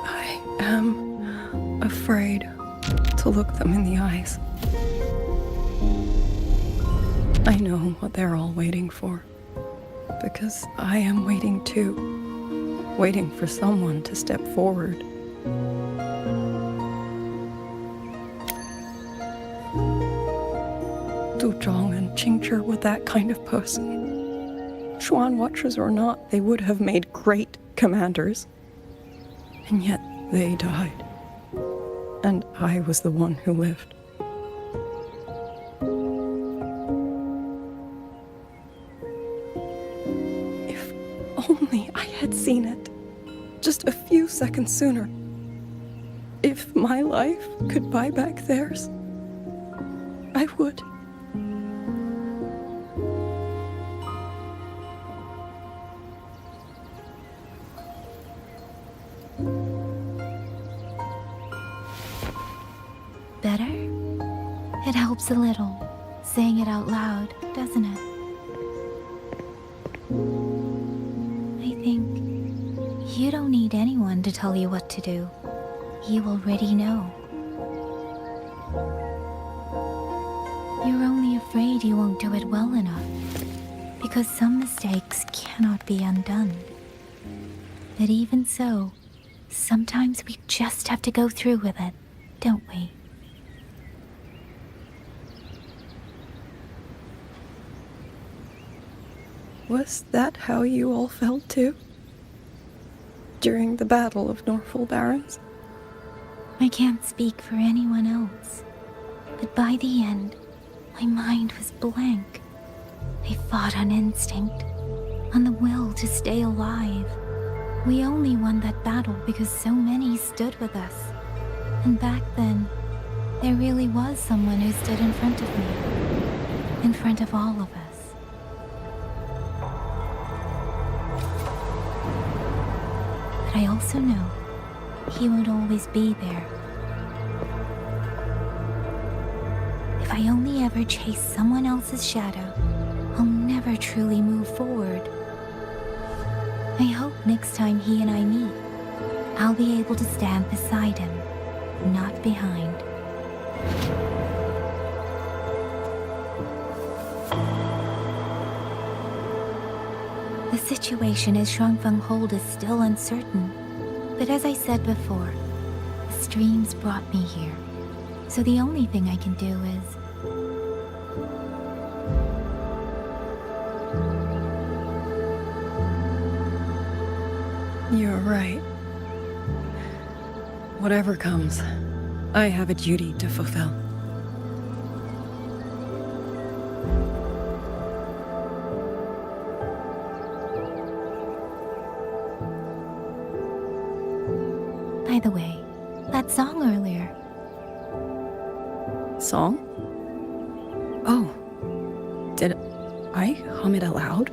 I am afraid to look them in the eyes. I know what they're all waiting for, because I am waiting too. Waiting for someone to step forward. Du Zhong and Qingzhi were that kind of person. Xuan Watchers or not, they would have made great commanders. And yet they died. And I was the one who lived. If only I had seen it. Just a few seconds sooner. If my life could buy back theirs, I would. Better? It helps a little, saying it out loud, doesn't it? I think you don't need anyone to tell you what to do. You already know. You're only afraid you won't do it well enough, because some mistakes cannot be undone. But even so, sometimes we just have to go through with it, don't we? Was that how you all felt too? During the Battle of Norfolk Barrens? I can't speak for anyone else, but by the end, my mind was blank. I fought on instinct, on the will to stay alive. We only won that battle because so many stood with us. And back then, there really was someone who stood in front of me, in front of all of us. But I also know he would always be there. If I only ever chase someone else's shadow, I'll never truly move forward. I hope next time he and I meet, I'll be able to stand beside him, not behind. The situation as Shuangfeng Hold is still uncertain, but as I said before, the streams brought me here, so the only thing I can do is... You're right. Whatever comes, I have a duty to fulfill. By the way, that song earlier. Song? Oh. Did I hum it aloud?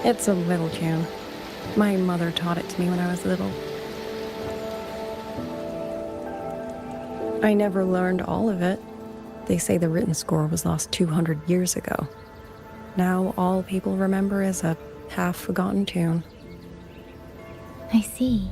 It's a little tune. My mother taught it to me when I was little. I never learned all of it. They say the written score was lost 200 years ago. Now all people remember is a half-forgotten tune. I see.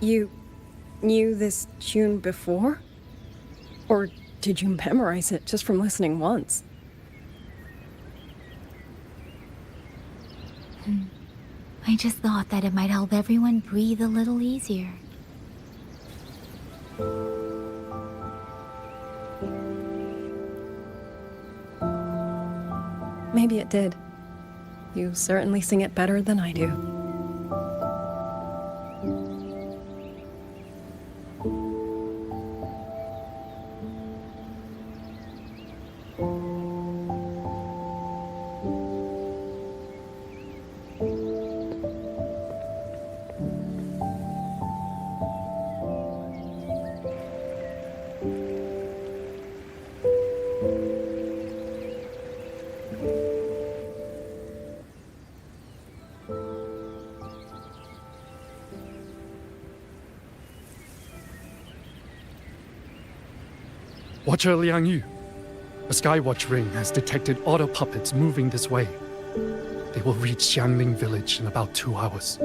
You knew this tune before? Or did you memorize it just from listening once? I just thought that it might help everyone breathe a little easier. Maybe it did. You certainly sing it better than I do. Watcher Liang Yu, a Skywatch ring has detected auto puppets moving this way. They will reach Xiangling village in about 2 hours.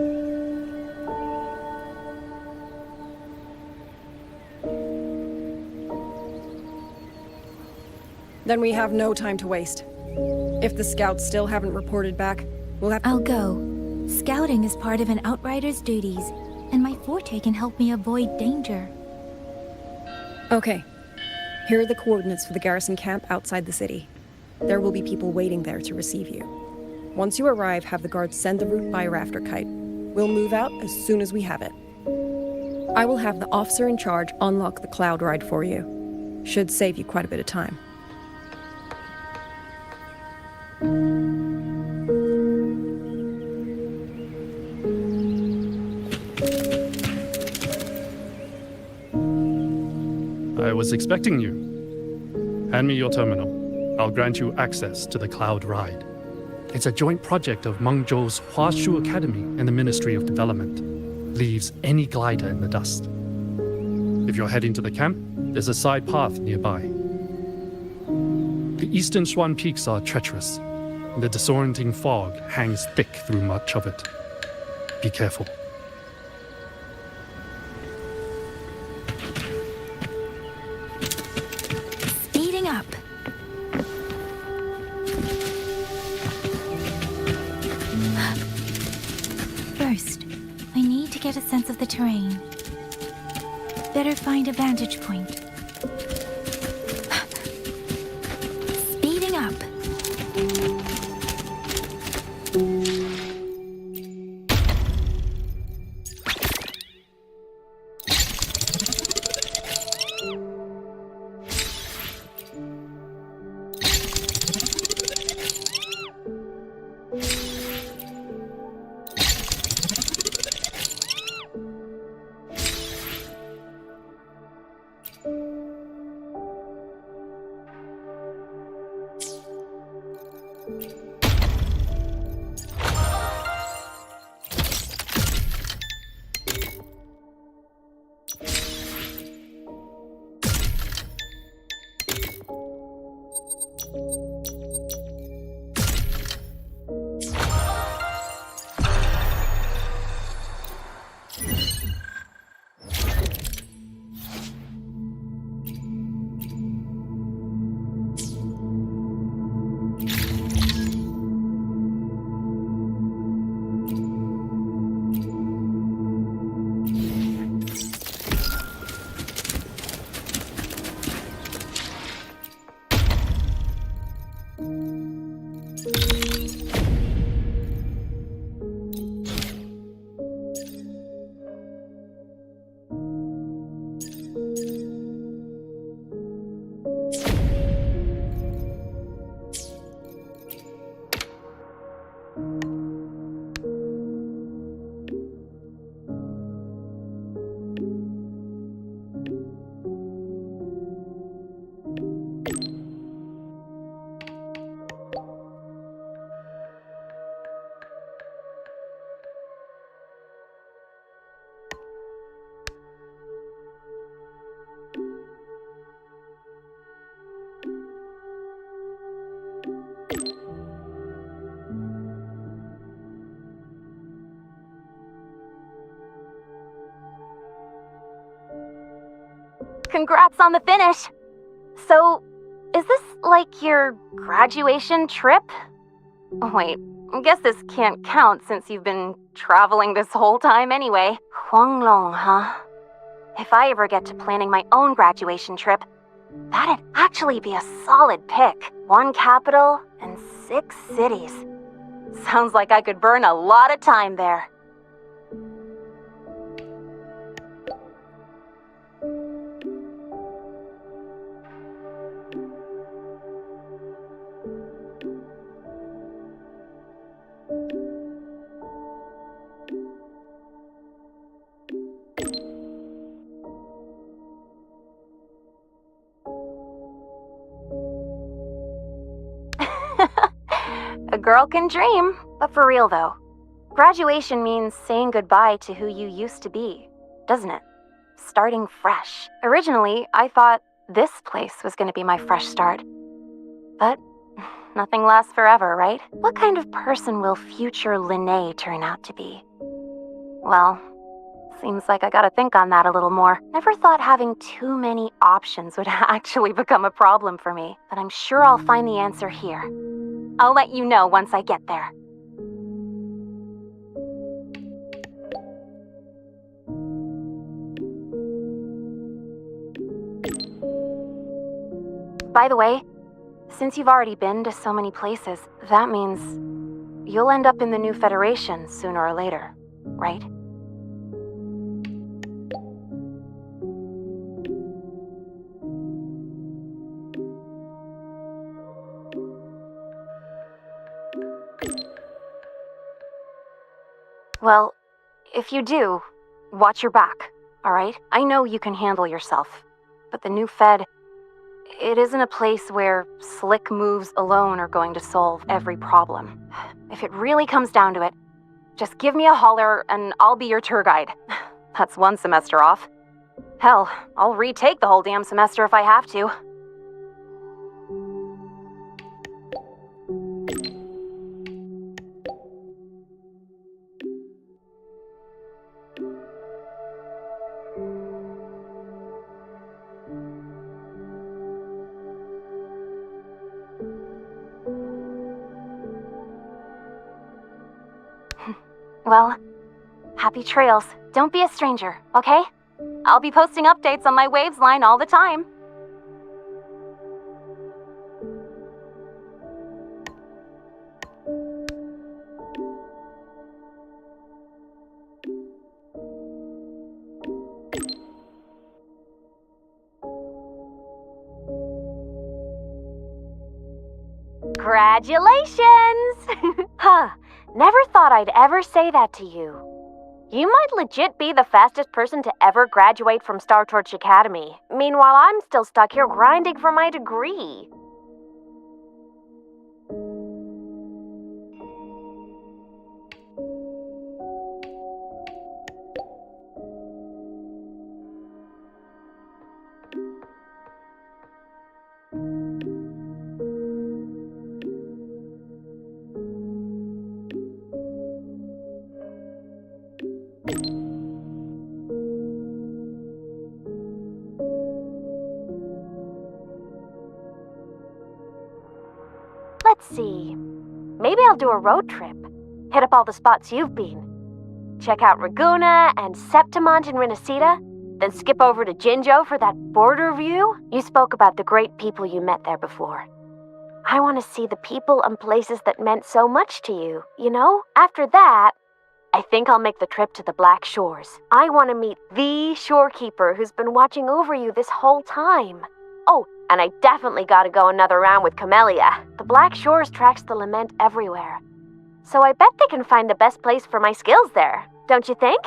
Then we have no time to waste. If the scouts still haven't reported back, we'll have to— I'll go. Scouting is part of an outrider's duties, and my forte can help me avoid danger. Okay. Here are the coordinates for the garrison camp outside the city. There will be people waiting there to receive you. Once you arrive, have the guards send the route by rafter kite. We'll move out as soon as we have it. I will have the officer in charge unlock the cloud ride for you. Should save you quite a bit of time. I was expecting you. Hand me your terminal. I'll grant you access to the Cloud Ride. It's a joint project of Mengzhou's Huashu Academy and the Ministry of Development. Leaves any glider in the dust. If you're heading to the camp, there's a side path nearby. The eastern Shuan peaks are treacherous, and the disorienting fog hangs thick through much of it. Be careful. Speeding up. First, I need to get a sense of the terrain. Better find a vantage point. Speeding up. Congrats on the finish! So, is this like your graduation trip? Oh, wait, I guess this can't count since you've been traveling this whole time anyway. Huanglong, huh? If I ever get to planning my own graduation trip, that'd actually be a solid pick. 1 capital and 6 cities. Sounds like I could burn a lot of time there. A girl can dream, but for real though. Graduation means saying goodbye to who you used to be, doesn't it? Starting fresh. Originally, I thought this place was going to be my fresh start. But nothing lasts forever, right? What kind of person will future Linnae turn out to be? Well, seems like I gotta think on that a little more. Never thought having too many options would actually become a problem for me, but I'm sure I'll find the answer here. I'll let you know once I get there. By the way, since you've already been to so many places, that means you'll end up in the new Federation sooner or later, right? Well, if you do, watch your back, alright? I know you can handle yourself, but the new Fed, it isn't a place where slick moves alone are going to solve every problem. If it really comes down to it, just give me a holler and I'll be your tour guide. That's 1 semester off. Hell, I'll retake the whole damn semester if I have to. Well, happy trails. Don't be a stranger, okay? I'll be posting updates on my Waves line all the time. Congratulations! Huh. Never thought I'd ever say that to you. You might legit be the fastest person to ever graduate from Star Torch Academy. Meanwhile, I'm still stuck here grinding for my degree. Let's see. Maybe I'll do a road trip. Hit up all the spots you've been. Check out Raguna and Septimont in Renacita, then skip over to Jinzhou for that border view. You spoke about the great people you met there before. I want to see the people and places that meant so much to you, you know? After that, I think I'll make the trip to the Black Shores. I want to meet the shorekeeper who's been watching over you this whole time. Oh, and I definitely gotta go another round with Camellia. The Black Shores tracks the lament everywhere. So I bet they can find the best place for my skills there, don't you think?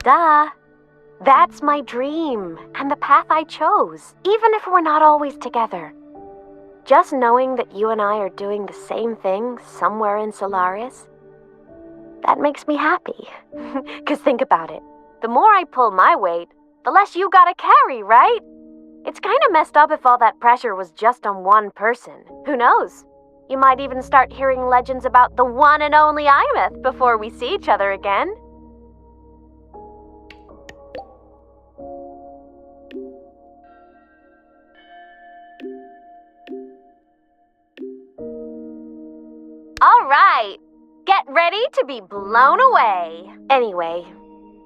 Duh. That's my dream, and the path I chose, even if we're not always together. Just knowing that you and I are doing the same thing somewhere in Solaris, that makes me happy. 'Cause think about it. The more I pull my weight, the less you gotta carry, right? It's kinda messed up if all that pressure was just on one person. Who knows? You might even start hearing legends about the one and only Imeth before we see each other again. All right, get ready to be blown away. Anyway,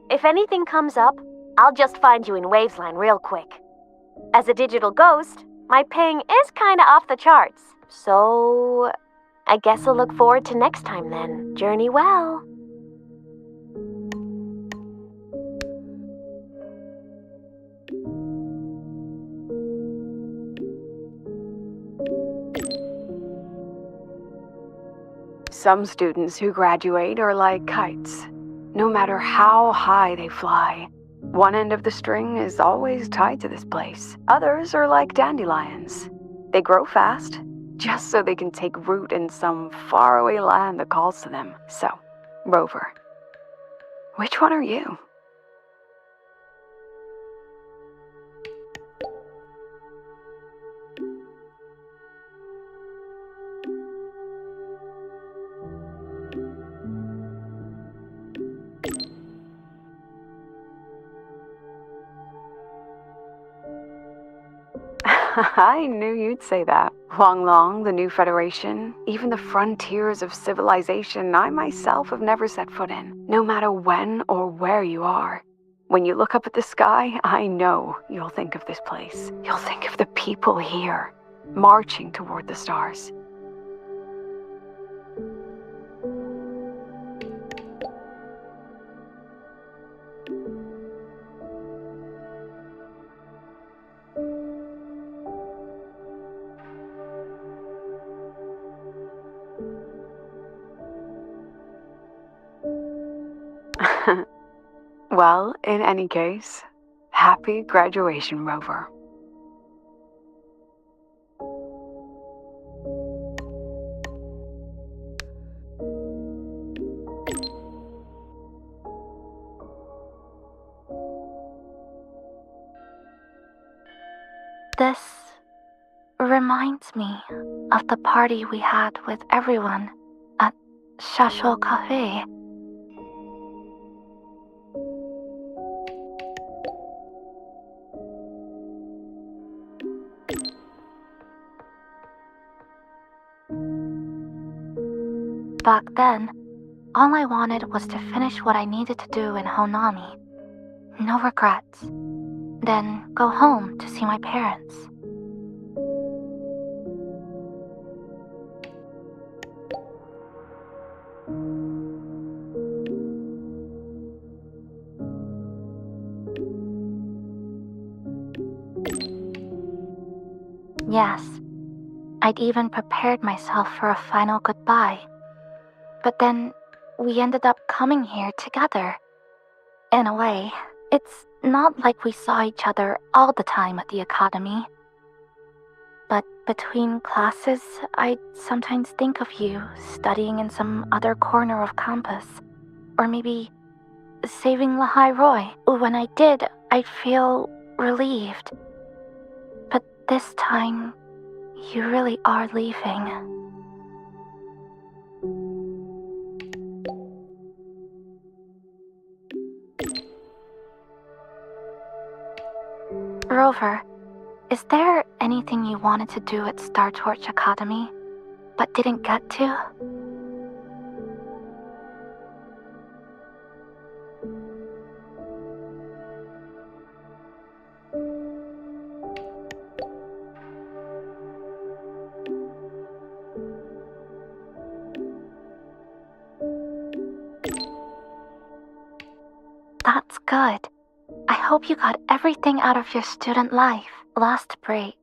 if anything comes up, I'll just find you in Wavesline real quick. As a digital ghost, my ping is kinda off the charts. So, I guess I'll look forward to next time then. Journey well. Some students who graduate are like kites. No matter how high they fly, one end of the string is always tied to this place. Others are like dandelions. They grow fast, just so they can take root in some faraway land that calls to them. So, Rover, which one are you? I knew you'd say that. Long, the new Federation, even the frontiers of civilization I myself have never set foot in. No matter when or where you are, when you look up at the sky, I know you'll think of this place. You'll think of the people here, marching toward the stars. Well, in any case, happy graduation, Rover. This reminds me of the party we had with everyone at Shashol Cafe. Back then, all I wanted was to finish what I needed to do in Honami. No regrets. Then go home to see my parents. Yes, I'd even prepared myself for a final goodbye. But then we ended up coming here together. In a way, it's not like we saw each other all the time at the academy. But between classes, I'd sometimes think of you studying in some other corner of campus. Or maybe saving Lahai Roy. When I did, I'd feel relieved. But this time, you really are leaving. Rover, is there anything you wanted to do at Star Torch Academy, but didn't get to? That's good. I hope you got everything out of your student life. Last break,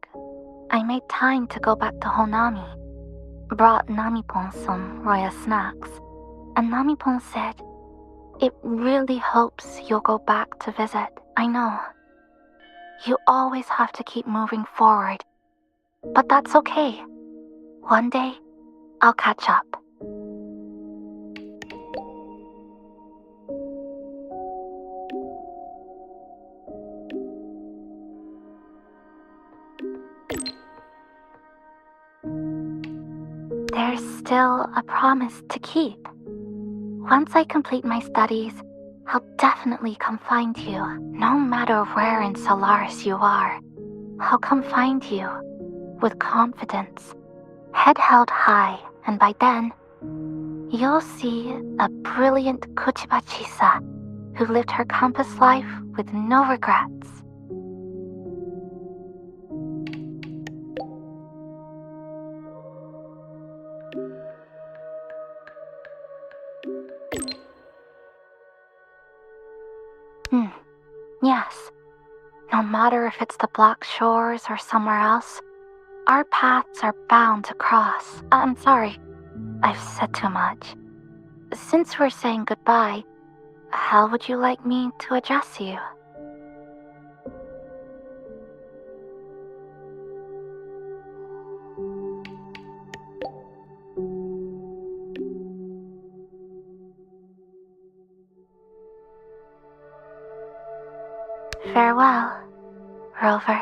I made time to go back to Honami. Brought Namipon some Roya snacks, and Namipon said it really hopes you'll go back to visit. I know. You always have to keep moving forward, but that's okay. One day, I'll catch up. There's still a promise to keep. Once I complete my studies, I'll definitely come find you. No matter where in Solaris you are, I'll come find you with confidence, head held high, and by then, you'll see a brilliant Kuchiba-chisa who lived her campus life with no regrets. Yes. No matter if it's the Black Shores or somewhere else, our paths are bound to cross. I'm sorry, I've said too much. Since we're saying goodbye, how would you like me to address you? Farewell, Rover.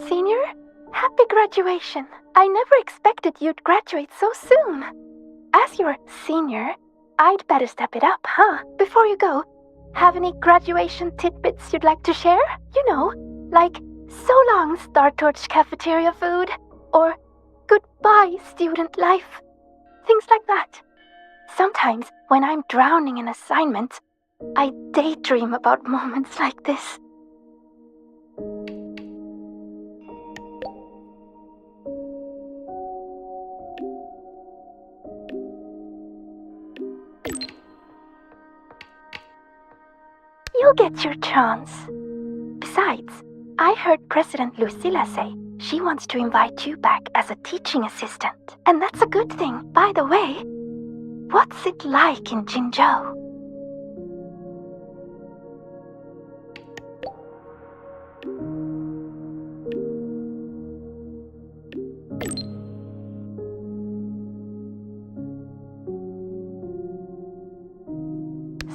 Senior, happy graduation. I never expected you'd graduate so soon. As your senior, I'd better step it up, huh? Before you go, have any graduation tidbits you'd like to share? You know, like so long Star Torch cafeteria food, or goodbye student life. Things like that. Sometimes when I'm drowning in assignments, I daydream about moments like this. You'll get your chance. Besides, I heard President Lucilla say she wants to invite you back as a teaching assistant. And that's a good thing. By the way, what's it like in Jinzhou?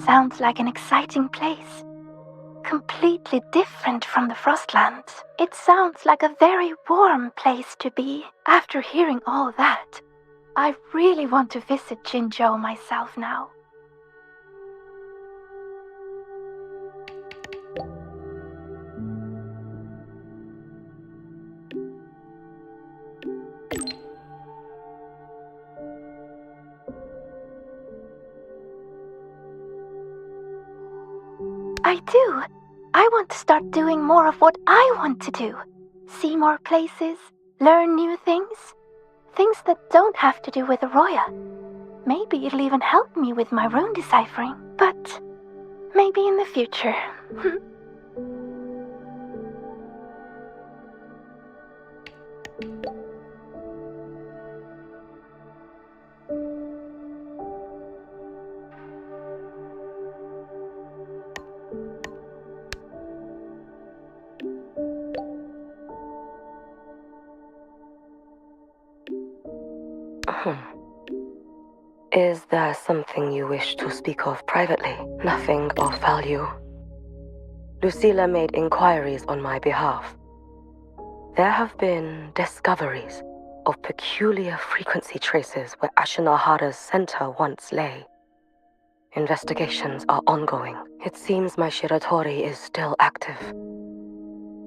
Sounds like an exciting place. Completely different from the Frostlands. It sounds like a very warm place to be. After hearing all that, I really want to visit Jinzhou myself now. I do. I want to start doing more of what I want to do. See more places, learn new things. Things that don't have to do with Roya. Maybe it'll even help me with my rune deciphering. But maybe in the future. Is there something you wish to speak of privately? Nothing of value. Lucilla made inquiries on my behalf. There have been discoveries of peculiar frequency traces where Ashinohara's center once lay. Investigations are ongoing. It seems my Shiratori is still active.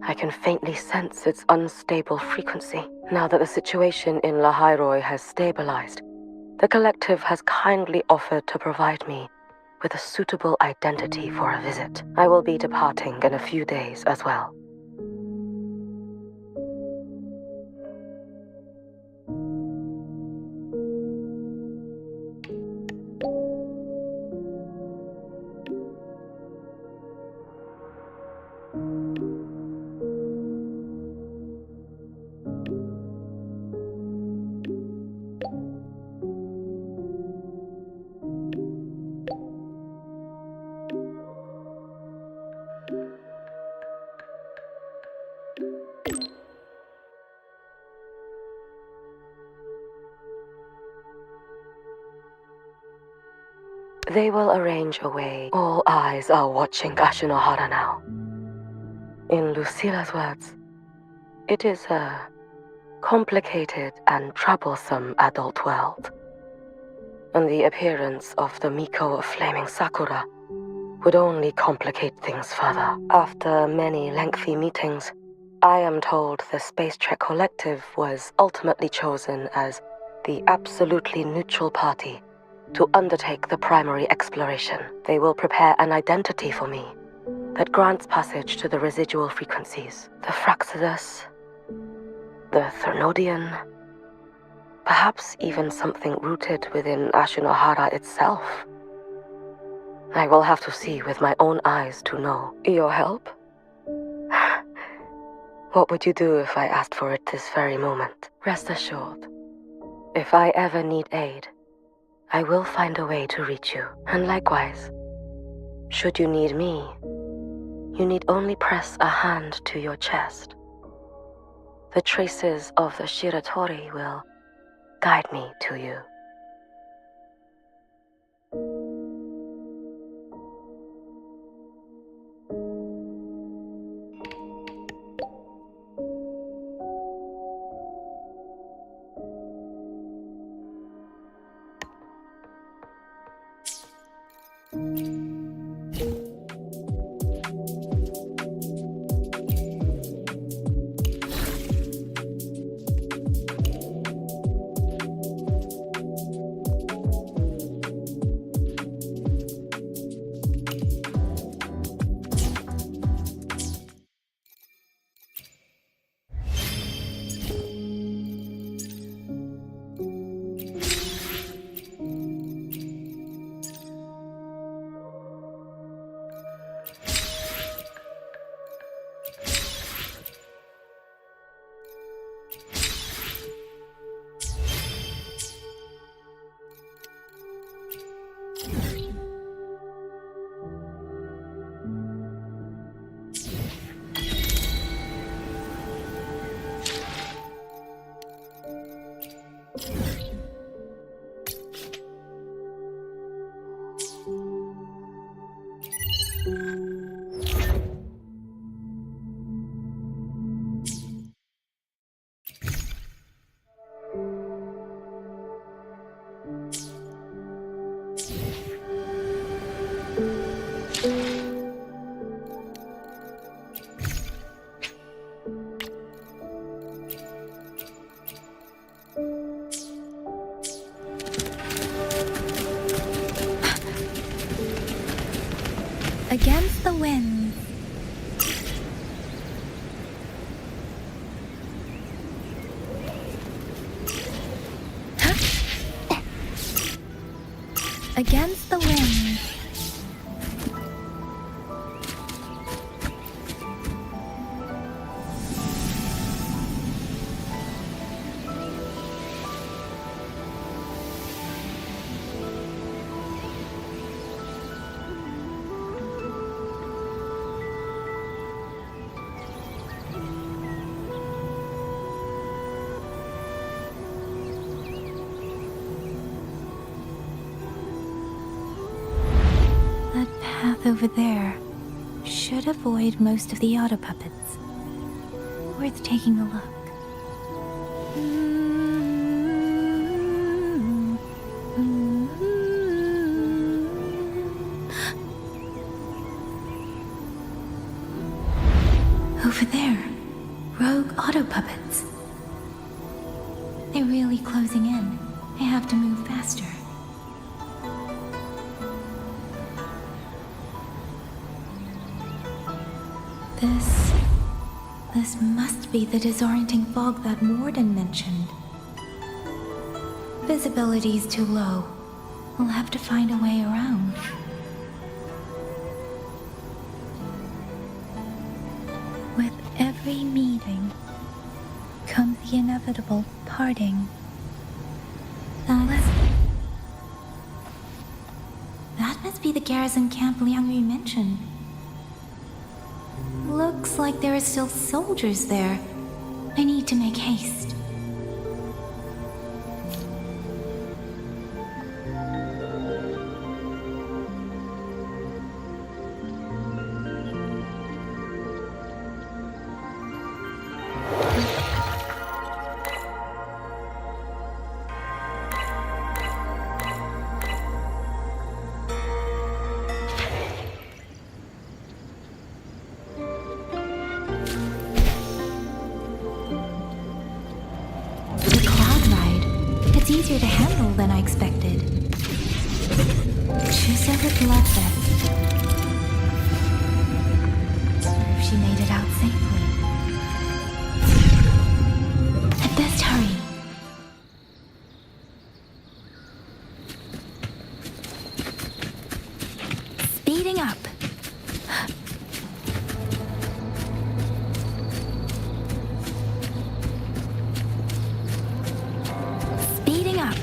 I can faintly sense its unstable frequency. Now that the situation in Lahairoi has stabilized, the collective has kindly offered to provide me with a suitable identity for a visit. I will be departing in a few days as well. They will arrange a way. All eyes are watching Ashinohara now. In Lucilla's words, it is a complicated and troublesome adult world. And the appearance of the Miko of Flaming Sakura would only complicate things further. After many lengthy meetings, I am told the Space Trek Collective was ultimately chosen as the absolutely neutral party to undertake the primary exploration. They will prepare an identity for me that grants passage to the residual frequencies. The Fraxidus, the Thernodian, perhaps even something rooted within Ashinohara itself. I will have to see with my own eyes to know. Your help? What would you do if I asked for it this very moment? Rest assured, if I ever need aid, I will find a way to reach you. And likewise, should you need me, you need only press a hand to your chest. The traces of the Shiratori will guide me to you. Against the wind. Against the wind. path over there should avoid most of the auto puppets. Worth taking a look. Over there, rogue auto puppets. They're really closing in. I have to move faster. This must be the disorienting fog that Morden mentioned. Visibility's too low. We'll have to find a way around. With every meeting comes the inevitable parting. That must be the garrison camp Liang Yu mentioned. Looks like there are still soldiers there. I need to make haste. It's easier to handle than I expected. She's ever left it. If she made it out safely. I'd best hurry. Speeding up. Speeding up.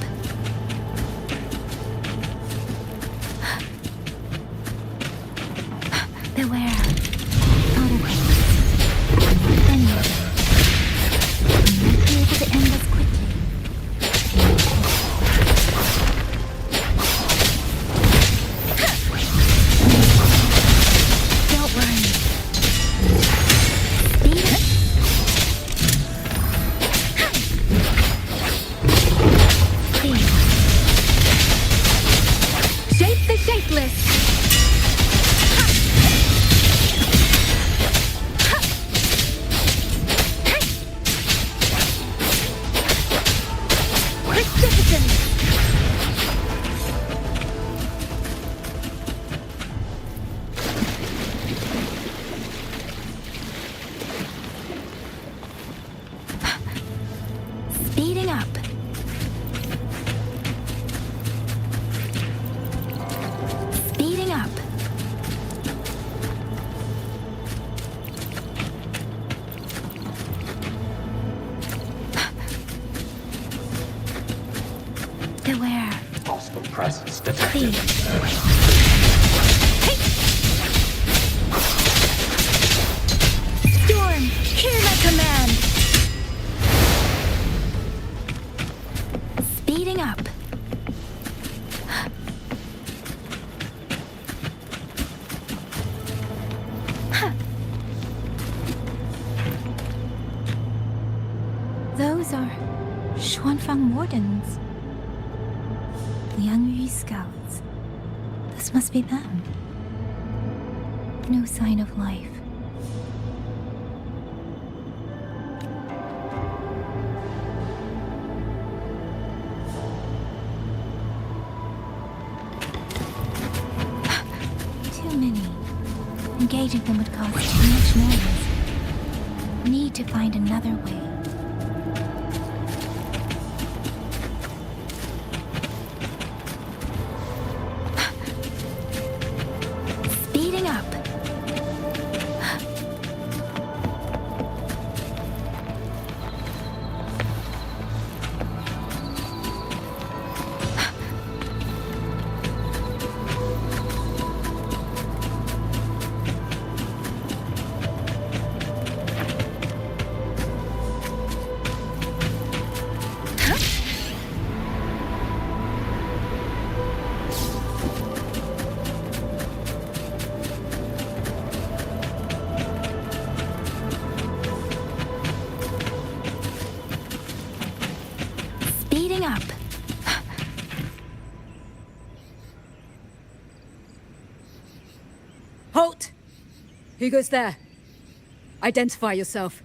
Speeding up. Beware. Hostile presence detected. Storm, hear my command. Speeding up. Those are Xuanfang Wardens. Liang Yu scouts. This must be them. No sign of life. Too many. Engaging them would cause too much noise. Need to find another way. Speeding up. Hurry up! Halt! Who goes there? Identify yourself.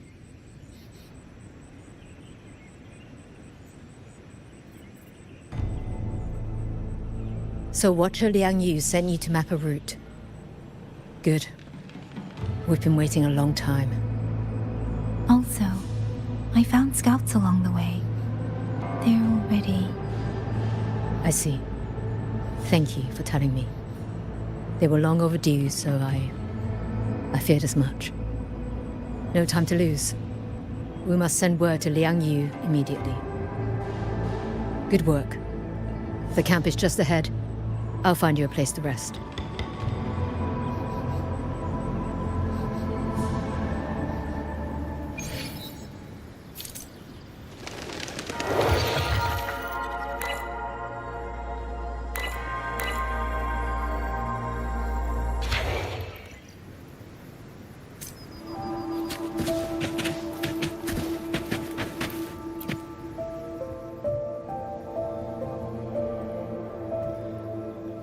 So Watcher Liang Yu sent you to map a route. Good. We've been waiting a long time. Also, I found scouts along the way. They're already... I see. Thank you for telling me. They were long overdue, so I feared as much. No time to lose. We must send word to Liang Yu immediately. Good work. The camp is just ahead. I'll find you a place to rest.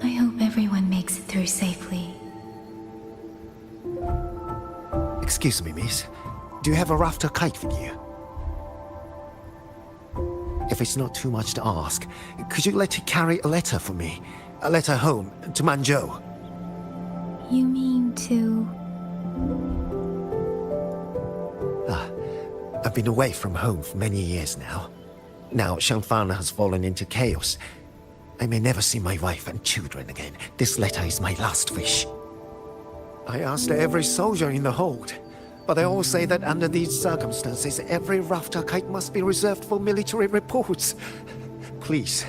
I hope everyone makes it through safely. Excuse me, miss. Do you have a rafter kite with you? If it's not too much to ask, could you let it carry a letter for me? A letter home, to Manzhou. You mean to... I've been away from home for many years now. Now Shangfang has fallen into chaos. I may never see my wife and children again. This letter is my last wish. I asked every soldier in the hold, but they all say that under these circumstances, every rafter kite must be reserved for military reports. Please.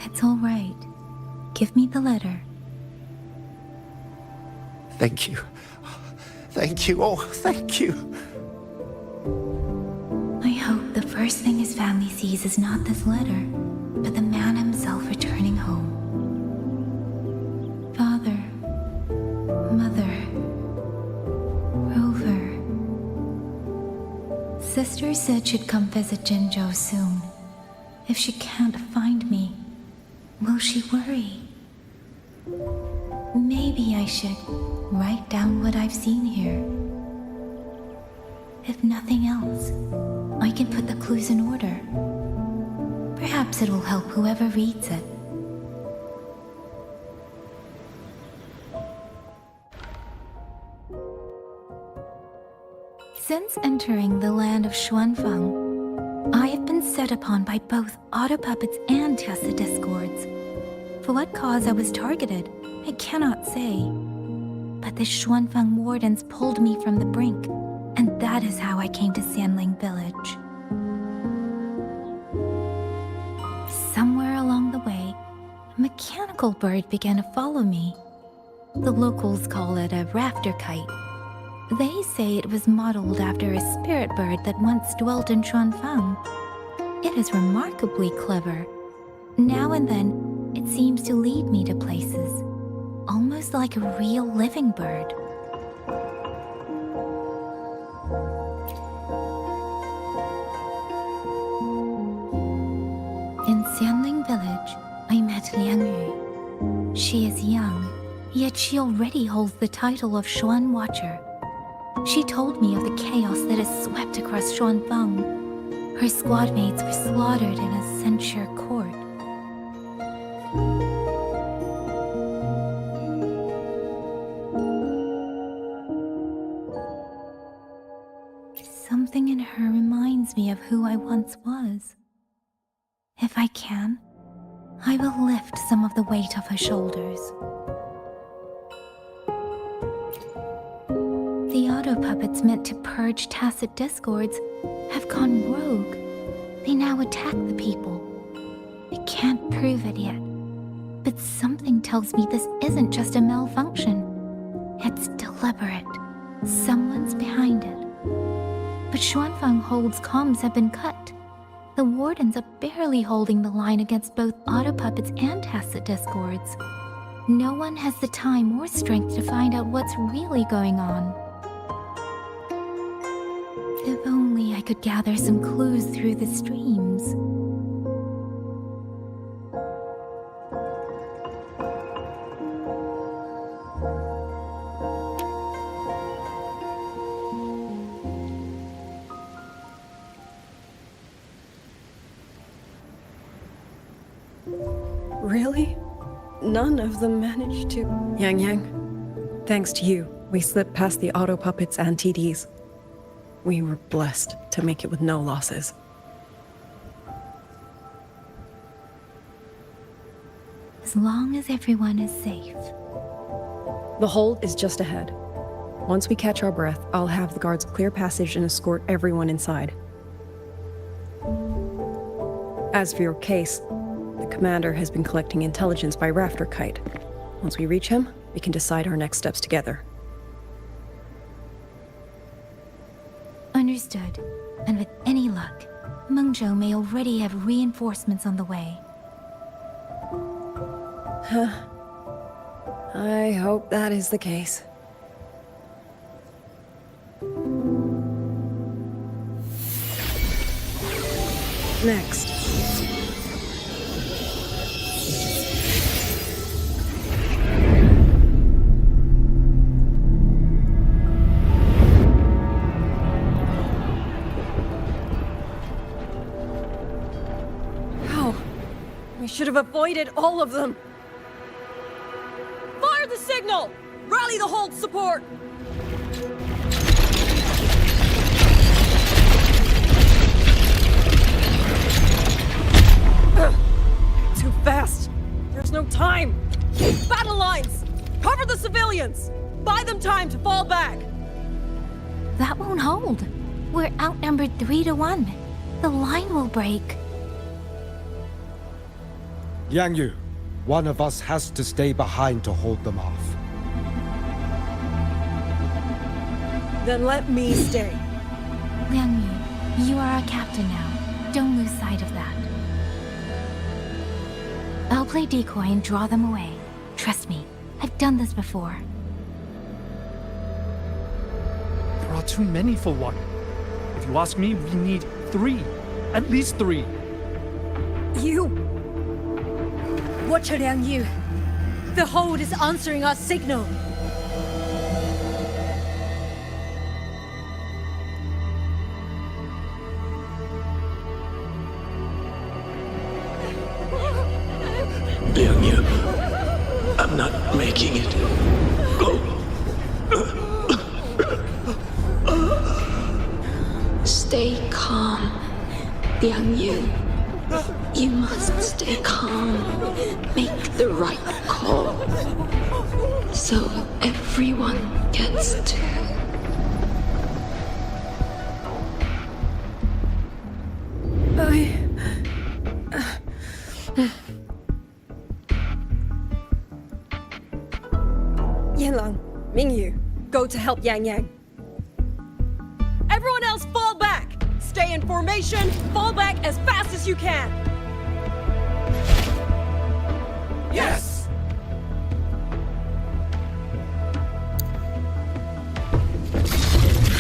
It's all right. Give me the letter. Thank you. Thank you. Oh, thank you. I hope the first thing his family sees is not this letter, but the man himself returning home. Father, Mother, Rover. Sister said she'd come visit Jinzhou soon. If she can't find me, will she worry? Maybe I should write down what I've seen here. If nothing else, I can put the clues in order. Perhaps it will help whoever reads it. Since entering the land of Xuanfang, I have been set upon by both auto puppets and Tessa discords. For what cause I was targeted, I cannot say. But the Xuanfang wardens pulled me from the brink, and that is how I came to Sanling Village. Somewhere along the way, a mechanical bird began to follow me. The locals call it a rafter kite. They say it was modeled after a spirit bird that once dwelt in Xuanfang. It is remarkably clever. Now and then, it seems to lead me to places, almost like a real living bird. In Sanling Village, I met Liang Yu. She is young, yet she already holds the title of Xuan Watcher. She told me of the chaos that has swept across Xuanfang. Her squad mates were slaughtered in a censure court. Something in her reminds me of who I once was. If I can, I will lift some of the weight off her shoulders. The auto puppets meant to purge tacit discords have gone rogue. They now attack the people. I can't prove it yet, but something tells me this isn't just a malfunction. It's deliberate. Someone's behind it. But Xuanfang Hold's comms have been cut. The wardens are barely holding the line against both auto puppets and tacit discords. No one has the time or strength to find out what's really going on. If only I could gather some clues through the streams. Really? None of them managed to... Yang, thanks to you, we slipped past the auto puppets and TDs. We were blessed to make it with no losses. As long as everyone is safe. The hold is just ahead. Once we catch our breath, I'll have the guards clear passage and escort everyone inside. As for your case, the commander has been collecting intelligence by Rafter Kite. Once we reach him, we can decide our next steps together. Understood. And with any luck, Mengzhou may already have reinforcements on the way. I hope that is the case. Next. How? We should have avoided all of them. Fire the signal! Rally the hold support! Too fast! There's no time! Battle lines! Cover the civilians! Buy them time to fall back! That won't hold. We're outnumbered 3-1. The line will break. Yang Yu, one of us has to stay behind to hold them off. Then let me stay. Liang Yu, you are our captain now. Don't lose sight of that. I'll play decoy and draw them away. Trust me, I've done this before. There are too many for one. If you ask me, we need 3. At least 3. You! Watch her, Liang Yu. The hold is answering our signal. Liang Yu, I'm not making it. Stay calm, Liang Yu. You must stay calm. Make the right call. So everyone gets to. Yanlang, Mingyu, go to help Yang Yang. Everyone else fall back! Stay in formation, fall back as fast as you can! Yes!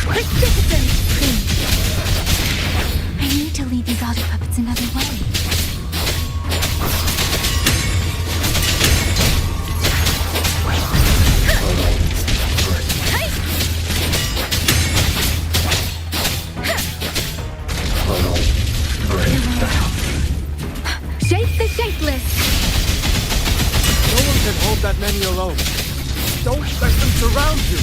Quick citizens! I need to lead these auto puppets another way. Shape the shapeless! No one can hold that many alone. Don't let them surround you.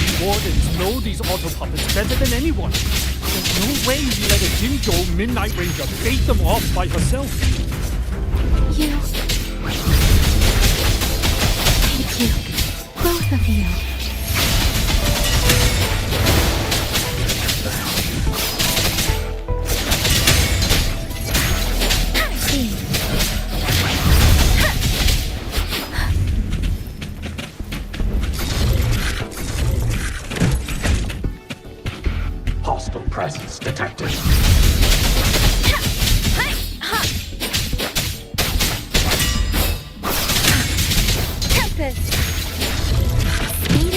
We wardens know these auto puppets better than anyone. There's no way we let a Jinzhou Midnight Ranger bait them off by herself. You. Thank you. Both of you. Hostile presence detected. Speed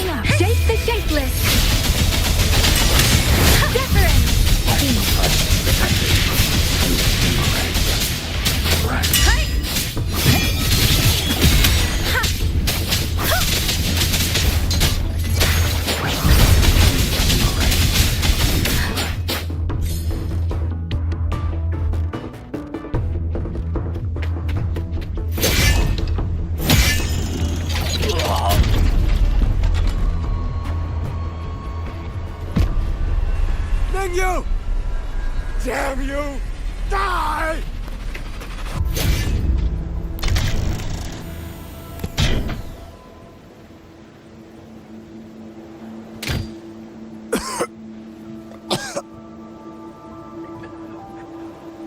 Die!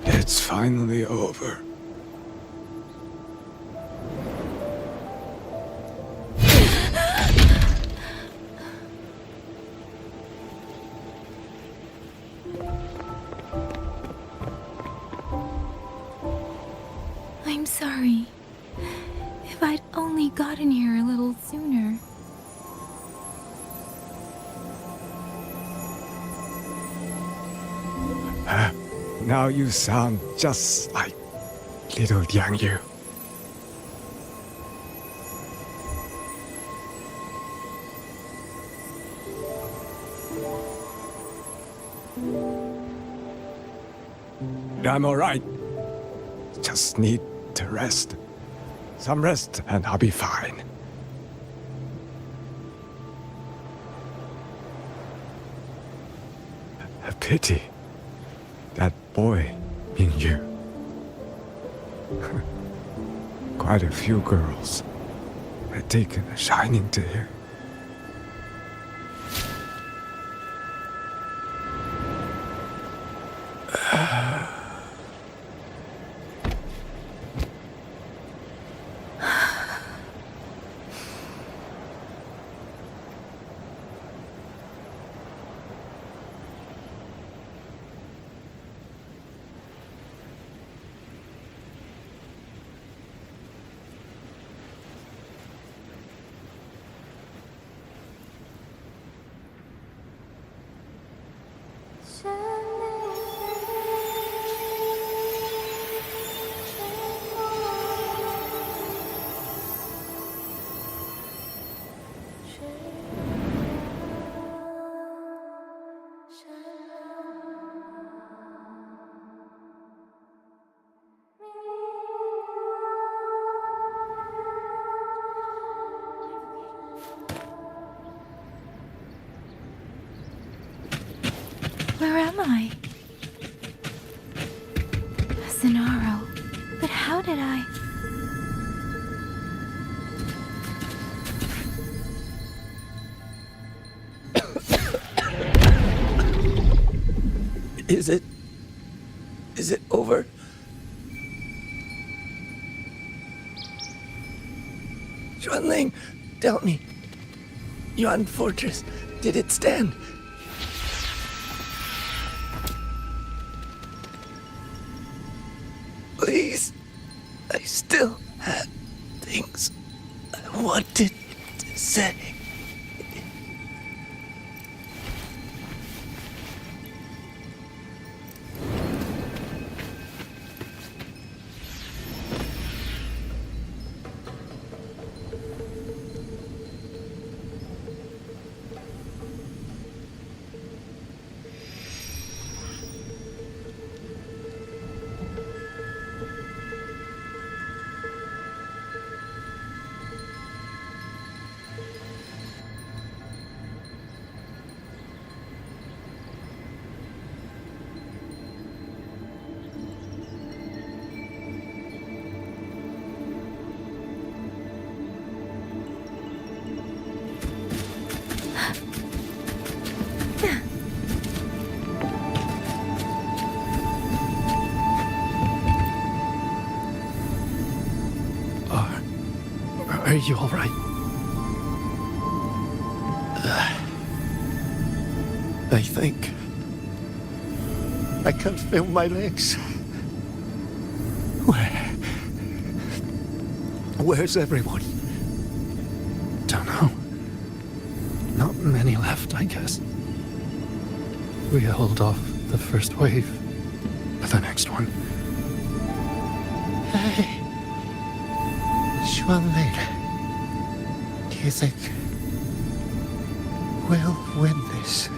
It's finally over. I'm sorry. If I'd only gotten here a little sooner. Now you sound just like little Yang Yu. I'm alright. Just need to rest. Some rest and I'll be fine. A pity. That boy, Mingyu. Quite a few girls had taken a shining to him. Where am I? Zenaro. But how did I... Is it over? Xuanling, tell me. Yuan Fortress, did it stand? Please, I still had things I wanted to say. Are you all right? I think I can't feel my legs. Where's everyone? Don't know. Not many left, I guess. We held off the first wave, but the next one. Hey, Xuanling, do you think we'll win this?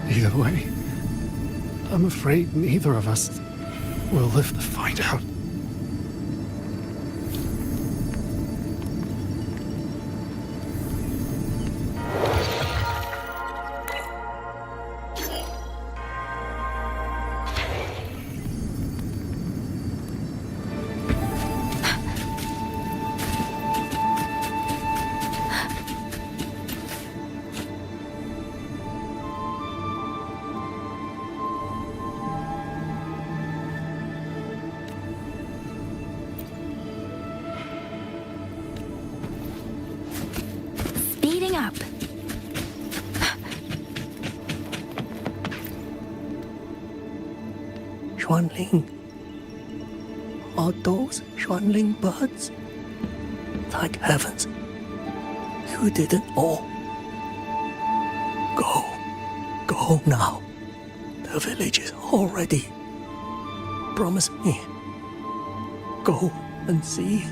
Either way, I'm afraid neither of us will live to find out. Xuanling. Are those Xuanling birds? Thank heavens. You didn't all. Go. Go now. The village is all ready. Promise me. Go and see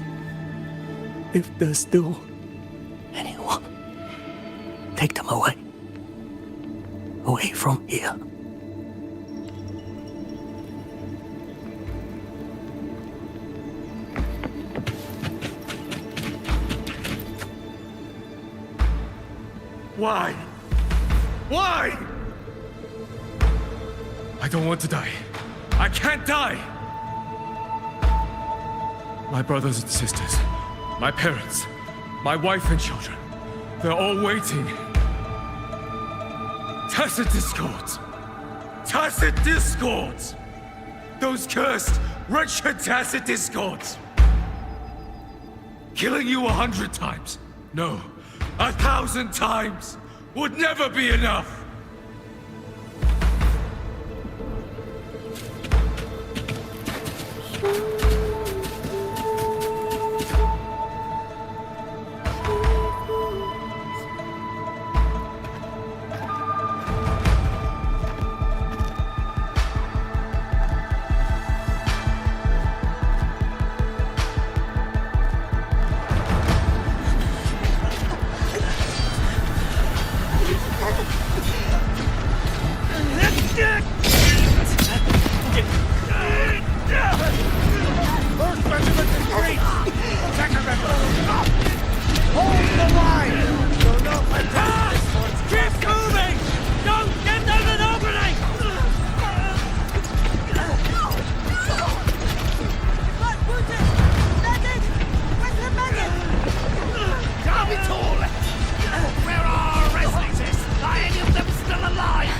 if there's still anyone. Take them away. Away from here. Why? Why? I don't want to die. I can't die! My brothers and sisters, my parents, my wife and children, they're all waiting. Tacit discords! Tacit discords! Those cursed, wretched tacit discords! Killing you 100 times, no, 1,000 times, would never be enough!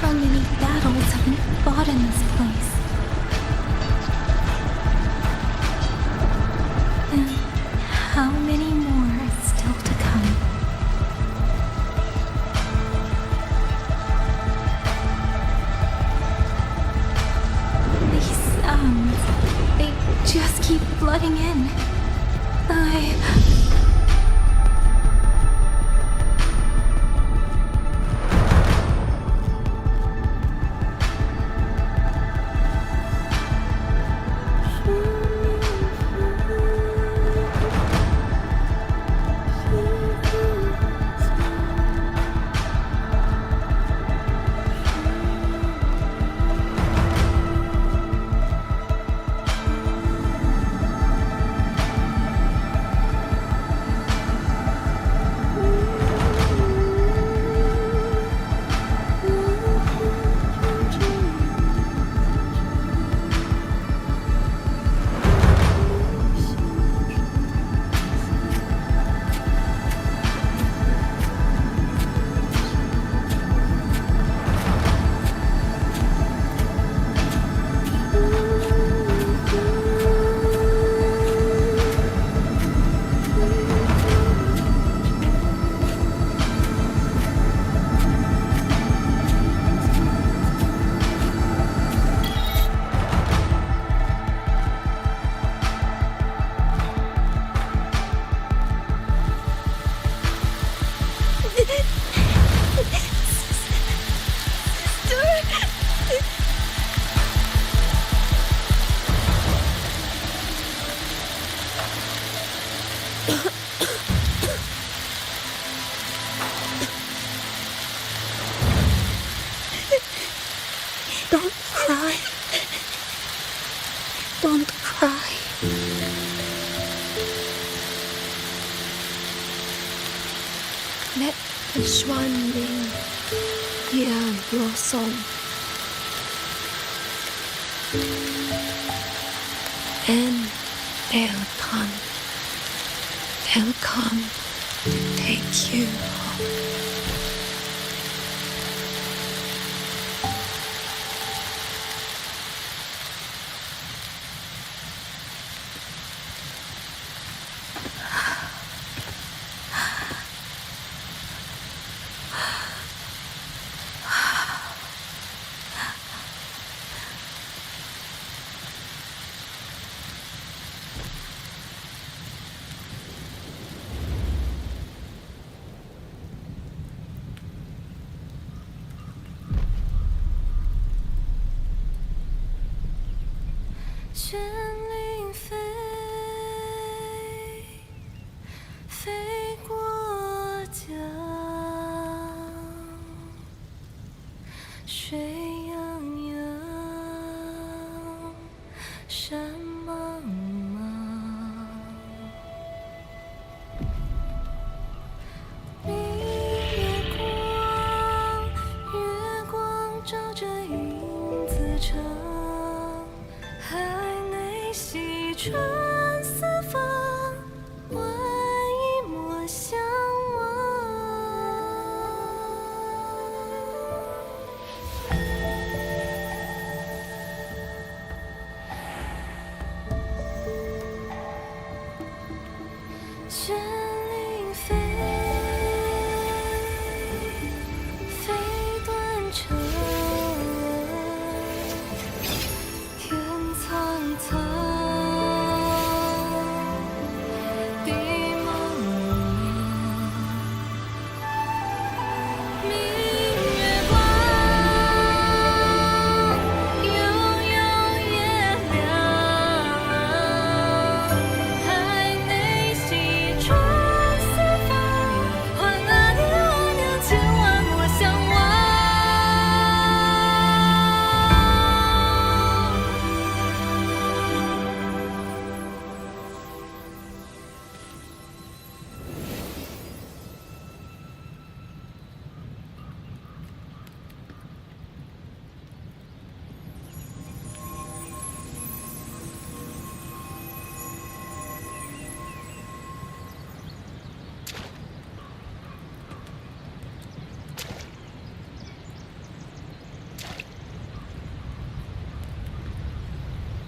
How many battles have been fought in this place? And how many more are still to come? These sounds, they just keep flooding in. Don't cry. Don't cry. Let the Xuanling hear your song. Then they'll come. They'll come to take you home.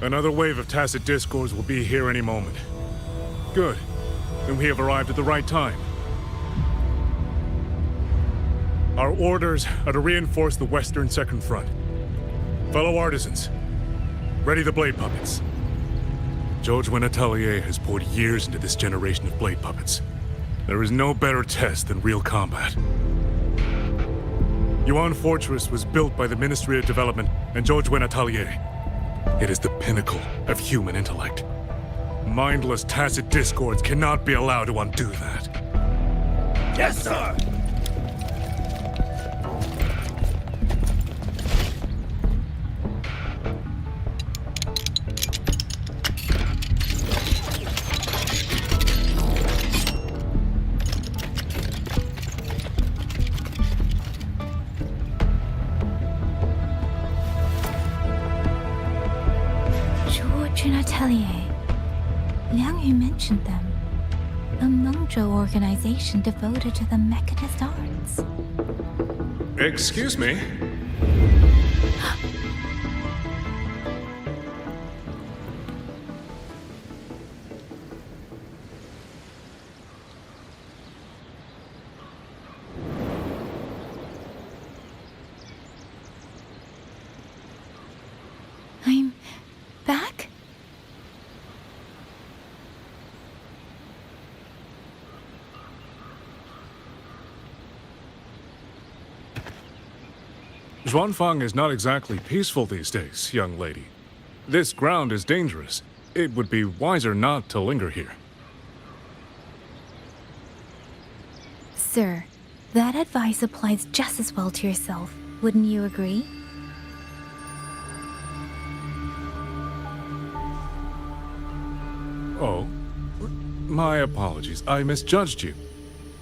Another wave of tacit discords will be here any moment. Good. Then we have arrived at the right time. Our orders are to reinforce the western second front. Fellow artisans, ready the blade puppets. George Atelier has poured years into this generation of blade puppets. There is no better test than real combat. Yuan Fortress was built by the Ministry of Development and George Atelier. It is the pinnacle of human intellect. Mindless tacit discords cannot be allowed to undo that. Yes, sir! Atelier. Liang Yu mentioned them. A Mengzhou organization devoted to the mechanist arts. Excuse me? I'm back? Xuanfang is not exactly peaceful these days, young lady. This ground is dangerous. It would be wiser not to linger here. Sir, that advice applies just as well to yourself. Wouldn't you agree? Oh, my apologies. I misjudged you.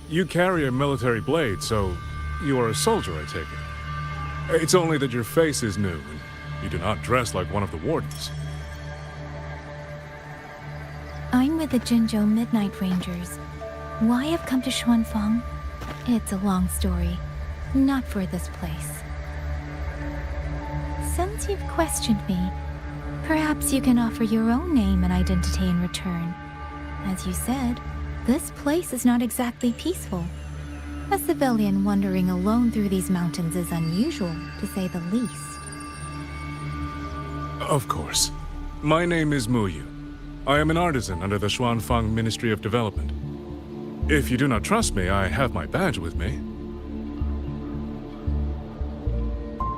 You carry a military blade, so you are a soldier, I take it. It's only that your face is new, and you do not dress like one of the wardens. I'm with the Jinzhou Midnight Rangers. Why I've come to Xuanfang? It's a long story. Not for this place. Since you've questioned me, perhaps you can offer your own name and identity in return. As you said, this place is not exactly peaceful. A civilian wandering alone through these mountains is unusual, to say the least. Of course. My name is Muyu. I am an artisan under the Xuanfang Ministry of Development. If you do not trust me, I have my badge with me.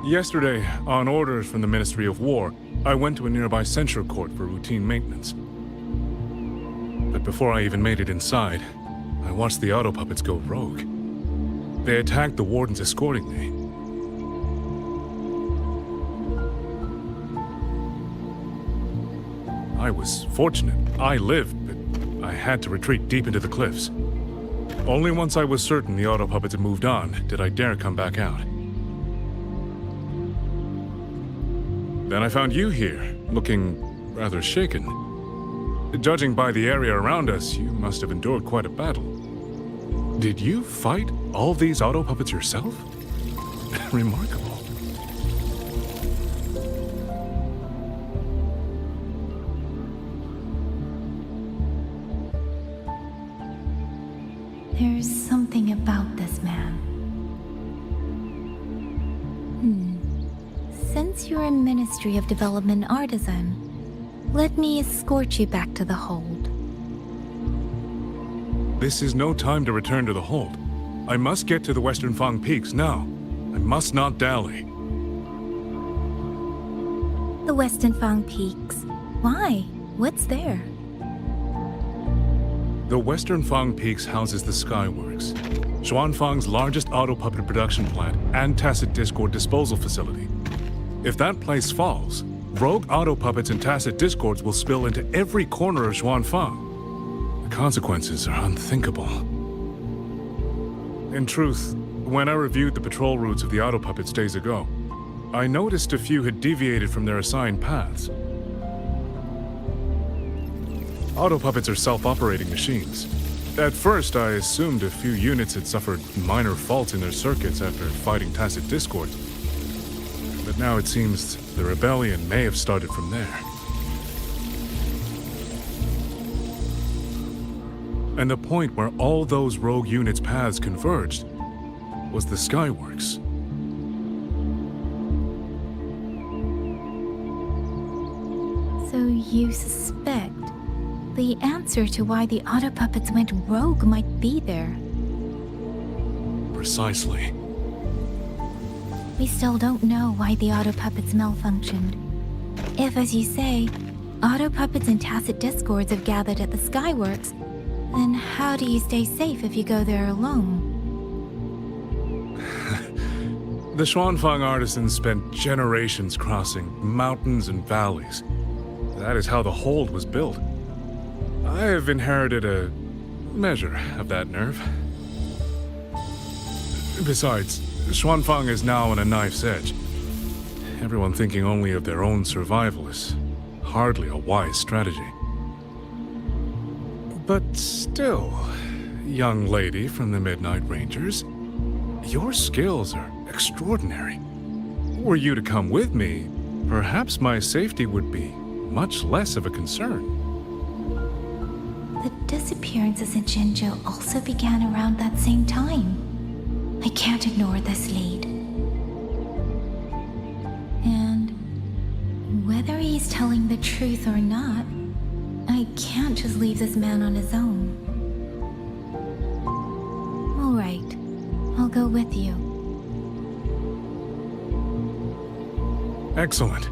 Yesterday, on orders from the Ministry of War, I went to a nearby censure court for routine maintenance. But before I even made it inside, I watched the auto puppets go rogue. They attacked the wardens escorting me. I was fortunate. I lived, but I had to retreat deep into the cliffs. Only once I was certain the auto puppets had moved on did I dare come back out. Then I found you here, looking rather shaken. Judging by the area around us, you must have endured quite a battle. Did you fight all these auto puppets yourself? Remarkable. There's something about this man. Since you're a Ministry of Development artisan, let me escort you back to the hold. This is no time to return to the hold. I must get to the Western Fang Peaks now. I must not dally. The Western Fang Peaks. Why? What's there? The Western Fang Peaks houses the Skyworks, Xuanfang's largest auto puppet production plant and tacit discord disposal facility. If that place falls, rogue auto puppets and tacit discords will spill into every corner of Xuanfang. The consequences are unthinkable. In truth, when I reviewed the patrol routes of the auto puppets days ago, I noticed a few had deviated from their assigned paths. Auto puppets are self-operating machines. At first, I assumed a few units had suffered minor faults in their circuits after fighting tacit discords. But now it seems the rebellion may have started from there. And the point where all those rogue units' paths converged was the Skyworks. So you suspect the answer to why the auto puppets went rogue might be there. Precisely. We still don't know why the auto puppets malfunctioned. If, as you say, auto puppets and tacit discords have gathered at the Skyworks, then how do you stay safe if you go there alone? The Xuanfang artisans spent generations crossing mountains and valleys. That is how the hold was built. I have inherited a measure of that nerve. Besides, Xuanfang is now on a knife's edge. Everyone thinking only of their own survival is hardly a wise strategy. But still, young lady from the Midnight Rangers, your skills are extraordinary. Were you to come with me, perhaps my safety would be much less of a concern. The disappearances in Jinzhou also began around that same time. I can't ignore this lead. And whether he's telling the truth or not, I can't just leave this man on his own. All right, I'll go with you. Excellent.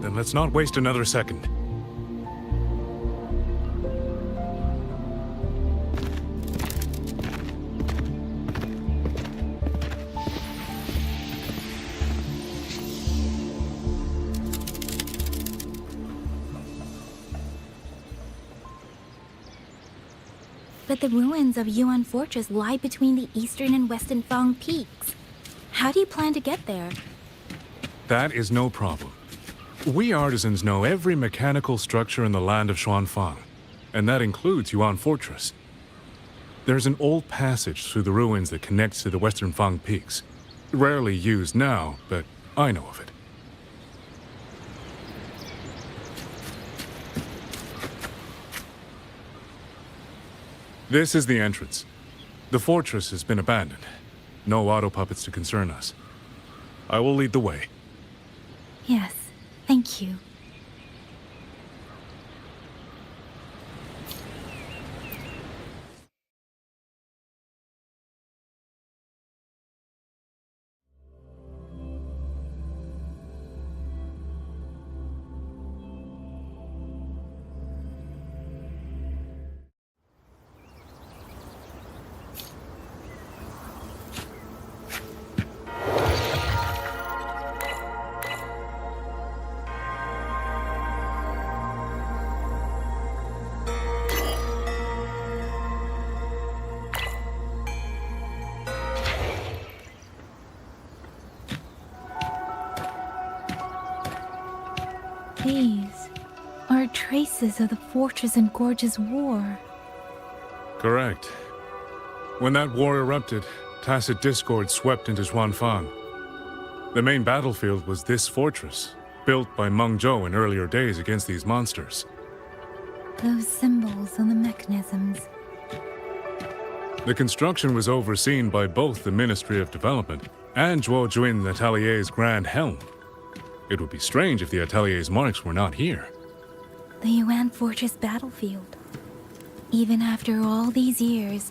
Then let's not waste another second. But the ruins of Yuan Fortress lie between the eastern and western Fang peaks. How do you plan to get there? That is no problem. We artisans know every mechanical structure in the land of Xuanfang, and that includes Yuan Fortress. There's an old passage through the ruins that connects to the western Fang peaks. Rarely used now, but I know of it. This is the entrance. The fortress has been abandoned. No auto puppets to concern us. I will lead the way. Yes, thank you. These are traces of the Fortress and Gorge's war. Correct. When that war erupted, tacit discord swept into Xuanfang. The main battlefield was this fortress, built by Meng Zhou in earlier days against these monsters. Those symbols on the mechanisms. The construction was overseen by both the Ministry of Development and Zhuo Jun Atelier's Grand Helm. It would be strange if the Atelier's marks were not here. The Yuan Fortress battlefield. Even after all these years,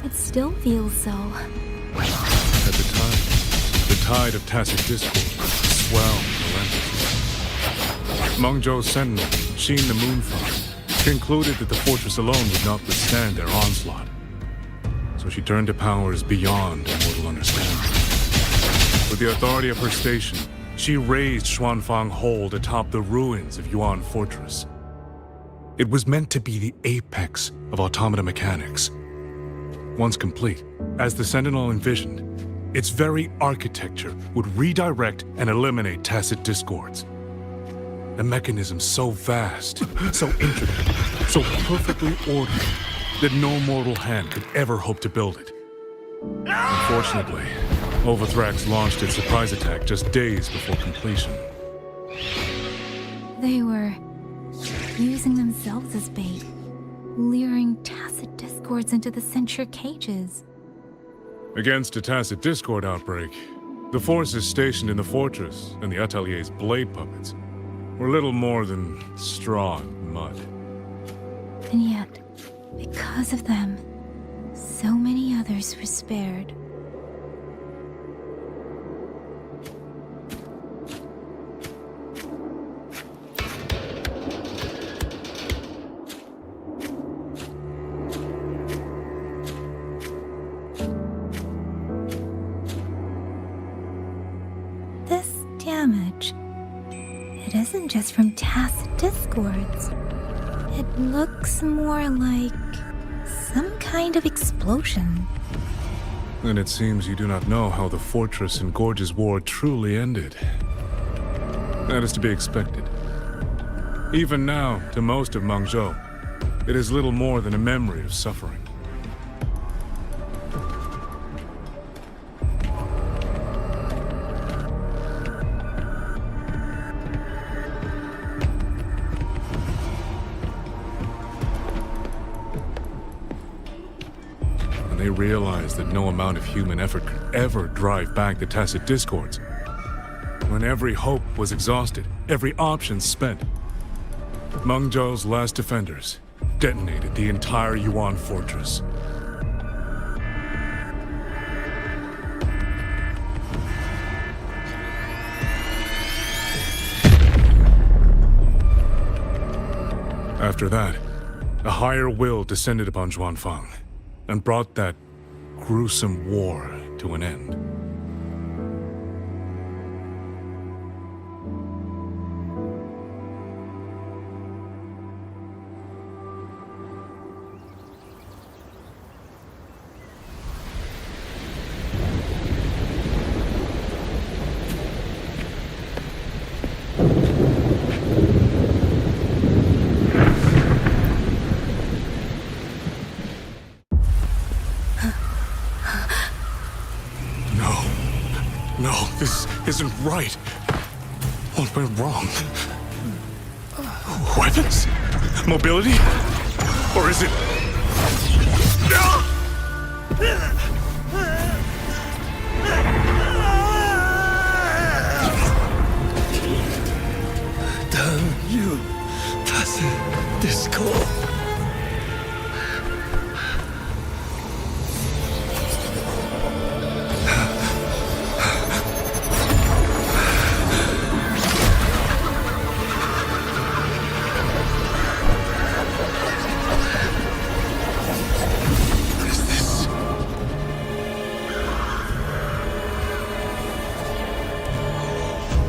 it still feels so. At the time, the tide of tacit discord swelled relentlessly. Meng Zhou's sentinel, Xin the Moonfire, concluded that the fortress alone would not withstand their onslaught. So she turned to powers beyond mortal understanding. With the authority of her station, she raised Xuanfang Hold atop the ruins of Yuan Fortress. It was meant to be the apex of automata mechanics. Once complete, as the Sentinel envisioned, its very architecture would redirect and eliminate tacit discords. A mechanism so vast, so intricate, so perfectly ordered, that no mortal hand could ever hope to build it. Unfortunately, Overthrax launched its surprise attack just days before completion. They were using themselves as bait, luring tacit discords into the censure cages. Against a tacit discord outbreak, the forces stationed in the fortress and the Atelier's blade puppets were little more than straw and mud. And yet, because of them, so many others were spared. This damage, it isn't just from tacit discords. It looks more like some kind of explosion. Then it seems you do not know how the Fortress and Gorge's war truly ended. That is to be expected. Even now, to most of Meng Zhou, it is little more than a memory of suffering. They realized that no amount of human effort could ever drive back the tacit discords. When every hope was exhausted, every option spent, Meng Zhou's last defenders detonated the entire Yuan fortress. After that, a higher will descended upon Xuanfang and brought that gruesome war to an end. No, this isn't right. What went wrong? Weapons? Mobility? Or is it... Damn you, tacit discord.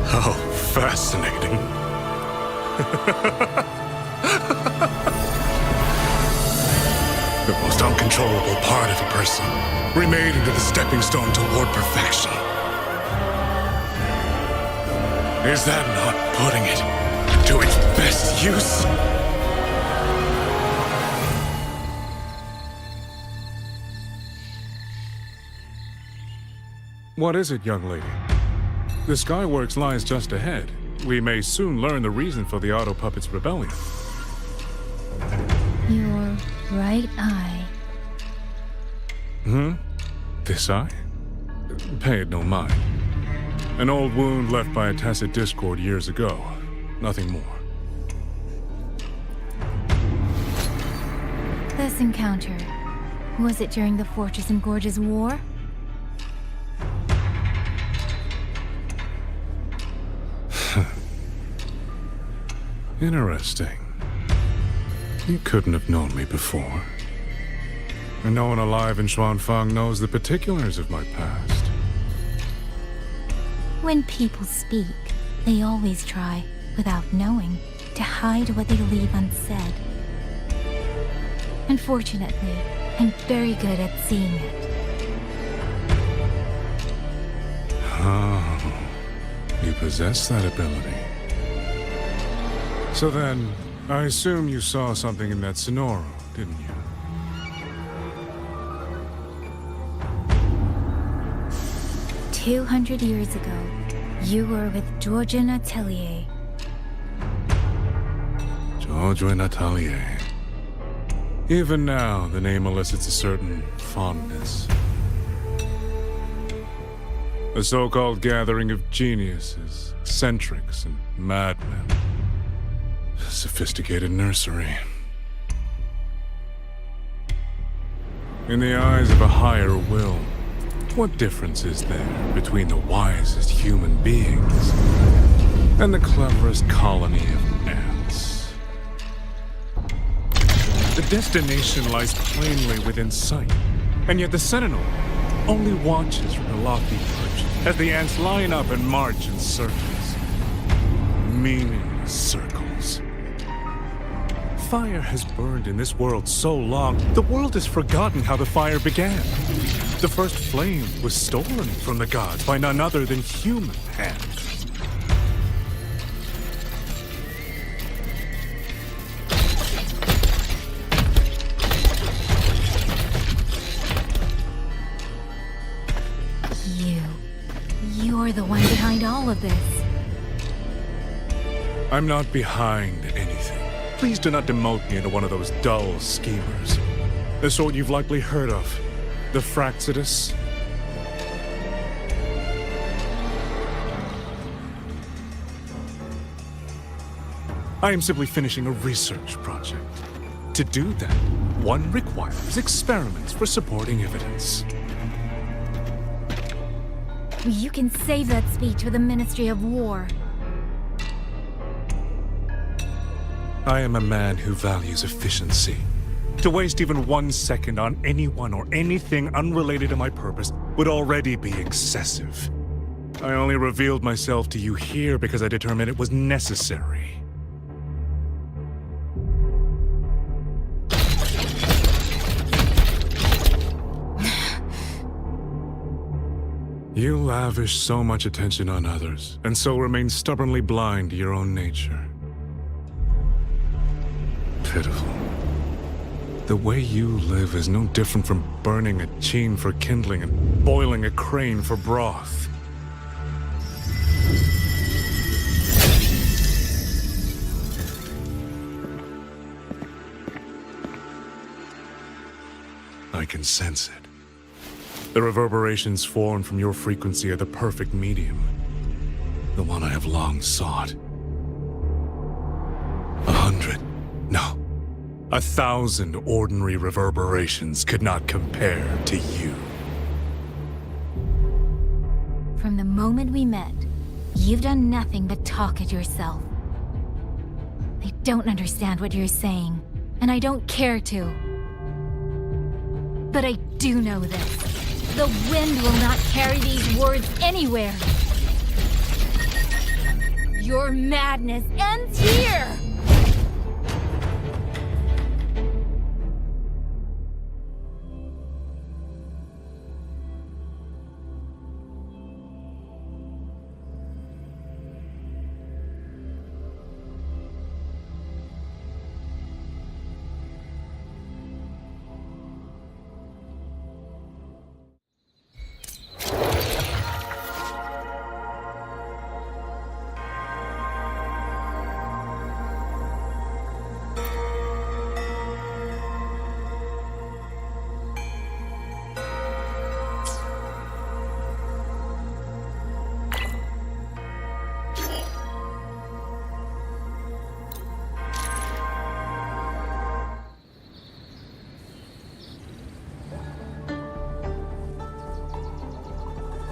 How fascinating. The most uncontrollable part of a person, remade into the stepping stone toward perfection. Is that not putting it to use? What is it, young lady? The Skyworks lies just ahead. We may soon learn the reason for the Auto Puppets' rebellion. Your right eye. This eye? Pay it no mind. An old wound left by a tacit discord years ago. Nothing more. This encounter, was it during the Fortress and Gorges War? Interesting. You couldn't have known me before. And no one alive in Xuanfang knows the particulars of my past. When people speak, they always try, without knowing, to hide what they leave unsaid. Unfortunately, I'm very good at seeing it. Oh, you possess that ability. So then, I assume you saw something in that Sonoro, didn't you? 200 years ago, you were with Georgian Atelier. Georgian Atelier. Even now, the name elicits a certain fondness. A so-called gathering of geniuses, eccentrics, and madmen. A sophisticated nursery. In the eyes of a higher will, what difference is there between the wisest human beings and the cleverest colony of ants? The destination lies plainly within sight, and yet the Sentinel only watches from the lofty perch as the ants line up and march in circles. Meaningless circles. Fire has burned in this world so long, the world has forgotten how the fire began. The first flame was stolen from the gods by none other than human hands. You're the one behind all of this. I'm not behind anything. Please do not demote me into one of those dull schemers. The sort you've likely heard of. The Fraxidus. I am simply finishing a research project. To do that, one requires experiments for supporting evidence. You can save that speech for the Ministry of War. I am a man who values efficiency. To waste even 1 second on anyone or anything unrelated to my purpose would already be excessive. I only revealed myself to you here because I determined it was necessary. You lavish so much attention on others, and so remain stubbornly blind to your own nature. Pitiful. The way you live is no different from burning a chine for kindling and boiling a crane for broth. I can sense it. The reverberations formed from your frequency are the perfect medium. The one I have long sought. 100, no, 1,000 ordinary reverberations could not compare to you. From the moment we met, you've done nothing but talk at yourself. I don't understand what you're saying, and I don't care to. But I do know this. The wind will not carry these words anywhere. Your madness ends here!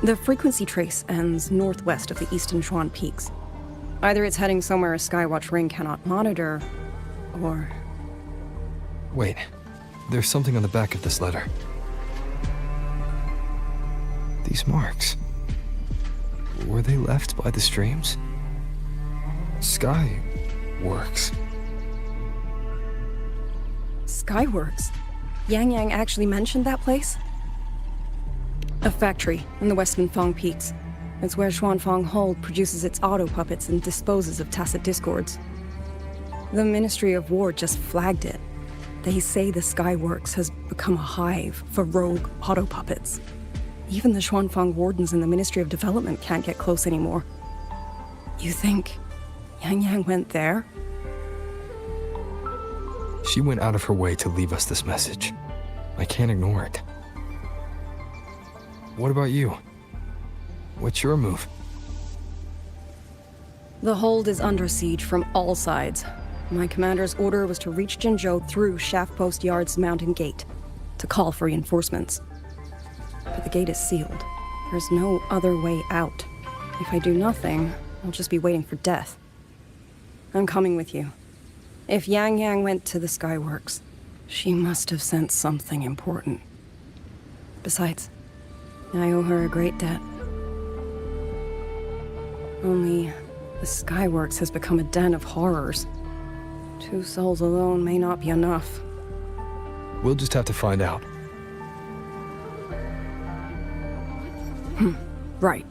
The frequency trace ends northwest of the eastern Xuan Peaks. Either it's heading somewhere a Skywatch ring cannot monitor, or... Wait, there's something on the back of this letter. These marks. Were they left by the streams? Skyworks. Skyworks? Yang Yang actually mentioned that place? A factory in the Western Fang Peaks. It's where Xuanfang Hold produces its auto puppets and disposes of tacit discords. The Ministry of War just flagged it. They say the Skyworks has become a hive for rogue auto puppets. Even the Xuanfang wardens in the Ministry of Development can't get close anymore. You think Yang Yang went there? She went out of her way to leave us this message. I can't ignore it. What about you? What's your move? The hold is under siege from all sides. My commander's order was to reach Jinzhou through Shaft Post Yard's mountain gate, to call for reinforcements. But the gate is sealed. There's no other way out. If I do nothing, I'll just be waiting for death. I'm coming with you. If Yang Yang went to the Skyworks, she must have sent something important. Besides, I owe her a great debt. Only, the Skyworks has become a den of horrors. 2 souls alone may not be enough. We'll just have to find out. Right.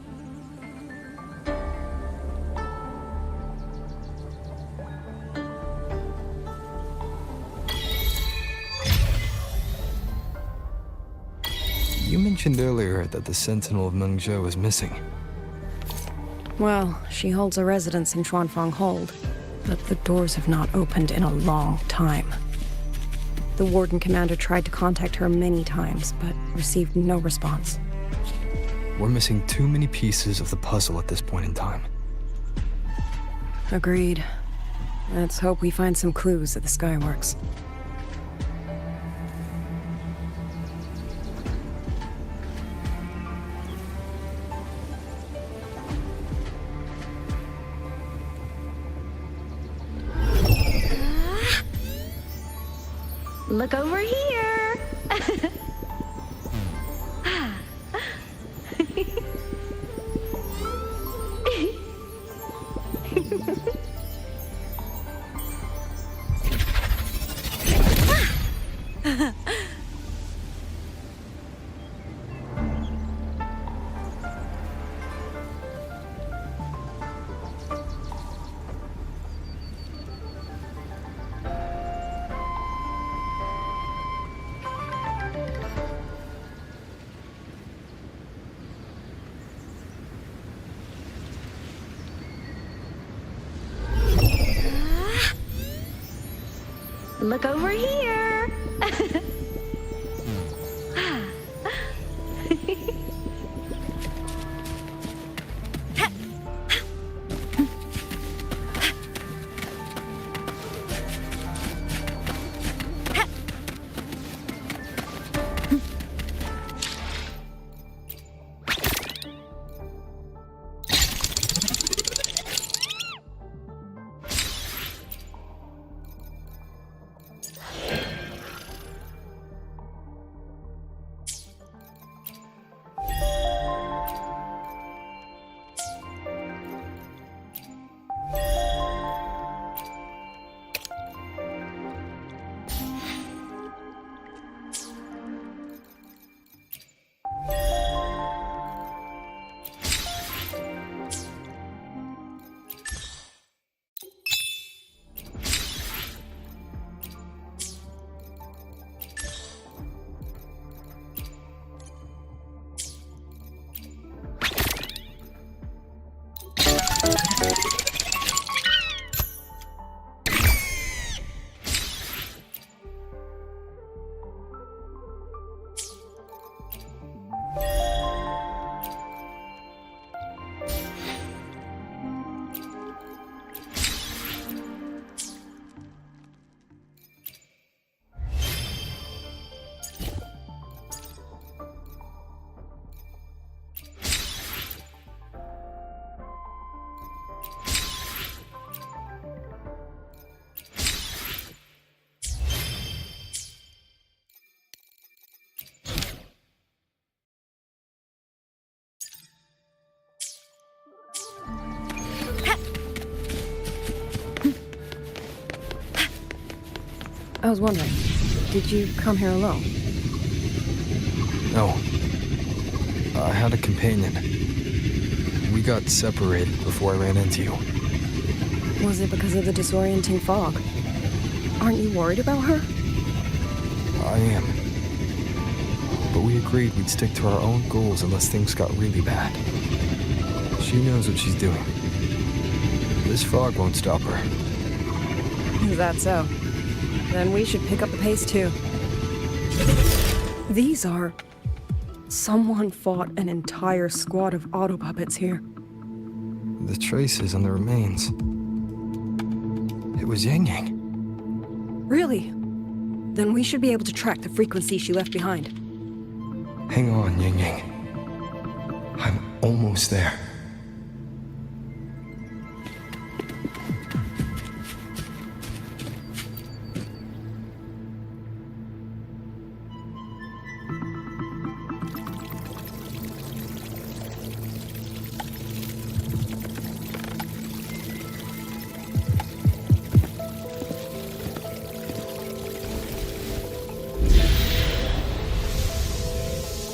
You mentioned earlier that the Sentinel of Mengzhou is missing. Well, she holds a residence in Xuanfang Hold, but the doors have not opened in a long time. The Warden Commander tried to contact her many times, but received no response. We're missing too many pieces of the puzzle at this point in time. Agreed. Let's hope we find some clues at the Skyworks. Look over here! Look over here! I was wondering, did you come here alone? No. I had a companion. We got separated before I ran into you. Was it because of the disorienting fog? Aren't you worried about her? I am. But we agreed we'd stick to our own goals unless things got really bad. She knows what she's doing. This fog won't stop her. Is that so? Then we should pick up the pace too. These are... Someone fought an entire squad of auto puppets here. The traces on the remains. It was Yang Yang. Really? Then we should be able to track the frequency she left behind. Hang on, Yang Yang. I'm almost there.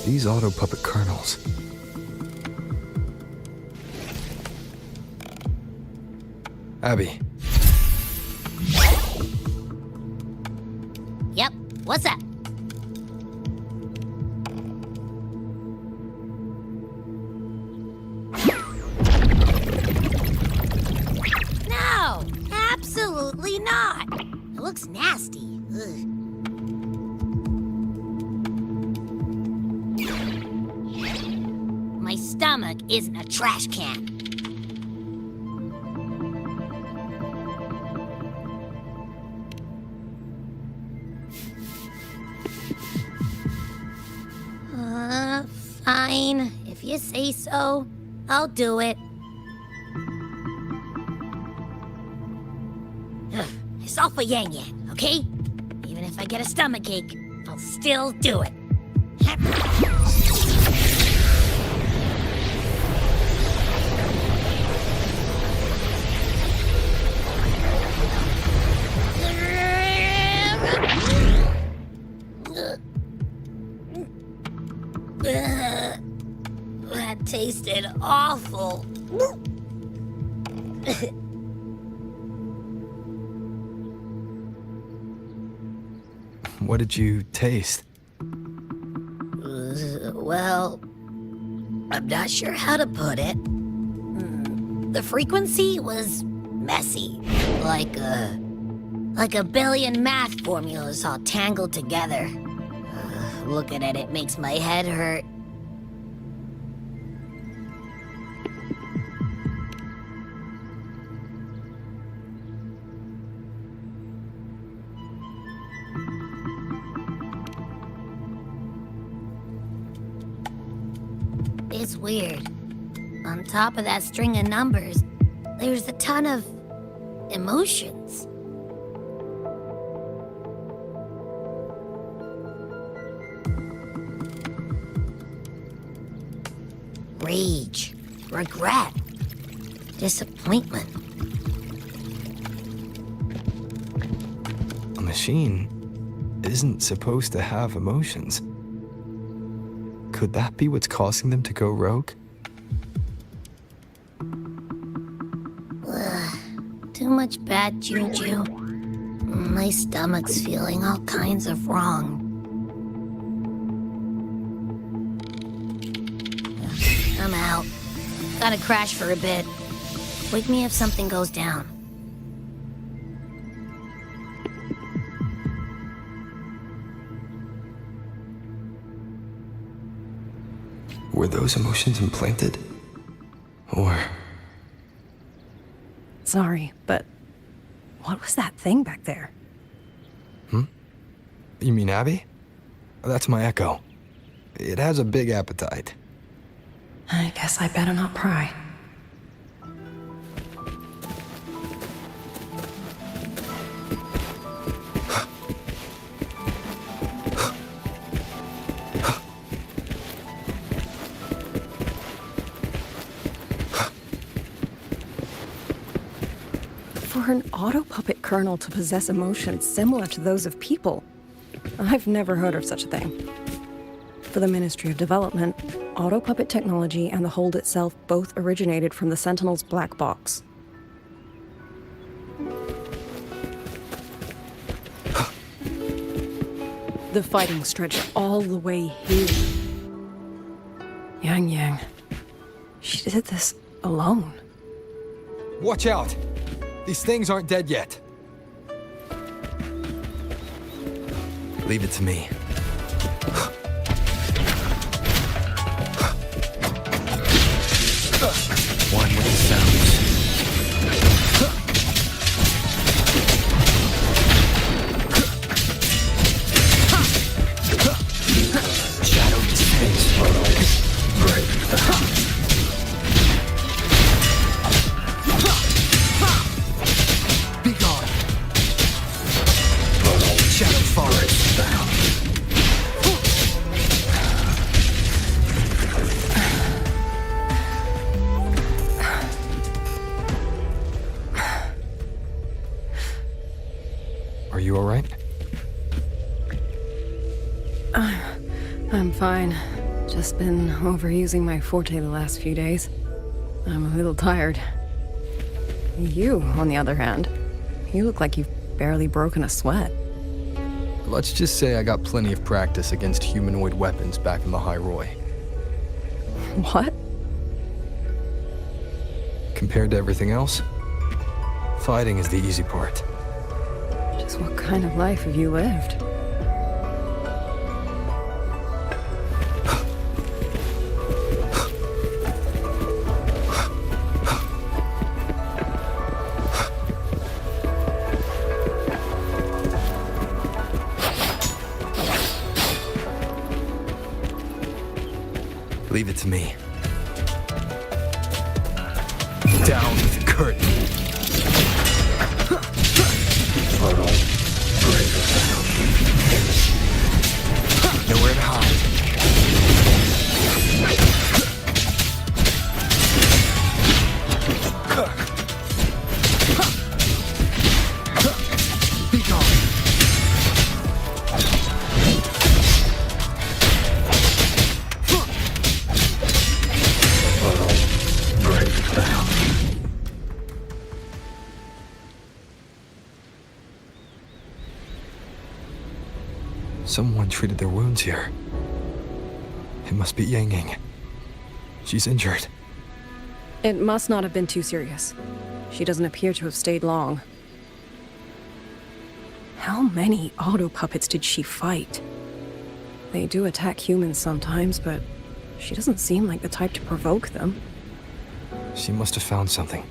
These auto puppet kernels. Abby. Yep, what's up? No, absolutely not. It looks nasty. Ugh. My stomach isn't a trash can. Fine. If you say so, I'll do it. It's all for Yang Yang, okay? Even if I get a stomachache, I'll still do it. That tasted awful. What did you taste? Well, I'm not sure how to put it. The frequency was messy, like a billion math formulas all tangled together. Looking at it makes my head hurt. It's weird. On top of that string of numbers, there's a ton of emotions. Rage, regret, disappointment. A machine isn't supposed to have emotions. Could that be what's causing them to go rogue? Too much bad juju. My stomach's feeling all kinds of wrong. I'm out. Gotta crash for a bit. Wake me if something goes down. Were those emotions implanted? Or... Sorry, but what was that thing back there? You mean Abby? That's my echo. It has a big appetite. I guess I better not pry. For For an auto-puppet kernel to possess emotions similar to those of people, I've never heard of such a thing. For the Ministry of Development, auto-puppet technology and the hold itself both originated from the Sentinel's black box. The fighting stretched all the way here. Yang, she did this alone. Watch out! These things aren't dead yet. Leave it to me. One with the sounds. Shadow descends. Be gone. Shadow forest. Are you all right? I'm fine. Just been overusing my forte the last few days. I'm a little tired. You, on the other hand, you look like you've barely broken a sweat. Let's just say I got plenty of practice against humanoid weapons back in the High Roy. What? Compared to everything else, fighting is the easy part. Just what kind of life have you lived? Leave it to me. Down with the curtain. Nowhere to hide. Be gone. Someone treated their wounds here. It must be Yang Yang. She's injured. It must not have been too serious. She doesn't appear to have stayed long. How many auto-puppets did she fight? They do attack humans sometimes, but she doesn't seem like the type to provoke them. She must have found something.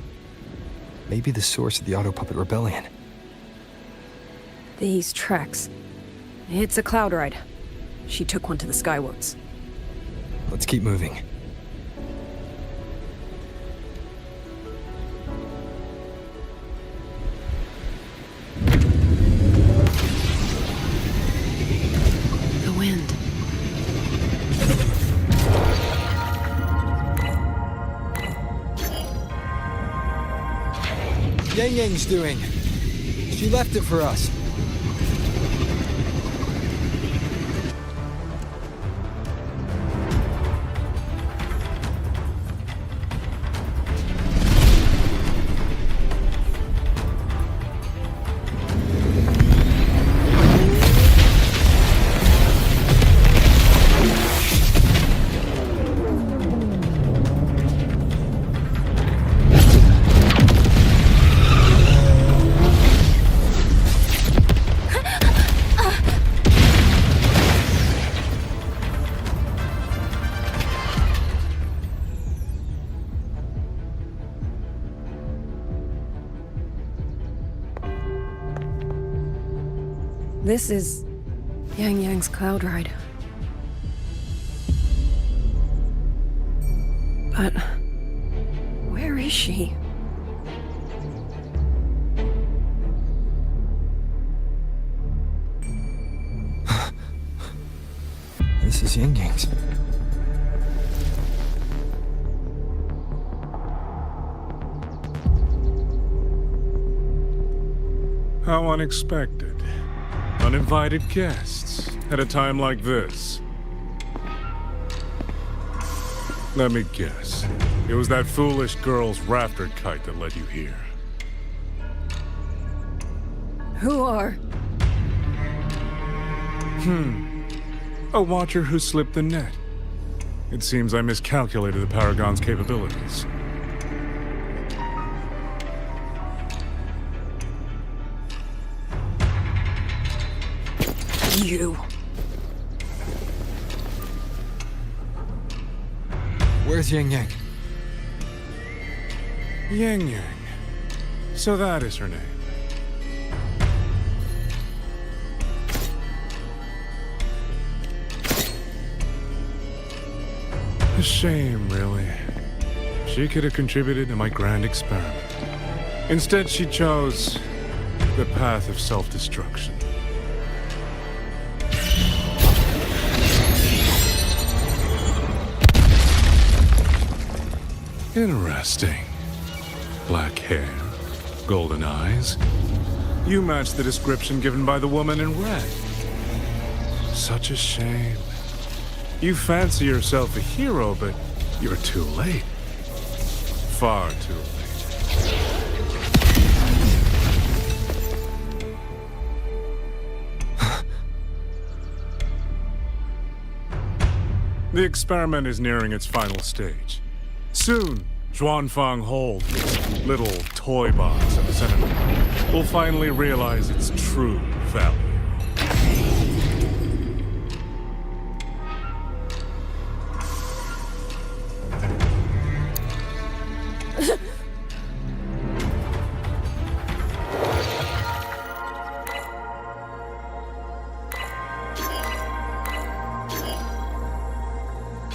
Maybe the source of the auto-puppet rebellion. These tracks. It's a cloud ride. She took one to the Skyworks. Let's keep moving. The wind. Yang Yang's doing. She left it for us. This is Yang Yang's cloud ride. But where is she? This is Yang Yang's. How unexpected. Uninvited guests at a time like this. Let me guess. It was that foolish girl's rafter kite that led you here. Who are? A watcher who slipped the net. It seems I miscalculated the Paragon's capabilities. You. Where's Yang Yang? Yang Yang. So that is her name. A shame, really. She could have contributed to my grand experiment. Instead, she chose the path of self-destruction. Interesting. Black hair, golden eyes. You match the description given by the woman in red. Such a shame. You fancy yourself a hero, but you're too late. Far too late. The experiment is nearing its final stage. Soon, Xuanfang Hold, this little toy box of the center, will finally realize its true value.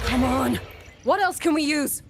Come on. What else can we use?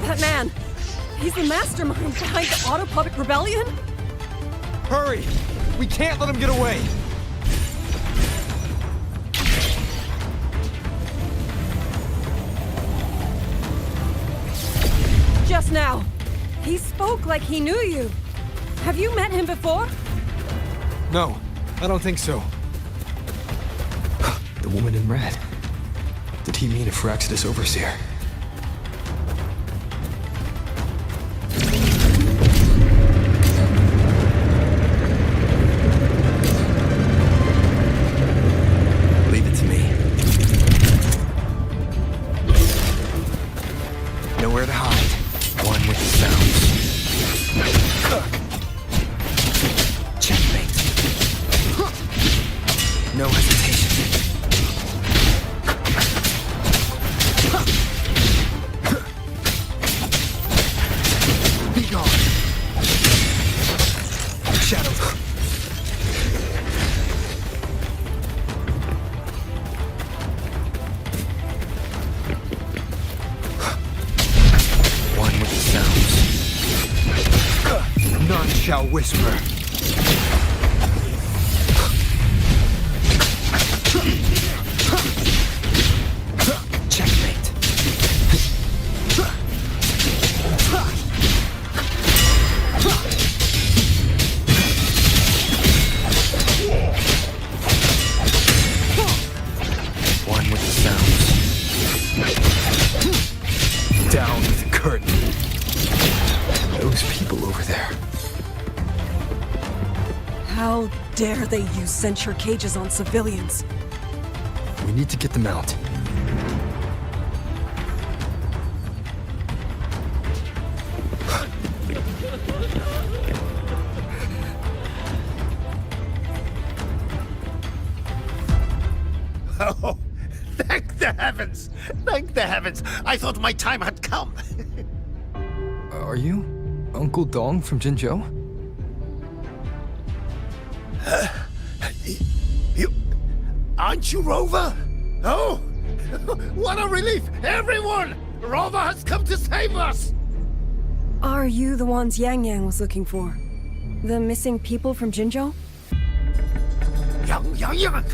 That man! He's the mastermind behind the Autopuppet Rebellion? Hurry! We can't let him get away! Just now, he spoke like he knew you. Have you met him before? No, I don't think so. The woman in red. Did he mean a Phyraxidus Overseer? Leave it to me. Nowhere to hide. One with the sounds. Checkmate. No hesitation. Be gone. Shadows. One with the sounds. None shall whisper. Checkmate. One with the sounds. Down with the curtain. Those people over there. How dare they use censure cages on civilians? We need to get them out. Oh, thank the heavens! Thank the heavens! I thought my time had come. Are you Uncle Dong from Jinzhou? You... Aren't you Rover? Oh! What a relief! Everyone! Rover has come to save us! Are you the ones Yang Yang was looking for? The missing people from Jinzhou? Yang!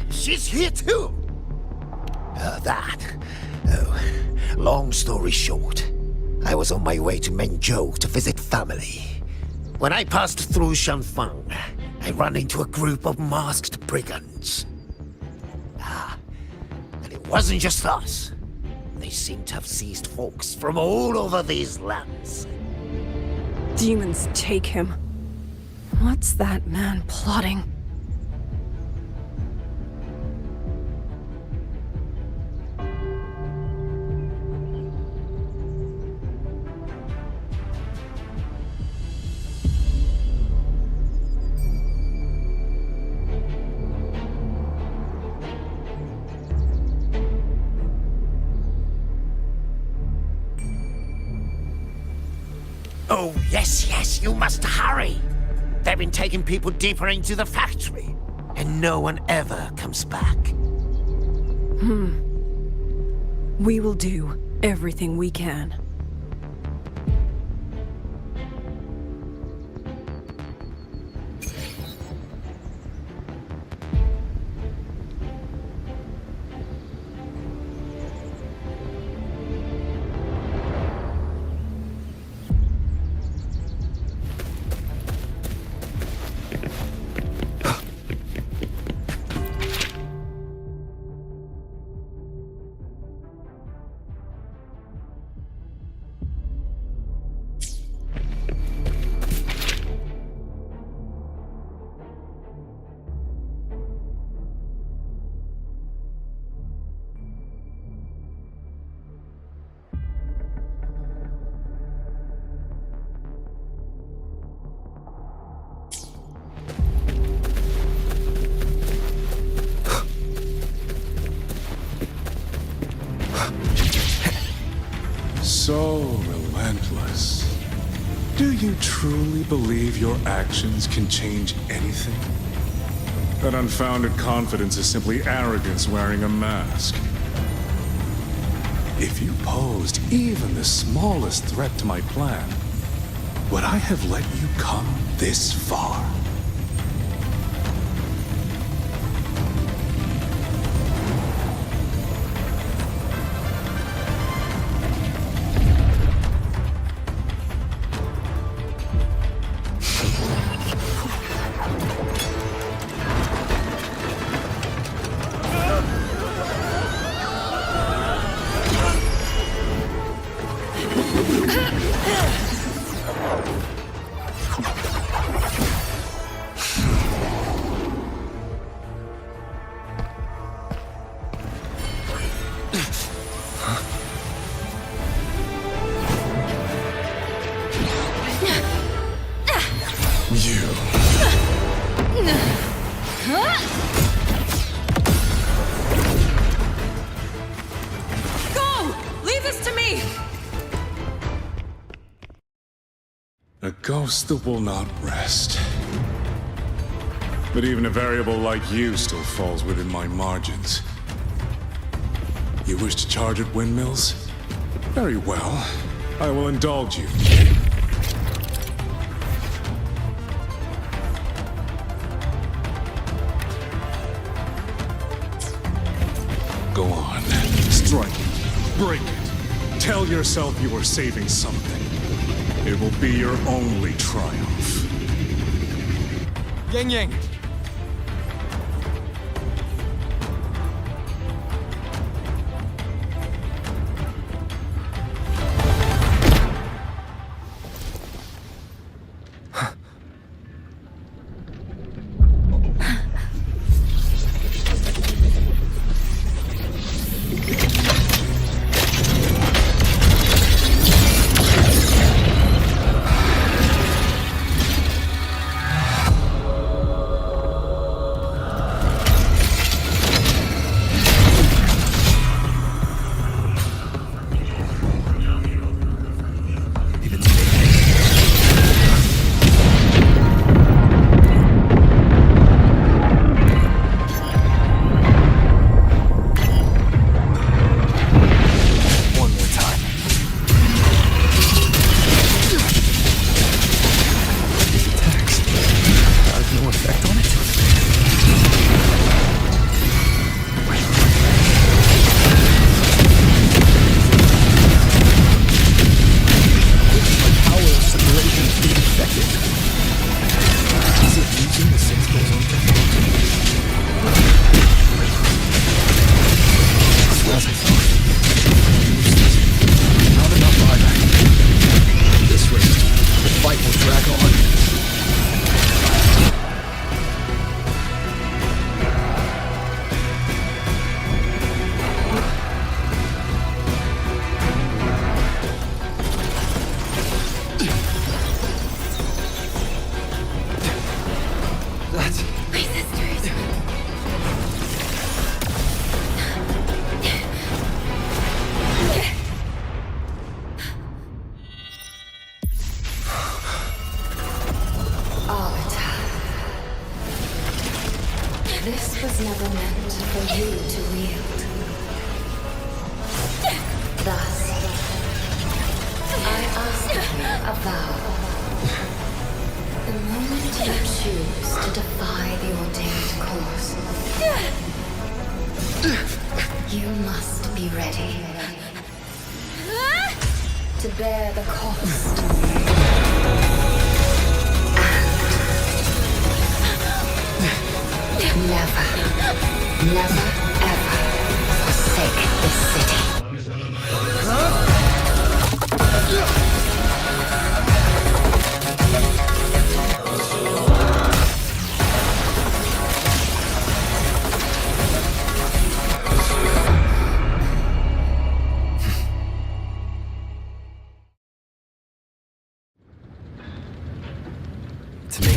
She's here too! Long story short, I was on my way to Menzhou to visit family. When I passed through Shanfang, I ran into a group of masked brigands. And it wasn't just us. They seem to have seized folks from all over these lands. Demons take him. What's that man plotting? Oh, yes, you must hurry! They've been taking people deeper into the factory, and no one ever comes back. We will do everything we can. So relentless. Do you truly believe your actions can change anything? That unfounded confidence is simply arrogance wearing a mask. If you posed even the smallest threat to my plan, would I have let you come this far? A ghost that will not rest. But even a variable like you still falls within my margins. You wish to charge at windmills? Very well. I will indulge you. Go on. Strike it. Break it. Tell yourself you are saving something. It will be your only triumph. Yang Yang! This was never meant for you to wield. Thus, I ask of you a vow. The moment you choose to defy the ordained course, you must be ready to bear the cost. Never, ever forsake this city. To me.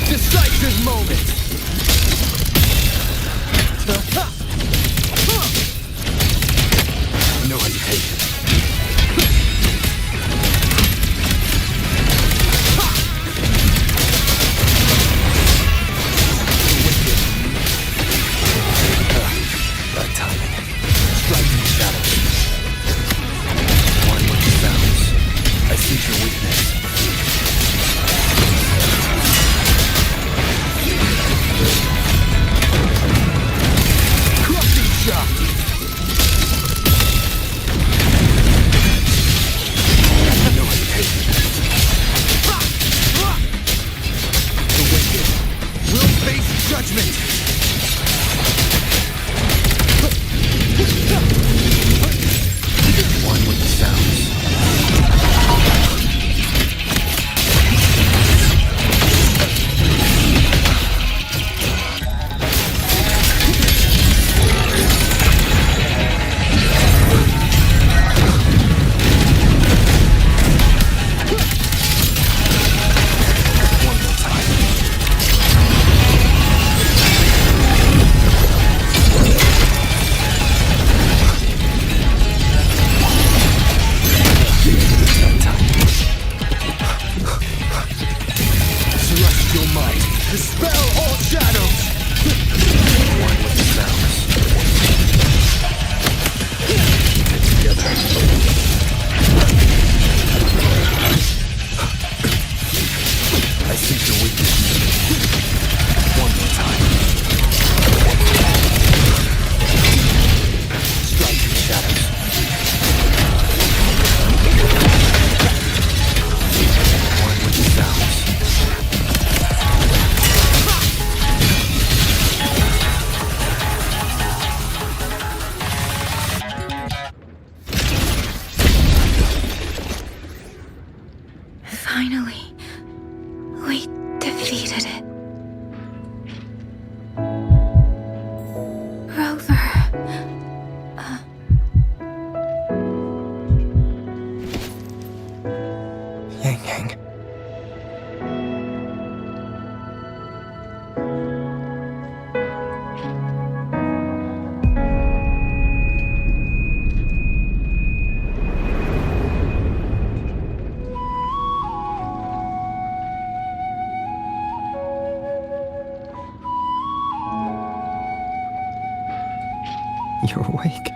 Decisive moment! No hesitation. You're awake.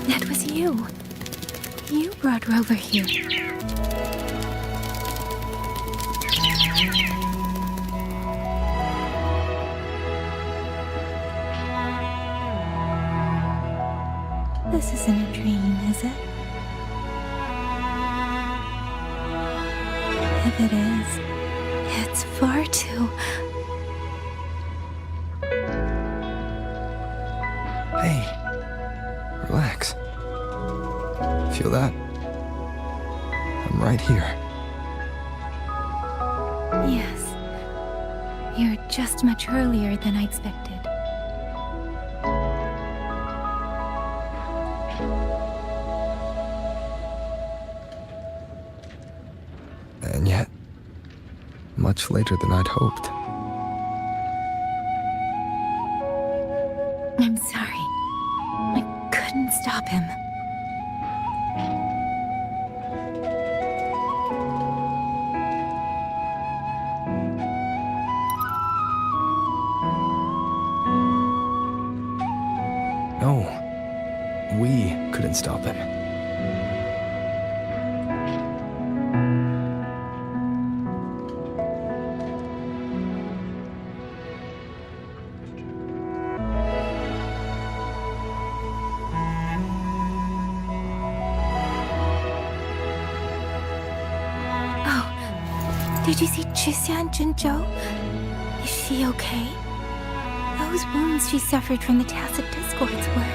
That was you. You brought Rover here. This isn't a dream, is it? If it is, it's far too... Hey, relax. Feel that? I'm right here. Yes. You're just much earlier than I expected. And yet, much later than I'd hoped. I'm sorry. I couldn't stop him. No, we couldn't stop him. Did you see Chixia and Jinzhou? Is she okay? Those wounds she suffered from the tacit discords were...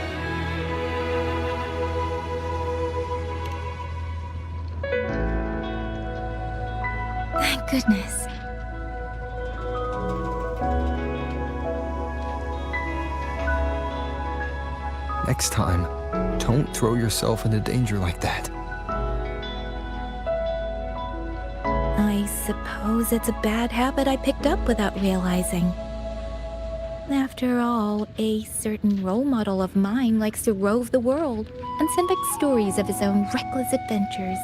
Thank goodness. Next time, don't throw yourself into danger like that. I suppose it's a bad habit I picked up without realizing. After all, a certain role model of mine likes to rove the world and send back stories of his own reckless adventures.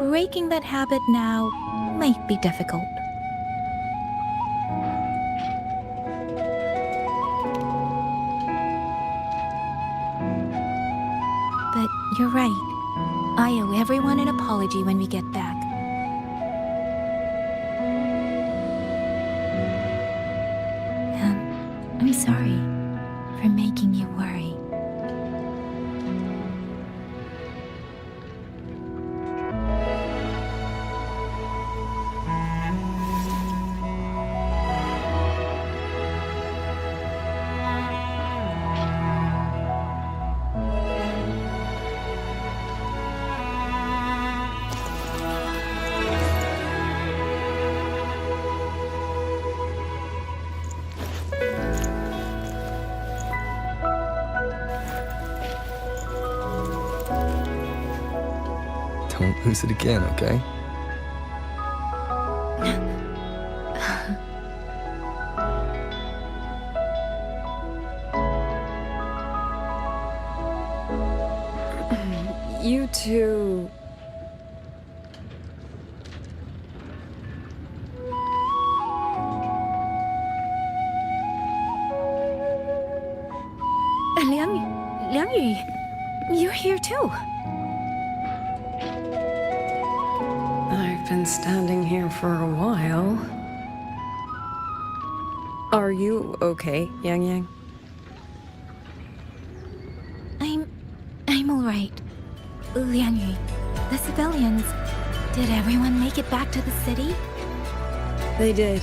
Breaking that habit now might be difficult. But you're right. I owe everyone an apology when we get back. I'm sorry for making you worry. Don't lose it again, okay? You two... Liang Yu, you're here too. I've been standing here for a while. Are you okay, Yang Yang? I'm all right. Liang Yu, the civilians, did everyone make it back to the city? They did,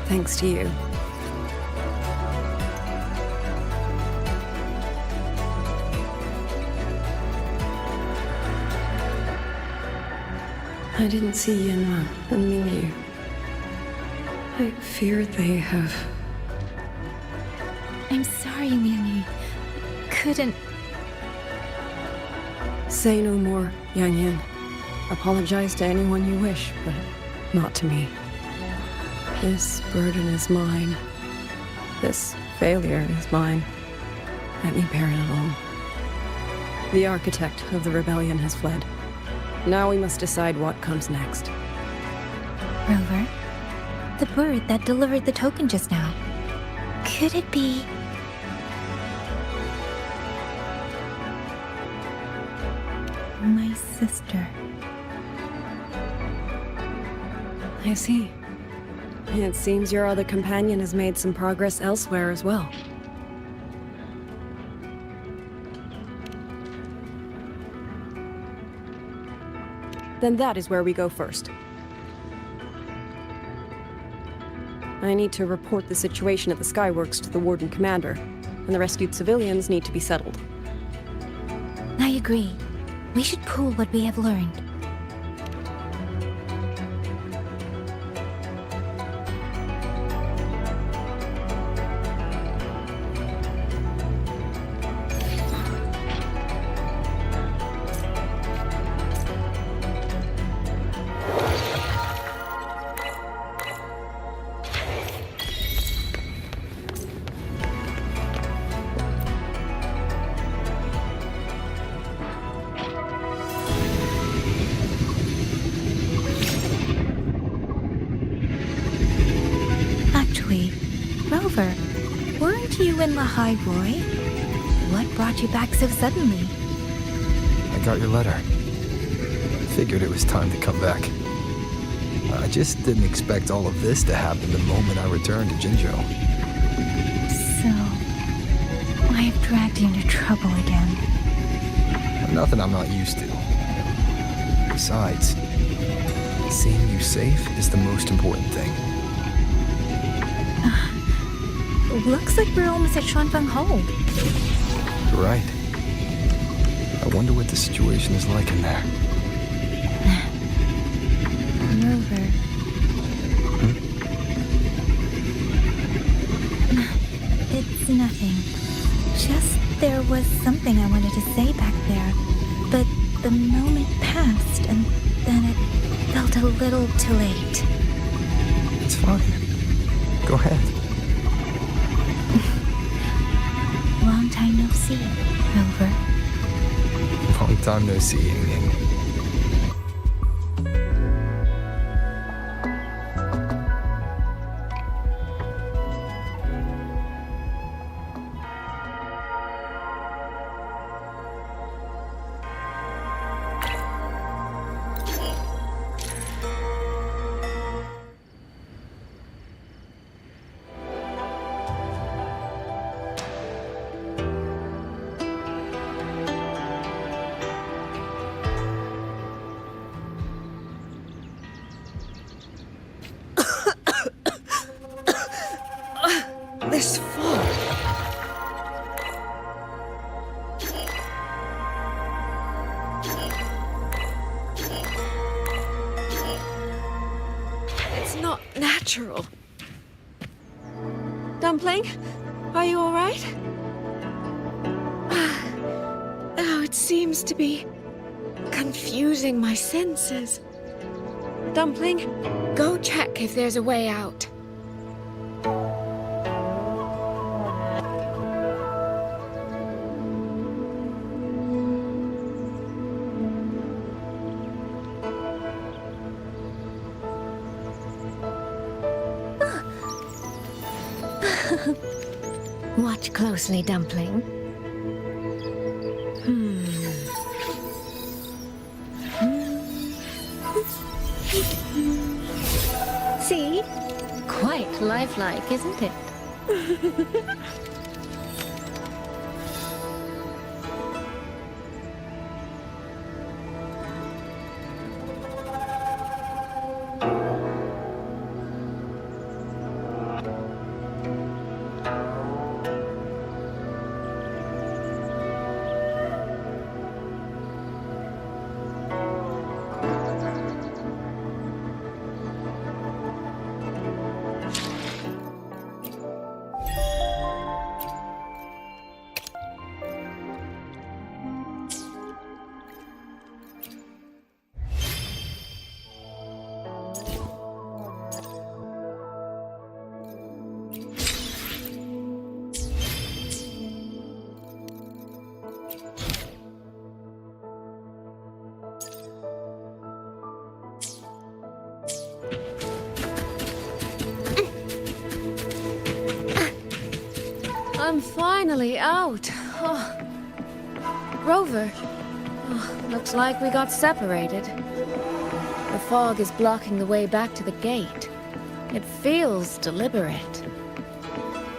thanks to you. I didn't see Yanma and Mingyu. I fear they have... I'm sorry, Liang Yu. Couldn't... Say no more, Yang Yan. Apologize to anyone you wish, but not to me. This burden is mine. This failure is mine. Let me bear it alone. The architect of the rebellion has fled. Now we must decide what comes next. Rover, the bird that delivered the token just now. Could it be... my sister? I see. It seems your other companion has made some progress elsewhere as well. Then that is where we go first. I need to report the situation at the Skyworks to the Warden Commander, and the rescued civilians need to be settled. I agree. We should pool what we have learned. Rover, weren't you in Lahai Roy? What brought you back so suddenly? I got your letter. Figured it was time to come back. I just didn't expect all of this to happen the moment I returned to Jinzhou. So, I have dragged you into trouble again. Nothing I'm not used to. Besides, seeing you safe is the most important thing. Looks like we're almost at Xuanfeng Hold. You're right. I wonder what the situation is like in there. Rover. It's nothing. Just there was something I wanted to say back there, but the moment passed and then it felt a little too late. It's fine. Go ahead. Long time no see, Rover. Long time no see, Ying. This fog. It's not natural. Dumpling, are you all right? Oh, it seems to be confusing my senses. Dumpling, go check if there's a way out. Watch closely, Dumpling. See? Quite lifelike, isn't it? I'm finally out. Oh. Rover. Oh, looks like we got separated. The fog is blocking the way back to the gate. It feels deliberate.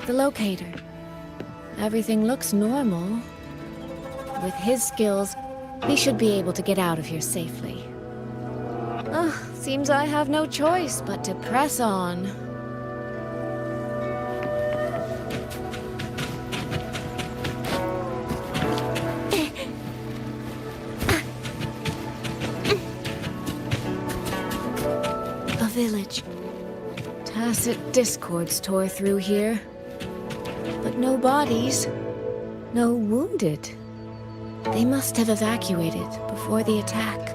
The locator. Everything looks normal. With his skills, he should be able to get out of here safely. Seems I have no choice but to press on. A village. Tacit discords tore through here. But no bodies. No wounded. They must have evacuated before the attack.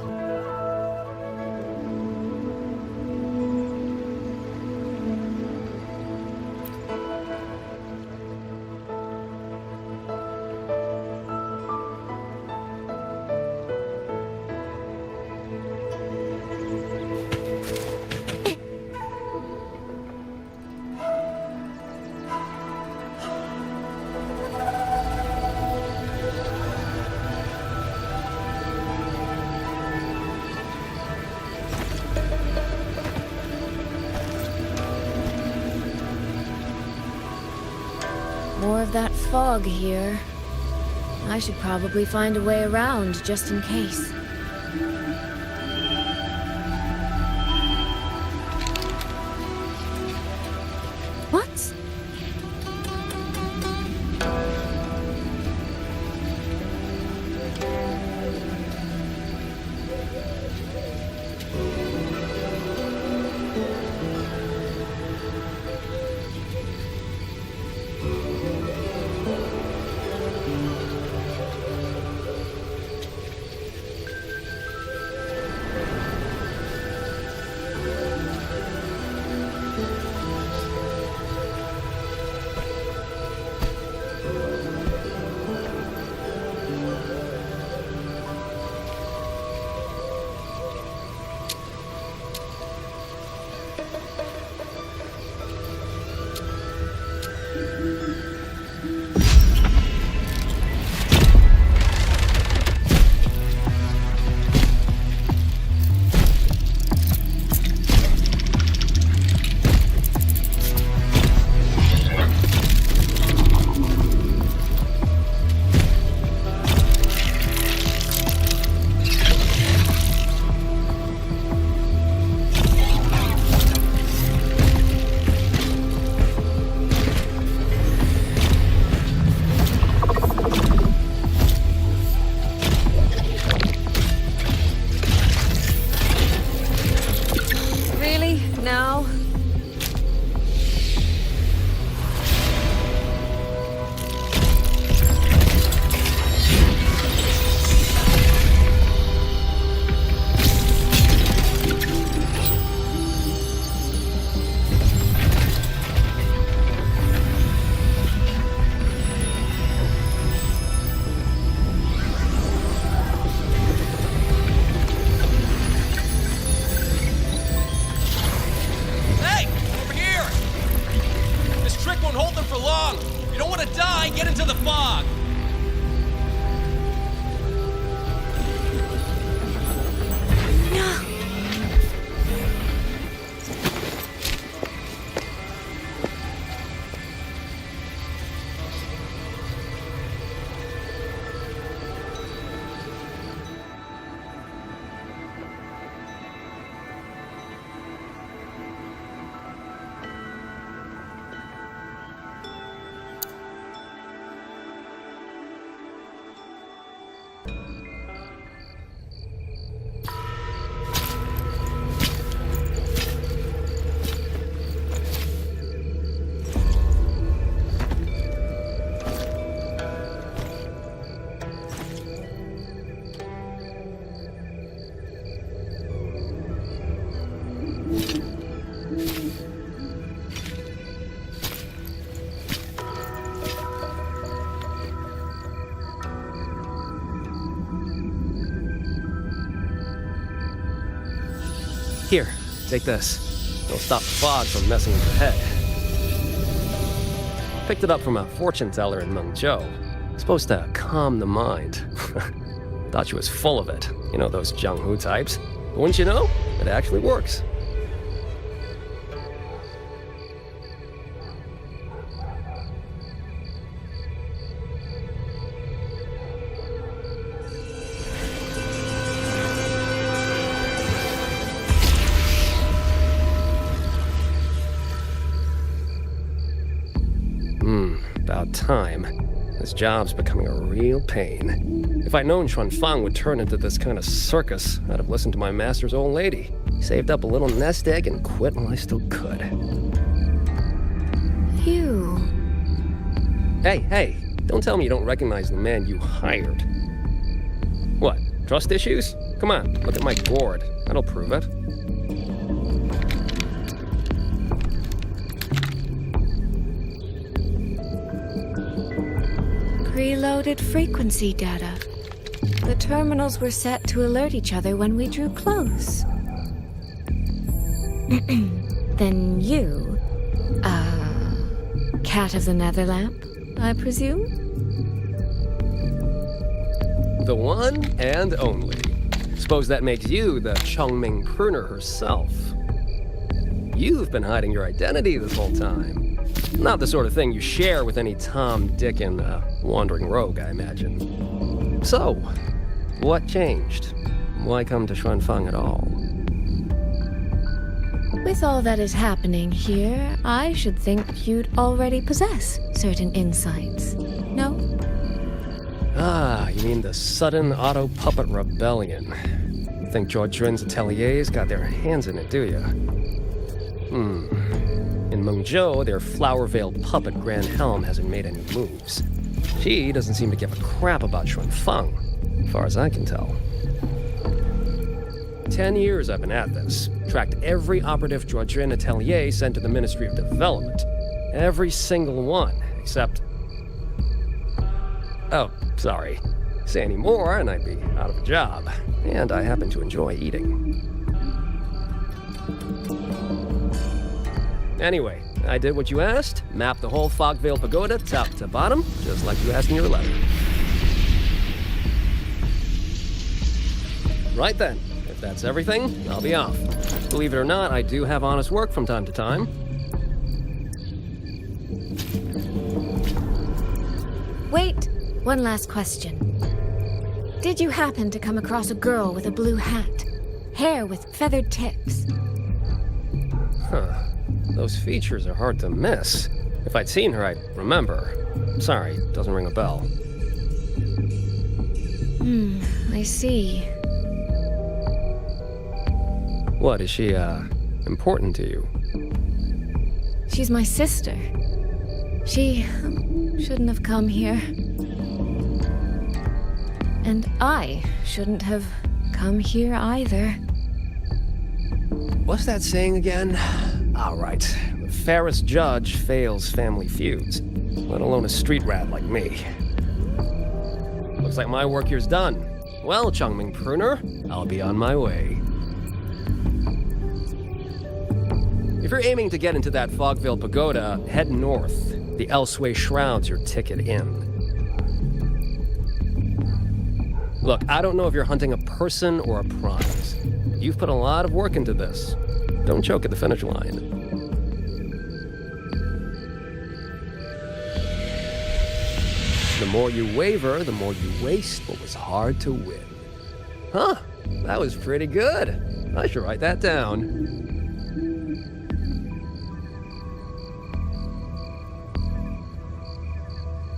More of that fog here. I should probably find a way around just in case. What? Now? Get into the fog! Here, take this. It'll stop the fog from messing with your head. Picked it up from a fortune teller in Mengzhou. Supposed to calm the mind. Thought she was full of it. You know, those Jianghu types. But wouldn't you know? It actually works. About time. This job's becoming a real pain. If I'd known Xuanfang would turn into this kind of circus, I'd have listened to my master's old lady. Saved up a little nest egg and quit while I still could. You... Hey, don't tell me you don't recognize the man you hired. What, trust issues? Come on, look at my gourd. That'll prove it. Preloaded frequency data. The terminals were set to alert each other when we drew close. Then you, cat of the Netherlamp, I presume? The one and only. Suppose that makes you the Chongming pruner herself. You've been hiding your identity this whole time. Not the sort of thing you share with any Tom, Dick, and wandering rogue, I imagine. So, what changed? Why come to Xuanfang at all? With all that is happening here, I should think you'd already possess certain insights. No? Ah, you mean the sudden auto-puppet rebellion. You think George Jun's ateliers got their hands in it, do you? In Mengzhou, their flower-veiled puppet Grand Helm hasn't made any moves. She doesn't seem to give a crap about Xuanfang, as far as I can tell. 10 years I've been at this. Tracked every operative Zhuojun atelier sent to the Ministry of Development. Every single one, except... Oh, sorry. Say any more and I'd be out of a job. And I happen to enjoy eating. Anyway, I did what you asked, mapped the whole Fogvale Pagoda top to bottom, just like you asked in your letter. Right then, if that's everything, I'll be off. Believe it or not, I do have honest work from time to time. Wait, one last question. Did you happen to come across a girl with a blue hat? Hair with feathered tips? Huh. Those features are hard to miss. If I'd seen her, I'd remember. Sorry, doesn't ring a bell. I see. What, is she, important to you? She's my sister. She shouldn't have come here. And I shouldn't have come here either. What's that saying again? All right. The fairest judge fails family feuds, let alone a street rat like me. Looks like my work here's done. Well, Chongming Pruner, I'll be on my way. If you're aiming to get into that Fogvale Pagoda, head north. The Elseway Shroud's your ticket in. Look, I don't know if you're hunting a person or a prize. You've put a lot of work into this. Don't choke at the finish line. The more you waver, the more you waste what was hard to win. Huh, that was pretty good. I should write that down.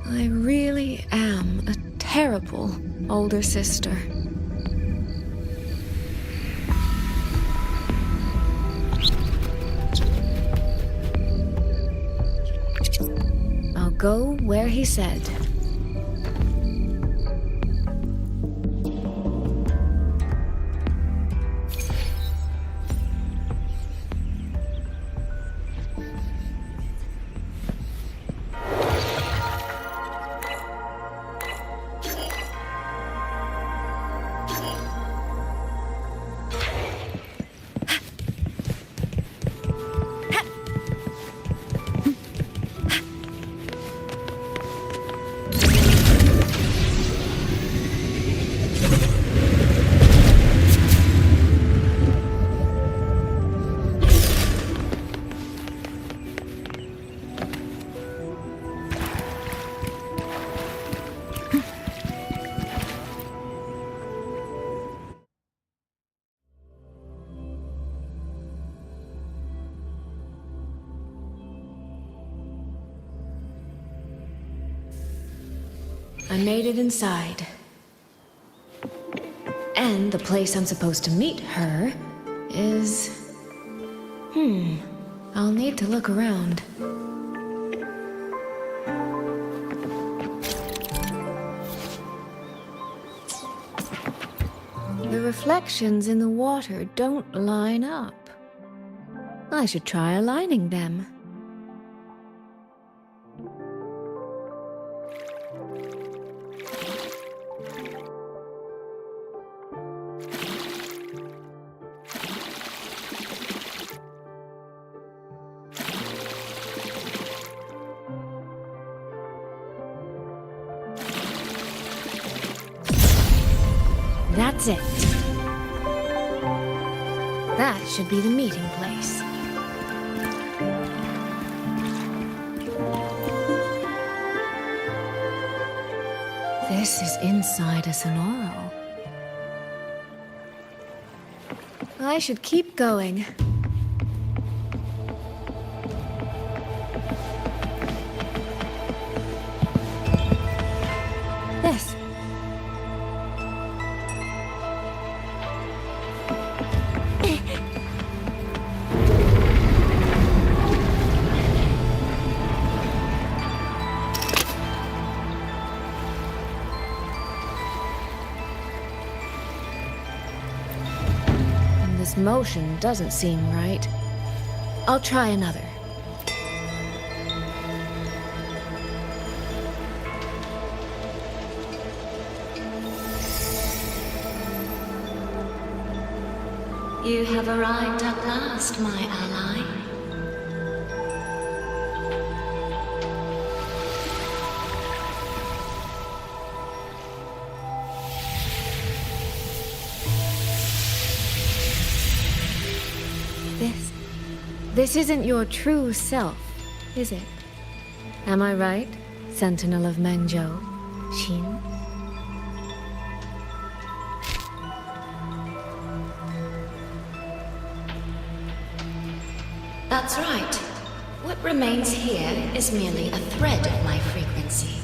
I really am a terrible older sister. I'll go where he said. I made it inside. And the place I'm supposed to meet her is... I'll need to look around. The reflections in the water don't line up. I should try aligning them. That's it. That should be the meeting place. This is inside a Sonoro. I should keep going. This. This motion doesn't seem right. I'll try another. You have arrived at last, my ally. This isn't your true self, is it? Am I right, Sentinel of Mengzhou, Xin? That's right. What remains here is merely a thread of my frequency.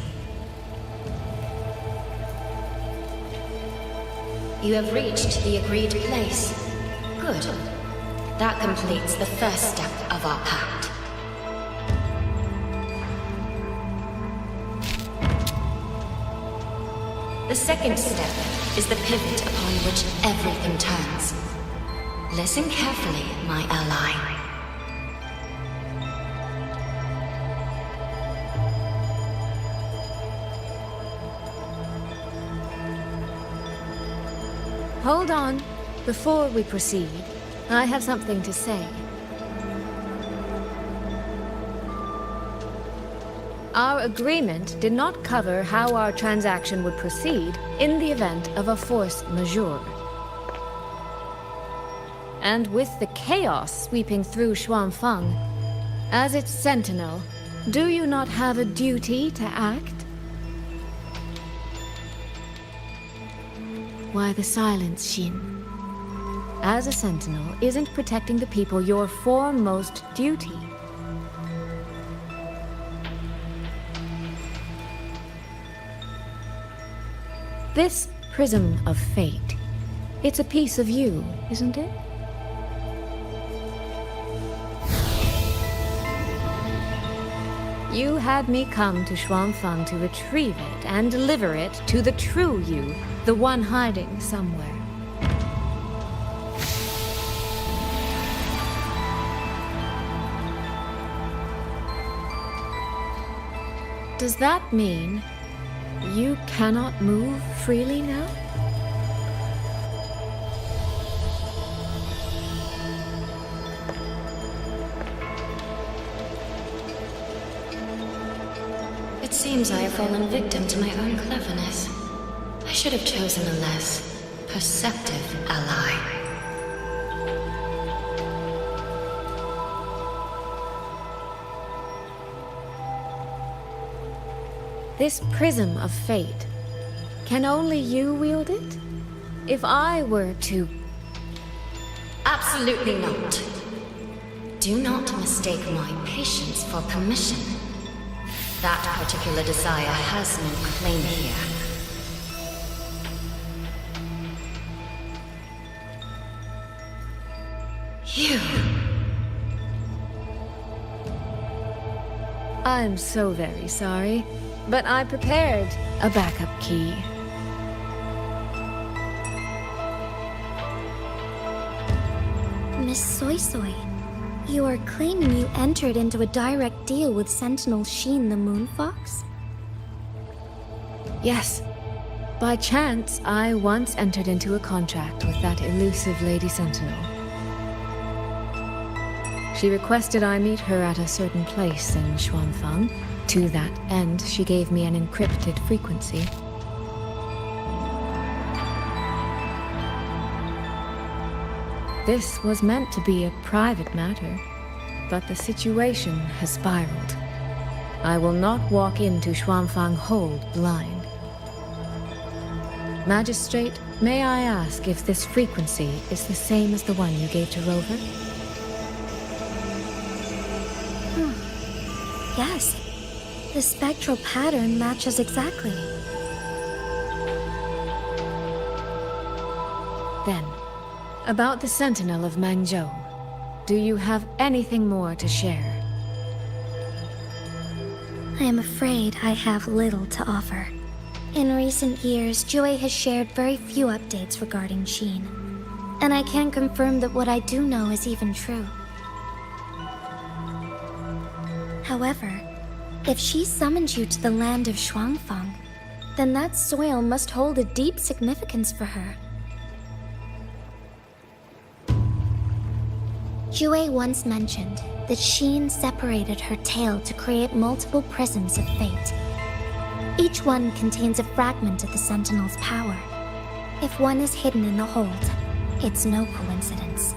You have reached the agreed place. Good. That completes the first step of our pact. The second step is the pivot upon which everything turns. Listen carefully, my ally. Hold on. Before we proceed, I have something to say. Our agreement did not cover how our transaction would proceed in the event of a force majeure. And with the chaos sweeping through Xuanfeng, as its sentinel, do you not have a duty to act? Why the silence, Xin? As a sentinel, isn't protecting the people your foremost duty? This prism of fate, it's a piece of you, isn't it? You had me come to Xuanfeng to retrieve it and deliver it to the true you, the one hiding somewhere. Does that mean you cannot move freely now? It seems I have fallen victim to my own cleverness. I should have chosen a less perceptive ally. This prism of fate, can only you wield it? If I were to... Absolutely not. Do not mistake my patience for permission. That particular desire has no claim here. You. I'm so very sorry, but I prepared a backup key. Miss Soy Soy, you are claiming you entered into a direct deal with Sentinel Sheen the Moon Fox? Yes. By chance, I once entered into a contract with that elusive Lady Sentinel. She requested I meet her at a certain place in Xuanfang. To that end, she gave me an encrypted frequency. This was meant to be a private matter, but the situation has spiraled. I will not walk into Xuanfang Hold blind. Magistrate, may I ask if this frequency is the same as the one you gave to Rover? Yes. The spectral pattern matches exactly. Then, about the Sentinel of Mangzhou, do you have anything more to share? I am afraid I have little to offer. In recent years, Joy has shared very few updates regarding Sheen, and I can't confirm that what I do know is even true. However, if she summoned you to the land of Xuanfang, then that soil must hold a deep significance for her. Jue once mentioned that Sheen separated her tail to create multiple prisms of fate. Each one contains a fragment of the Sentinel's power. If one is hidden in the hold, it's no coincidence.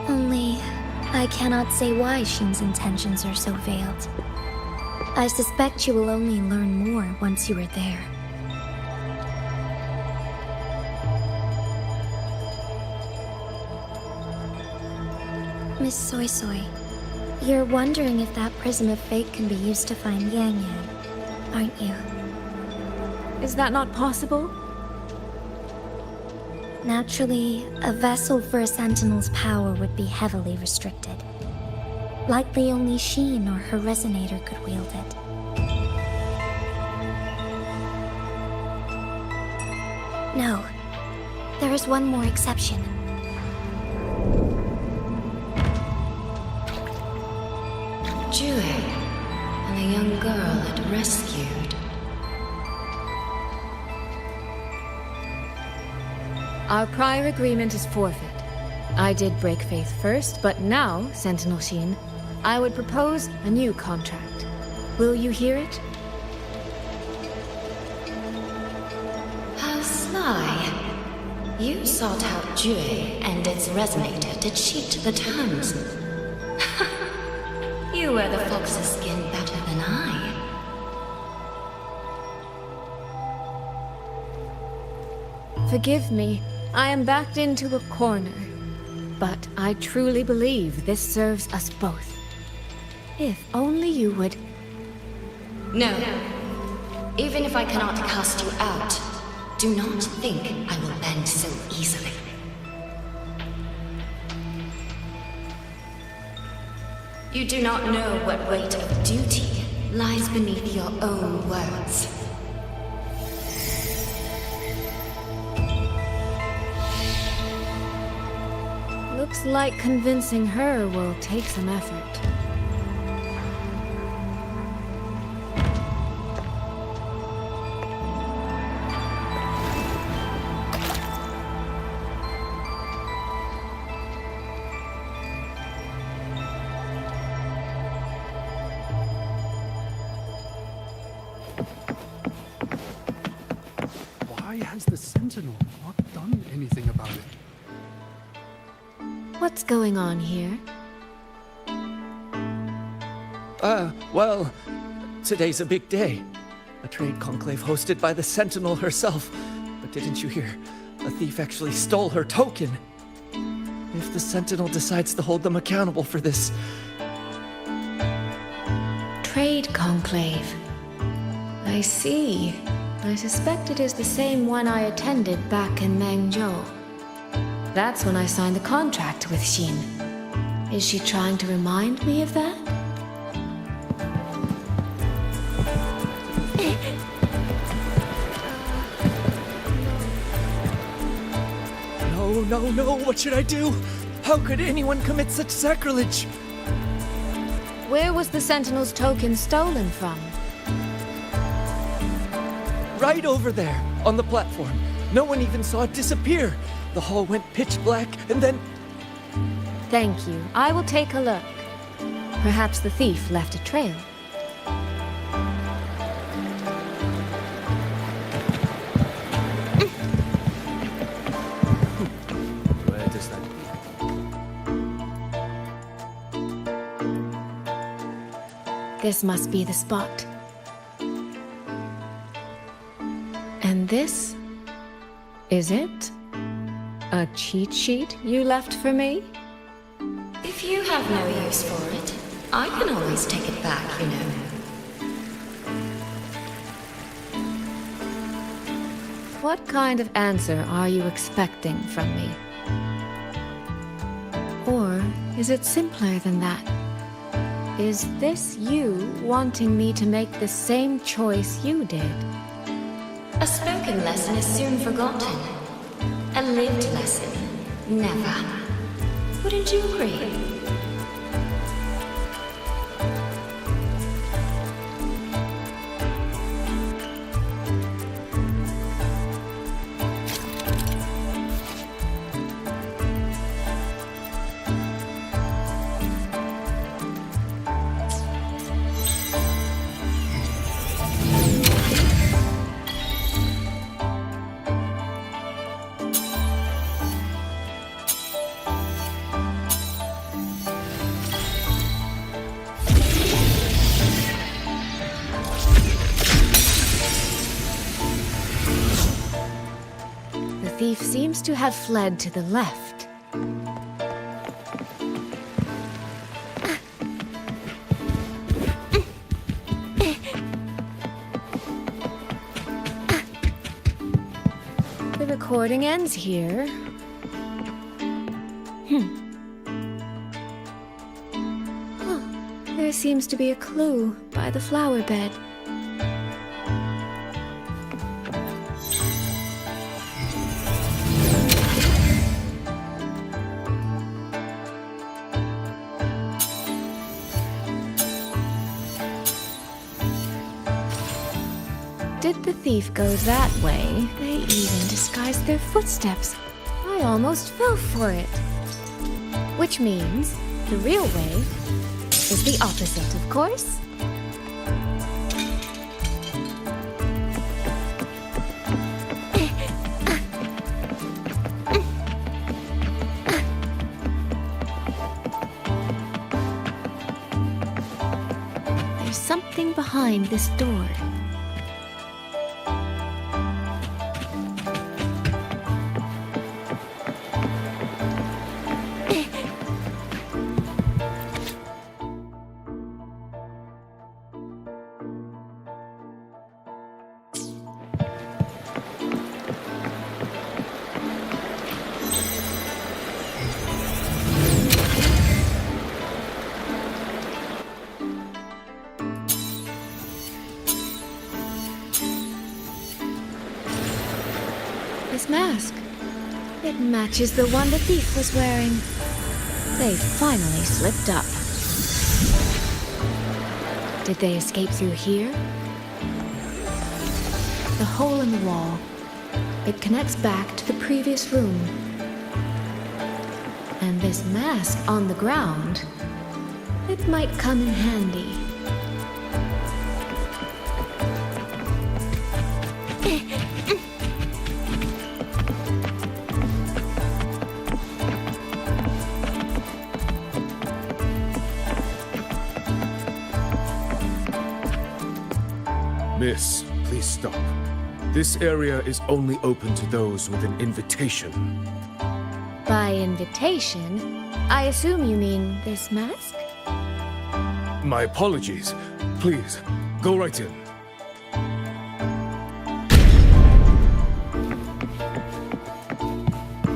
Only, I cannot say why Sheen's intentions are so veiled. I suspect you will only learn more once you are there. Miss Soy Soy, you're wondering if that prism of fate can be used to find Yang Yang, aren't you? Is that not possible? Naturally, a vessel for a Sentinel's power would be heavily restricted. Likely only Sheen or her Resonator could wield it. No. There is one more exception. Jue, and the young girl it rescued. Our prior agreement is forfeit. I did break faith first, but now, Sentinel Sheen, I would propose a new contract. Will you hear it? How sly. You sought out Jue and its Resonator to cheat the terms. You wear the fox's skin better than I. Forgive me, I am backed into a corner. But I truly believe this serves us both. If only you would... No. Even if I cannot cast you out, do not think I will bend so easily. You do not know what weight of duty lies beneath your own words. Looks like convincing her will take some effort. Why has the Sentinel not done anything about it? What's going on here? Well, today's a big day. A trade conclave hosted by the Sentinel herself. But didn't you hear? A thief actually stole her token. If the Sentinel decides to hold them accountable for this, trade conclave. I see. I suspect it is the same one I attended back in Mengzhou. That's when I signed the contract with Xin. Is she trying to remind me of that? No, what should I do? How could anyone commit such sacrilege? Where was the Sentinel's token stolen from? Right over there, on the platform. No one even saw it disappear. The hall went pitch black, and then... Thank you. I will take a look. Perhaps the thief left a trail. Where does that lead? This must be the spot. And this? Is it? A cheat sheet you left for me? If you have no use for it, I can always take it back, you know. What kind of answer are you expecting from me? Or is it simpler than that? Is this you wanting me to make the same choice you did? A spoken lesson is soon forgotten. A lived lesson, never. Wouldn't you agree? The thief seems to have fled to the left. The recording ends here. There seems to be a clue by the flower bed. Did the thief go that way? They even disguised their footsteps. I almost fell for it. Which means the real way is the opposite, of course. There's something behind this door. This mask. It matches the one the thief was wearing. They finally slipped up. Did they escape through here? The hole in the wall. It connects back to the previous room. And this mask on the ground, it might come in handy. Miss, please stop. This area is only open to those with an invitation. By invitation, I assume you mean this mask? My apologies. Please, go right in.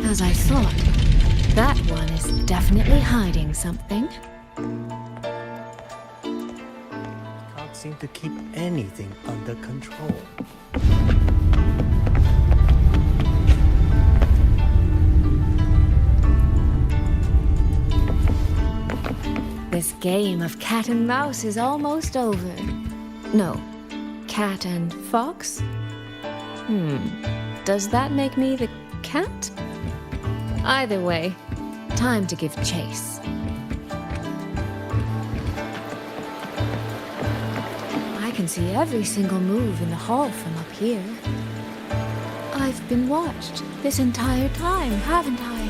As I thought, that one is definitely hiding something. Can't seem to keep anything under control. This game of cat and mouse is almost over. No, cat and fox? Does that make me the cat? Either way, time to give chase. I can see every single move in the hall from up here. I've been watched this entire time, haven't I?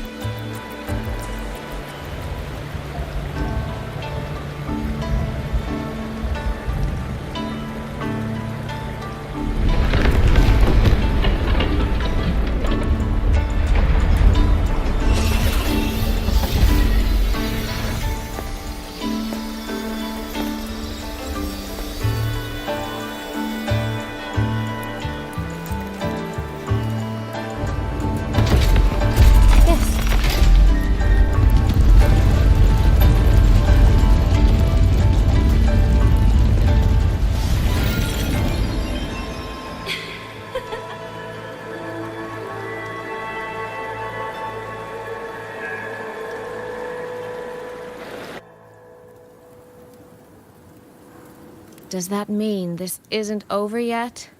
Does that mean this isn't over yet?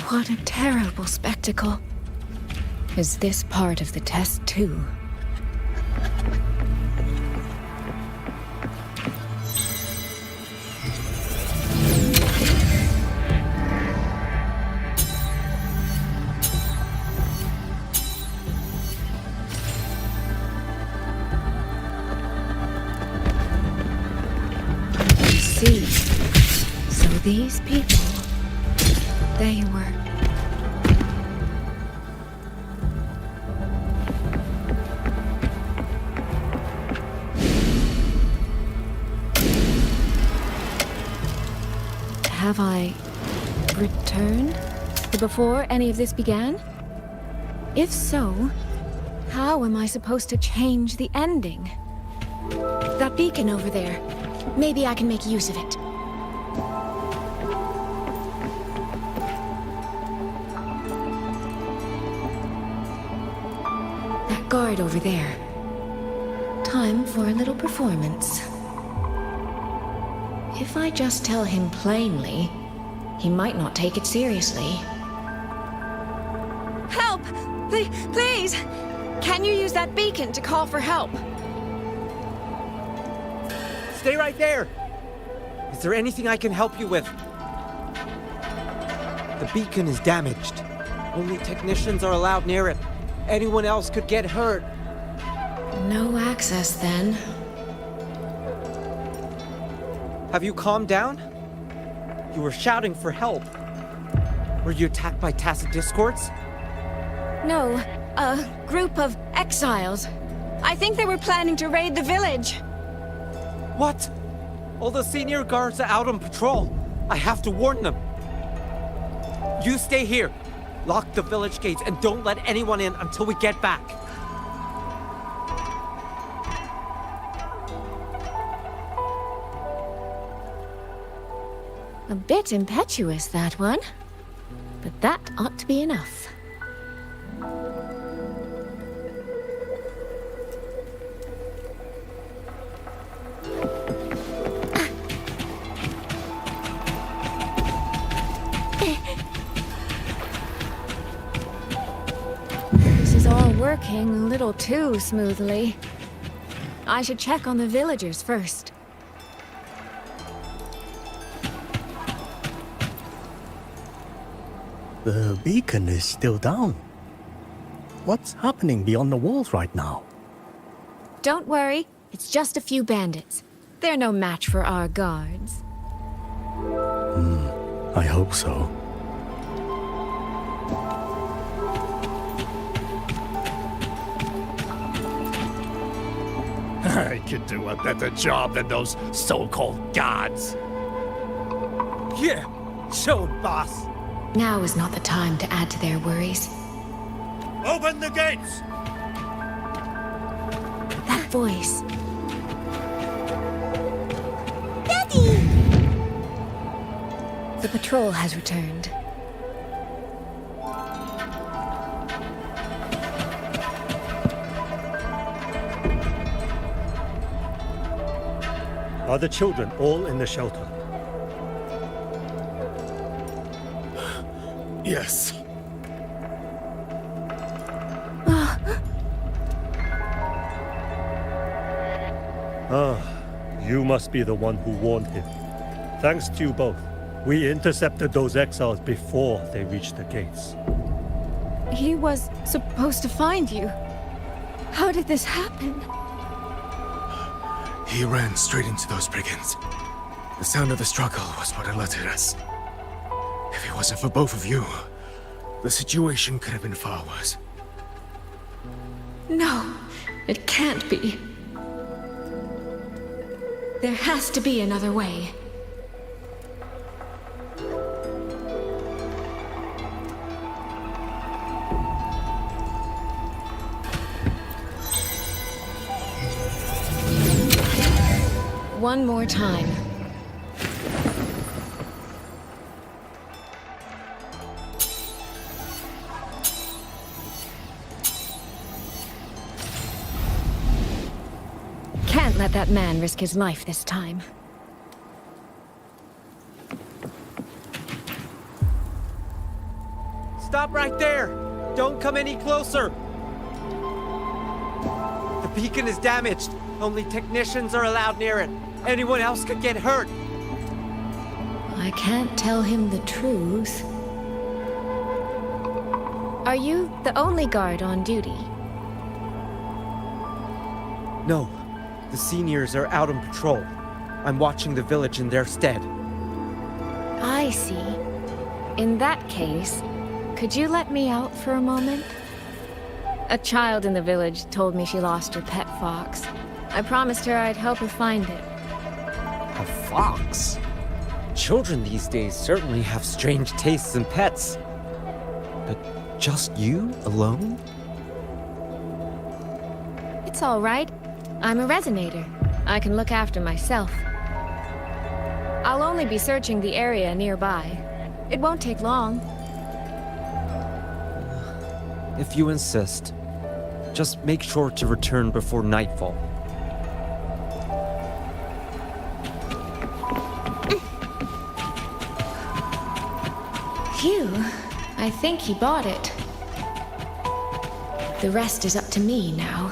What a terrible spectacle. Is this part of the test too? So these people, they were... Have I returned to before any of this began? If so, how am I supposed to change the ending? That beacon over there. Maybe I can make use of it. That guard over there. Time for a little performance. If I just tell him plainly, he might not take it seriously. Help! Please! Can you use that beacon to call for help? Stay right there! Is there anything I can help you with? The beacon is damaged. Only technicians are allowed near it. Anyone else could get hurt. No access, then. Have you calmed down? You were shouting for help. Were you attacked by tacit discords? No, a group of exiles. I think they were planning to raid the village. What? All the senior guards are out on patrol. I have to warn them. You stay here. Lock the village gates and don't let anyone in until we get back. A bit impetuous, that one. But that ought to be enough. This is all working a little too smoothly. I should check on the villagers first. The beacon is still down. What's happening beyond the walls right now? Don't worry, it's just a few bandits. They're no match for our guards. I hope so. I could do a better job than those so-called gods. Yeah, show 'em, boss. Now is not the time to add to their worries. Open the gates! That voice. Daddy! The patrol has returned. Are the children all in the shelter? Yes. You must be the one who warned him. Thanks to you both, we intercepted those exiles before they reached the gates. He was supposed to find you. How did this happen? He ran straight into those brigands. The sound of the struggle was what alerted us. If it wasn't for both of you, the situation could have been far worse. No, it can't be. There has to be another way. One more time. Can't let that man risk his life this time. Stop right there! Don't come any closer! The beacon is damaged. Only technicians are allowed near it. Anyone else could get hurt. I can't tell him the truth. Are you the only guard on duty? No. The seniors are out on patrol. I'm watching the village in their stead. I see. In that case, could you let me out for a moment? A child in the village told me she lost her pet fox. I promised her I'd help her find it. A fox? Children these days certainly have strange tastes in pets. But just you alone? It's all right. I'm a resonator. I can look after myself. I'll only be searching the area nearby. It won't take long. If you insist. Just make sure to return before nightfall. Phew. I think he bought it. The rest is up to me now.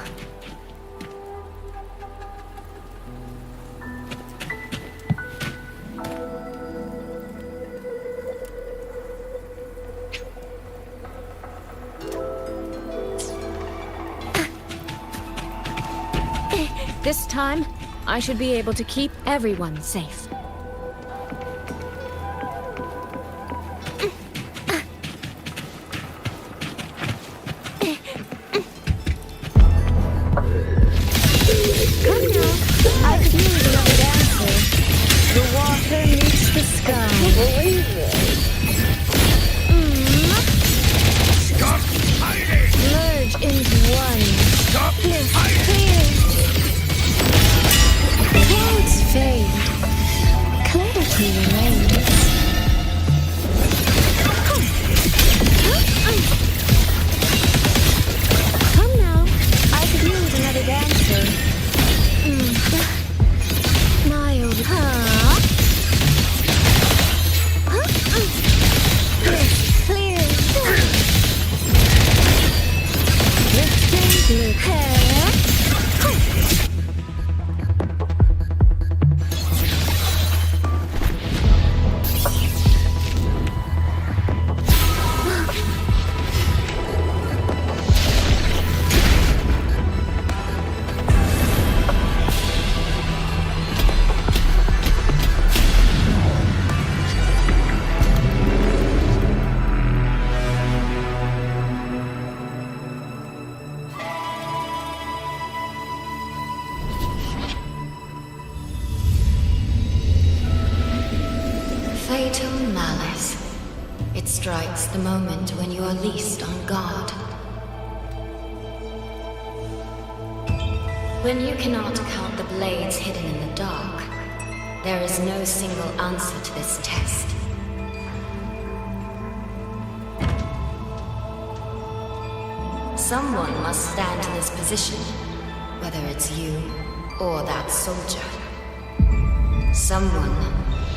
This time, I should be able to keep everyone safe. fatal malice. It strikes the moment when you are least on guard. When you cannot count the blades hidden in the dark, there is no single answer to this test. Someone must stand in this position, whether it's you or that soldier. Someone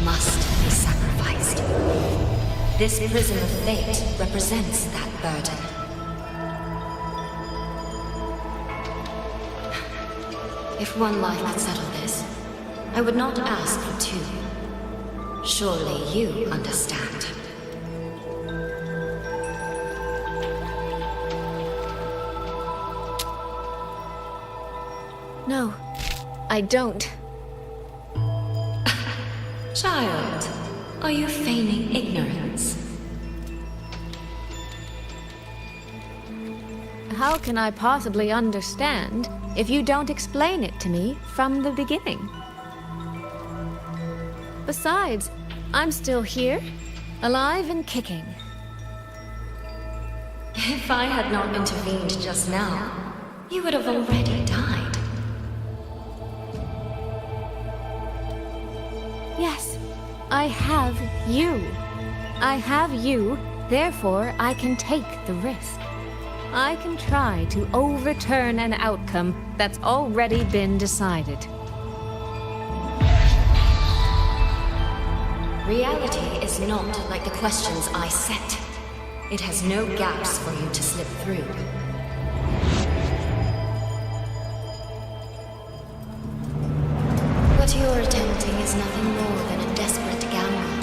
must be sacrificed. This prison of fate represents that burden. If one life could settle this, I would not ask for two. Surely you understand. No, I don't. Child, are you feigning ignorance? How can I possibly understand if you don't explain it to me from the beginning? Besides, I'm still here, alive and kicking. If I had not intervened just now, you would have already died. Yes, I have you. I have you, therefore I can take the risk. I can try to overturn an outcome that's already been decided. Reality is not like the questions I set. It has no gaps for you to slip through. What you're attempting is nothing more than a desperate gamble.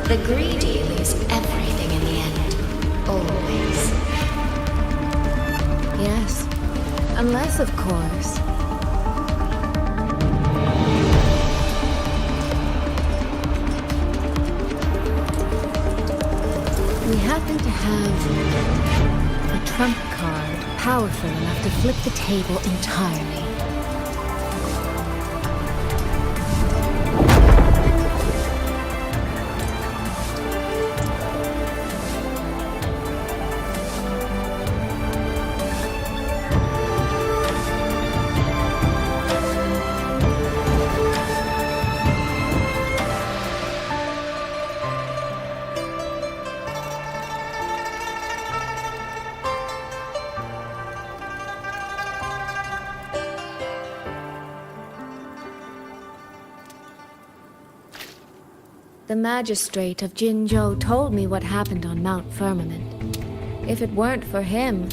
The greedy lose everything in the end. Always. Yes, unless, of course, we happen to have a trump card powerful enough to flip the table entirely. The magistrate of Jinzhou told me what happened on Mount Firmament. If it weren't for him,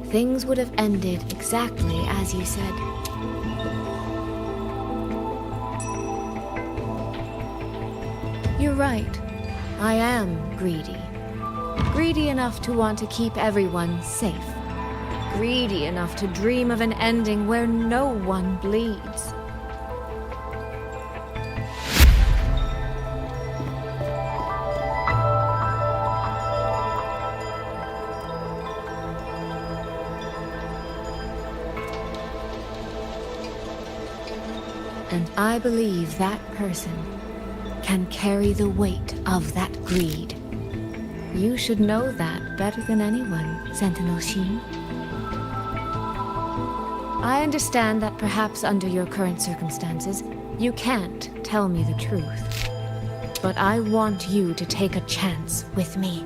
things would have ended exactly as you said. You're right. I am greedy. Greedy enough to want to keep everyone safe. Greedy enough to dream of an ending where no one bleeds. And I believe that person can carry the weight of that greed. You should know that better than anyone, Sentinel Sheen. I understand that perhaps under your current circumstances, you can't tell me the truth. But I want you to take a chance with me.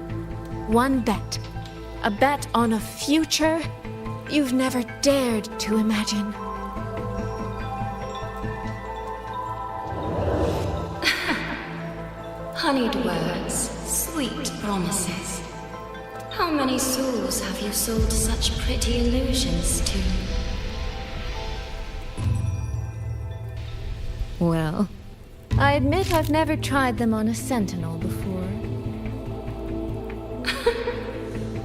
One bet. A bet on a future you've never dared to imagine. Honeyed words, sweet promises. How many souls have you sold such pretty illusions to? Well, I admit I've never tried them on a sentinel before.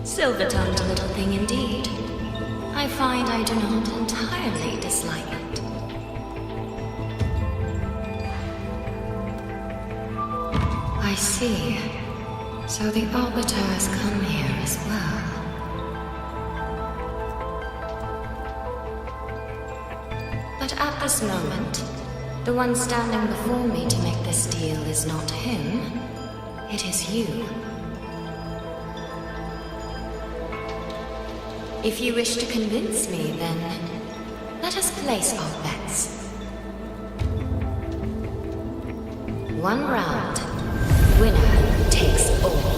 Silver-tongued little thing indeed. I find I do not entirely dislike it. I see. So the Arbiter has come here as well. But at this moment, the one standing before me to make this deal is not him, it is you. If you wish to convince me, then let us place our bets. One round, winner takes all.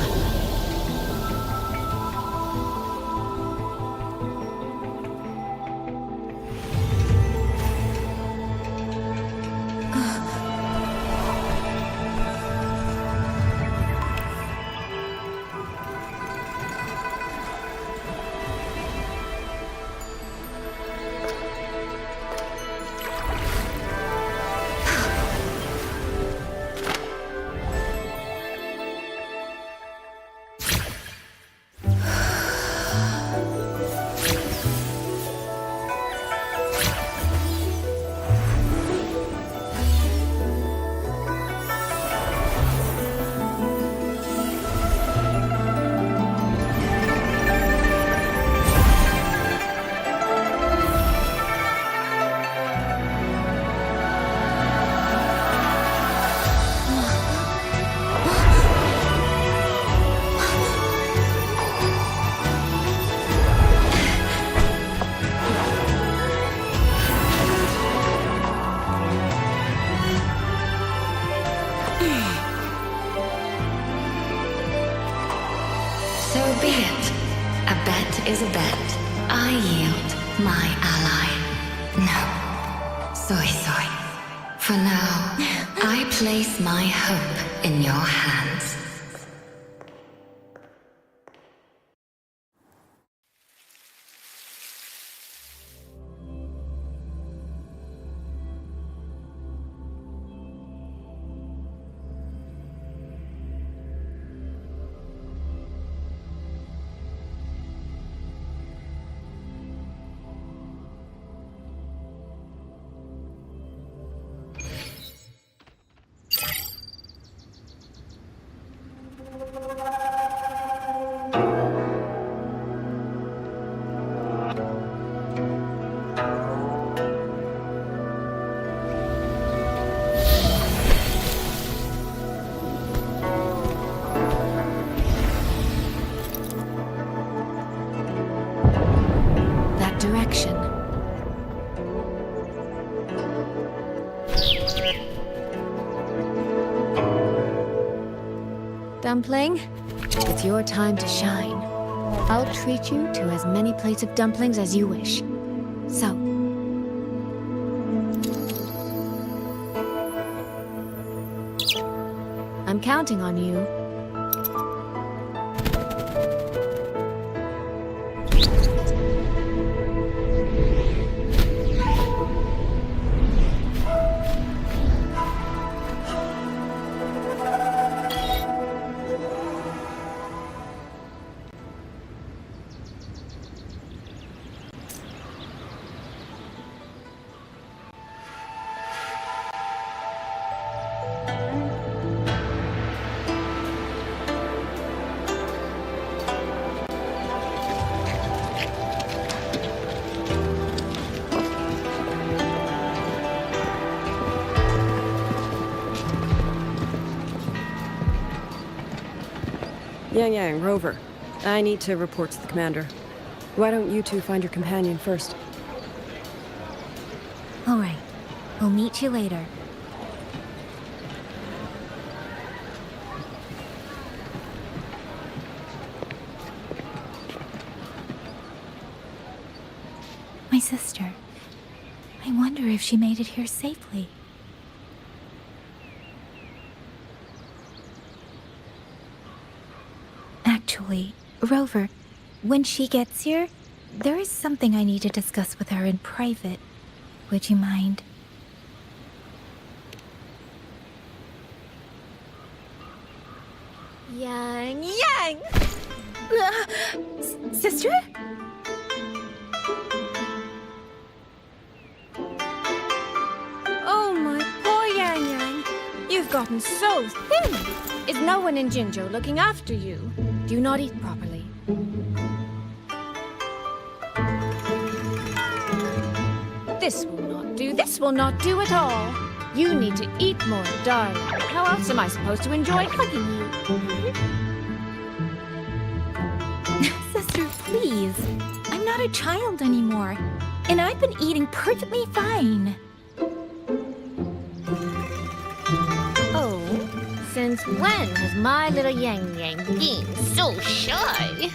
So be it. A bet is a bet. I yield my ally. No. Soy. For now, I place my hope in your hands. Direction. Dumpling, it's your time to shine. I'll treat you to as many plates of dumplings as you wish. So, I'm counting on you. Yang, Rover. I need to report to the commander. Why don't you two find your companion first? All right. We'll meet you later. My sister. I wonder if she made it here safely. Actually, Rover, when she gets here, there is something I need to discuss with her in private. Would you mind? Yang! Sister? Oh, my poor Yang. You've gotten so thin. Is no one in Jinzhou looking after you? Do you not eat properly? This will not do. This will not do at all. You need to eat more, darling. How else am I supposed to enjoy hugging you? Sister, please. I'm not a child anymore. And I've been eating perfectly fine. Oh, since when has my little Yang Yang been so shy?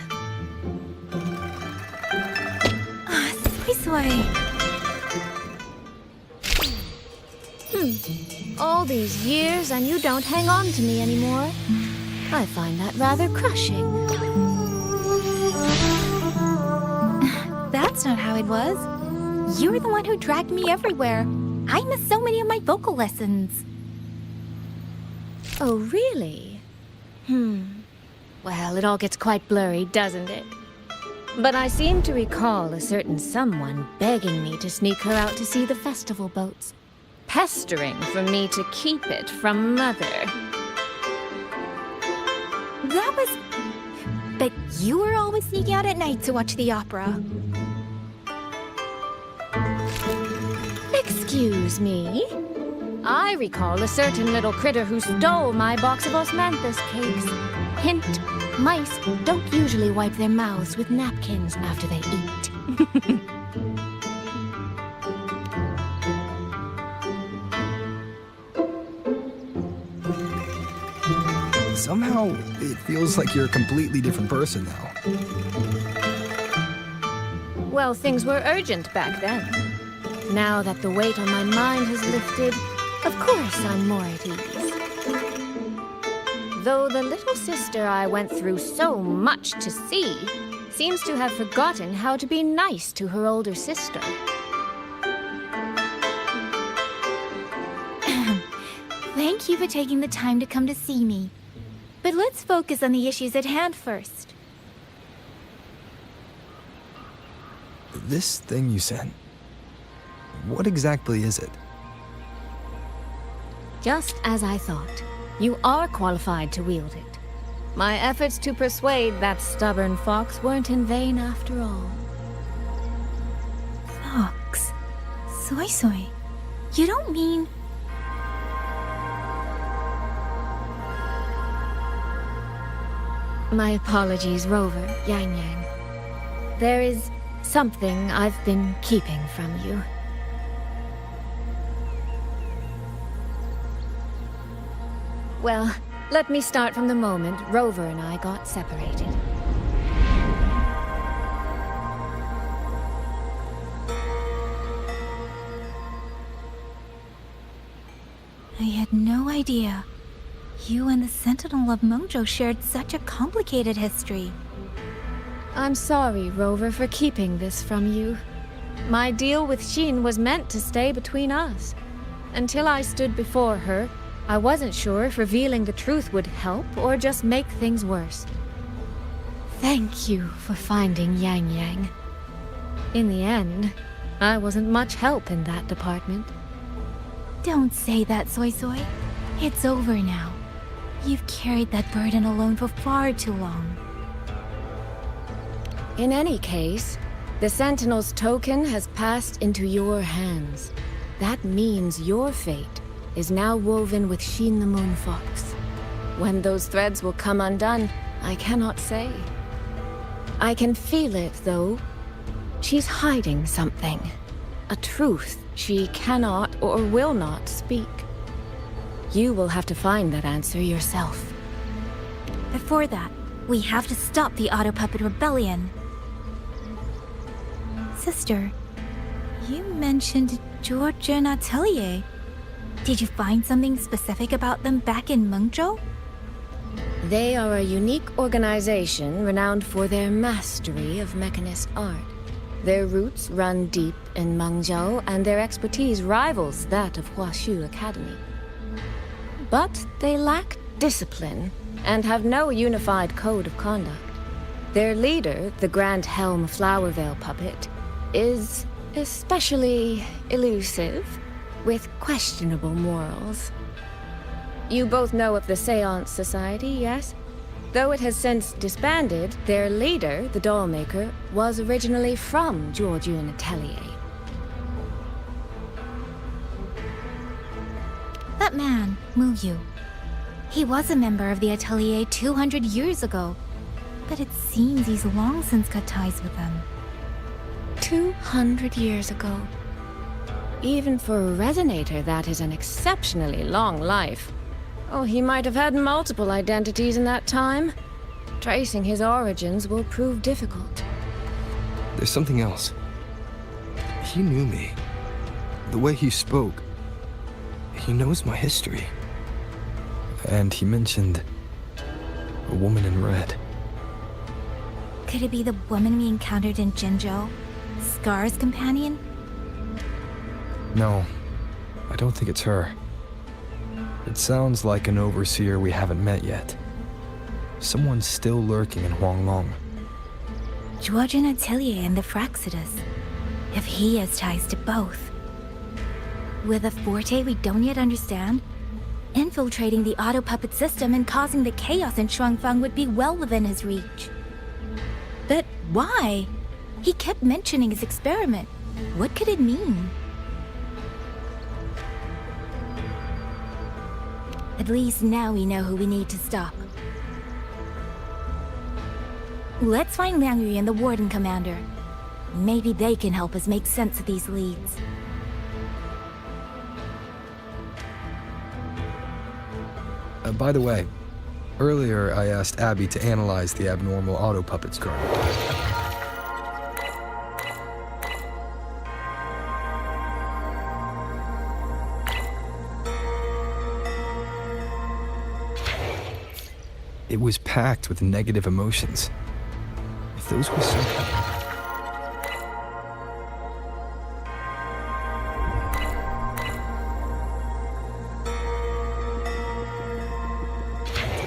Soy. All these years and you don't hang on to me anymore. I find that rather crushing. That's not how it was. You were the one who dragged me everywhere. I missed so many of my vocal lessons. Oh, really? Well, it all gets quite blurry, doesn't it? But I seem to recall a certain someone begging me to sneak her out to see the festival boats. Pestering for me to keep it from Mother. That was... But you were always sneaking out at night to watch the opera. Excuse me? I recall a certain little critter who stole my box of osmanthus cakes. Hint, mice don't usually wipe their mouths with napkins after they eat. Somehow, it feels like you're a completely different person now. Well, things were urgent back then. Now that the weight on my mind has lifted, of course I'm more at ease. Though the little sister I went through so much to see seems to have forgotten how to be nice to her older sister. Thank you for taking the time to come to see me. But let's focus on the issues at hand first. This thing you sent, what exactly is it? Just as I thought. You are qualified to wield it. My efforts to persuade that stubborn fox weren't in vain after all. Fox? Soy Soy? You don't mean... My apologies, Rover, Yang Yang. There is something I've been keeping from you. Well, let me start from the moment Rover and I got separated. I had no idea. You and the Sentinel of Mengzhou shared such a complicated history. I'm sorry, Rover, for keeping this from you. My deal with Xin was meant to stay between us. Until I stood before her, I wasn't sure if revealing the truth would help or just make things worse. Thank you for finding Yang Yang. In the end, I wasn't much help in that department. Don't say that, Soy Soy. It's over now. You've carried that burden alone for far too long. In any case, the Sentinel's token has passed into your hands. That means your fate is now woven with Xin the Moon Fox. When those threads will come undone, I cannot say. I can feel it, though. She's hiding something. A truth she cannot or will not speak. You will have to find that answer yourself. Before that, we have to stop the Auto Puppet Rebellion. Sister, you mentioned George and Atelier. Did you find something specific about them back in Mengzhou? They are a unique organization renowned for their mastery of mechanist art. Their roots run deep in Mengzhou, and their expertise rivals that of Huashu Academy. But they lack discipline and have no unified code of conduct. Their leader, the Grand Helm Flowervale puppet, is especially elusive, with questionable morals. You both know of the Seance Society, yes? Though it has since disbanded, their leader, the Dollmaker, was originally from Georgian Atelier. Muyu. He was a member of the Atelier 200 years ago, but it seems he's long since cut ties with them. 200 years ago. Even for a Resonator, that is an exceptionally long life. Oh, he might have had multiple identities in that time. Tracing his origins will prove difficult. There's something else. He knew me. The way he spoke. He knows my history. And he mentioned a woman in red. Could it be the woman we encountered in Jinzhou? Scar's companion? No, I don't think it's her. It sounds like an overseer we haven't met yet. Someone's still lurking in Huanglong. Juojin Atelier and the Fraxidus. If he has ties to both. With a forte we don't yet understand, infiltrating the auto puppet system and causing the chaos in Shuangfang would be well within his reach. But why? He kept mentioning his experiment. What could it mean? At least now we know who we need to stop. Let's find Liang Yu and the Warden Commander. Maybe they can help us make sense of these leads. By the way, earlier I asked Abby to analyze the abnormal auto puppet's kernel. It was packed with negative emotions. If those were something...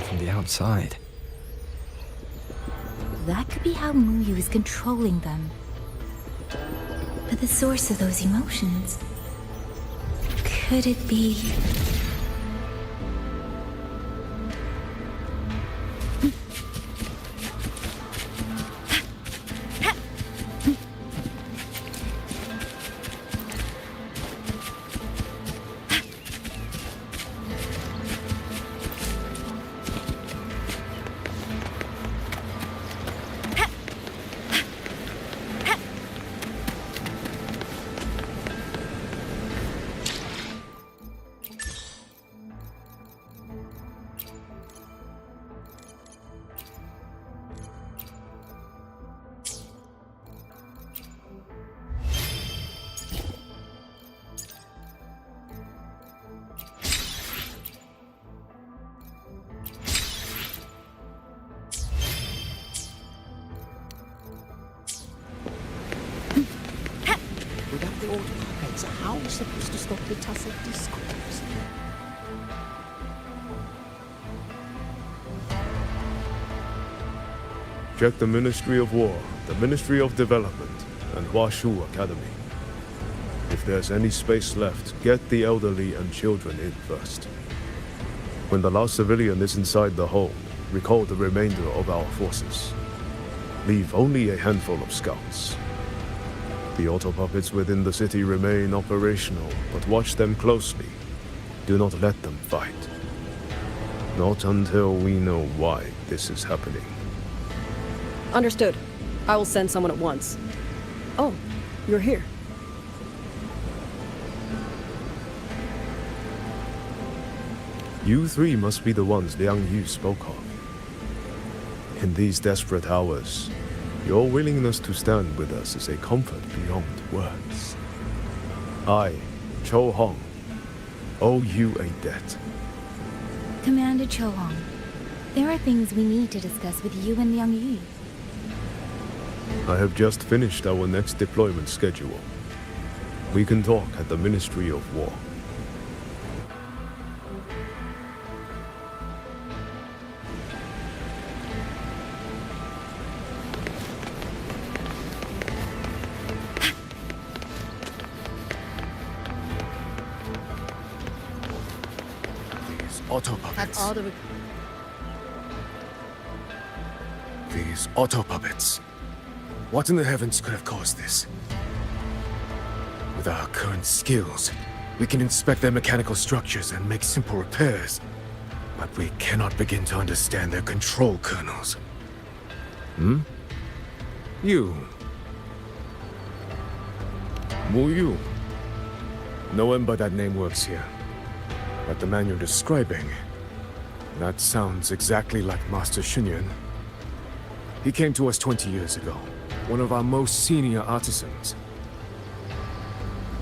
from the outside. That could be how Muyu is controlling them. But the source of those emotions... could it be... Without the auto puppets, how are we supposed to stop the tussle discourse? Check the Ministry of War, the Ministry of Development, and Huashu Academy. If there's any space left, get the elderly and children in first. When the last civilian is inside the hold, recall the remainder of our forces. Leave only a handful of scouts. The auto puppets within the city remain operational, but watch them closely. Do not let them fight. Not until we know why this is happening. Understood. I will send someone at once. Oh, you're here. You three must be the ones Liang Yu spoke of. In these desperate hours, your willingness to stand with us is a comfort beyond words. I, Cho Hong, owe you a debt. Commander Cho Hong, there are things we need to discuss with you and Liang Yu. I have just finished our next deployment schedule. We can talk at the Ministry of War. Auto puppets. That's all the... These auto puppets. What in the heavens could have caused this? With our current skills, We can inspect their mechanical structures and make simple repairs, but we cannot begin to understand their control kernels. Hmm? You. Wu Yu. No one but that name works here. But the man you're describing, that sounds exactly like Master Xunyan. He came to us 20 years ago, one of our most senior artisans.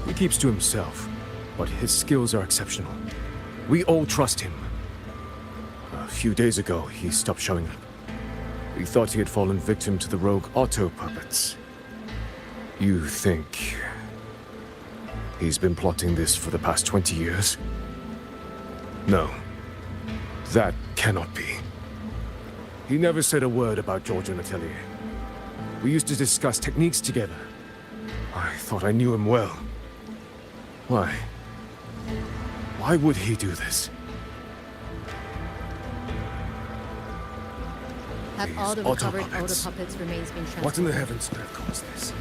He keeps to himself, but his skills are exceptional. We all trust him. A few days ago, he stopped showing up. We thought he had fallen victim to the rogue auto puppets. You think he's been plotting this for the past 20 years? No. That cannot be. He never said a word about George and Atelier. We used to discuss techniques together. I thought I knew him well. Why? Why would he do this? Have all the recovered auto puppets remains been transferred? What in the heavens could have caused this?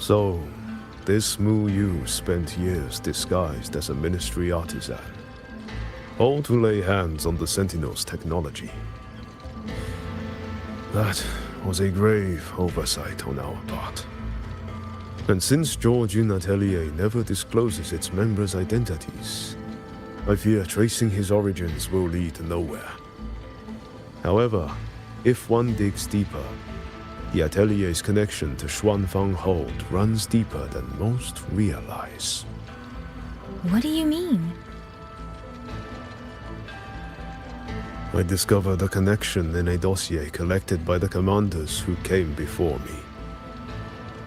So, this Mu Yu spent years disguised as a ministry artisan, all to lay hands on the Sentinel's technology. That was a grave oversight on our part. And since George Atelier never discloses its members' identities, I fear tracing his origins will lead nowhere. However, if one digs deeper, the Atelier's connection to Xuanfang Hold runs deeper than most realize. What do you mean? I discovered a connection in a dossier collected by the commanders who came before me.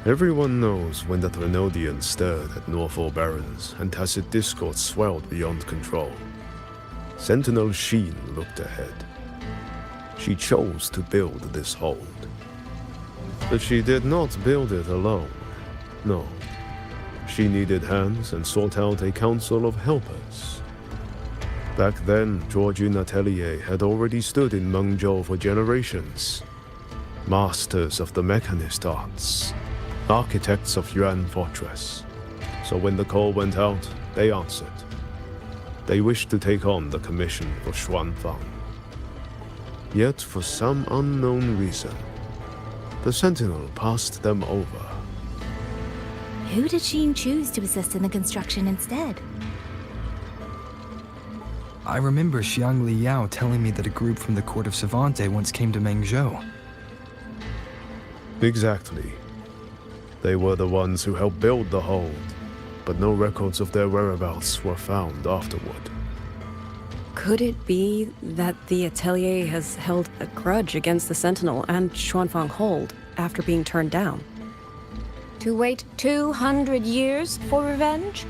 Everyone knows when the Trinodians stirred at Norfolk Barrens and tacit discord swelled beyond control. Sentinel Sheen looked ahead. She chose to build this hold. But she did not build it alone. No. She needed hands and sought out a council of helpers. Back then, George Atelier had already stood in Mengzhou for generations. Masters of the mechanist arts. Architects of Yuan Fortress. So when the call went out, they answered. They wished to take on the commission for Xuanfang. Yet, for some unknown reason, the Sentinel passed them over. Who did Sheen choose to assist in the construction instead? I remember Xiang Li Yao telling me that a group from the court of Savante once came to Mengzhou. Exactly. They were the ones who helped build the hold, but no records of their whereabouts were found afterward. Could it be that the Atelier has held a grudge against the Sentinel and Xuanfang Hold after being turned down? To wait 200 years for revenge?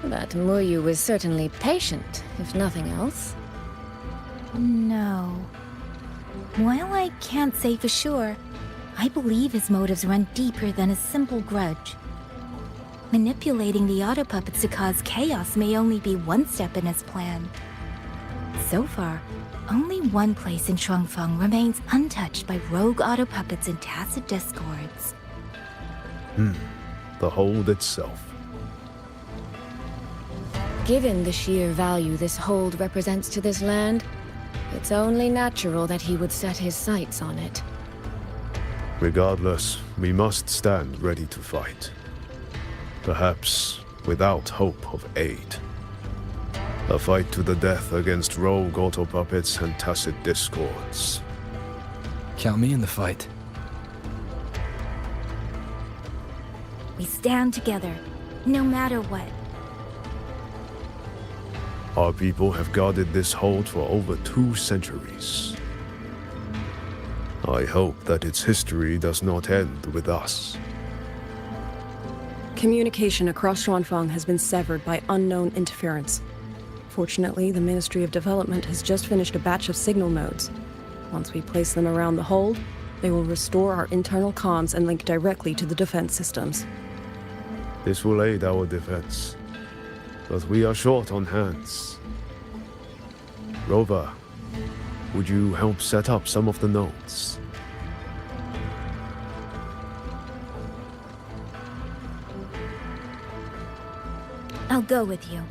That Mu Yu was certainly patient, if nothing else. No. While I can't say for sure, I believe his motives run deeper than a simple grudge. Manipulating the auto puppets to cause chaos may only be one step in his plan. So far, only one place in Xuanfang remains untouched by rogue auto puppets and tacit discords. The hold itself. Given the sheer value this hold represents to this land, it's only natural that he would set his sights on it. Regardless, we must stand ready to fight. Perhaps without hope of aid. A fight to the death against rogue auto puppets and tacit discords. Count me in the fight. We stand together, no matter what. Our people have guarded this hold for over 2 centuries. I hope that its history does not end with us. Communication across Xuanfang has been severed by unknown interference. Fortunately, the Ministry of Development has just finished a batch of signal nodes. Once we place them around the hold, they will restore our internal comms and link directly to the defense systems. This will aid our defense, but we are short on hands. Rover, would you help set up some of the nodes? I'll go with you.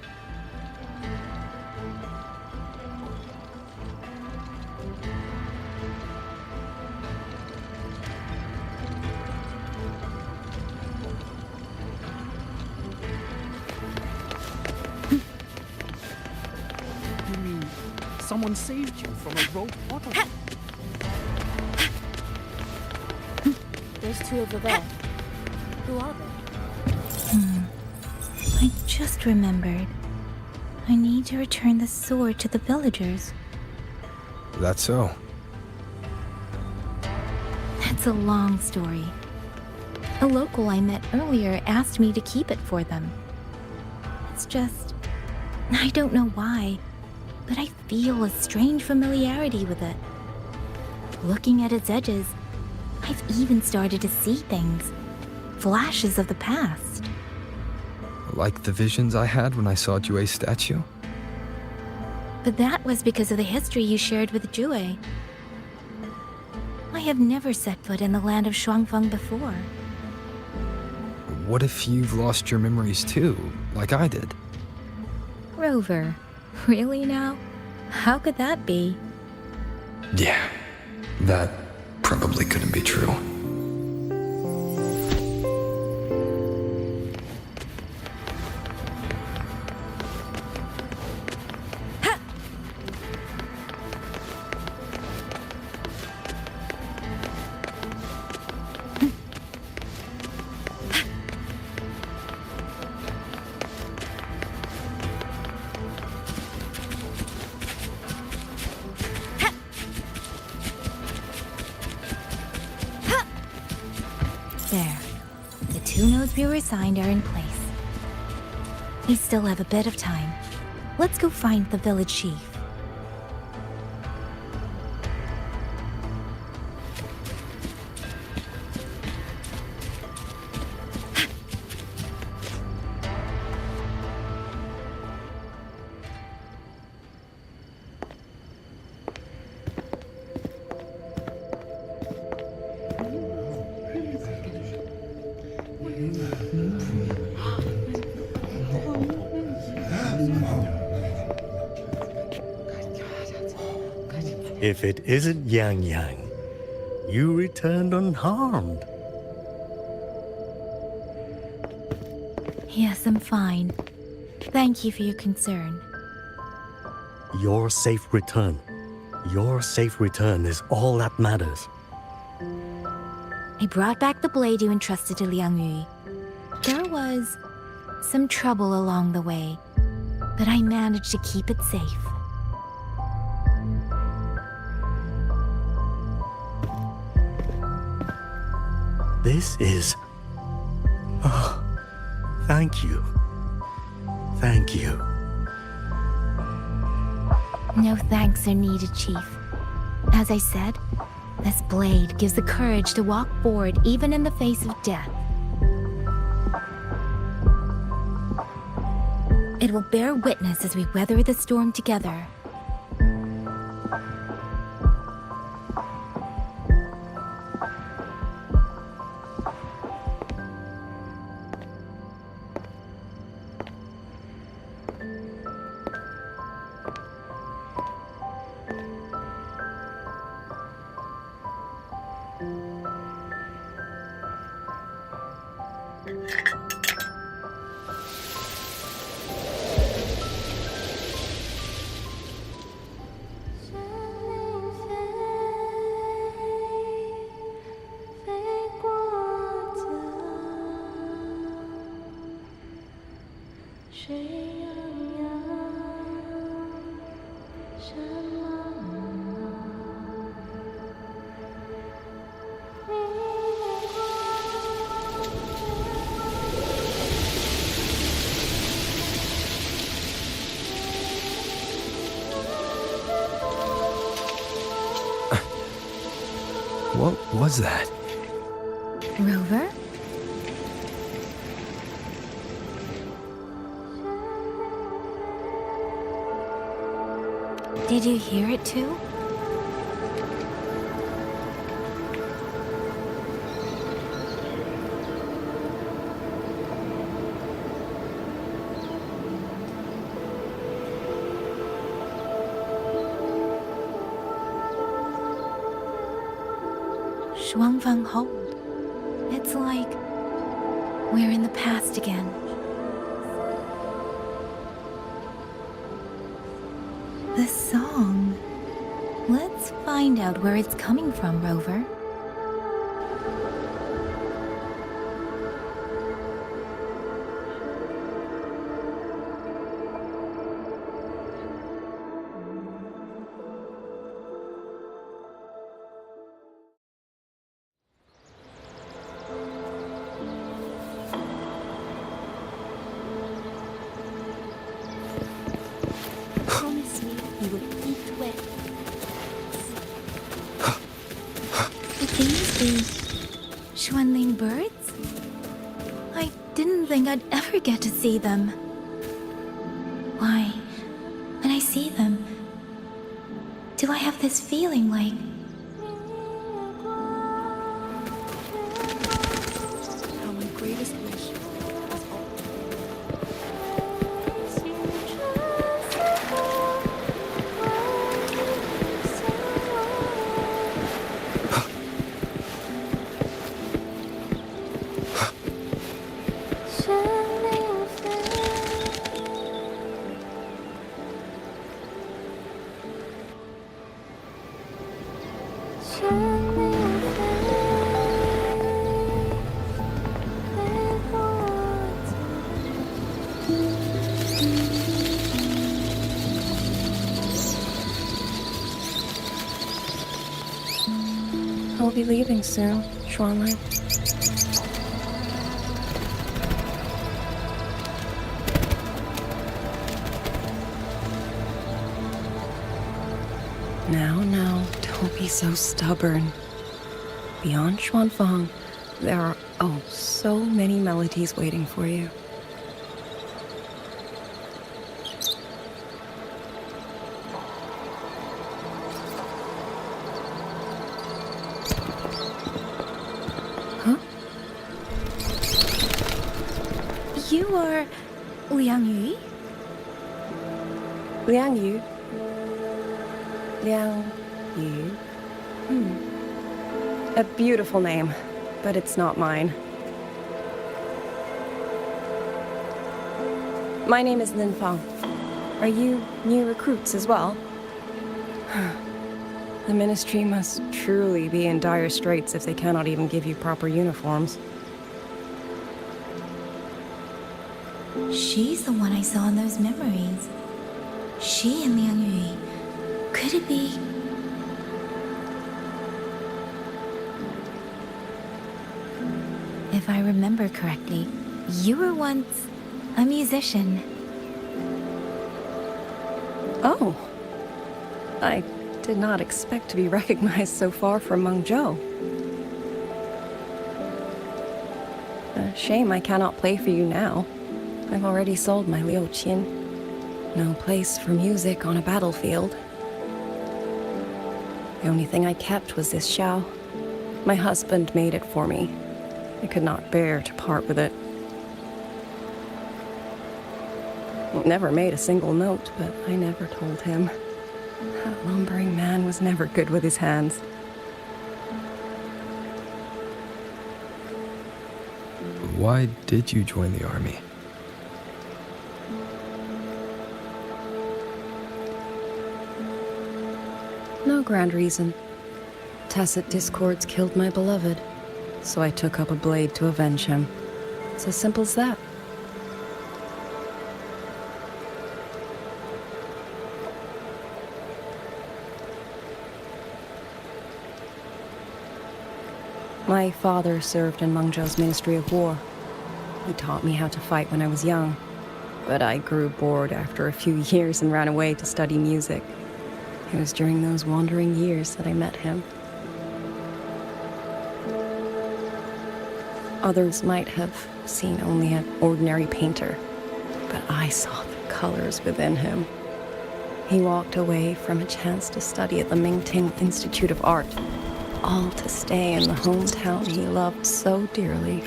You mean someone saved you from a rogue auto? There's 2 over there. Who are they? I just remembered. I need to return the sword to the villagers. That's so. That's a long story. A local I met earlier asked me to keep it for them. It's just... I don't know why, but I feel a strange familiarity with it. Looking at its edges, I've even started to see things. Flashes of the past. Like the visions I had when I saw Jue's statue? But that was because of the history you shared with Jue. I have never set foot in the land of Xuanfang before. What if you've lost your memories too, like I did? Rover, really now? How could that be? Yeah, that probably couldn't be true. There. The 2 nodes we were assigned are in place. We still have a bit of time. Let's go find the village chief. If it isn't Yang Yang, you returned unharmed. Yes, I'm fine. Thank you for your concern. Your safe return. Your safe return is all that matters. I brought back the blade you entrusted to Liang Yu. There was some trouble along the way, but I managed to keep it safe. This is... Oh, thank you. Thank you. No thanks are needed, Chief. As I said, this blade gives the courage to walk forward even in the face of death. It will bear witness as we weather the storm together. What was that? Rover? Did you hear it too? Shuangfeng Hold. It's like we're in the past again. The song. Let's find out where it's coming from, Rover. Promise me you will eat well. These Xuanling birds? I didn't think I'd ever get to see them. Why, when I see them, do I have this feeling like How my greatest wish is all. I'll be leaving soon, Xuanling. Now, don't be so stubborn. Beyond Xuanfang, there are, oh, so many melodies waiting for you. you are Liang Yu? Liang Yu? Liang Yu? A beautiful name, but it's not mine. My name is Lin Fang. Are you new recruits as well? The Ministry must truly be in dire straits if they cannot even give you proper uniforms. She's the one I saw in those memories. She and Liang Yu. Could it be? If I remember correctly, you were once a musician. Oh. I did not expect to be recognized so far from Mengzhou. A shame I cannot play for you now. I've already sold my liuqin. No place for music on a battlefield. The only thing I kept was this xiao. My husband made it for me. I could not bear to part with it. It never made a single note, but I never told him. That lumbering man was never good with his hands. Why did you join the army? No grand reason. Tacit discords killed my beloved, so I took up a blade to avenge him. It's as simple as that. My father served in Mengzhou's Ministry of War. He taught me how to fight when I was young, but I grew bored after a few years and ran away to study music. It was during those wandering years that I met him. Others might have seen only an ordinary painter, but I saw the colors within him. He walked away from a chance to study at the Mingting Institute of Art, all to stay in the hometown he loved so dearly.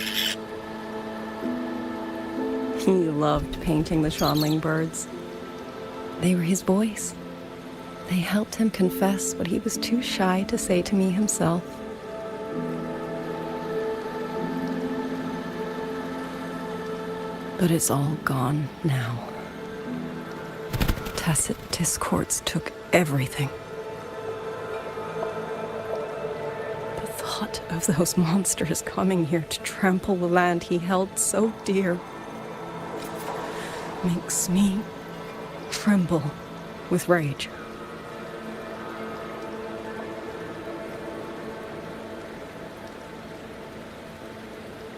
He loved painting the Shanling birds. They were his voice. They helped him confess what he was too shy to say to me himself. But it's all gone now. Tacit discords took everything. The thought of those monsters coming here to trample the land he held so dear makes me tremble with rage.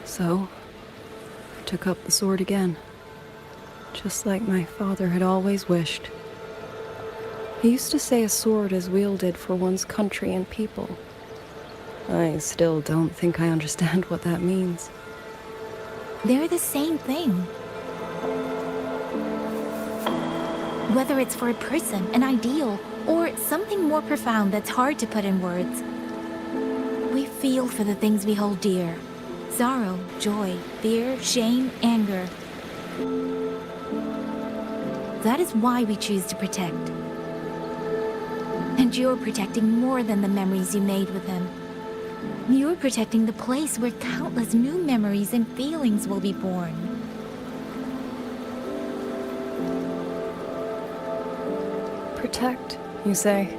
So, I took up the sword again, just like my father had always wished. He used to say a sword is wielded for one's country and people. I still don't think I understand what that means. They're the same thing. Whether it's for a person, an ideal, or something more profound that's hard to put in words. We feel for the things we hold dear. Sorrow, joy, fear, shame, anger. That is why we choose to protect. And you're protecting more than the memories you made with him. You're protecting the place where countless new memories and feelings will be born. Protect, you say?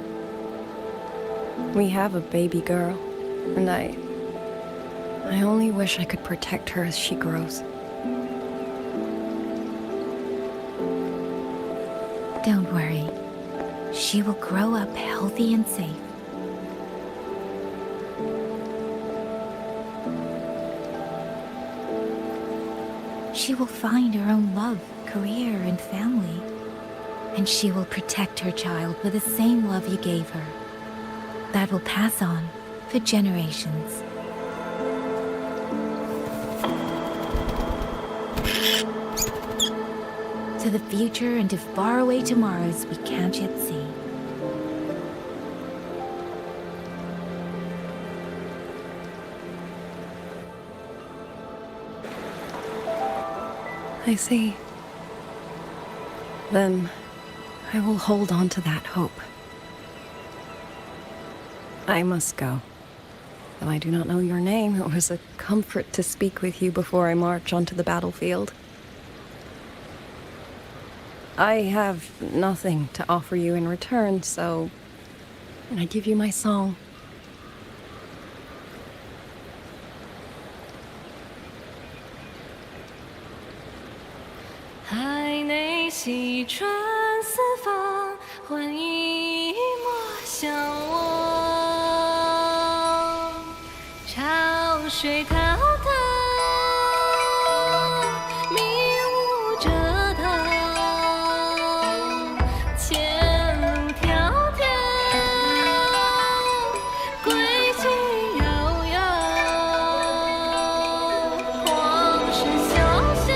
We have a baby girl, and I only wish I could protect her as she grows. Don't worry. She will grow up healthy and safe. She will find her own love, career, and family. And she will protect her child with the same love you gave her. That will pass on for generations. To the future and to faraway tomorrows we can't yet see. I see. Then I will hold on to that hope. I must go. Though I do not know your name, it was a comfort to speak with you before I march onto the battlefield. I have nothing to offer you in return, so I give you my song.海内西传四方，欢迎莫相忘。潮水滔滔，迷雾遮挡，前路迢迢，归期遥遥，往事潇潇。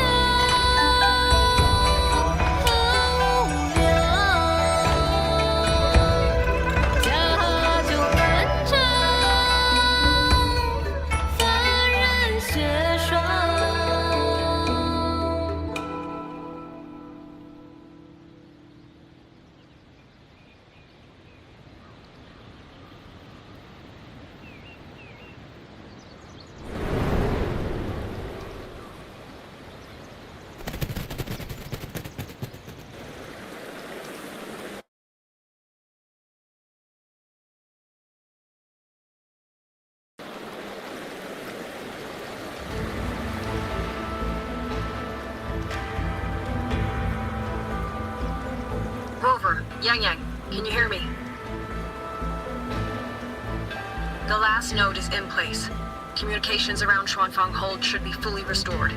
Rover, Yang, can you hear me? The last node is in place. Communications around Xuanfang Hold should be fully restored.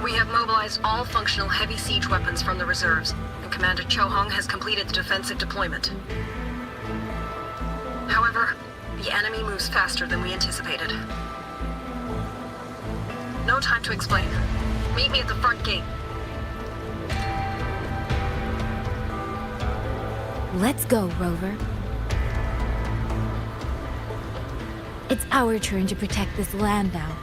We have mobilized all functional heavy siege weapons from the reserves, and Commander Chohong has completed the defensive deployment. However, the enemy moves faster than we anticipated. No time to explain. Meet me at the front gate. Let's go, Rover. It's our turn to protect this land now.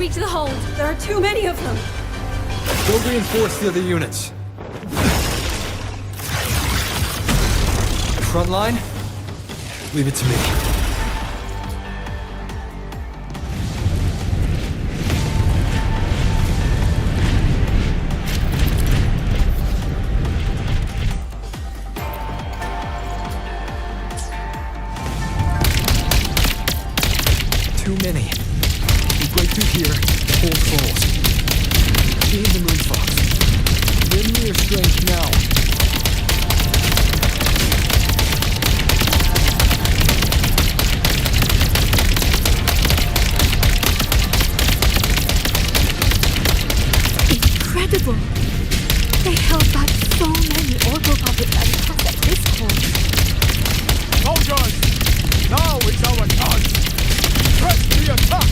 To the hold. There are too many of them. Go reinforce the other units. Front line? Leave it to me. Too many. Break through here, hold falls. Gain the moon fox. Win me your strength now. Incredible! They held back so many orco puppets and cast at this point. Soldiers! Now it's our chance! Press the attack!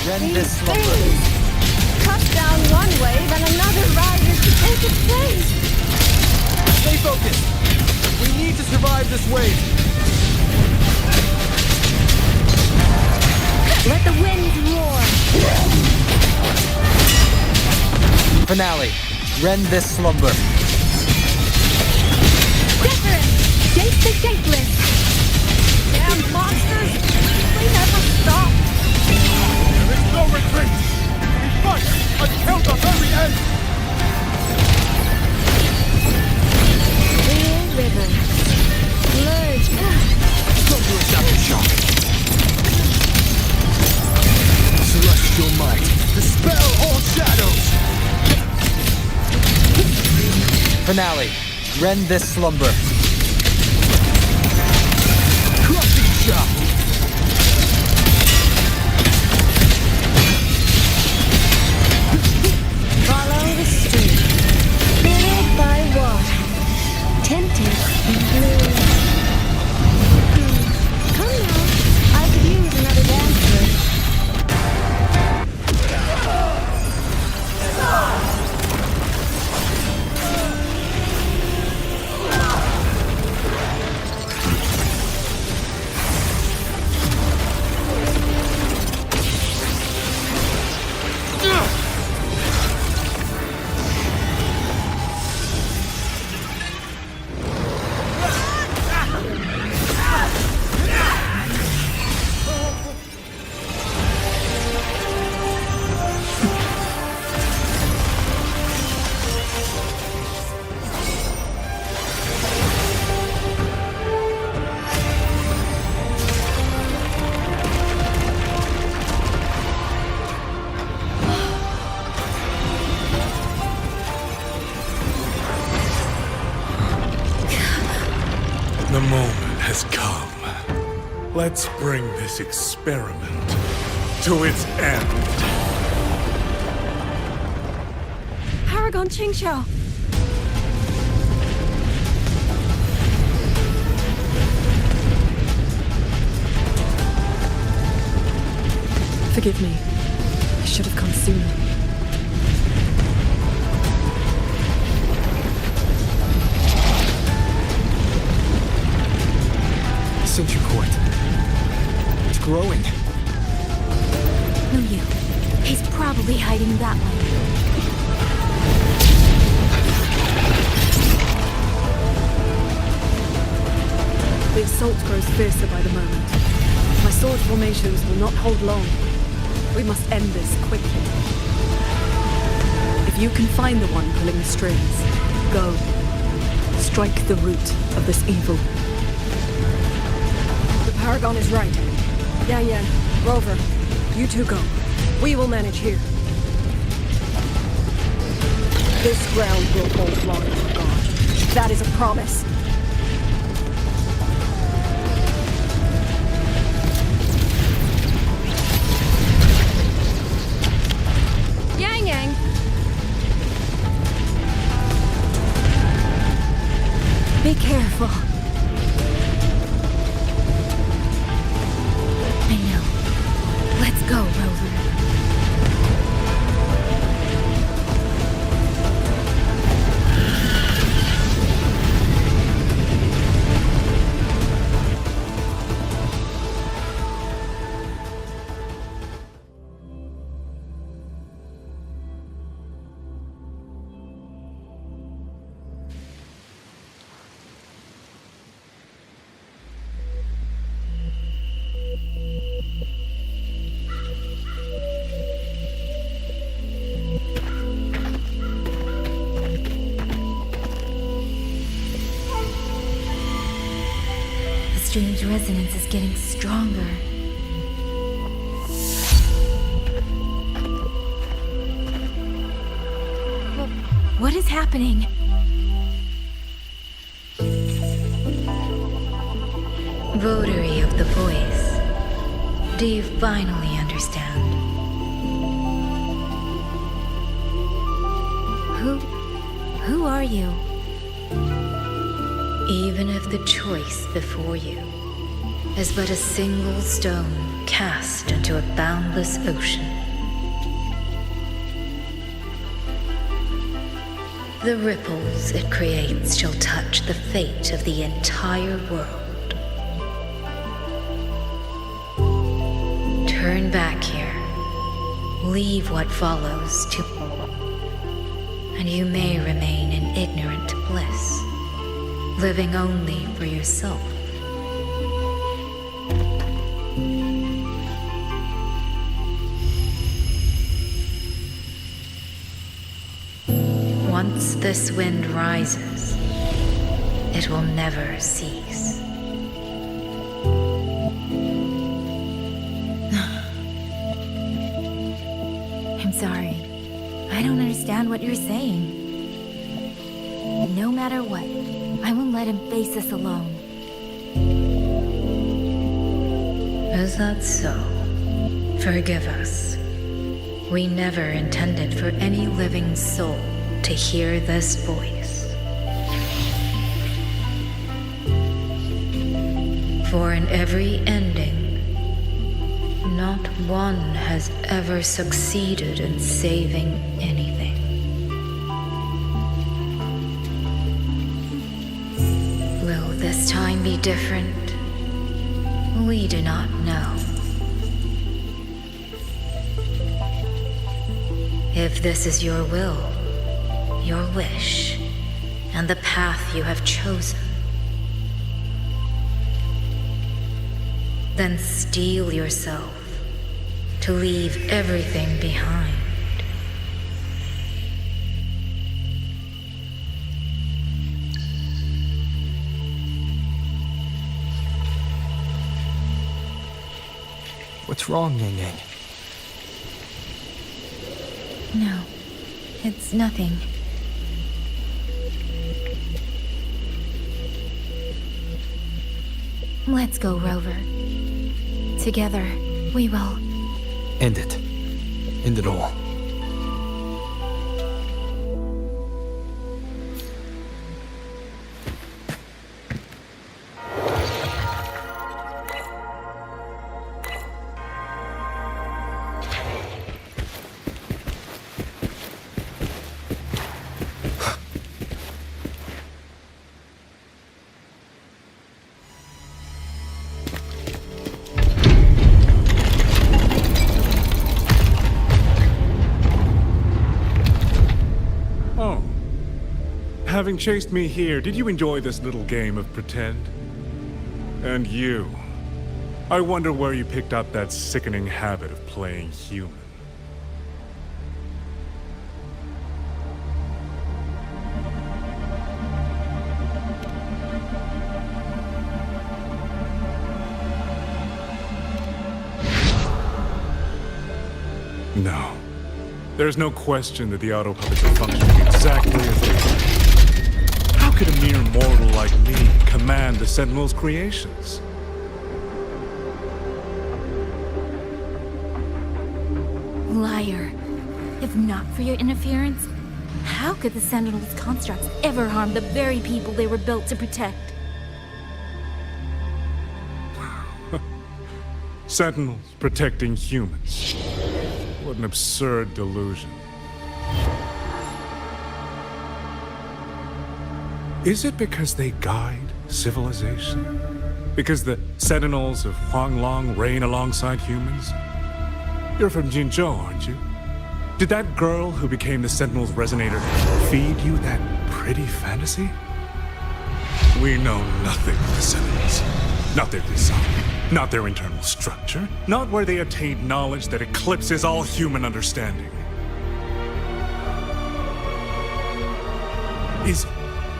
Rend These this slumber. things cut down one wave and another rises to take its place. Stay focused. We need to survive this wave. Let the winds roar. Finale. Rend this slumber. Different. Shape the shapeless. Damn monsters. We never stop. There is no retreat! We fight until the very end! Real rivers. Merge. Don't do a second shock. Celestial might, dispel all shadows! Finale. Rend this slumber. Crushing shock! Follow the stream. Filled by water. Tinted in blue. Come now. I could use another dancer. The moment has come. Let's bring this experiment to its end. Paragon Qingxiao! Forgive me. I should have come sooner. Sentry Court. It's growing. Who you? He's probably hiding that way. The assault grows fiercer by the moment. My sword formations will not hold long. We must end this quickly. If you can find the one pulling the strings, go. Strike the root of this evil. The Paragon is right. Yan Yan, Rover, you two go. We will manage here. This ground will hold long for God. That is a promise. Yang Yang. Be careful. I know. Let's go, Rover. The strange resonance is getting stronger. What is happening? Votary of the voice. Do you finally understand? Who are you? Even if the choice before you is but a single stone cast into a boundless ocean. The ripples it creates shall touch the fate of the entire world. Turn back here. Leave what follows to... and you may remain in ignorant bliss, living only for yourself. Once this wind rises, it will never cease. I'm sorry. I don't understand what you're saying. No matter what, I won't let him face us alone. Is that so? Forgive us. We never intended for any living soul to hear this voice. For in every ending, not one has ever succeeded in saving anything. Will this time be different? We do not know. If this is your will, your wish, and the path you have chosen, then steel yourself to leave everything behind. What's wrong, Yang Yang? No, it's nothing. Let's go, Rover. Together, we will... End it. End it all. Having chased me here, did you enjoy this little game of pretend? And you? I wonder where you picked up that sickening habit of playing human. No. There's no question that the auto puppets are functioning exactly as they are. How could a mere mortal like me command the Sentinel's creations? Liar. If not for your interference, how could the Sentinel's constructs ever harm the very people they were built to protect? Sentinels protecting humans. What an absurd delusion. Is it because they guide civilization? Because the Sentinels of Huanglong reign alongside humans? You're from Jinzhou, aren't you? Did that girl who became the Sentinel's Resonator feed you that pretty fantasy? We know nothing of the Sentinels. Not their design, not their internal structure, not where they attained knowledge that eclipses all human understanding. Is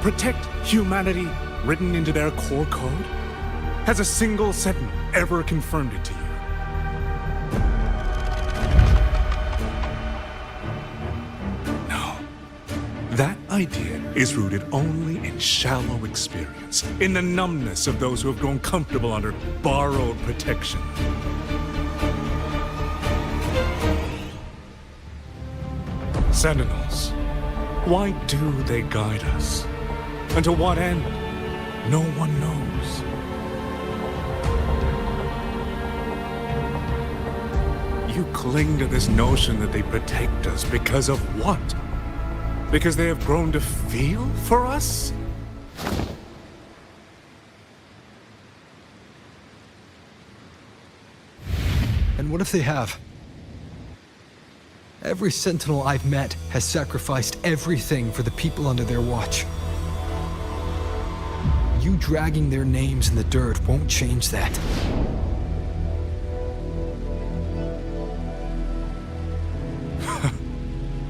protect humanity written into their core code? Has a single Sentinel ever confirmed it to you? No. That idea is rooted only in shallow experience, in the numbness of those who have grown comfortable under borrowed protection. Sentinels, why do they guide us? And to what end? No one knows. you cling to this notion that they protect us because of what? Because they have grown to feel for us? And what if they have? Every Sentinel I've met has sacrificed everything for the people under their watch. You dragging their names in the dirt won't change that.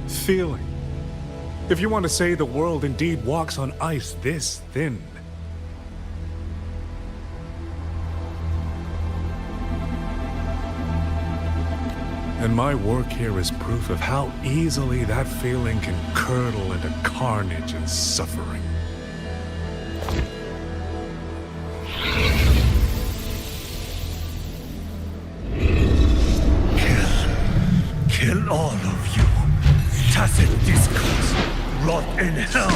Feeling. If you want to say the world indeed walks on ice this thin. And my work here is proof of how easily that feeling can curdle into carnage and suffering. Kill all of you. Tacit discourse. Rot in hell.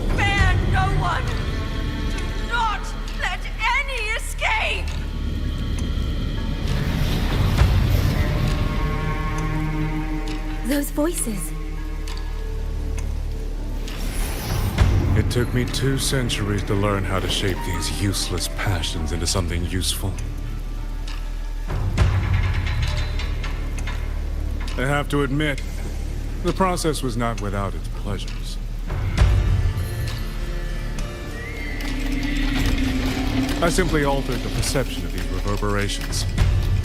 Spare no one! Do not let any escape! Those voices. It took me 2 centuries to learn how to shape these useless passions into something useful. I have to admit, the process was not without its pleasures. I simply altered the perception of these reverberations,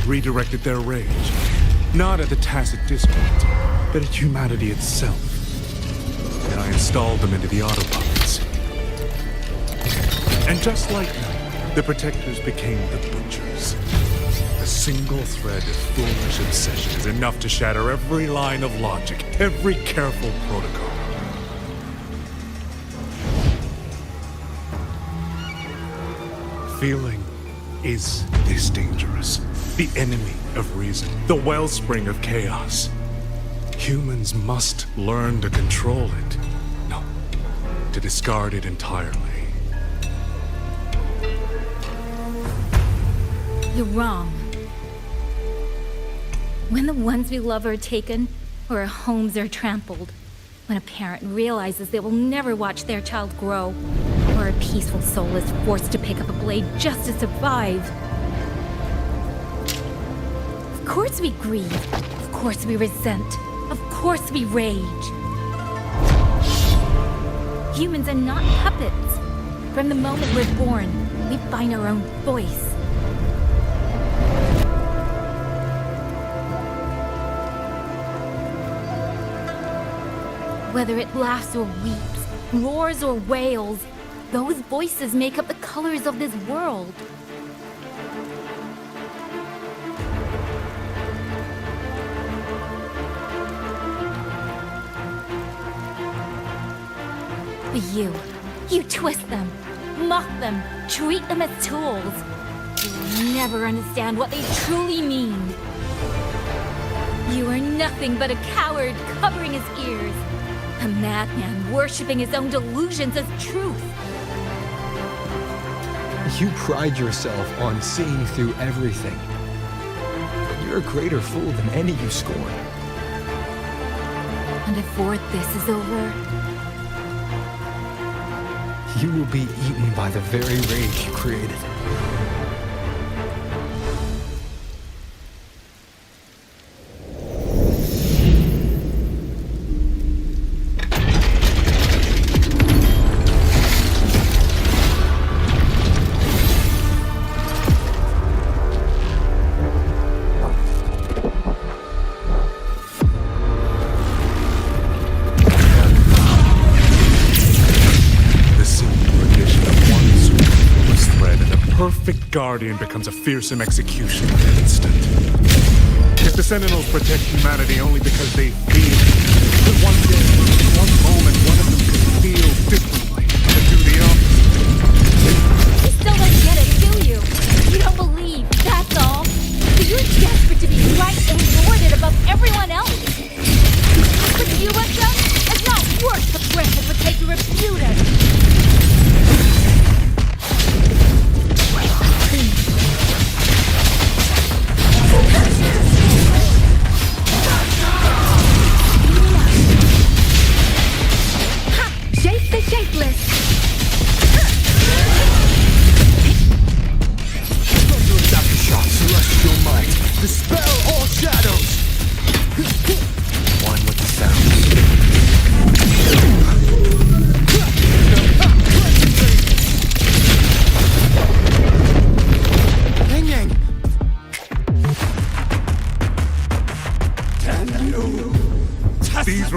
redirected their rage, not at the tacit discord, but at humanity itself. And I installed them into the autopilots. And just like that, the protectors became the butchers. A single thread of foolish obsession is enough to shatter every line of logic, every careful protocol. Feeling is this dangerous. The enemy of reason, the wellspring of chaos. Humans must learn to control it. No, to discard it entirely. You're wrong. When the ones we love are taken, or our homes are trampled, when a parent realizes they will never watch their child grow, or a peaceful soul is forced to pick up a blade just to survive. Of course we grieve. Of course we resent. Of course we rage. Humans are not puppets. From the moment we're born, we find our own voice. Whether it laughs or weeps, roars or wails, those voices make up the colors of this world. But you twist them, mock them, treat them as tools. You will never understand what they truly mean. You are nothing but a coward covering his ears. A madman worshipping his own delusions as truth. You pride yourself on seeing through everything. You're a greater fool than any you scorn. And before this is over, you will be eaten by the very rage you created. Guardian becomes a fearsome executioner in an instant. If the Sentinels protect humanity only because they feel, then one day, one moment, one of them could feel differently and do the opposite. You still don't get it, do you? You don't believe, that's all. You're desperate to be right and lorded above everyone else. But you and them is not worth the breath it would take to refute it.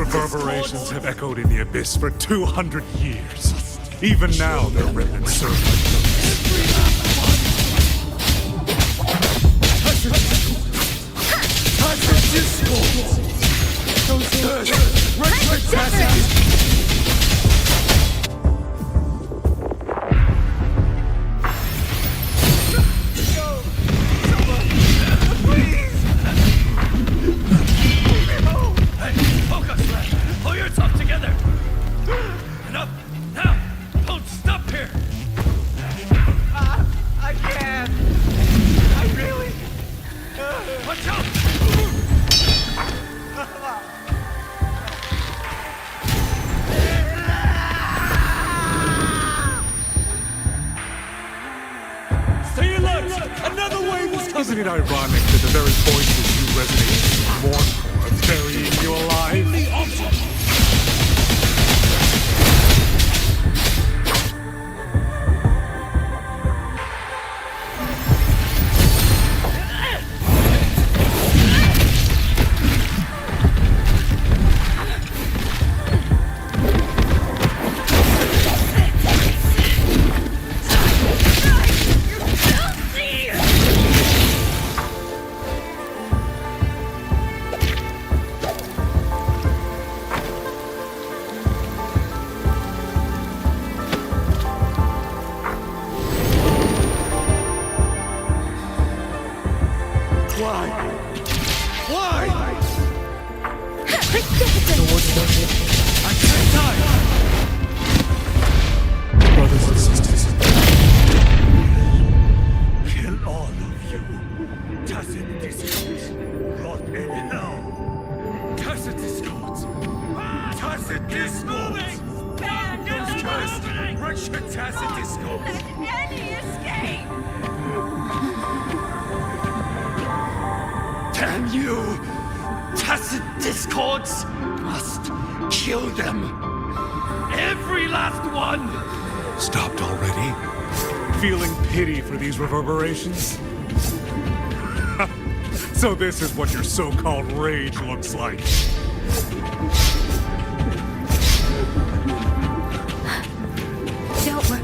reverberations have echoed in the abyss for 200 years. Even now, their remnants serve Pull yourself together! Enough! Now! Don't stop here! I can't! I really... Watch out! Stay alert! Another wave is coming! Isn't it ironic that the very voices you resonate mourn for are burying you alive? Brothers and sisters, kill all of you. Tacit discords, rot in hell. Tacit discords. Tacit discords. Those cursed, wretched tacit discords. Any escape! Damn you! Tacit discords must kill them. Every last one! Stopped already? Feeling pity for these reverberations? So this is what your so-called rage looks like. Don't worry.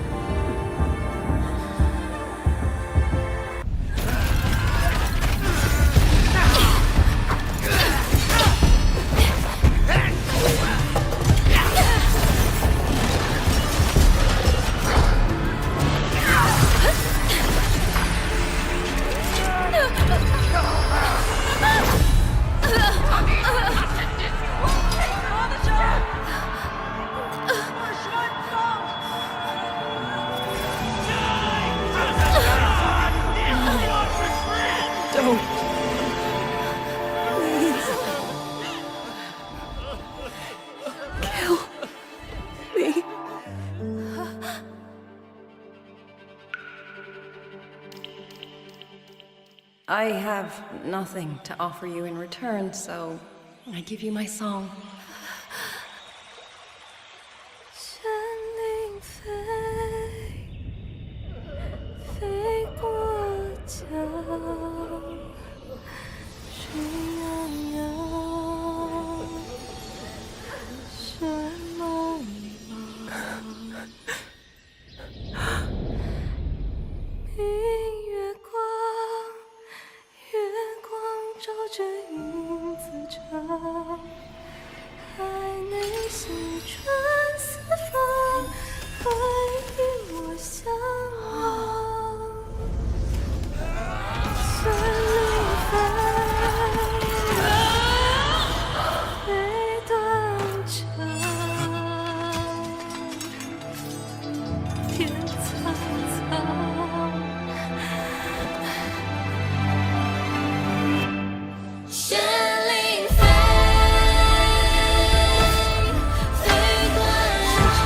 I have nothing to offer you in return, so I give you my song. 神灵飞，飞过江，水洋洋，水茫茫，明月光。 月光照着影子长，海内星川四方，会与我相望。神灵飞，飞断肠，天苍苍。 神灵飞，飞断肠，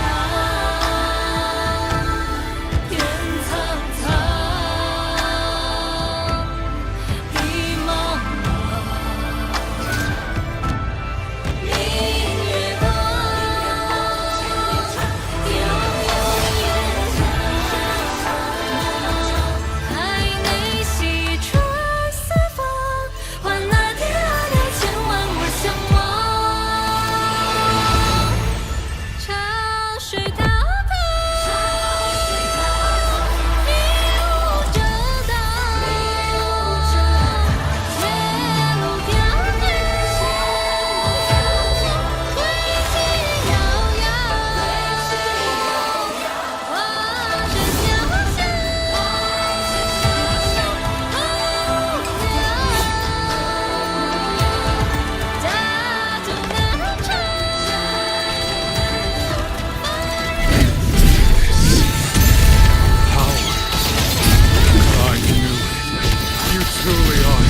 truly are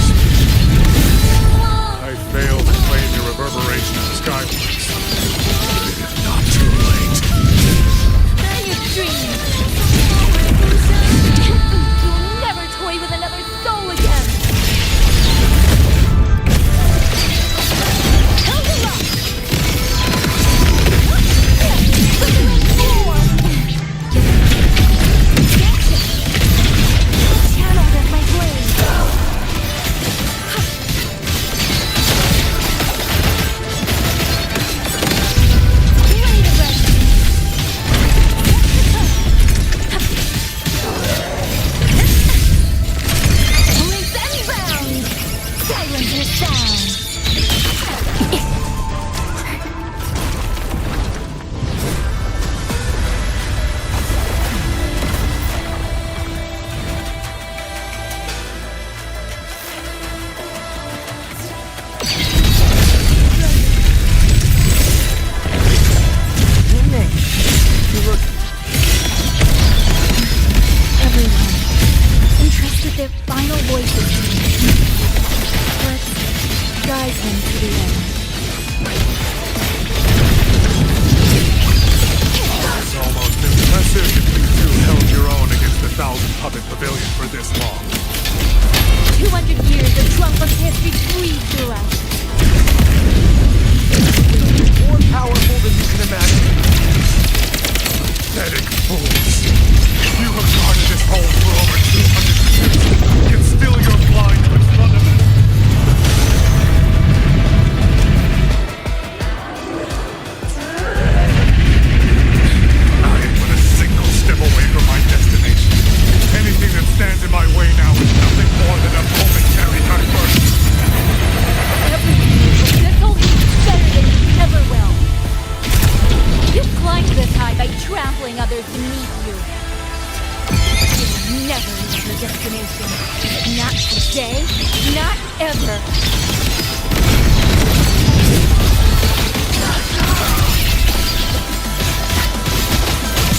I failed to claim your reverberation of skywards. It is not too late. Burn your dreams! You'll never toy with another soul again!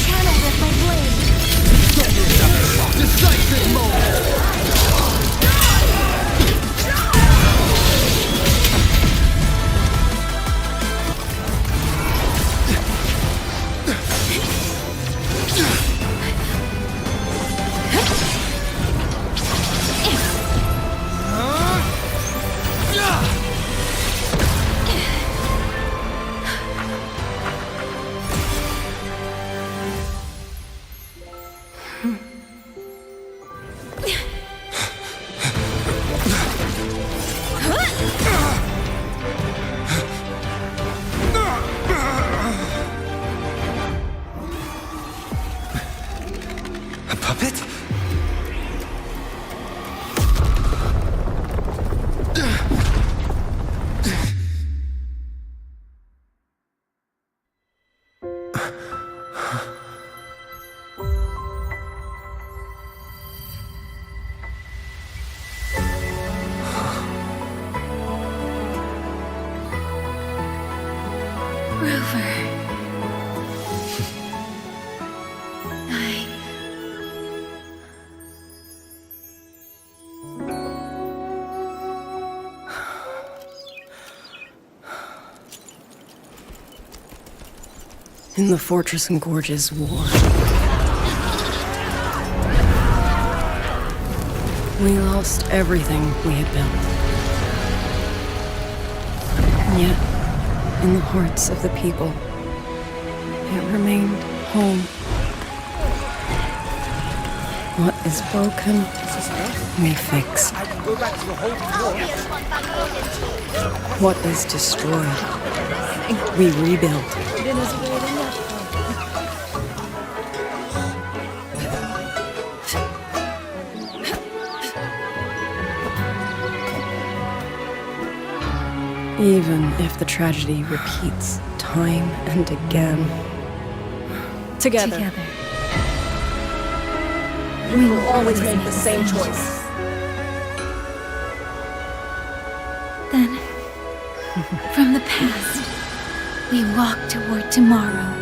Channeled as my blade! Rover. In the Fortress and Gorges War, we lost everything we had built. And yet, in the hearts of the people, it remained home. What is broken, we fix. What is destroyed, we rebuild. Even if the tragedy repeats time and again. Together. We will always make the same choice. Then, from the past, we walk toward tomorrow.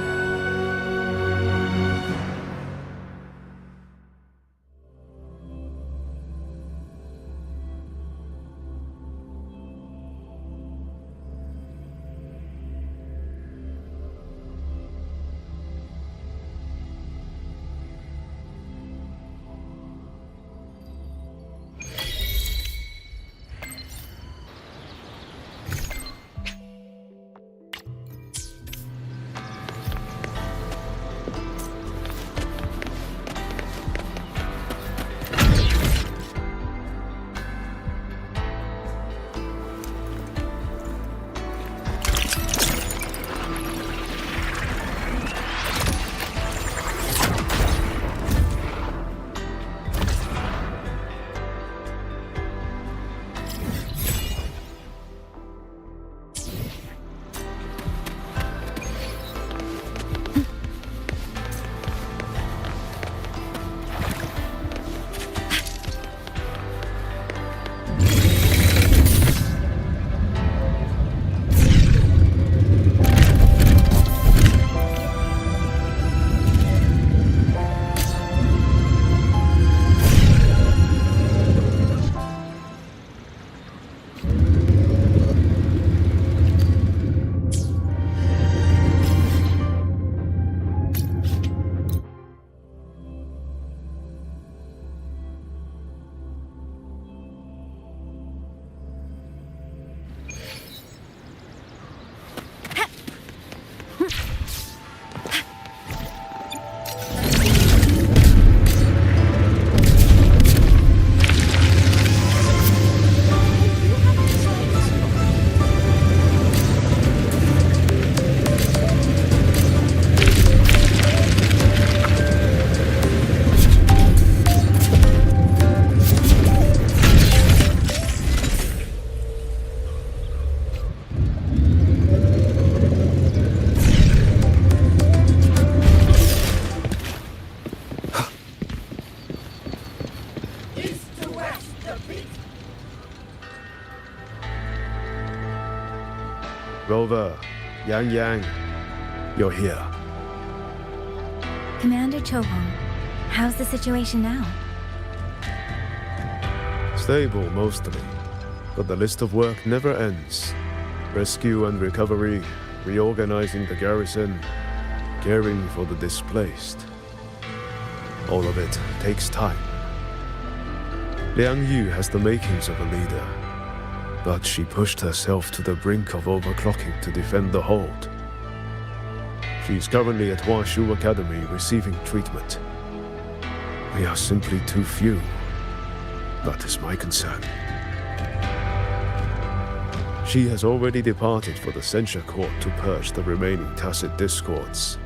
Rover, Yang, you're here. Commander Chohong, how's the situation now? Stable, mostly. But the list of work never ends. Rescue and recovery, reorganizing the garrison, caring for the displaced. All of it takes time. Liang Yu has the makings of a leader, but she pushed herself to the brink of overclocking to defend the hold. She's currently at Huashu Academy receiving treatment. We are simply too few. That is my concern. She has already departed for the censure court to purge the remaining tacit discords.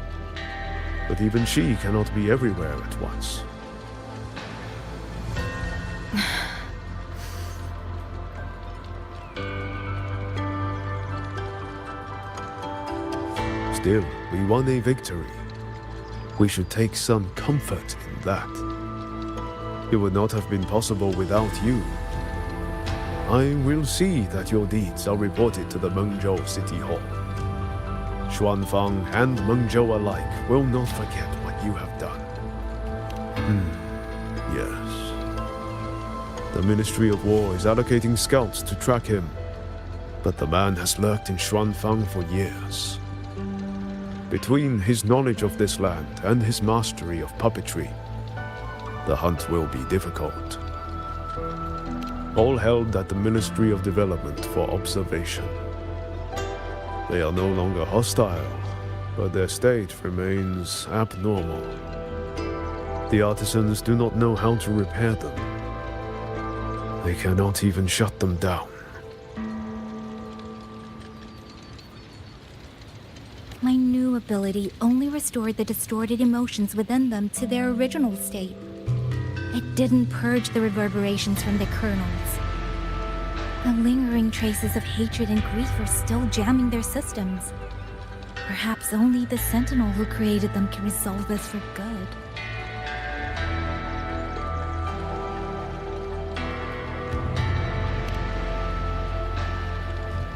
But even she cannot be everywhere at once. Still, we won a victory. We should take some comfort in that. It would not have been possible without you. I will see that your deeds are reported to the Mengzhou City Hall. Xuanfang and Mengzhou alike will not forget what you have done. Yes. The Ministry of War is allocating scouts to track him, but the man has lurked in Xuanfang for years. Between his knowledge of this land and his mastery of puppetry, the hunt will be difficult. All held at the Ministry of Development for observation. They are no longer hostile, but their state remains abnormal. The artisans do not know how to repair them. They cannot even shut them down. My new ability only restored the distorted emotions within them to their original state. It didn't purge the reverberations from the kernels. The lingering traces of hatred and grief are still jamming their systems. Perhaps only the Sentinel who created them can resolve this for good.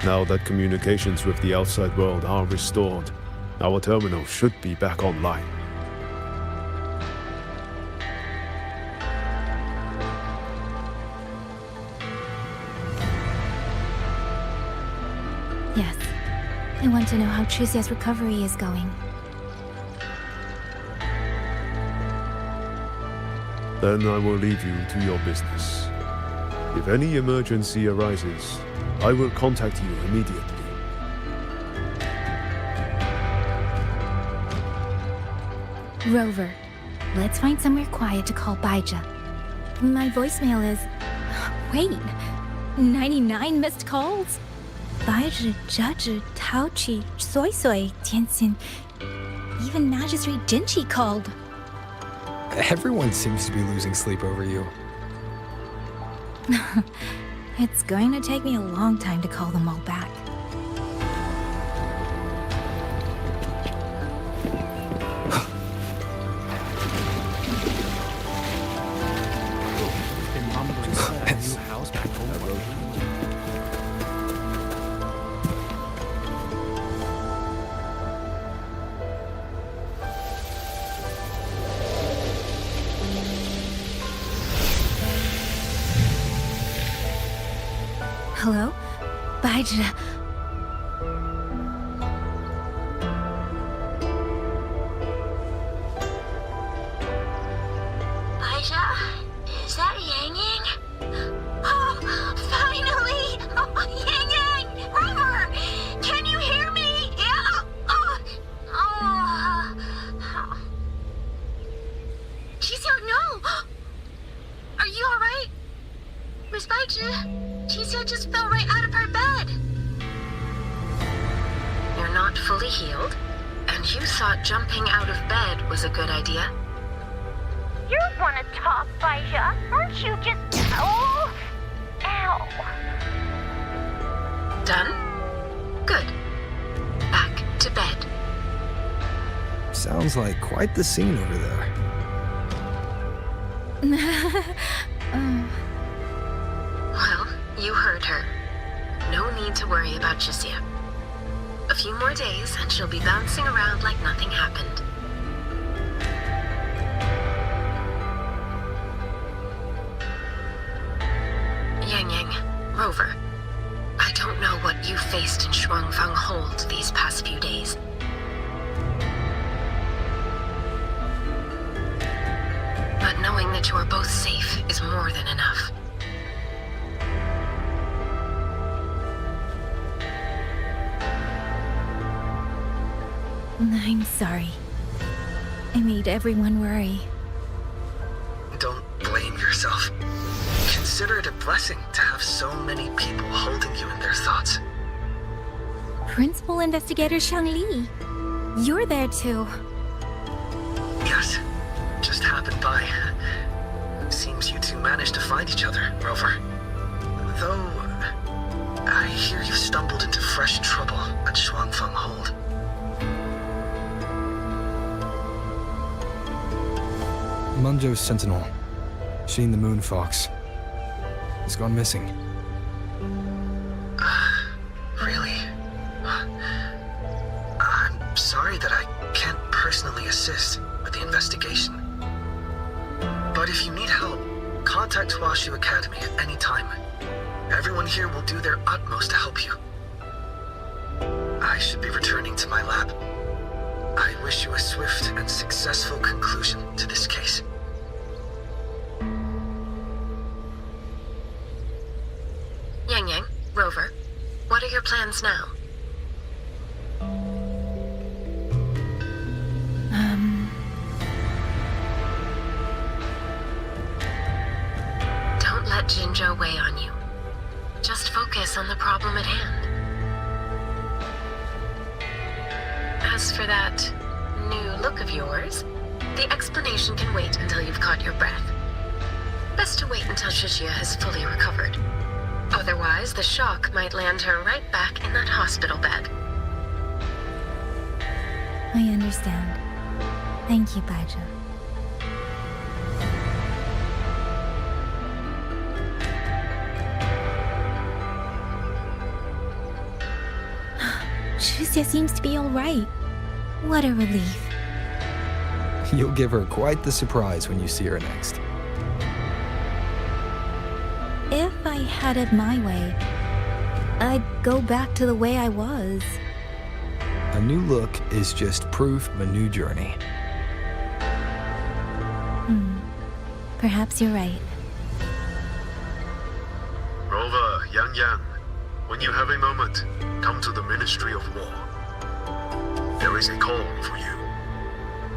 Now that communications with the outside world are restored, our terminal should be back online. Yes. I want to know how Chuxia's recovery is going. Then I will leave you to your business. If any emergency arises, I will contact you immediately. Rover, let's find somewhere quiet to call Baija. My voicemail is... Wait, 99 missed calls? Baija, Judge, Taochi, Soy Soy, Tianxin, even Magistrate Jinchi called. Everyone seems to be losing sleep over you. It's going to take me a long time to call them all back. Hello? Baija. Baija? Is that Yang Yang? Oh, finally! Oh, Yang Yang! Rover! Can you hear me? Yeah! Qixia, no! Are you alright? Miss Baija? Qixia just fell right out of her bed. You're not fully healed, and you thought jumping out of bed was a good idea? You wanna talk, Baija? Aren't you just... Oh! Ow! Done? Good. Back to bed. Sounds like quite the scene over there. Well, you heard her. No need to worry about Qixia. few more days, and she'll be bouncing around like nothing happened. Yang Yang, Rover, I don't know what you faced in Shuangfang Hold these past few days. But knowing that you are both safe is more than enough. I'm sorry. I made everyone worry. Don't blame yourself. Consider it a blessing to have so many people holding you in their thoughts. Principal Investigator Shang Li. You're there too. Yes, just happened by. Seems you two managed to find each other, Rover. Though, I hear you stumbled into fresh trouble at Shuangfang Hold. Munjo's sentinel, Sheen the Moon Fox, has gone missing. Really? I'm sorry that I can't personally assist with the investigation. But if you need help, contact Huashu Academy at any time. Everyone here will do their utmost to help you. I should be returning to my lab. I wish you a swift and successful conclusion to this case. Yang Yang, Rover, what are your plans now? Don't let Jinzhou weigh on you. Just focus on the problem at hand. As for that new look of yours, the explanation can wait until you've caught your breath. Best to wait until Shishia has fully recovered. Otherwise, the shock might land her right back in that hospital bed. I understand. Thank you, Baizhi. Shuzia seems to be all right. What a relief. You'll give her quite the surprise when you see her next. If I had it my way, I'd go back to the way I was. A new look is just proof of a new journey. Perhaps you're right. Rover, Yang Yang, when you have a moment, come to the Ministry of War. There is a call for you.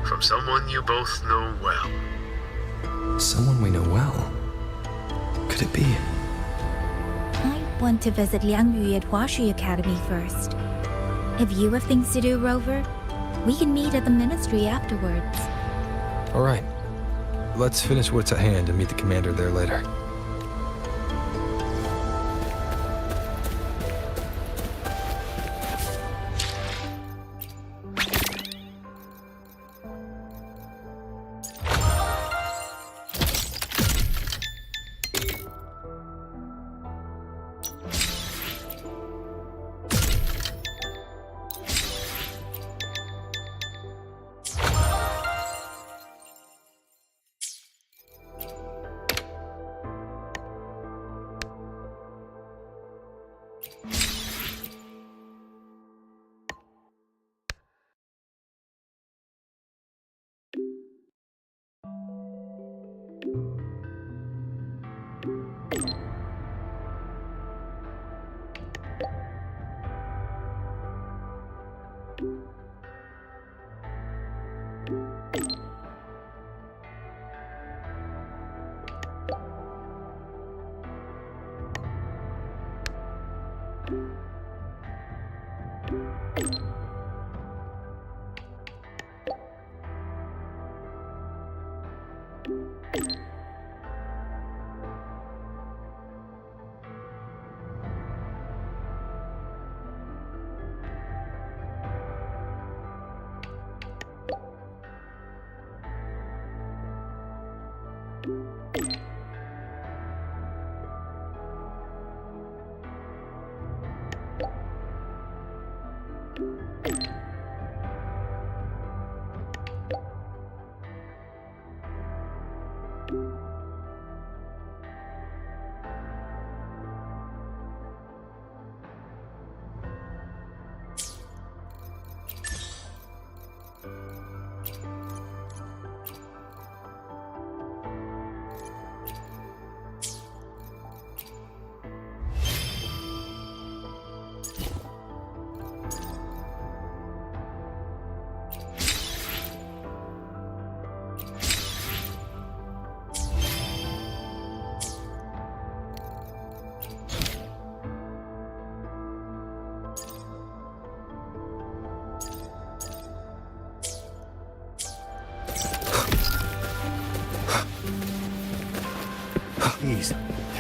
From someone you both know well. Someone we know well? Could it be? I want to visit Liang Yu at Huashi Academy first. If you have things to do, Rover, we can meet at the Ministry afterwards. All right. Let's finish what's at hand and meet the commander there later.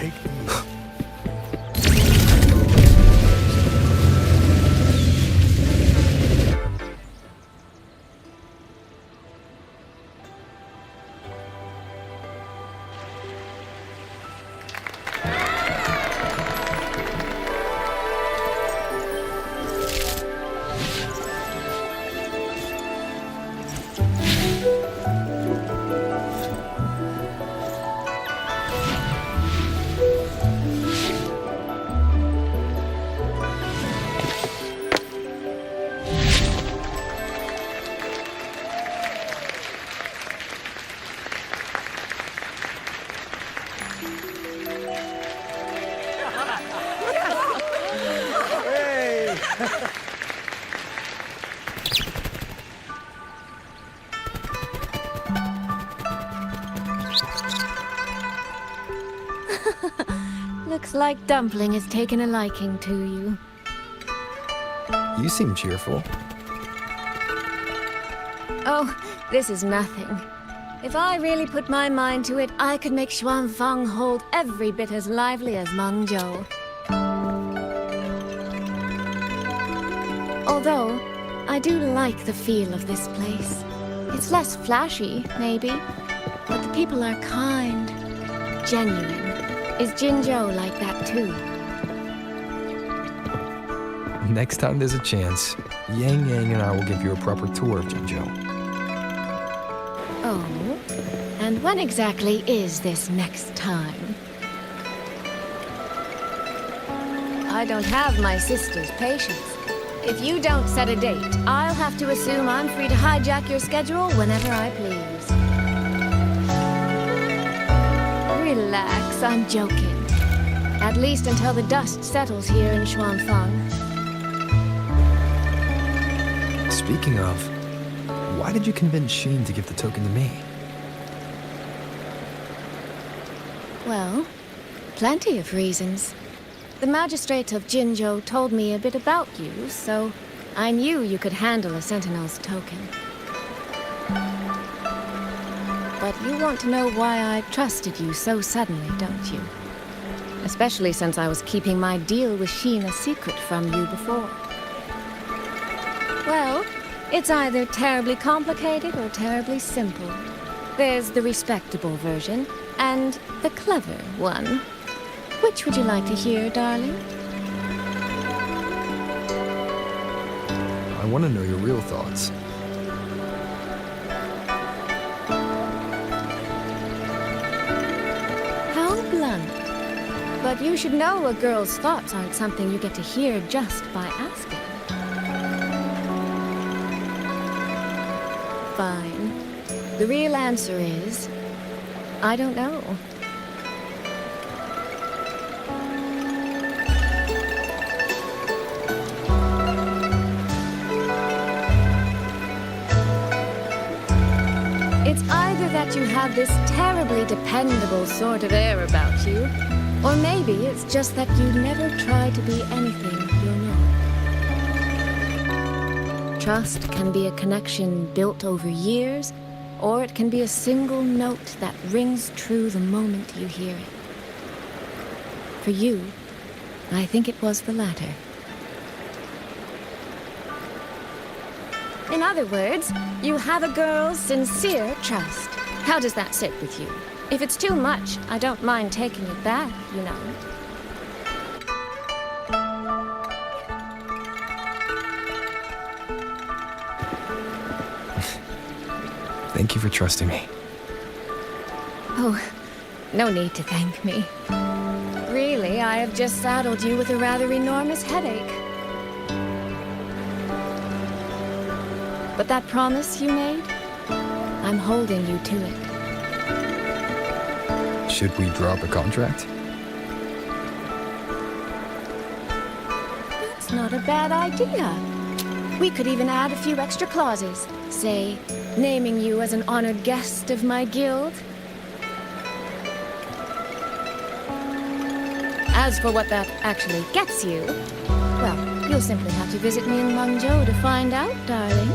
take... Looks like Dumpling has taken a liking to you. You seem cheerful. Oh, this is nothing. If I really put my mind to it, I could make Xuanfang hold every bit as lively as Mengzhou. Although, I do like the feel of this place. It's less flashy, maybe, but the people are kind, genuine. Is Jinzhou like that too? Next time there's a chance, Yang Yang and I will give you a proper tour of Jinzhou. Oh, and when exactly is this next time? I don't have my sister's patience. If you don't set a date, I'll have to assume I'm free to hijack your schedule whenever I please. Relax, I'm joking. At least until the dust settles here in Xuanfang. Speaking of, why did you convince Sheen to give the token to me? Well, plenty of reasons. The magistrate of Jinzhou told me a bit about you, so I knew you could handle a Sentinel's token. But you want to know why I trusted you so suddenly, don't you? Especially since I was keeping my deal with Sheen a secret from you before. Well, it's either terribly complicated or terribly simple. There's the respectable version, and the clever one. Which would you like to hear, darling? I want to know your real thoughts. How blunt. But you should know a girl's thoughts aren't something you get to hear just by asking. Fine. The real answer is, I don't know. It's either that you have this terribly dependable sort of air about you, or maybe it's just that you never try to be anything you're not. Trust can be a connection built over years, or it can be a single note that rings true the moment you hear it. For you, I think it was the latter. In other words, you have a girl's sincere trust. How does that sit with you? If it's too much, I don't mind taking it back, you know. Thank you for trusting me. Oh, no need to thank me. Really, I have just saddled you with a rather enormous headache. But that promise you made, I'm holding you to it. Should we drop a contract? That's not a bad idea. We could even add a few extra clauses. Say, naming you as an honored guest of my guild. As for what that actually gets you, well, you'll simply have to visit me in Mengzhou to find out, darling.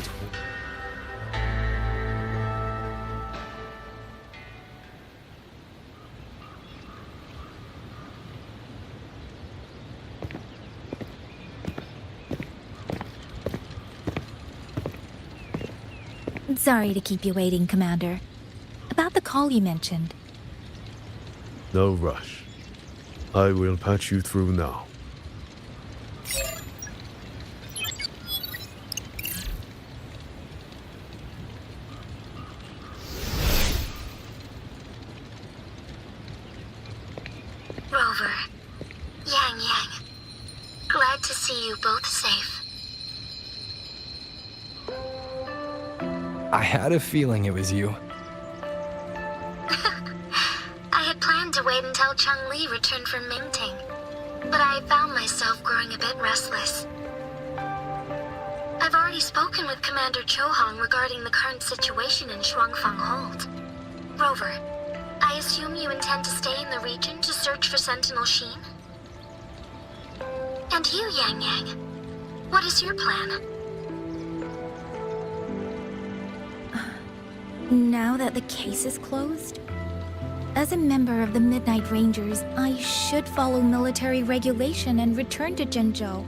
gold. Sorry to keep you waiting, Commander. About the call you mentioned. No rush. I will patch you through now. Rover, Yang, glad to see you both safe. I had a feeling it was you. I had planned to wait until Chang-Li returned from Mingting, but I found myself growing a bit restless. I've already spoken with Commander Cho-Hong regarding the current situation in Shuangfang Hold. Rover, I assume you intend to stay in the region to search for Sentinel Sheen? And you, Yang, what is your plan? Now that the case is closed? As a member of the Midnight Rangers, I should follow military regulation and return to Zhengzhou.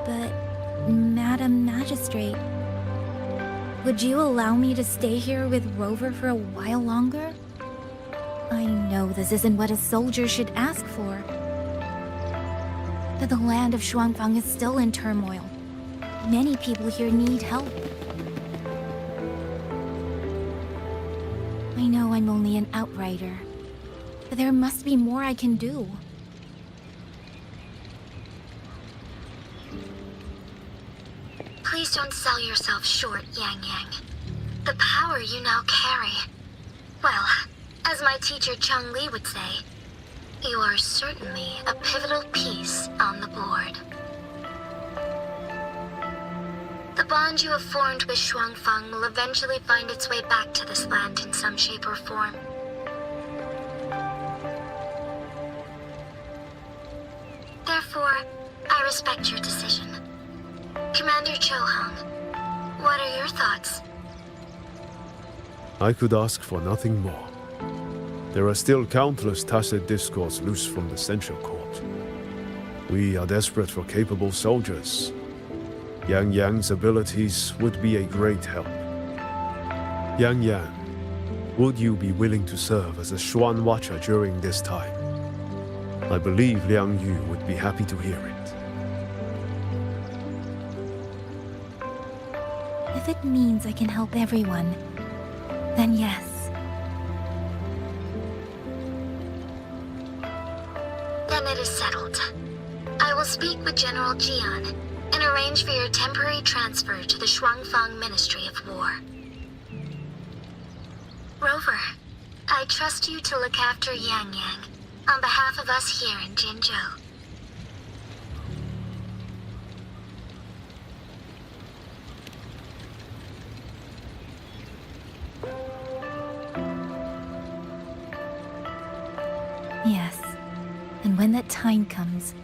But, Madam Magistrate, would you allow me to stay here with Rover for a while longer? I know this isn't what a soldier should ask for. But the land of Shuangfang is still in turmoil. Many people here need help. I know I'm only an outrider, but there must be more I can do. Please don't sell yourself short, Yang. The power you now carry. Well, as my teacher Chang-Li would say, you are certainly a pivotal piece on the board. The bond you have formed with Shuangfang will eventually find its way back to this land in some shape or form. Therefore, I respect your decision. Commander Cho-Hong, what are your thoughts? I could ask for nothing more. There are still countless tacit discords loose from the Central Court. We are desperate for capable soldiers. Yang-Yang's abilities would be a great help. Yang-Yang, would you be willing to serve as a Xuan Watcher during this time? I believe Liang Yu would be happy to hear it. If it means I can help everyone, then yes. Then it is settled. I will speak with General Jian and arrange for your temporary transfer to the Shuangfang Ministry of War. Rover, I trust you to look after Yang on behalf of us here in Jinzhou. Yes. And when that time comes,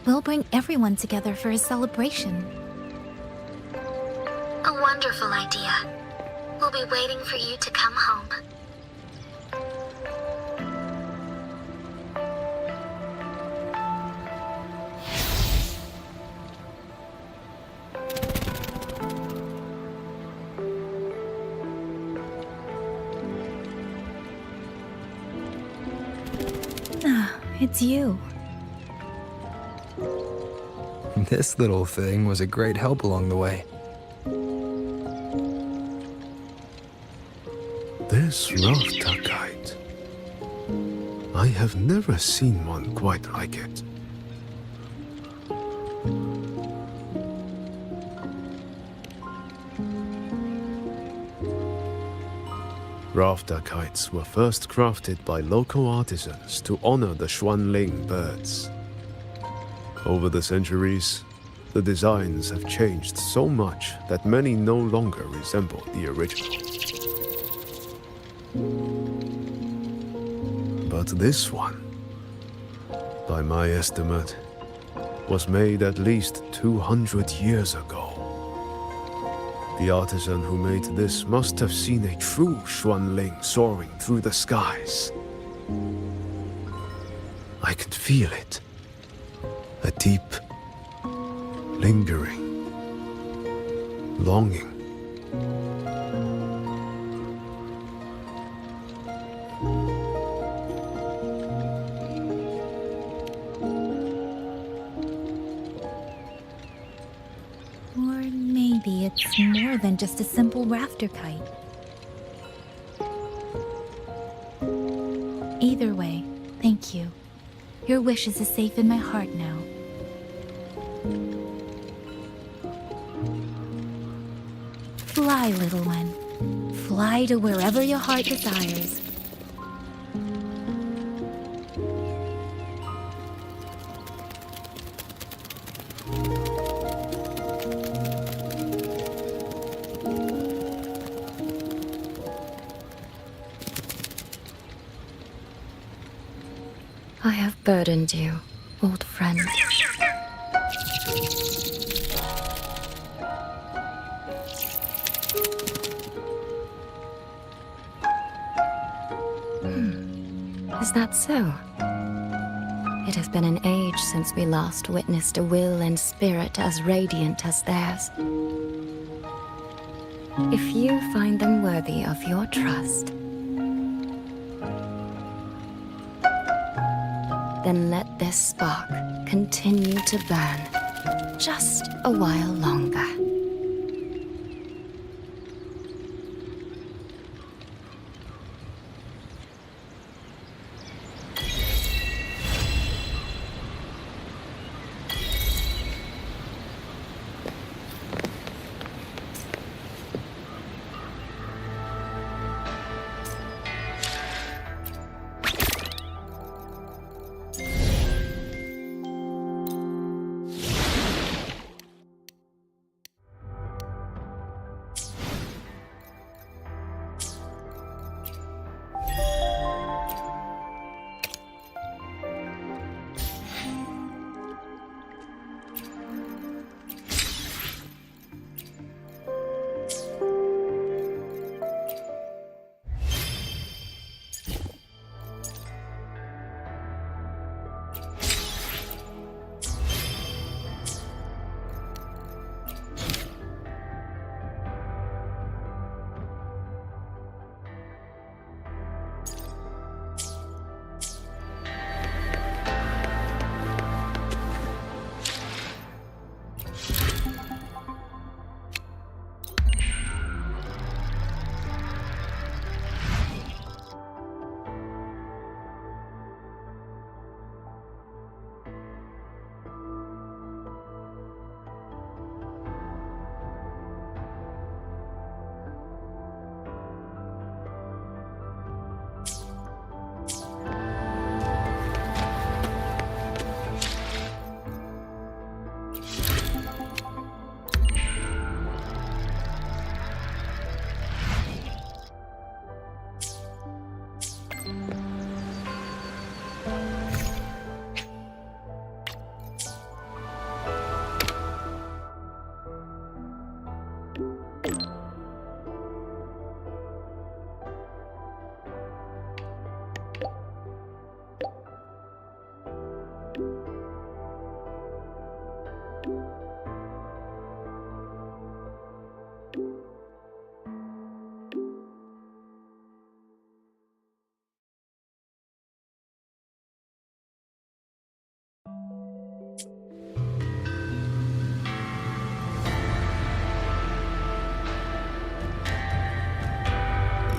we'll bring everyone together for a celebration. A wonderful idea. We'll be waiting for you to come home. Ah, it's you. This little thing was a great help along the way. This Rafta kite. I have never seen one quite like it. Rafta kites were first crafted by local artisans to honor the Xuanling birds. Over the centuries, the designs have changed so much that many no longer resemble the original. But this one, by my estimate, was made at least 200 years ago. The artisan who made this must have seen a true Xuanling soaring through the skies. I can feel it. A deep, lingering longing. Or maybe it's more than just a simple rafter kite. Either way, thank you. Your wishes is safe in my heart now. Fly, little one. Fly to wherever your heart desires. I have burdened you, old friend. Is that so? It has been an age since we last witnessed a will and spirit as radiant as theirs. If you find them worthy of your trust, then let this spark continue to burn just a while longer.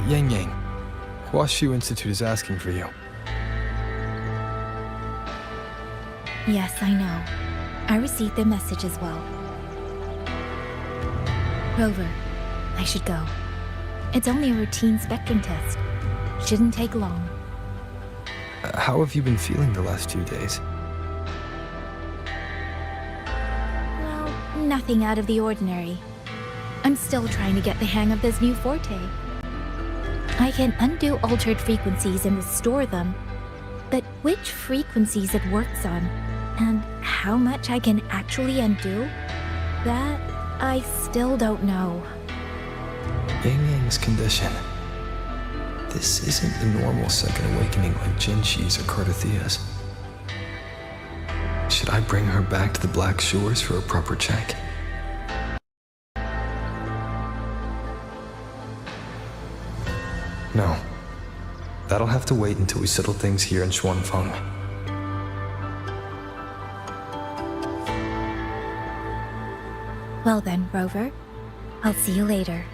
Yang Yang, Huashu Institute is asking for you. Yes, I know. I received their message as well. Rover, I should go. It's only a routine spectrum test. Shouldn't take long. How have you been feeling the last few days? Well, nothing out of the ordinary. I'm still trying to get the hang of this new forte. I can undo altered frequencies and restore them, but which frequencies it works on, and how much I can actually undo, that I still don't know. Yang Yang's condition. This isn't the normal second awakening like Jinshi's or Cardathia's. Should I bring her back to the Black Shores for a proper check? No. That'll have to wait until we settle things here in Xuanfang. Well then, Rover. I'll see you later.